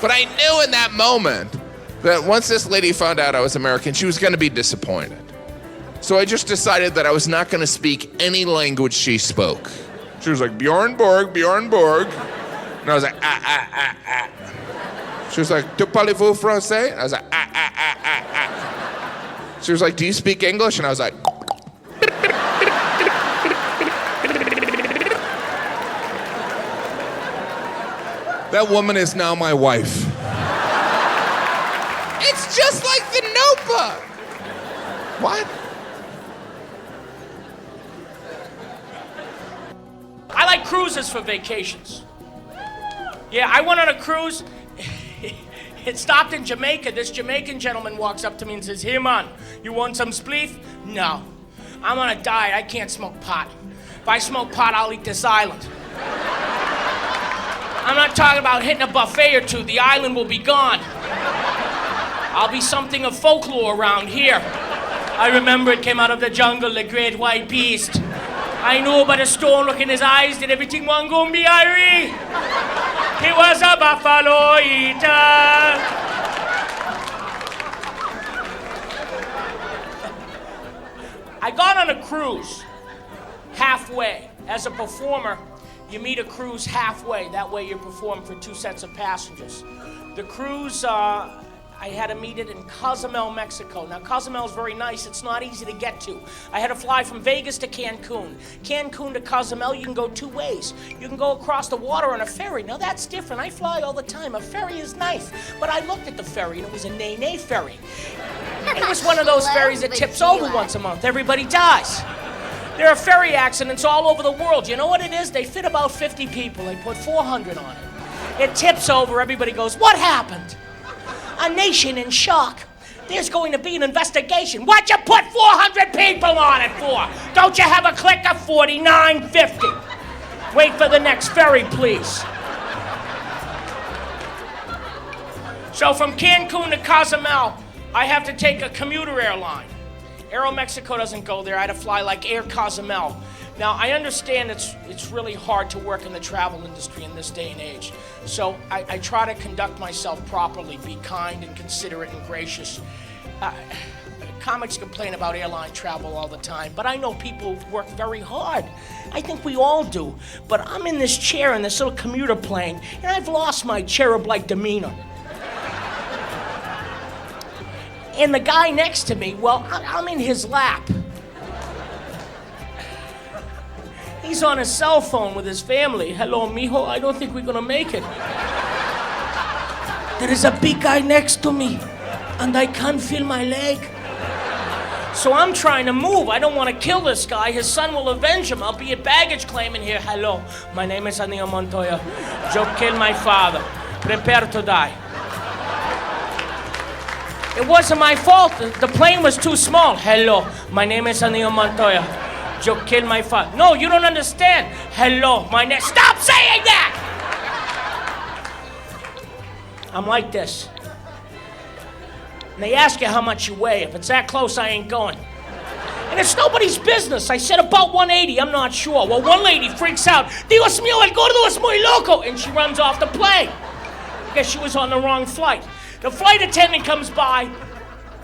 But I knew in that moment that once this lady found out I was American, she was gonna be disappointed. So I just decided that I was not gonna speak any language she spoke. She was like, Bjorn Borg, Bjorn Borg. And I was like, ah. She was like, tu parlez-vous français? And I was like, ah. She was like, do you speak English? And I was like, that woman is now my wife. It's just like the Notebook. What? I like cruises for vacations. Yeah, I went on a cruise. It stopped in Jamaica. This Jamaican gentleman walks up to me and says, "Here, man, you want some spleef?" No. I'm on a diet. I can't smoke pot. If I smoke pot, I'll eat this island. I'm not talking about hitting a buffet or two. The island will be gone. I'll be something of folklore around here. I remember it came out of the jungle, the great white beast. I knew by the stone look in his eyes that everything was gonna be airy. He was a buffalo eater. I got on a cruise halfway. As a performer, you meet a cruise halfway. That way you perform for 2 sets of passengers. The cruise, I had to meet it in Cozumel, Mexico. Now, Cozumel is very nice. It's not easy to get to. I had to fly from Vegas to Cancun. Cancun to Cozumel, you can go 2 ways. You can go across the water on a ferry. Now, that's different. I fly all the time. A ferry is nice. But I looked at the ferry, and it was a nay-nay ferry. It was one of those ferries that tips over once a month. Everybody dies. There are ferry accidents all over the world. You know what it is? They fit about 50 people. They put 400 on it. It tips over. Everybody goes, "What happened?" A nation in shock. There's going to be an investigation. What you put 400 people on it for? Don't you have a click of $49.50? Wait for the next ferry, please. So from Cancun to Cozumel, I have to take a commuter airline. Aeromexico doesn't go there. I had to fly like Air Cozumel. Now, I understand it's really hard to work in the travel industry in this day and age. So I try to conduct myself properly, be kind and considerate and gracious. Comics complain about airline travel all the time, but I know people work very hard. I think we all do. But I'm in this chair in this little commuter plane, and I've lost my cherub-like demeanor. And the guy next to me, well, I'm in his lap. He's on his cell phone with his family. Hello, mijo, I don't think we're gonna make it. There is a big guy next to me, and I can't feel my leg. So I'm trying to move. I don't want to kill this guy. His son will avenge him. I'll be at baggage claim in here. Hello, my name is Anil Montoya. Joe killed my father. Prepare to die. It wasn't my fault. The plane was too small. Hello, my name is Anil Montoya. Joe killed my father. No, you don't understand. Hello, my name. Stop saying that! I'm like this. And they ask you how much you weigh. If it's that close, I ain't going. And it's nobody's business. I said about 180, I'm not sure. Well, one lady freaks out. Dios mío, el gordo es muy loco. And she runs off the plane. I guess she was on the wrong flight. The flight attendant comes by,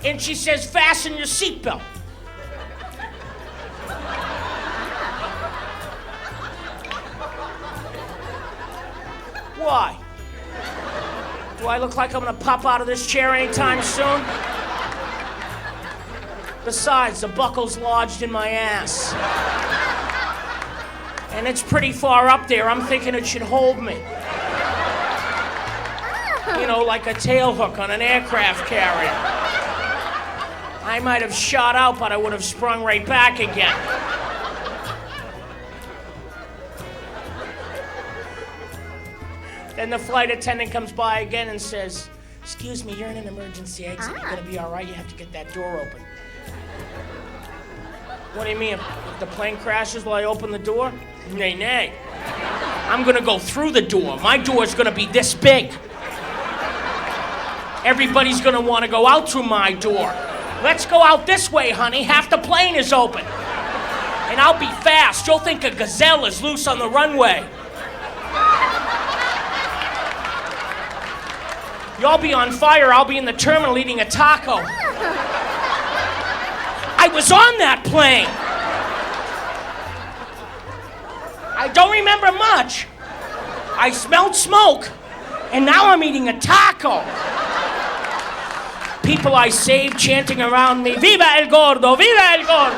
and she says, fasten your seatbelt. Why? Do I look like I'm gonna pop out of this chair anytime soon? Besides, the buckle's lodged in my ass. And it's pretty far up there. I'm thinking it should hold me. You know, like a tail hook on an aircraft carrier. I might have shot out, but I would have sprung right back again. Then the flight attendant comes by again and says, excuse me, you're in an emergency exit. You're gonna be all right. You have to get that door open. What do you mean? If the plane crashes, will I open the door? Nay, nay. I'm gonna go through the door. My door's gonna be this big. Everybody's gonna wanna go out through my door. Let's go out this way, honey. Half the plane is open. And I'll be fast. You'll think a gazelle is loose on the runway. You'll be on fire. I'll be in the terminal eating a taco. I was on that plane. I don't remember much. I smelled smoke, and now I'm eating a taco. People I saved chanting around me, Viva el Gordo, Viva el Gordo.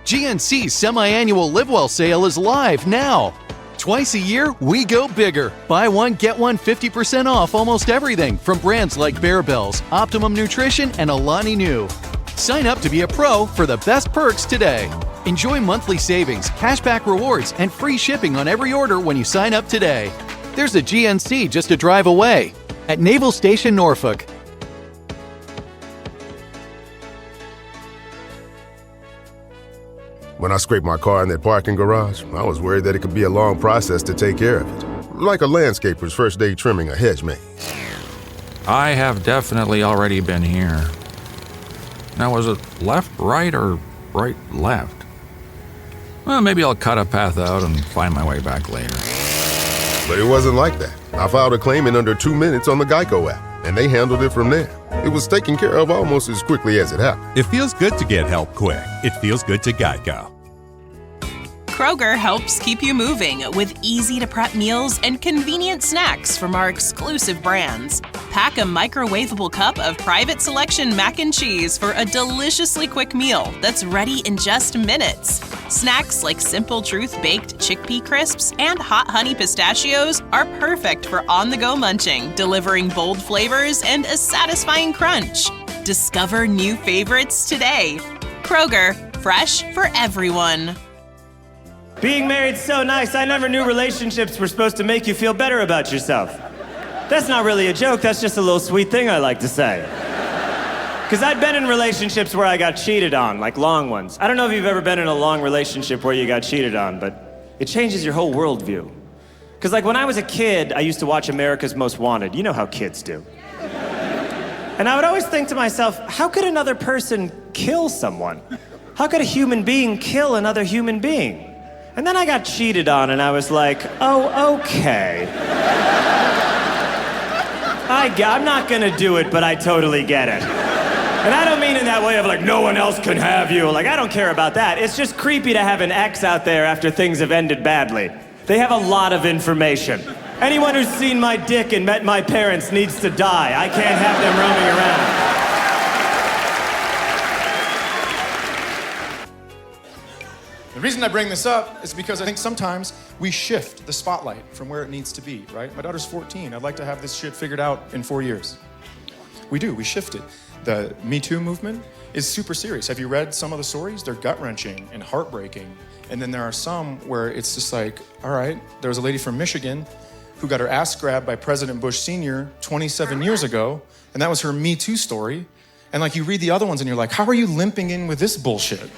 GNC's semi-annual Live Well sale is live now. Twice a year, we go bigger. Buy one, get one 50% off almost everything from brands like Bear Bells, Optimum Nutrition, and Alani Nu. Sign up to be a pro for the best perks today. Enjoy monthly savings, cashback rewards, and free shipping on every order when you sign up today. There's a GNC just a drive away at Naval Station, Norfolk. When I scraped my car in that parking garage, I was worried that it could be a long process to take care of it. Like a landscaper's first day trimming a hedge maze. I have definitely already been here. Now, was it left, right, or right, left? Well, maybe I'll cut a path out and find my way back later. But it wasn't like that. I filed a claim in under 2 minutes on the Geico app, and they handled it from there. It was taken care of almost as quickly as it happened. It feels good to get help quick. It feels good to Geico. Kroger helps keep you moving with easy-to-prep meals and convenient snacks from our exclusive brands. Pack a microwavable cup of Private Selection mac and cheese for a deliciously quick meal that's ready in just minutes. Snacks like Simple Truth baked chickpea crisps and hot honey pistachios are perfect for on-the-go munching, delivering bold flavors and a satisfying crunch. Discover new favorites today. Kroger, fresh for everyone. Being married's so nice, I never knew relationships were supposed to make you feel better about yourself. That's not really a joke, that's just a little sweet thing I like to say. Because I've been in relationships where I got cheated on, like long ones. I don't know if you've ever been in a long relationship where you got cheated on, but it changes your whole worldview. Because like when I was a kid, I used to watch America's Most Wanted. You know how kids do. And I would always think to myself, how could another person kill someone? How could a human being kill another human being? And then I got cheated on, and I was like, oh, okay. I'm not gonna do it, but I totally get it. And I don't mean in that way of like, no one else can have you. Like, I don't care about that. It's just creepy to have an ex out there after things have ended badly. They have a lot of information. Anyone who's seen my dick and met my parents needs to die. I can't have them roaming around. The reason I bring this up is because I think sometimes we shift the spotlight from where it needs to be, right? My daughter's 14. I'd like to have this shit figured out in 4 years. We do, we shift it. The Me Too movement is super serious. Have you read some of the stories? They're gut-wrenching and heartbreaking. And then there are some where it's just like, all right, there was a lady from Michigan who got her ass grabbed by President Bush Sr. 27 years ago, and that was her Me Too story. And like you read the other ones and you're like, how are you limping in with this bullshit?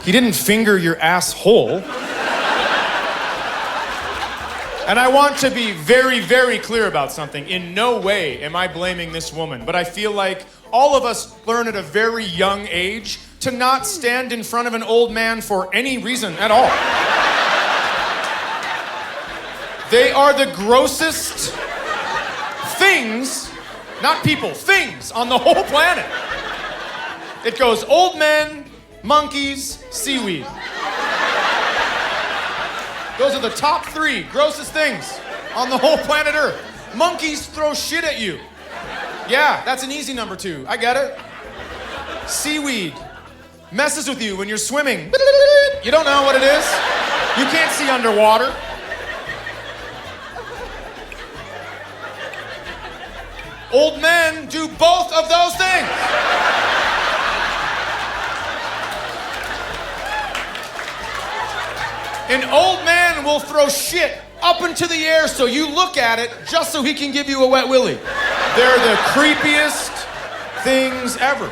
He didn't finger your asshole. And I want to be very, very clear about something. In no way am I blaming this woman, but I feel like all of us learn at a very young age to not stand in front of an old man for any reason at all. They are the grossest things, not people, things on the whole planet. It goes old men, monkeys, seaweed. Those are the top 3 grossest things on the whole planet Earth. Monkeys throw shit at you. Yeah, that's an easy number 2. I get it. Seaweed messes with you when you're swimming. You don't know what it is. You can't see underwater. Old men do both of those things. An old man will throw shit up into the air so you look at it just so he can give you a wet willy. They're the creepiest things ever.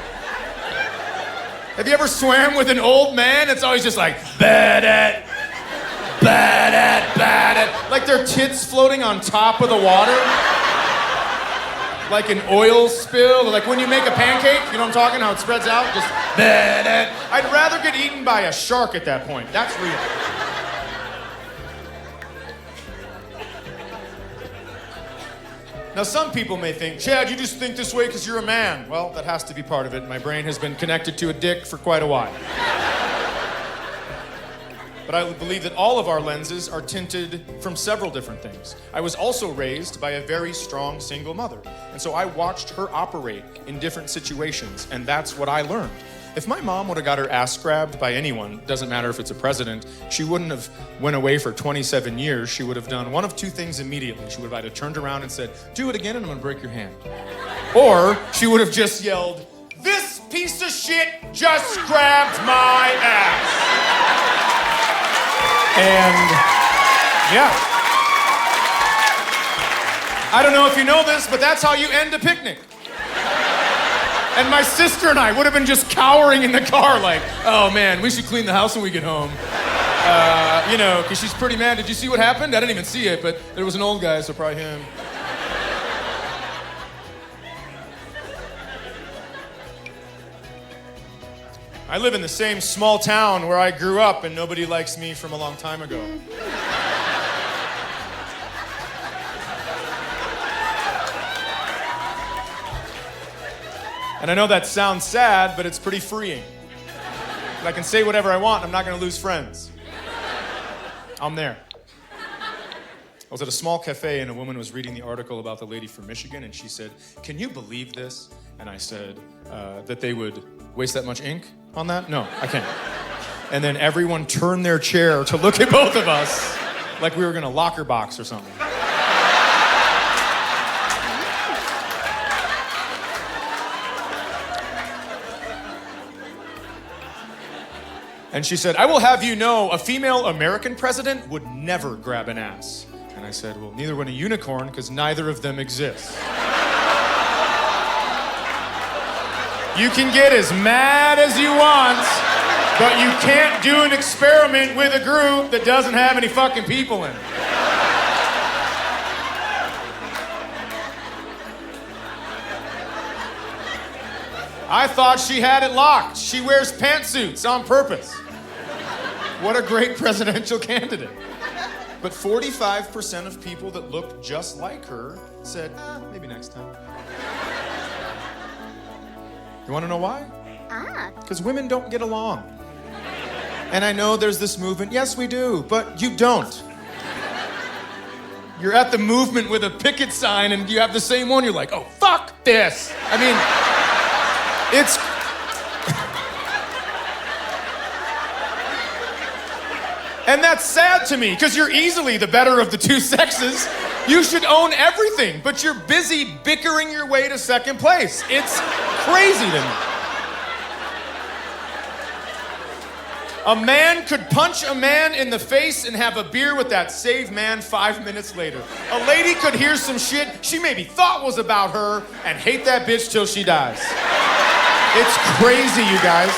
Have you ever swam with an old man? It's always just like, bad at, like their tits floating on top of the water. Like an oil spill, or like when you make a pancake, you know what I'm talking, how it spreads out? Just bad at. I'd rather get eaten by a shark at that point. That's real. Now, some people may think, Chad, you just think this way because you're a man. Well, that has to be part of it. My brain has been connected to a dick for quite a while. But I believe that all of our lenses are tinted from several different things. I was also raised by a very strong single mother. And so I watched her operate in different situations, and that's what I learned. If my mom would have got her ass grabbed by anyone, doesn't matter if it's a president, she wouldn't have went away for 27 years. She would have done one of 2 things immediately. She would have either turned around and said, do it again and I'm gonna break your hand. Or she would have just yelled, this piece of shit just grabbed my ass. And yeah. I don't know if you know this, but that's how you end a picnic. And my sister and I would have been just cowering in the car like, oh man, we should clean the house when we get home. You know, because she's pretty mad. Did you see what happened? I didn't even see it, but there was an old guy, so probably him. I live in the same small town where I grew up, and nobody likes me from a long time ago. And I know that sounds sad, but it's pretty freeing. I can say whatever I want, I'm not gonna lose friends. I'm there. I was at a small cafe and a woman was reading the article about the lady from Michigan, and she said, can you believe this? And I said, that they would waste that much ink on that? No, I can't. And then everyone turned their chair to look at both of us like we were gonna locker box or something. And she said, I will have you know, a female American president would never grab an ass. And I said, well, neither would a unicorn, because neither of them exists. You can get as mad as you want, but you can't do an experiment with a group that doesn't have any fucking people in it. I thought she had it locked. She wears pantsuits on purpose. What a great presidential candidate. But 45% of people that looked just like her said, maybe next time. You want to know why? Because women don't get along. And I know there's this movement, yes we do, but you don't. You're at the movement with a picket sign and you have the same one. You're like, oh, fuck this. I mean, it's... And that's sad to me, because you're easily the better of the two sexes. You should own everything, but you're busy bickering your way to second place. It's crazy to me. A man could punch a man in the face and have a beer with that same man 5 minutes later. A lady could hear some shit she maybe thought was about her and hate that bitch till she dies. It's crazy, you guys.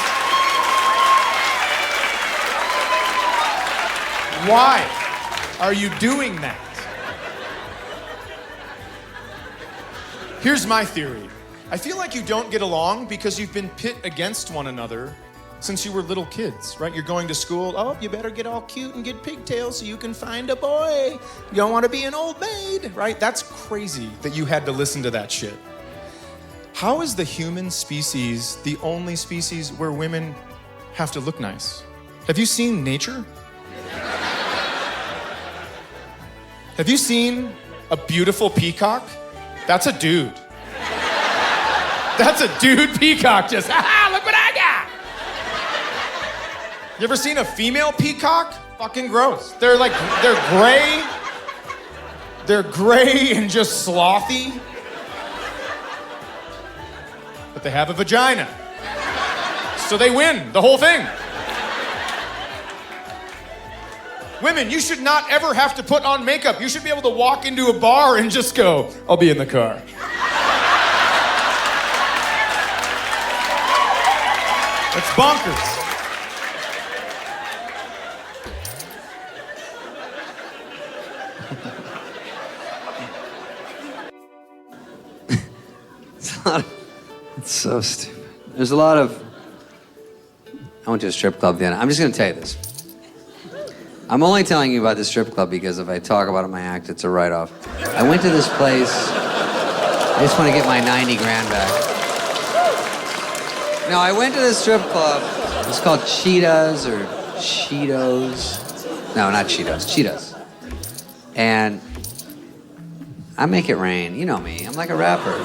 Why are you doing that? Here's my theory. I feel like you don't get along because you've been pit against one another since you were little kids, right? You're going to school, oh, you better get all cute and get pigtails so you can find a boy. You don't want to be an old maid, right? That's crazy that you had to listen to that shit. How is the human species the only species where women have to look nice? Have you seen nature? Have you seen a beautiful peacock? That's a dude. That's a dude peacock, just, look what I got! You ever seen a female peacock? Fucking gross. They're gray. They're gray and just slothy. But they have a vagina. So they win the whole thing. Women, you should not ever have to put on makeup. You should be able to walk into a bar and just go, I'll be in the car. That's bonkers. It's so stupid. There's a lot of... I went to a strip club the other night. I'm just going to tell you this. I'm only telling you about this strip club because if I talk about it in my act, it's a write-off. I went to this place. I just want to get my 90 grand back. No, I went to this strip club. It's called Cheetahs or Cheetos. No, not Cheetos. Cheetahs. And I make it rain. You know me. I'm like a rapper.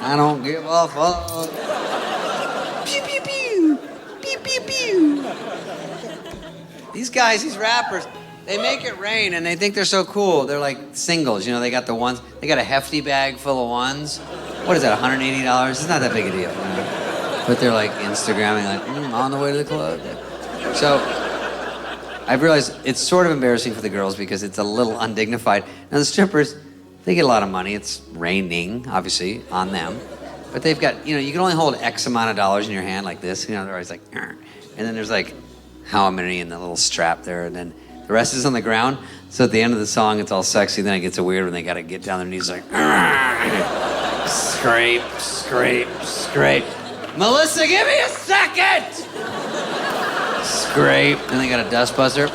I don't give a fuck. Pew, pew, pew. Pew, pew, pew. These guys, these rappers, they make it rain and they think they're so cool. They're like singles, you know, they got the ones, they got a hefty bag full of ones. What is that, $180? It's not that big a deal. You know? But they're like Instagramming, like, on the way to the club. So I've realized it's sort of embarrassing for the girls because it's a little undignified. And the strippers, they get a lot of money. It's raining, obviously, on them. But they've got, you know, you can only hold X amount of dollars in your hand like this. You know, they're always like, and then there's like, how many in the little strap there, and then the rest is on the ground. So at the end of the song, it's all sexy. Then it gets weird when they gotta get down their knees like, scrape, scrape, scrape. Melissa, give me a second! Scrape, and they got a dust buster.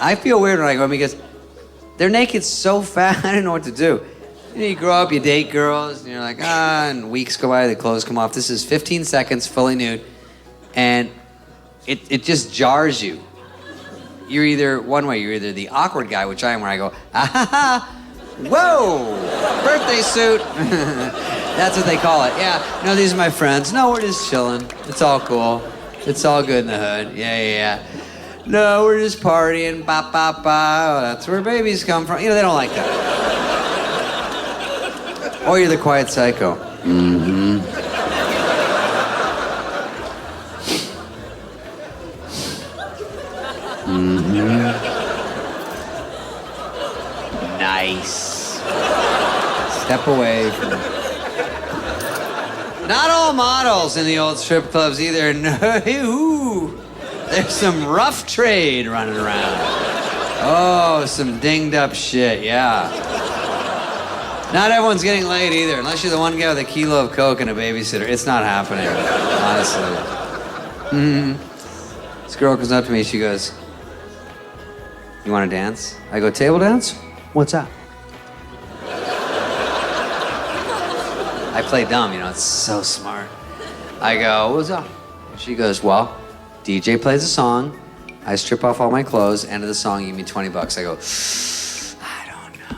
I feel weird when I go because they're naked so fast, I don't know what to do. You know, you grow up, you date girls, and you're like, and weeks go by, the clothes come off. This is 15 seconds, fully nude, and it just jars you. You're either, one way, you're either the awkward guy, which I am, where I go, whoa, birthday suit. That's what they call it. Yeah, no, these are my friends. No, we're just chilling. It's all cool. It's all good in the hood. Yeah. No, we're just partying, ba, ba, ba. That's where babies come from. You know, they don't like that. Or you're the quiet psycho. Mm-hmm. Mm-hmm. Nice. Step away from... Not all models in the old strip clubs either. No, there's some rough trade running around. Oh, some dinged up shit, yeah. Not everyone's getting laid either, unless you're the one guy with a kilo of coke and a babysitter. It's not happening, honestly. This girl comes up to me, she goes, you want to dance? I go, table dance? What's that? I play dumb, you know, it's so smart. I go, what's up? She goes, well, DJ plays a song, I strip off all my clothes, end of the song, give me $20. I go, I don't know.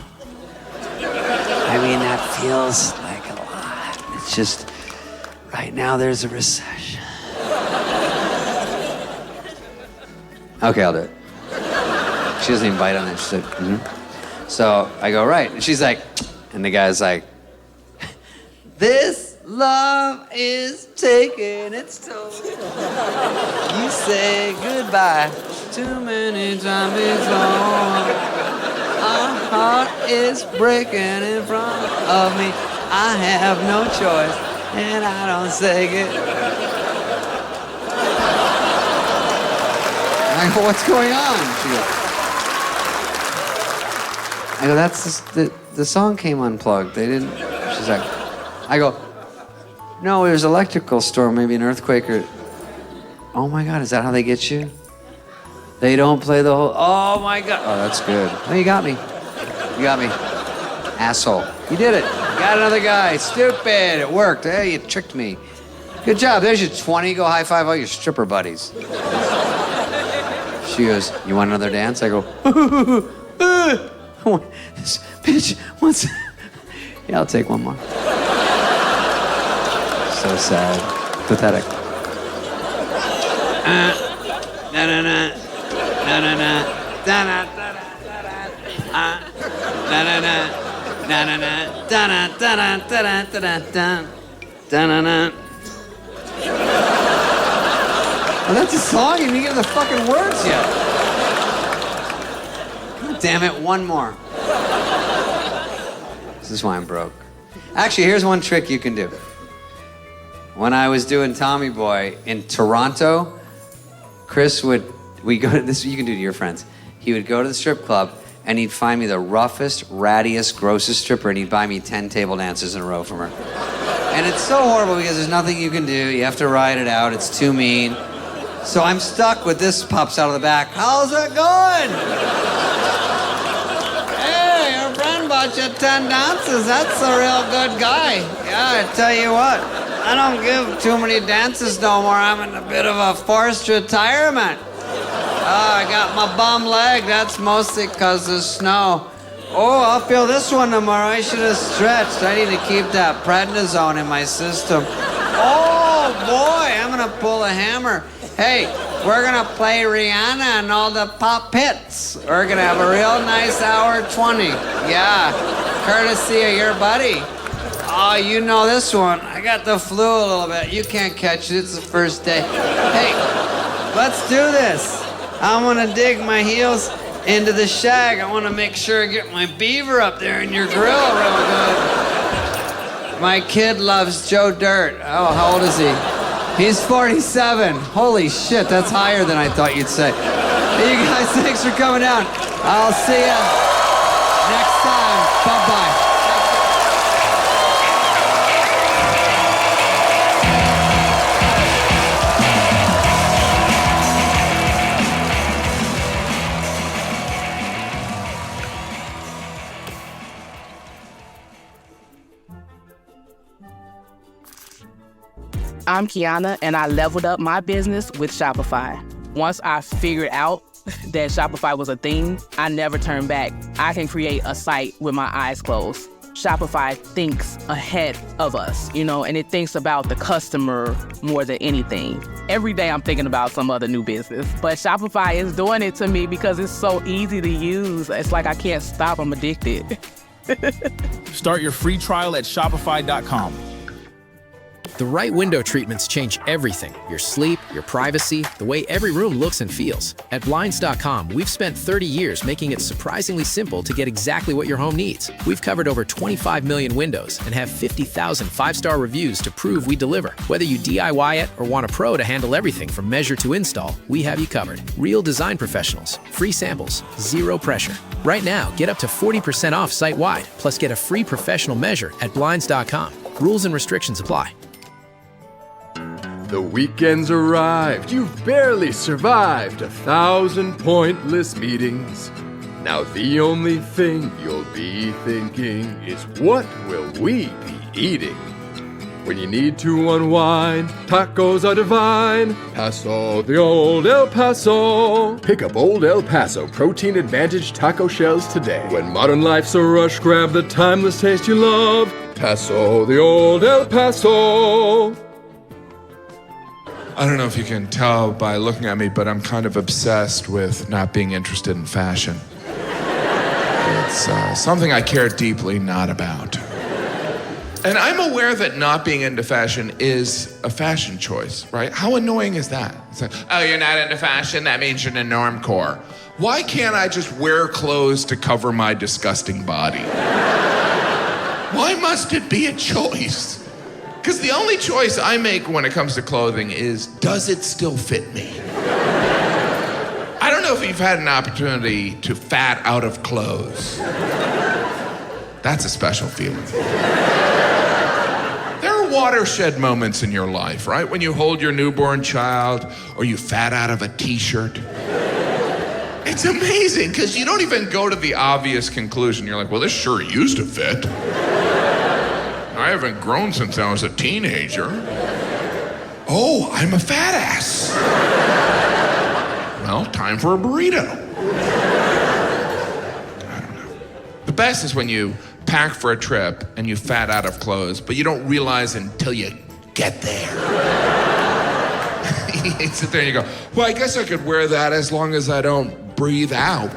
I mean, that feels like a lot. It's just, right now there's a recession. Okay, I'll do it. She doesn't even bite on it. She's like, So I go, right. And she's like, and the guy's like, this love is taking its toll. You say goodbye too many times before. Our heart is breaking in front of me. I have no choice, and I don't say good. I go, what's going on? She goes, I go, that's the song came unplugged. They didn't. She's like, I go, no, it was an electrical storm, maybe an earthquake or. Oh my God, is that how they get you? They don't play the whole. Oh my God. Oh, that's good. No, you got me. You got me. Asshole. You did it. You got another guy. Stupid. It worked. Hey, you tricked me. Good job. There's your 20. Go high five all your stripper buddies. She goes, you want another dance? I go, this bitch wants. Yeah, I'll take one more. So sad. Pathetic. Well, that's a song. You didn't get the fucking words yet. God damn it, one more. This is why I'm broke. Actually, here's one trick you can do. When I was doing Tommy Boy in Toronto, Chris we go to this, you can do to your friends. He would go to the strip club and he'd find me the roughest, rattiest, grossest stripper and he'd buy me 10 table dances in a row from her. And it's so horrible because there's nothing you can do. You have to ride it out. It's too mean. So I'm stuck with this pops out of the back. How's it going? Hey, your friend bought you 10 dances. That's a real good guy. Yeah, I tell you what, I don't give too many dances no more. I'm in a bit of a forced retirement. I got my bum leg. That's mostly because of snow. Oh, I'll feel this one tomorrow. I should have stretched. I need to keep that prednisone in my system. Oh, boy, I'm going to pull a hammer. Hey, we're going to play Rihanna and all the pop hits. We're going to have a real nice hour 20. Yeah, courtesy of your buddy. Oh, you know this one. I got the flu a little bit. You can't catch it. It's the first day. Hey, let's do this. I'm going to dig my heels into the shag. I want to make sure I get my beaver up there in your grill real good. My kid loves Joe Dirt. Oh, how old is he? He's 47. Holy shit, that's higher than I thought you'd say. Hey, you guys, thanks for coming down. I'll see you next time. Bye-bye. I'm Kiana, and I leveled up my business with Shopify. Once I figured out that Shopify was a thing, I never turned back. I can create a site with my eyes closed. Shopify thinks ahead of us, and it thinks about the customer more than anything. Every day I'm thinking about some other new business, but Shopify is doing it to me because it's so easy to use. It's like I can't stop, I'm addicted. Start your free trial at shopify.com. The right window treatments change everything. Your sleep, your privacy, the way every room looks and feels. At Blinds.com, we've spent 30 years making it surprisingly simple to get exactly what your home needs. We've covered over 25 million windows and have 50,000 five-star reviews to prove we deliver. Whether you DIY it or want a pro to handle everything from measure to install, we have you covered. Real design professionals, free samples, zero pressure. Right now, get up to 40% off site-wide, plus get a free professional measure at Blinds.com. Rules and restrictions apply. The weekend's arrived. You've barely survived 1,000 pointless meetings. Now the only thing you'll be thinking is, what will we be eating? When you need to unwind, tacos are divine. Paso the old El Paso. Pick up Old El Paso protein advantage taco shells today. When modern life's a rush, grab the timeless taste you love. Paso the old El Paso. I don't know if you can tell by looking at me, but I'm kind of obsessed with not being interested in fashion. It's something I care deeply not about. And I'm aware that not being into fashion is a fashion choice, right? How annoying is that? It's like, oh, you're not into fashion? That means you're in a normcore. Why can't I just wear clothes to cover my disgusting body? Why must it be a choice? Because the only choice I make when it comes to clothing is, does it still fit me? I don't know if you've had an opportunity to fat out of clothes. That's a special feeling. There are watershed moments in your life, right? When you hold your newborn child or you fat out of a t-shirt. It's amazing because you don't even go to the obvious conclusion. You're like, well, this sure used to fit. I haven't grown since I was a teenager. Oh, I'm a fat ass. Well, time for a burrito. I don't know. The best is when you pack for a trip and you fat out of clothes, but you don't realize until you get there. You sit there and you go, well, I guess I could wear that as long as I don't breathe out.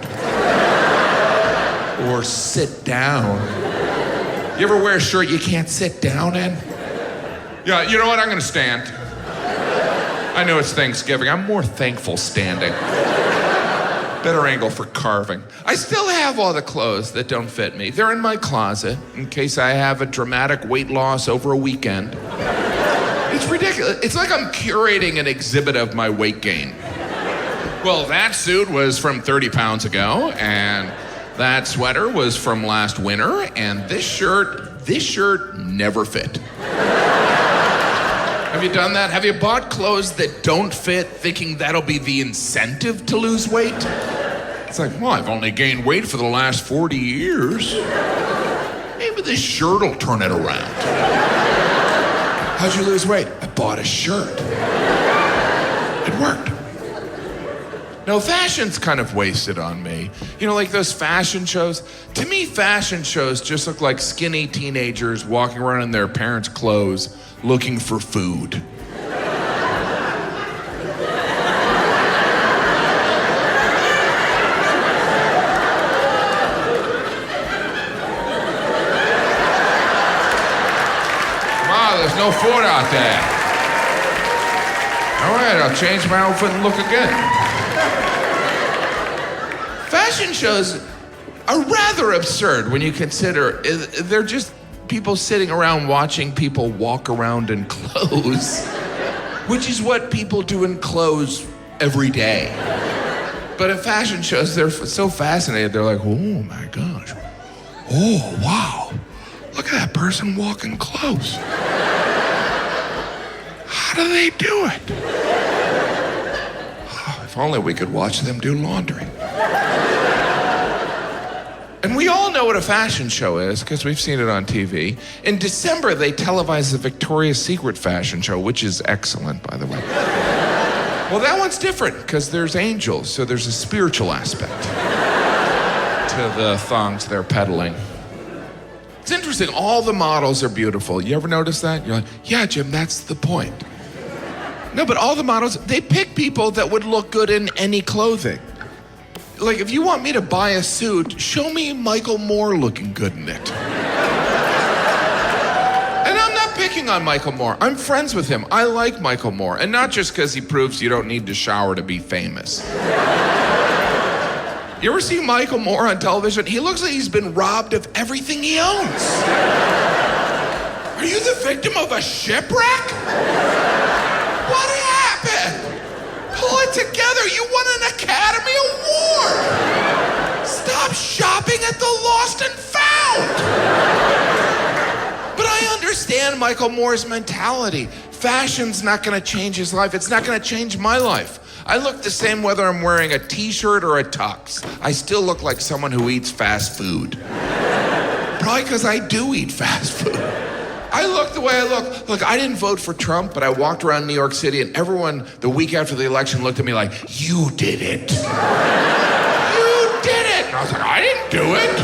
Or sit down. You ever wear a shirt you can't sit down in? Yeah, you know what? I'm gonna stand. I know it's Thanksgiving. I'm more thankful standing. Better angle for carving. I still have all the clothes that don't fit me. They're in my closet in case I have a dramatic weight loss over a weekend. It's ridiculous. It's like I'm curating an exhibit of my weight gain. Well, that suit was from 30 pounds ago, and that sweater was from last winter, and this shirt never fit. Have you done that? Have you bought clothes that don't fit thinking that'll be the incentive to lose weight? It's like, well, I've only gained weight for the last 40 years. Maybe this shirt will turn it around. How'd you lose weight? I bought a shirt. It worked. No, fashion's kind of wasted on me. You know, like those fashion shows. To me, fashion shows just look like skinny teenagers walking around in their parents' clothes looking for food. Wow, there's no food out there. All right, I'll change my outfit and look again. Fashion shows are rather absurd when you consider they're just people sitting around watching people walk around in clothes, which is what people do in clothes every day. But at fashion shows, they're so fascinated. They're like, oh my gosh. Oh, wow. Look at that person walking clothes. How do they do it? Oh, if only we could watch them do laundry. And we all know what a fashion show is because we've seen it on TV. In December, they televised the Victoria's Secret fashion show, which is excellent, by the way. Well, that one's different because there's angels, so there's a spiritual aspect to the thongs they're peddling. It's interesting, all the models are beautiful. You ever notice that? You're like, yeah, Jim, that's the point. No, but all the models, they pick people that would look good in any clothing. Like, if you want me to buy a suit, show me Michael Moore looking good in it. And I'm not picking on Michael Moore. I'm friends with him. I like Michael Moore. And not just because he proves you don't need to shower to be famous. You ever see Michael Moore on television? He looks like he's been robbed of everything he owns. Are you the victim of a shipwreck? What happened? Pull it together. You won an Academy Award. Stop shopping at the Lost and Found. But I understand Michael Moore's mentality. Fashion's not going to change his life. It's not going to change my life. I look the same whether I'm wearing a t-shirt or a tux. I still look like someone who eats fast food. Probably because I do eat fast food. I look the way I look. Look, I didn't vote for Trump, but I walked around New York City and everyone the week after the election looked at me like, you did it. You did it. And I was like, I didn't do it.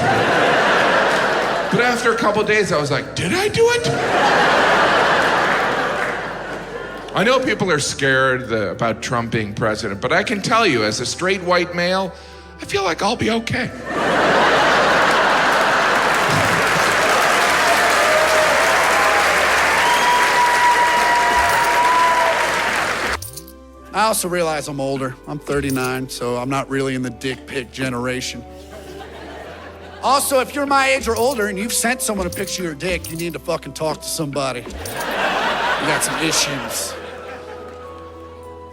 But after a couple of days, I was like, did I do it? I know people are scared about Trump being president, but I can tell you, as a straight white male, I feel like I'll be okay. I also realize I'm older. I'm 39, so I'm not really in the dick pic generation. Also, if you're my age or older and you've sent someone a picture of your dick, you need to fucking talk to somebody. You got some issues.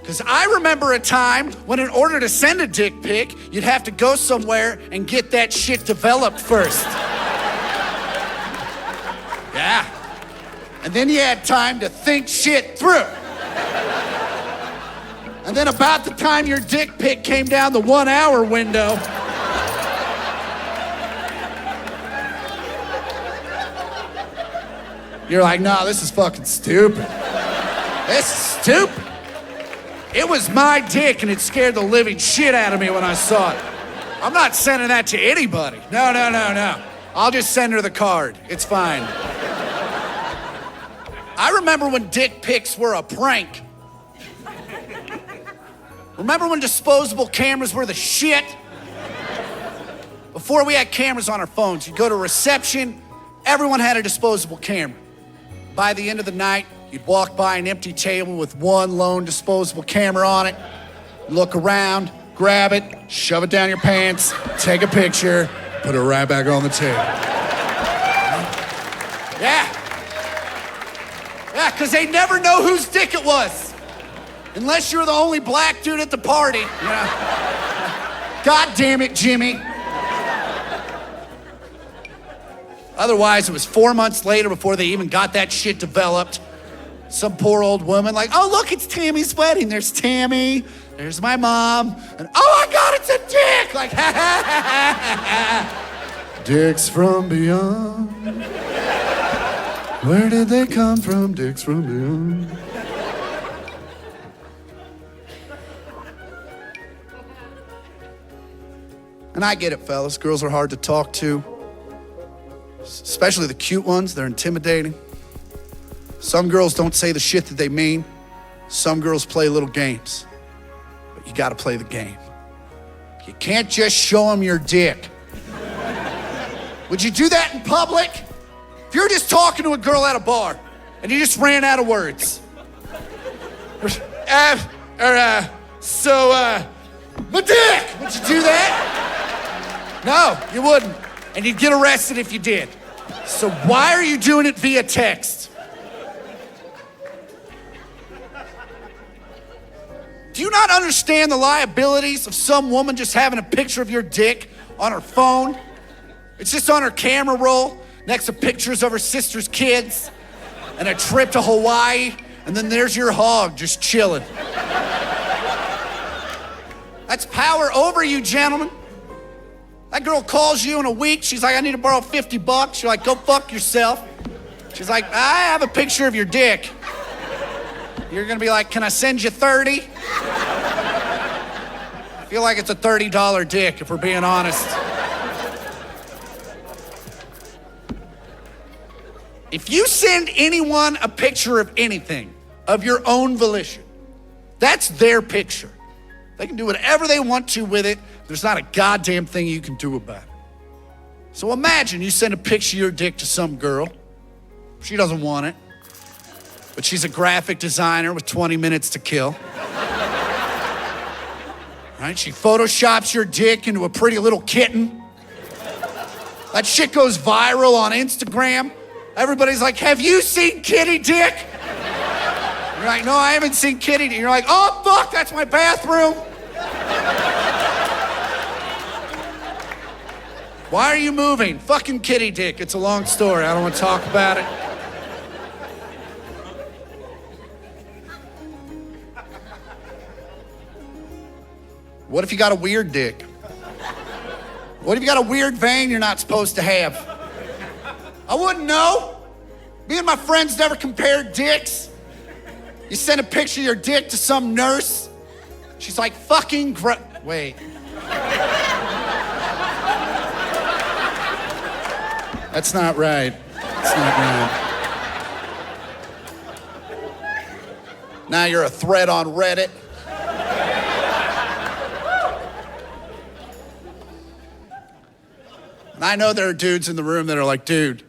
Because I remember a time when in order to send a dick pic, you'd have to go somewhere and get that shit developed first. Yeah. And then you had time to think shit through. And then about the time your dick pic came down the 1 hour window, you're like, nah, this is fucking stupid. This is stupid. It was my dick and it scared the living shit out of me when I saw it. I'm not sending that to anybody. No. I'll just send her the card. It's fine. I remember when dick pics were a prank. Remember when disposable cameras were the shit? Before we had cameras on our phones, you'd go to reception, everyone had a disposable camera. By the end of the night, you'd walk by an empty table with one lone disposable camera on it, look around, grab it, shove it down your pants, take a picture, put it right back on the table. Yeah, because they never know whose dick it was. Unless you're the only black dude at the party, you know. God damn it, Jimmy. Otherwise, it was 4 months later before they even got that shit developed. Some poor old woman like, oh, look, it's Tammy's wedding. There's Tammy, there's my mom, and oh my God, it's a dick! Like, ha ha ha ha ha. Dicks from beyond. Where did they come from? Dicks from beyond. And I get it, fellas. Girls are hard to talk to. Especially the cute ones. They're intimidating. Some girls don't say the shit that they mean. Some girls play little games. But you gotta play the game. You can't just show them your dick. Would you do that in public? If you're just talking to a girl at a bar and you just ran out of words. My dick! Would you do that? No, you wouldn't. And you'd get arrested if you did. So why are you doing it via text? Do you not understand the liabilities of some woman just having a picture of your dick on her phone? It's just on her camera roll next to pictures of her sister's kids and a trip to Hawaii, and then there's your hog just chilling. That's power over you, gentlemen. That girl calls you in a week. She's like, I need to borrow $50. You're like, go fuck yourself. She's like, I have a picture of your dick. You're gonna be like, can I send you 30? I feel like it's a $30 dick, if we're being honest. If you send anyone a picture of anything, of your own volition, that's their picture. They can do whatever they want to with it. There's not a goddamn thing you can do about it. So imagine you send a picture of your dick to some girl. She doesn't want it, but she's a graphic designer with 20 minutes to kill. Right? She photoshops your dick into a pretty little kitten. That shit goes viral on Instagram. Everybody's like, have you seen kitty dick? You're like, no, I haven't seen kitty dick. You're like, oh, fuck, that's my bathroom. Why are you moving? Fucking kitty dick. It's a long story. I don't want to talk about it. What if you got a weird dick? What if you got a weird vein you're not supposed to have? I wouldn't know. Me and my friends never compared dicks. You send a picture of your dick to some nurse. She's like, fucking wait. That's not right. That's not right. Now you're a thread on Reddit. And I know there are dudes in the room that are like, dude,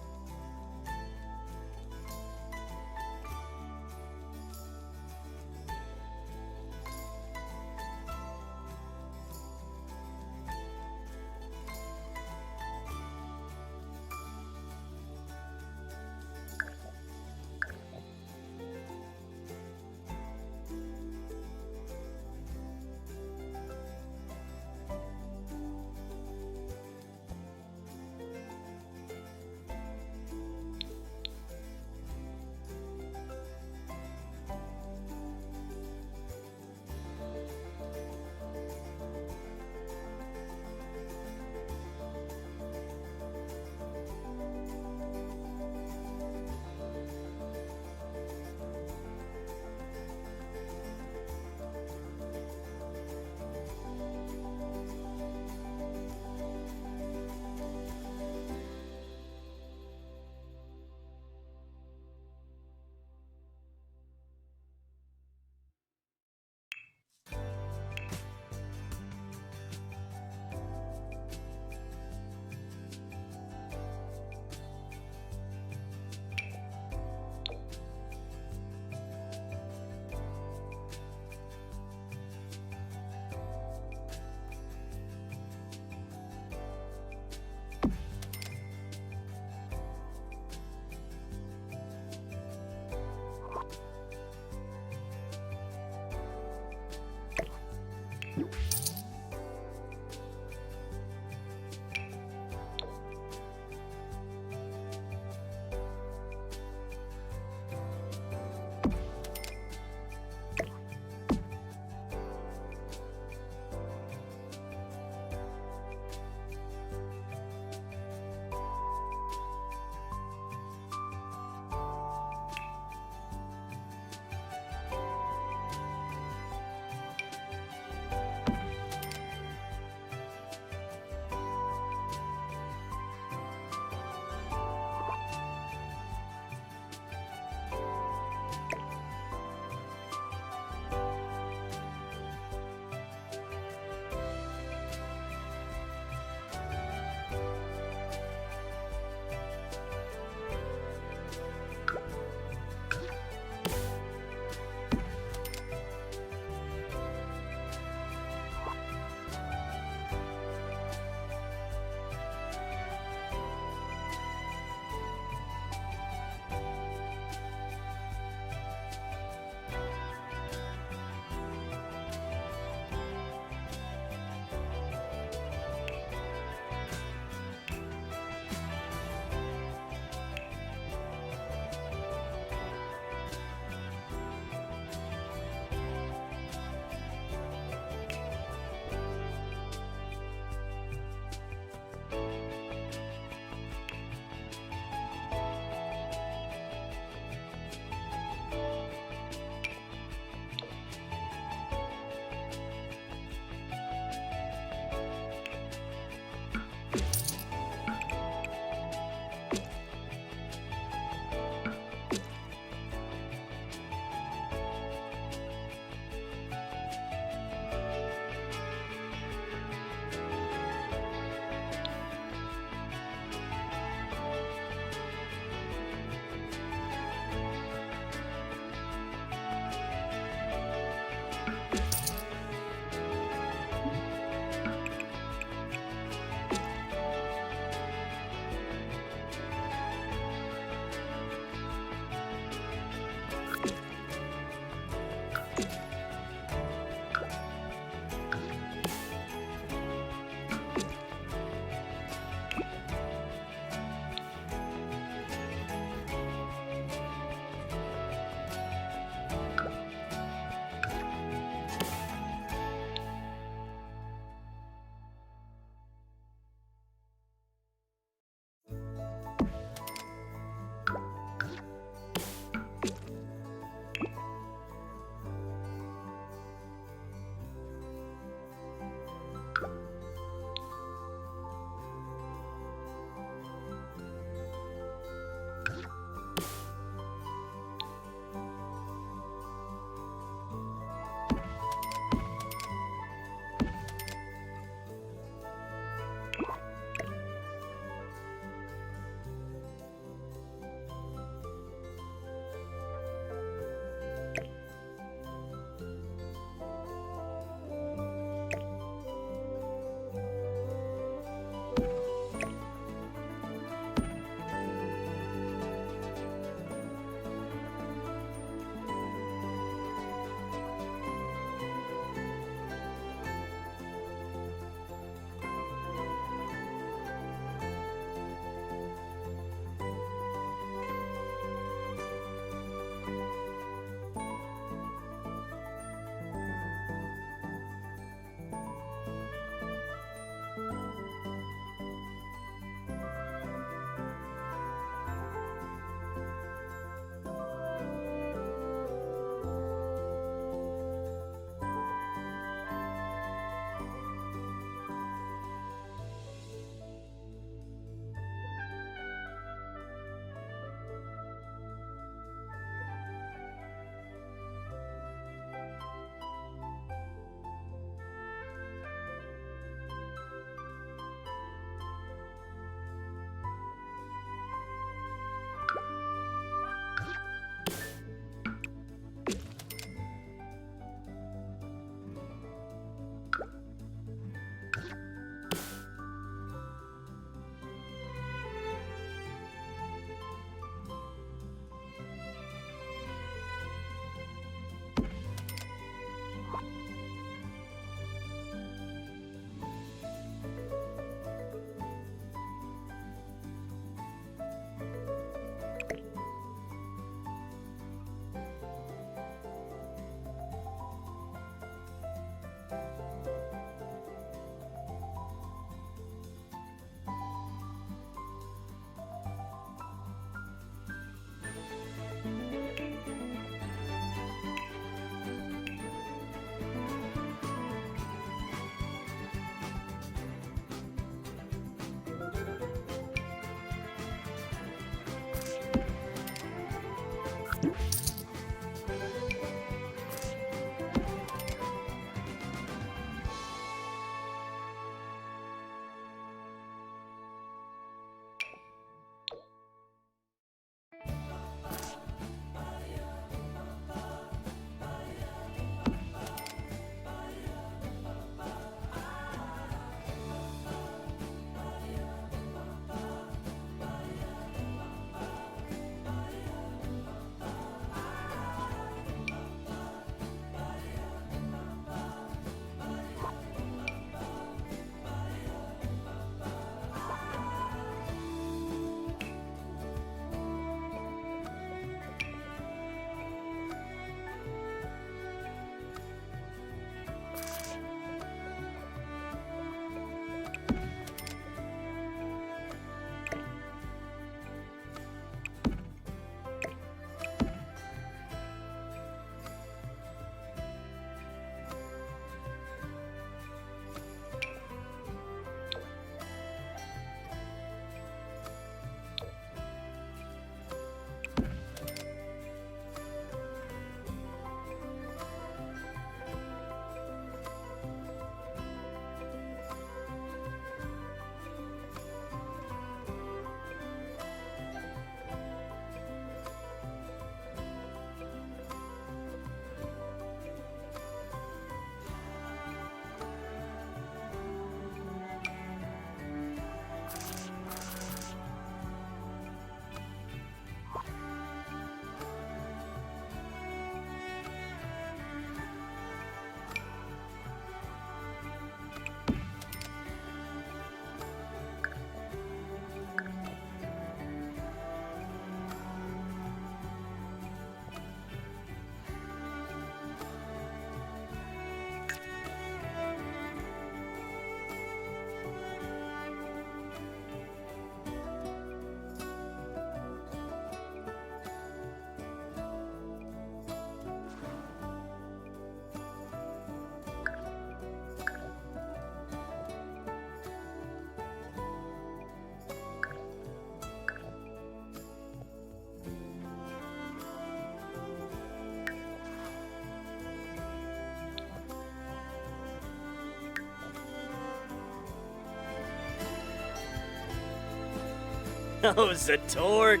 Oh, Zatork.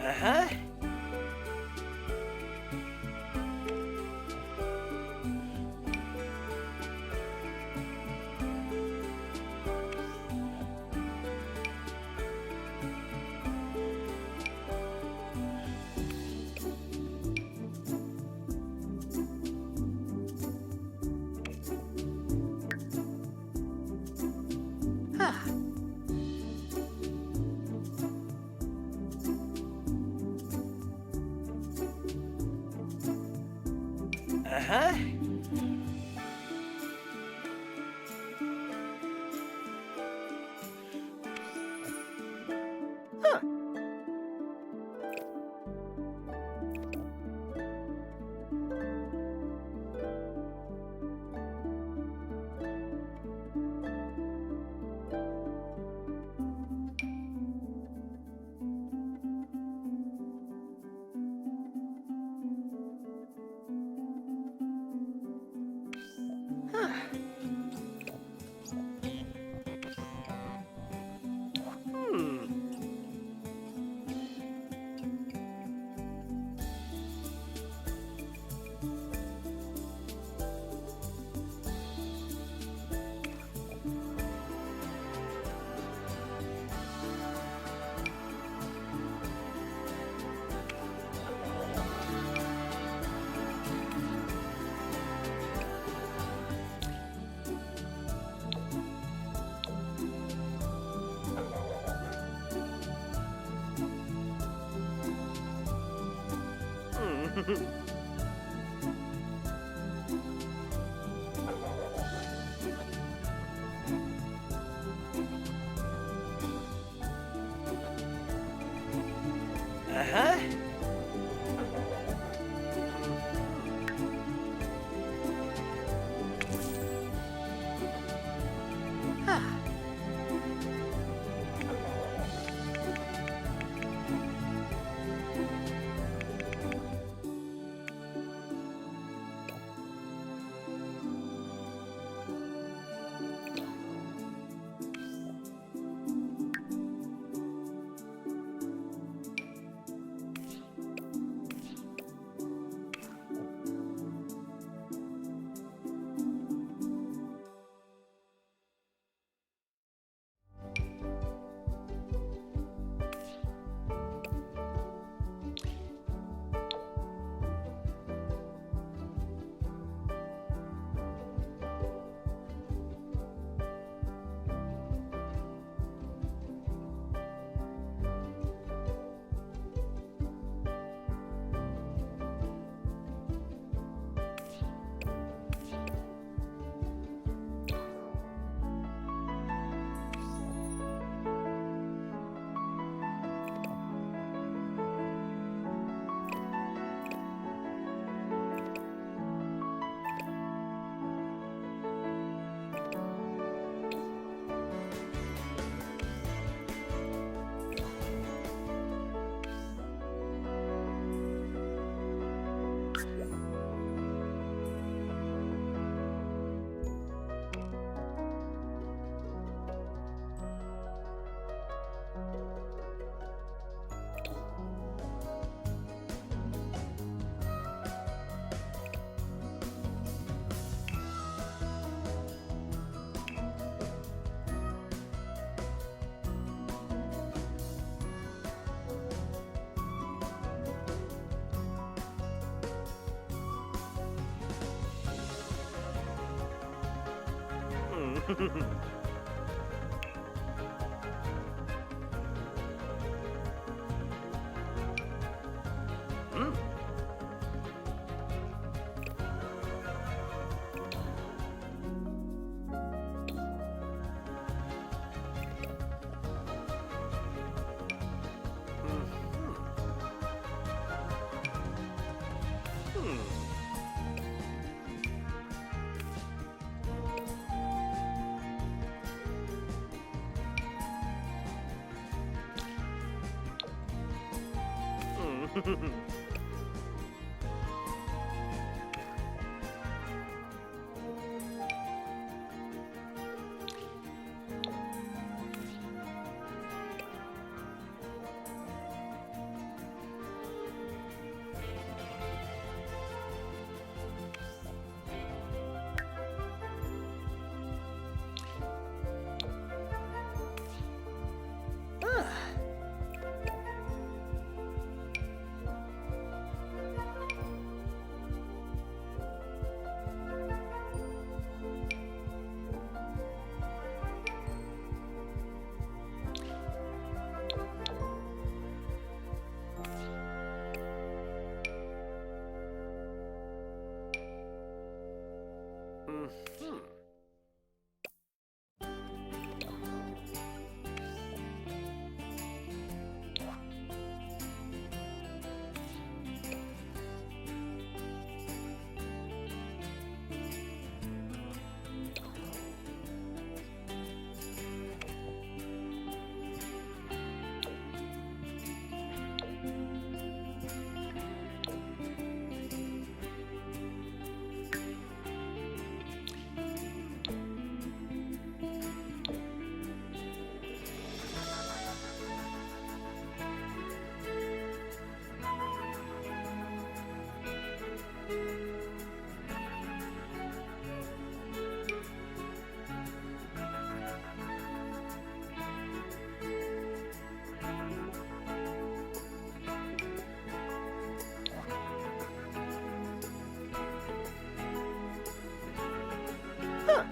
Uh-huh. Uh-huh. Huh. Uh-huh. Ooh. Huh.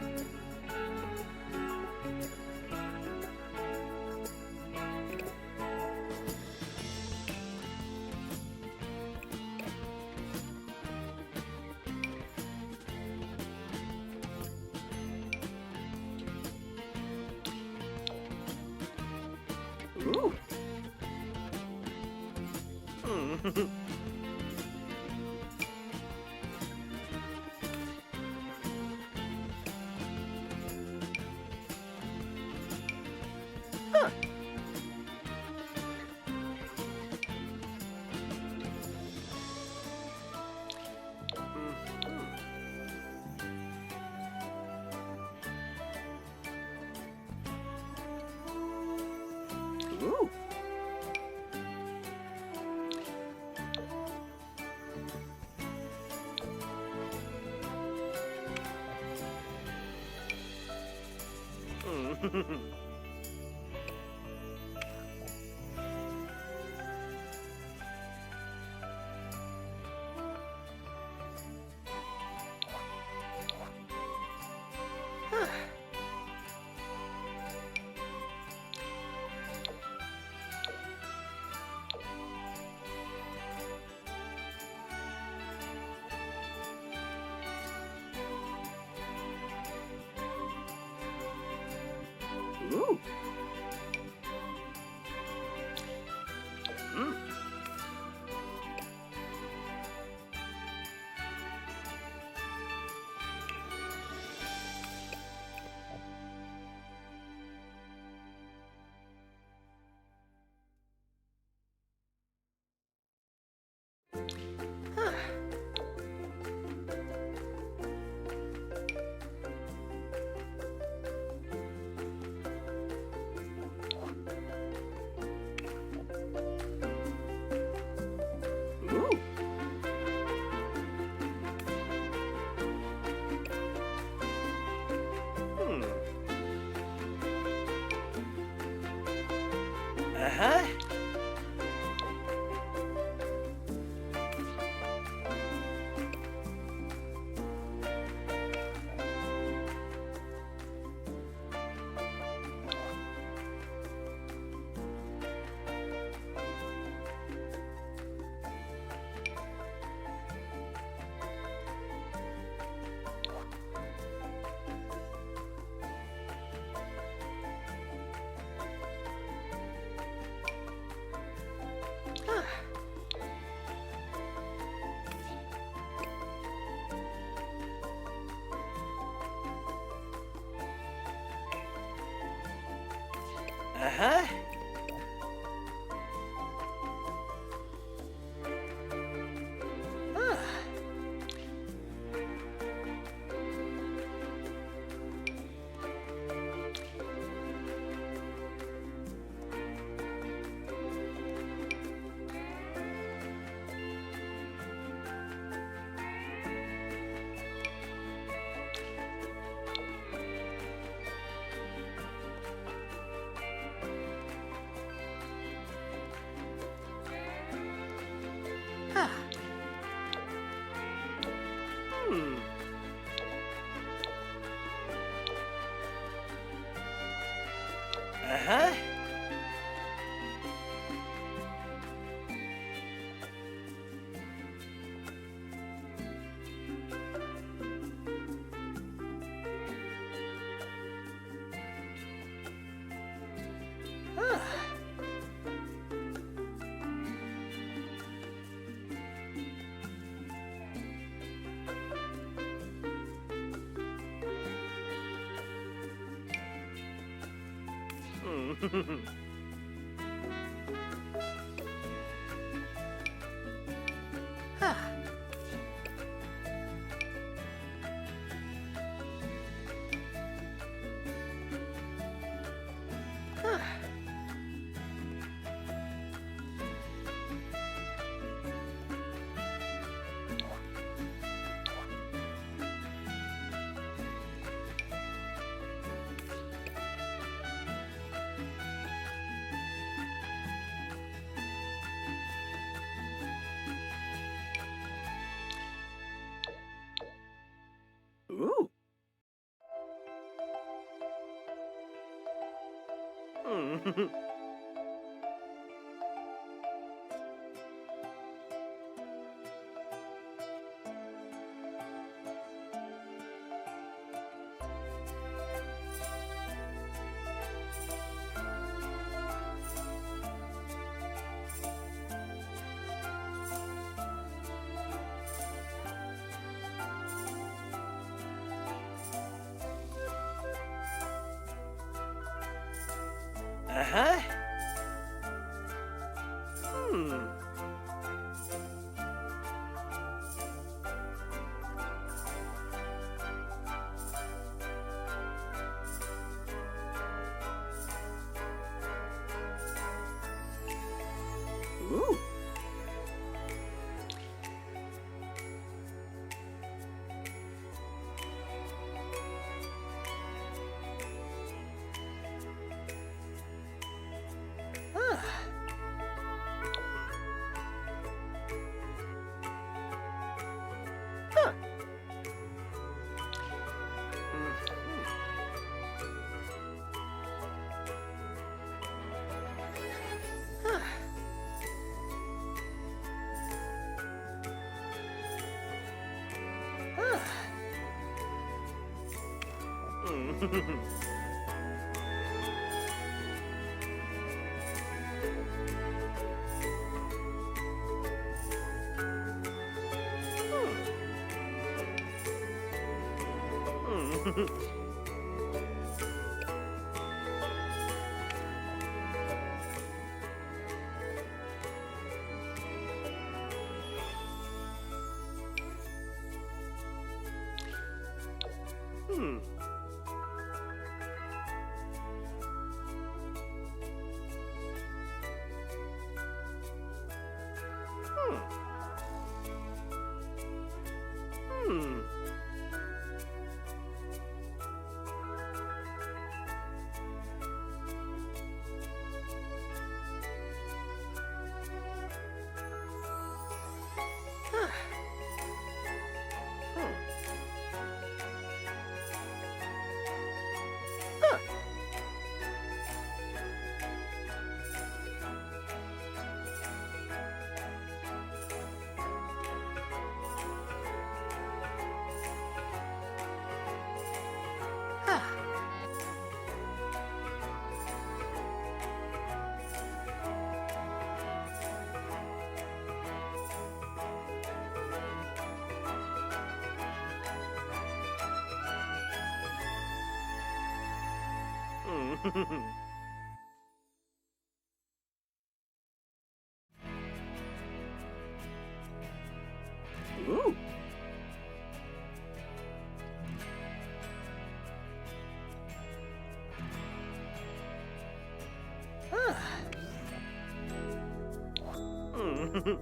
Ooh. Ooh. Uh-huh. Uh-huh. Ooh. Uh-huh. Ooh. Ooh.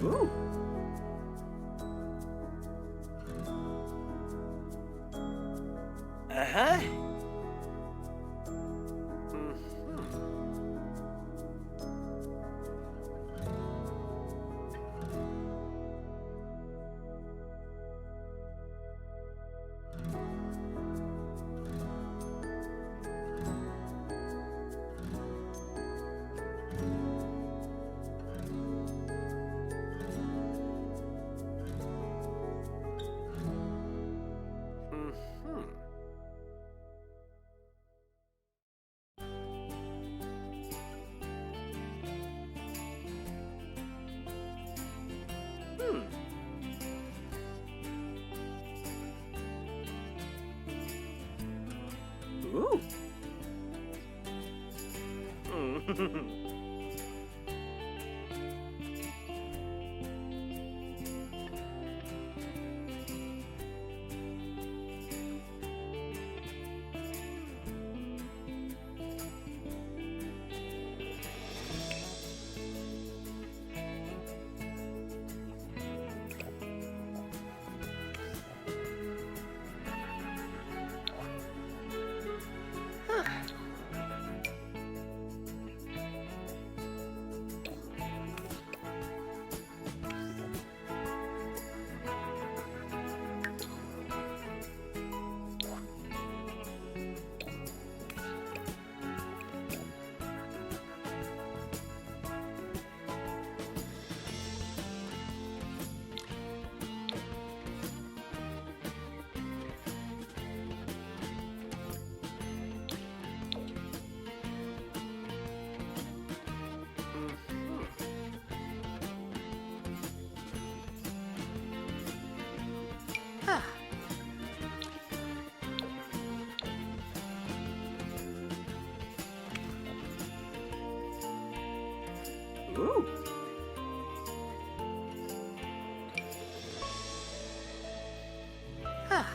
Ooh. Uh-huh. Ooh. Ooh. Ah.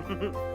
Uh-huh.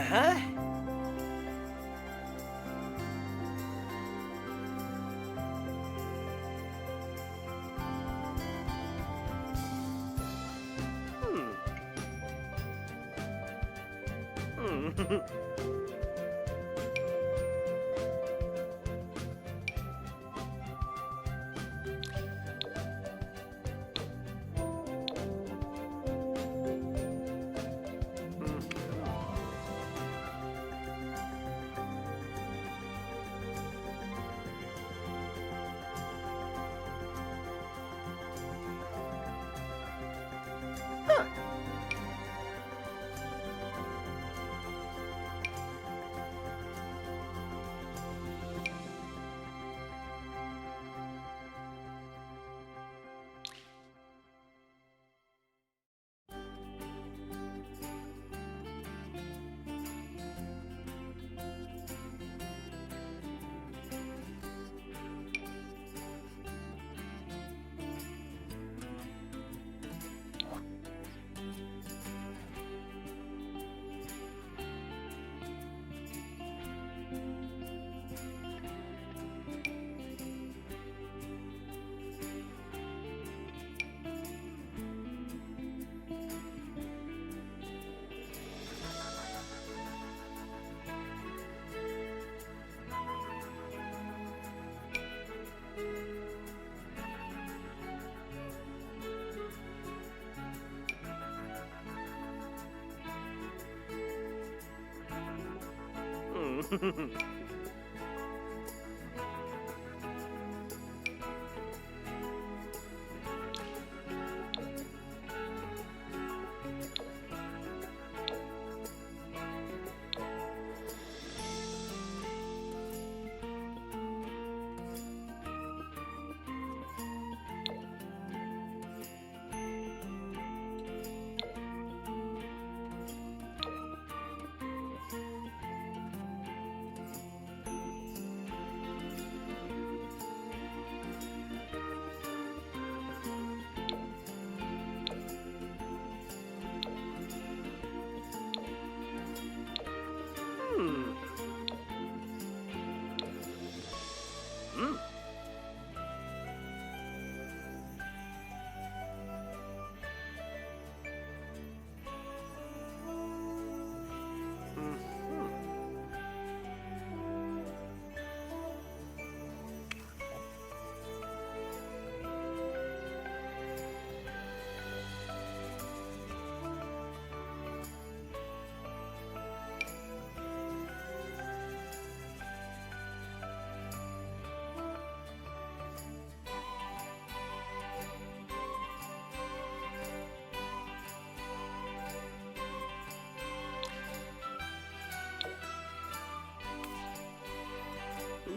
Uh-huh.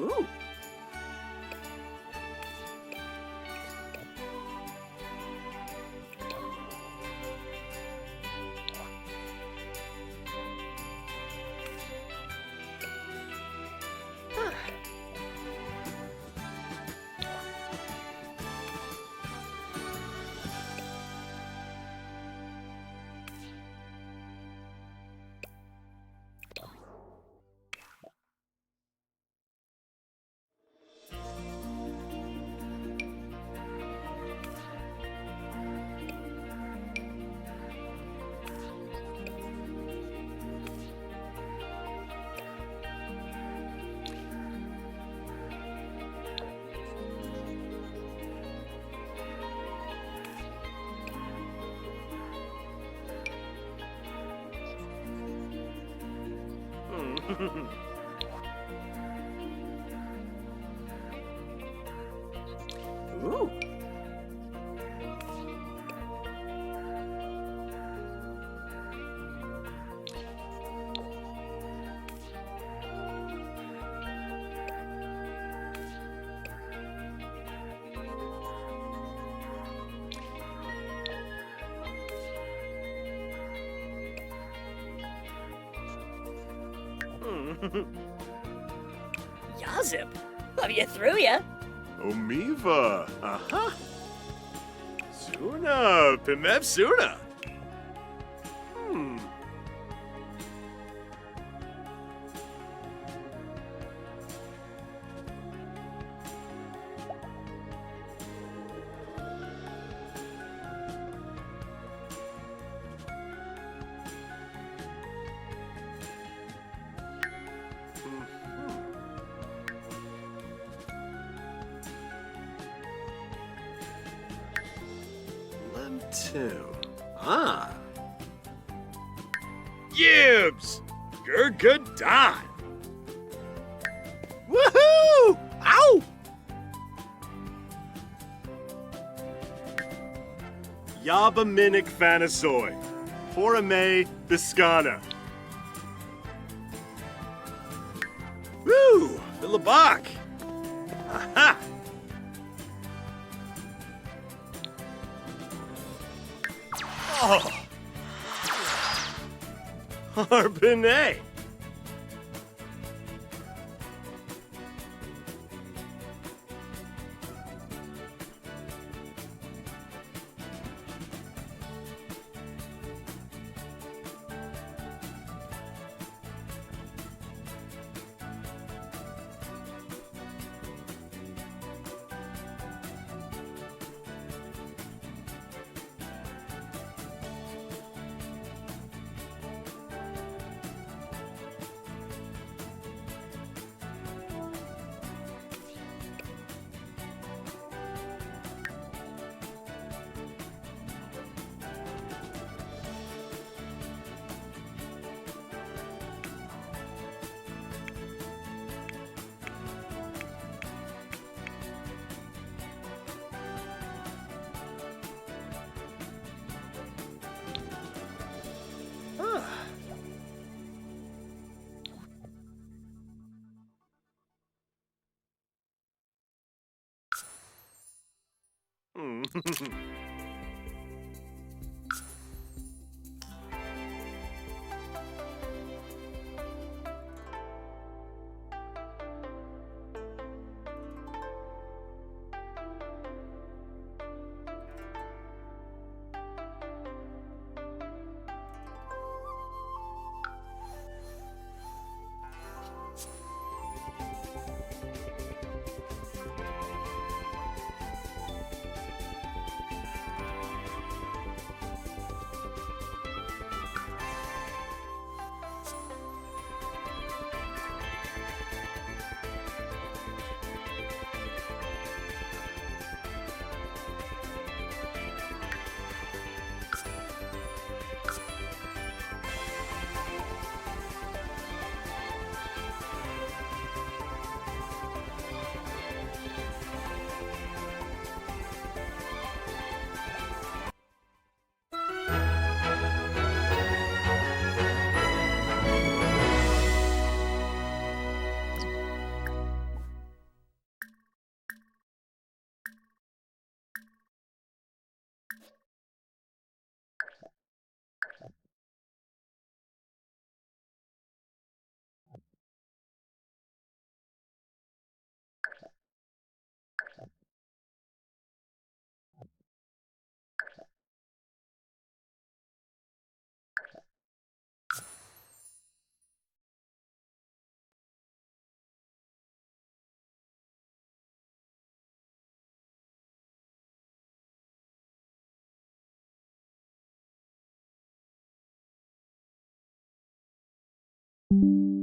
Ooh. Ooh. Yazip, have you through ya? Omiva, aha. Suna, Pimev Suna. Two. Ah. Gibbs! Good dive! Woohoo! Ow! Yabaminik Fanasoy. Porame Biscana. Woo! Philibak! Aha! Oh! Harbinet! you.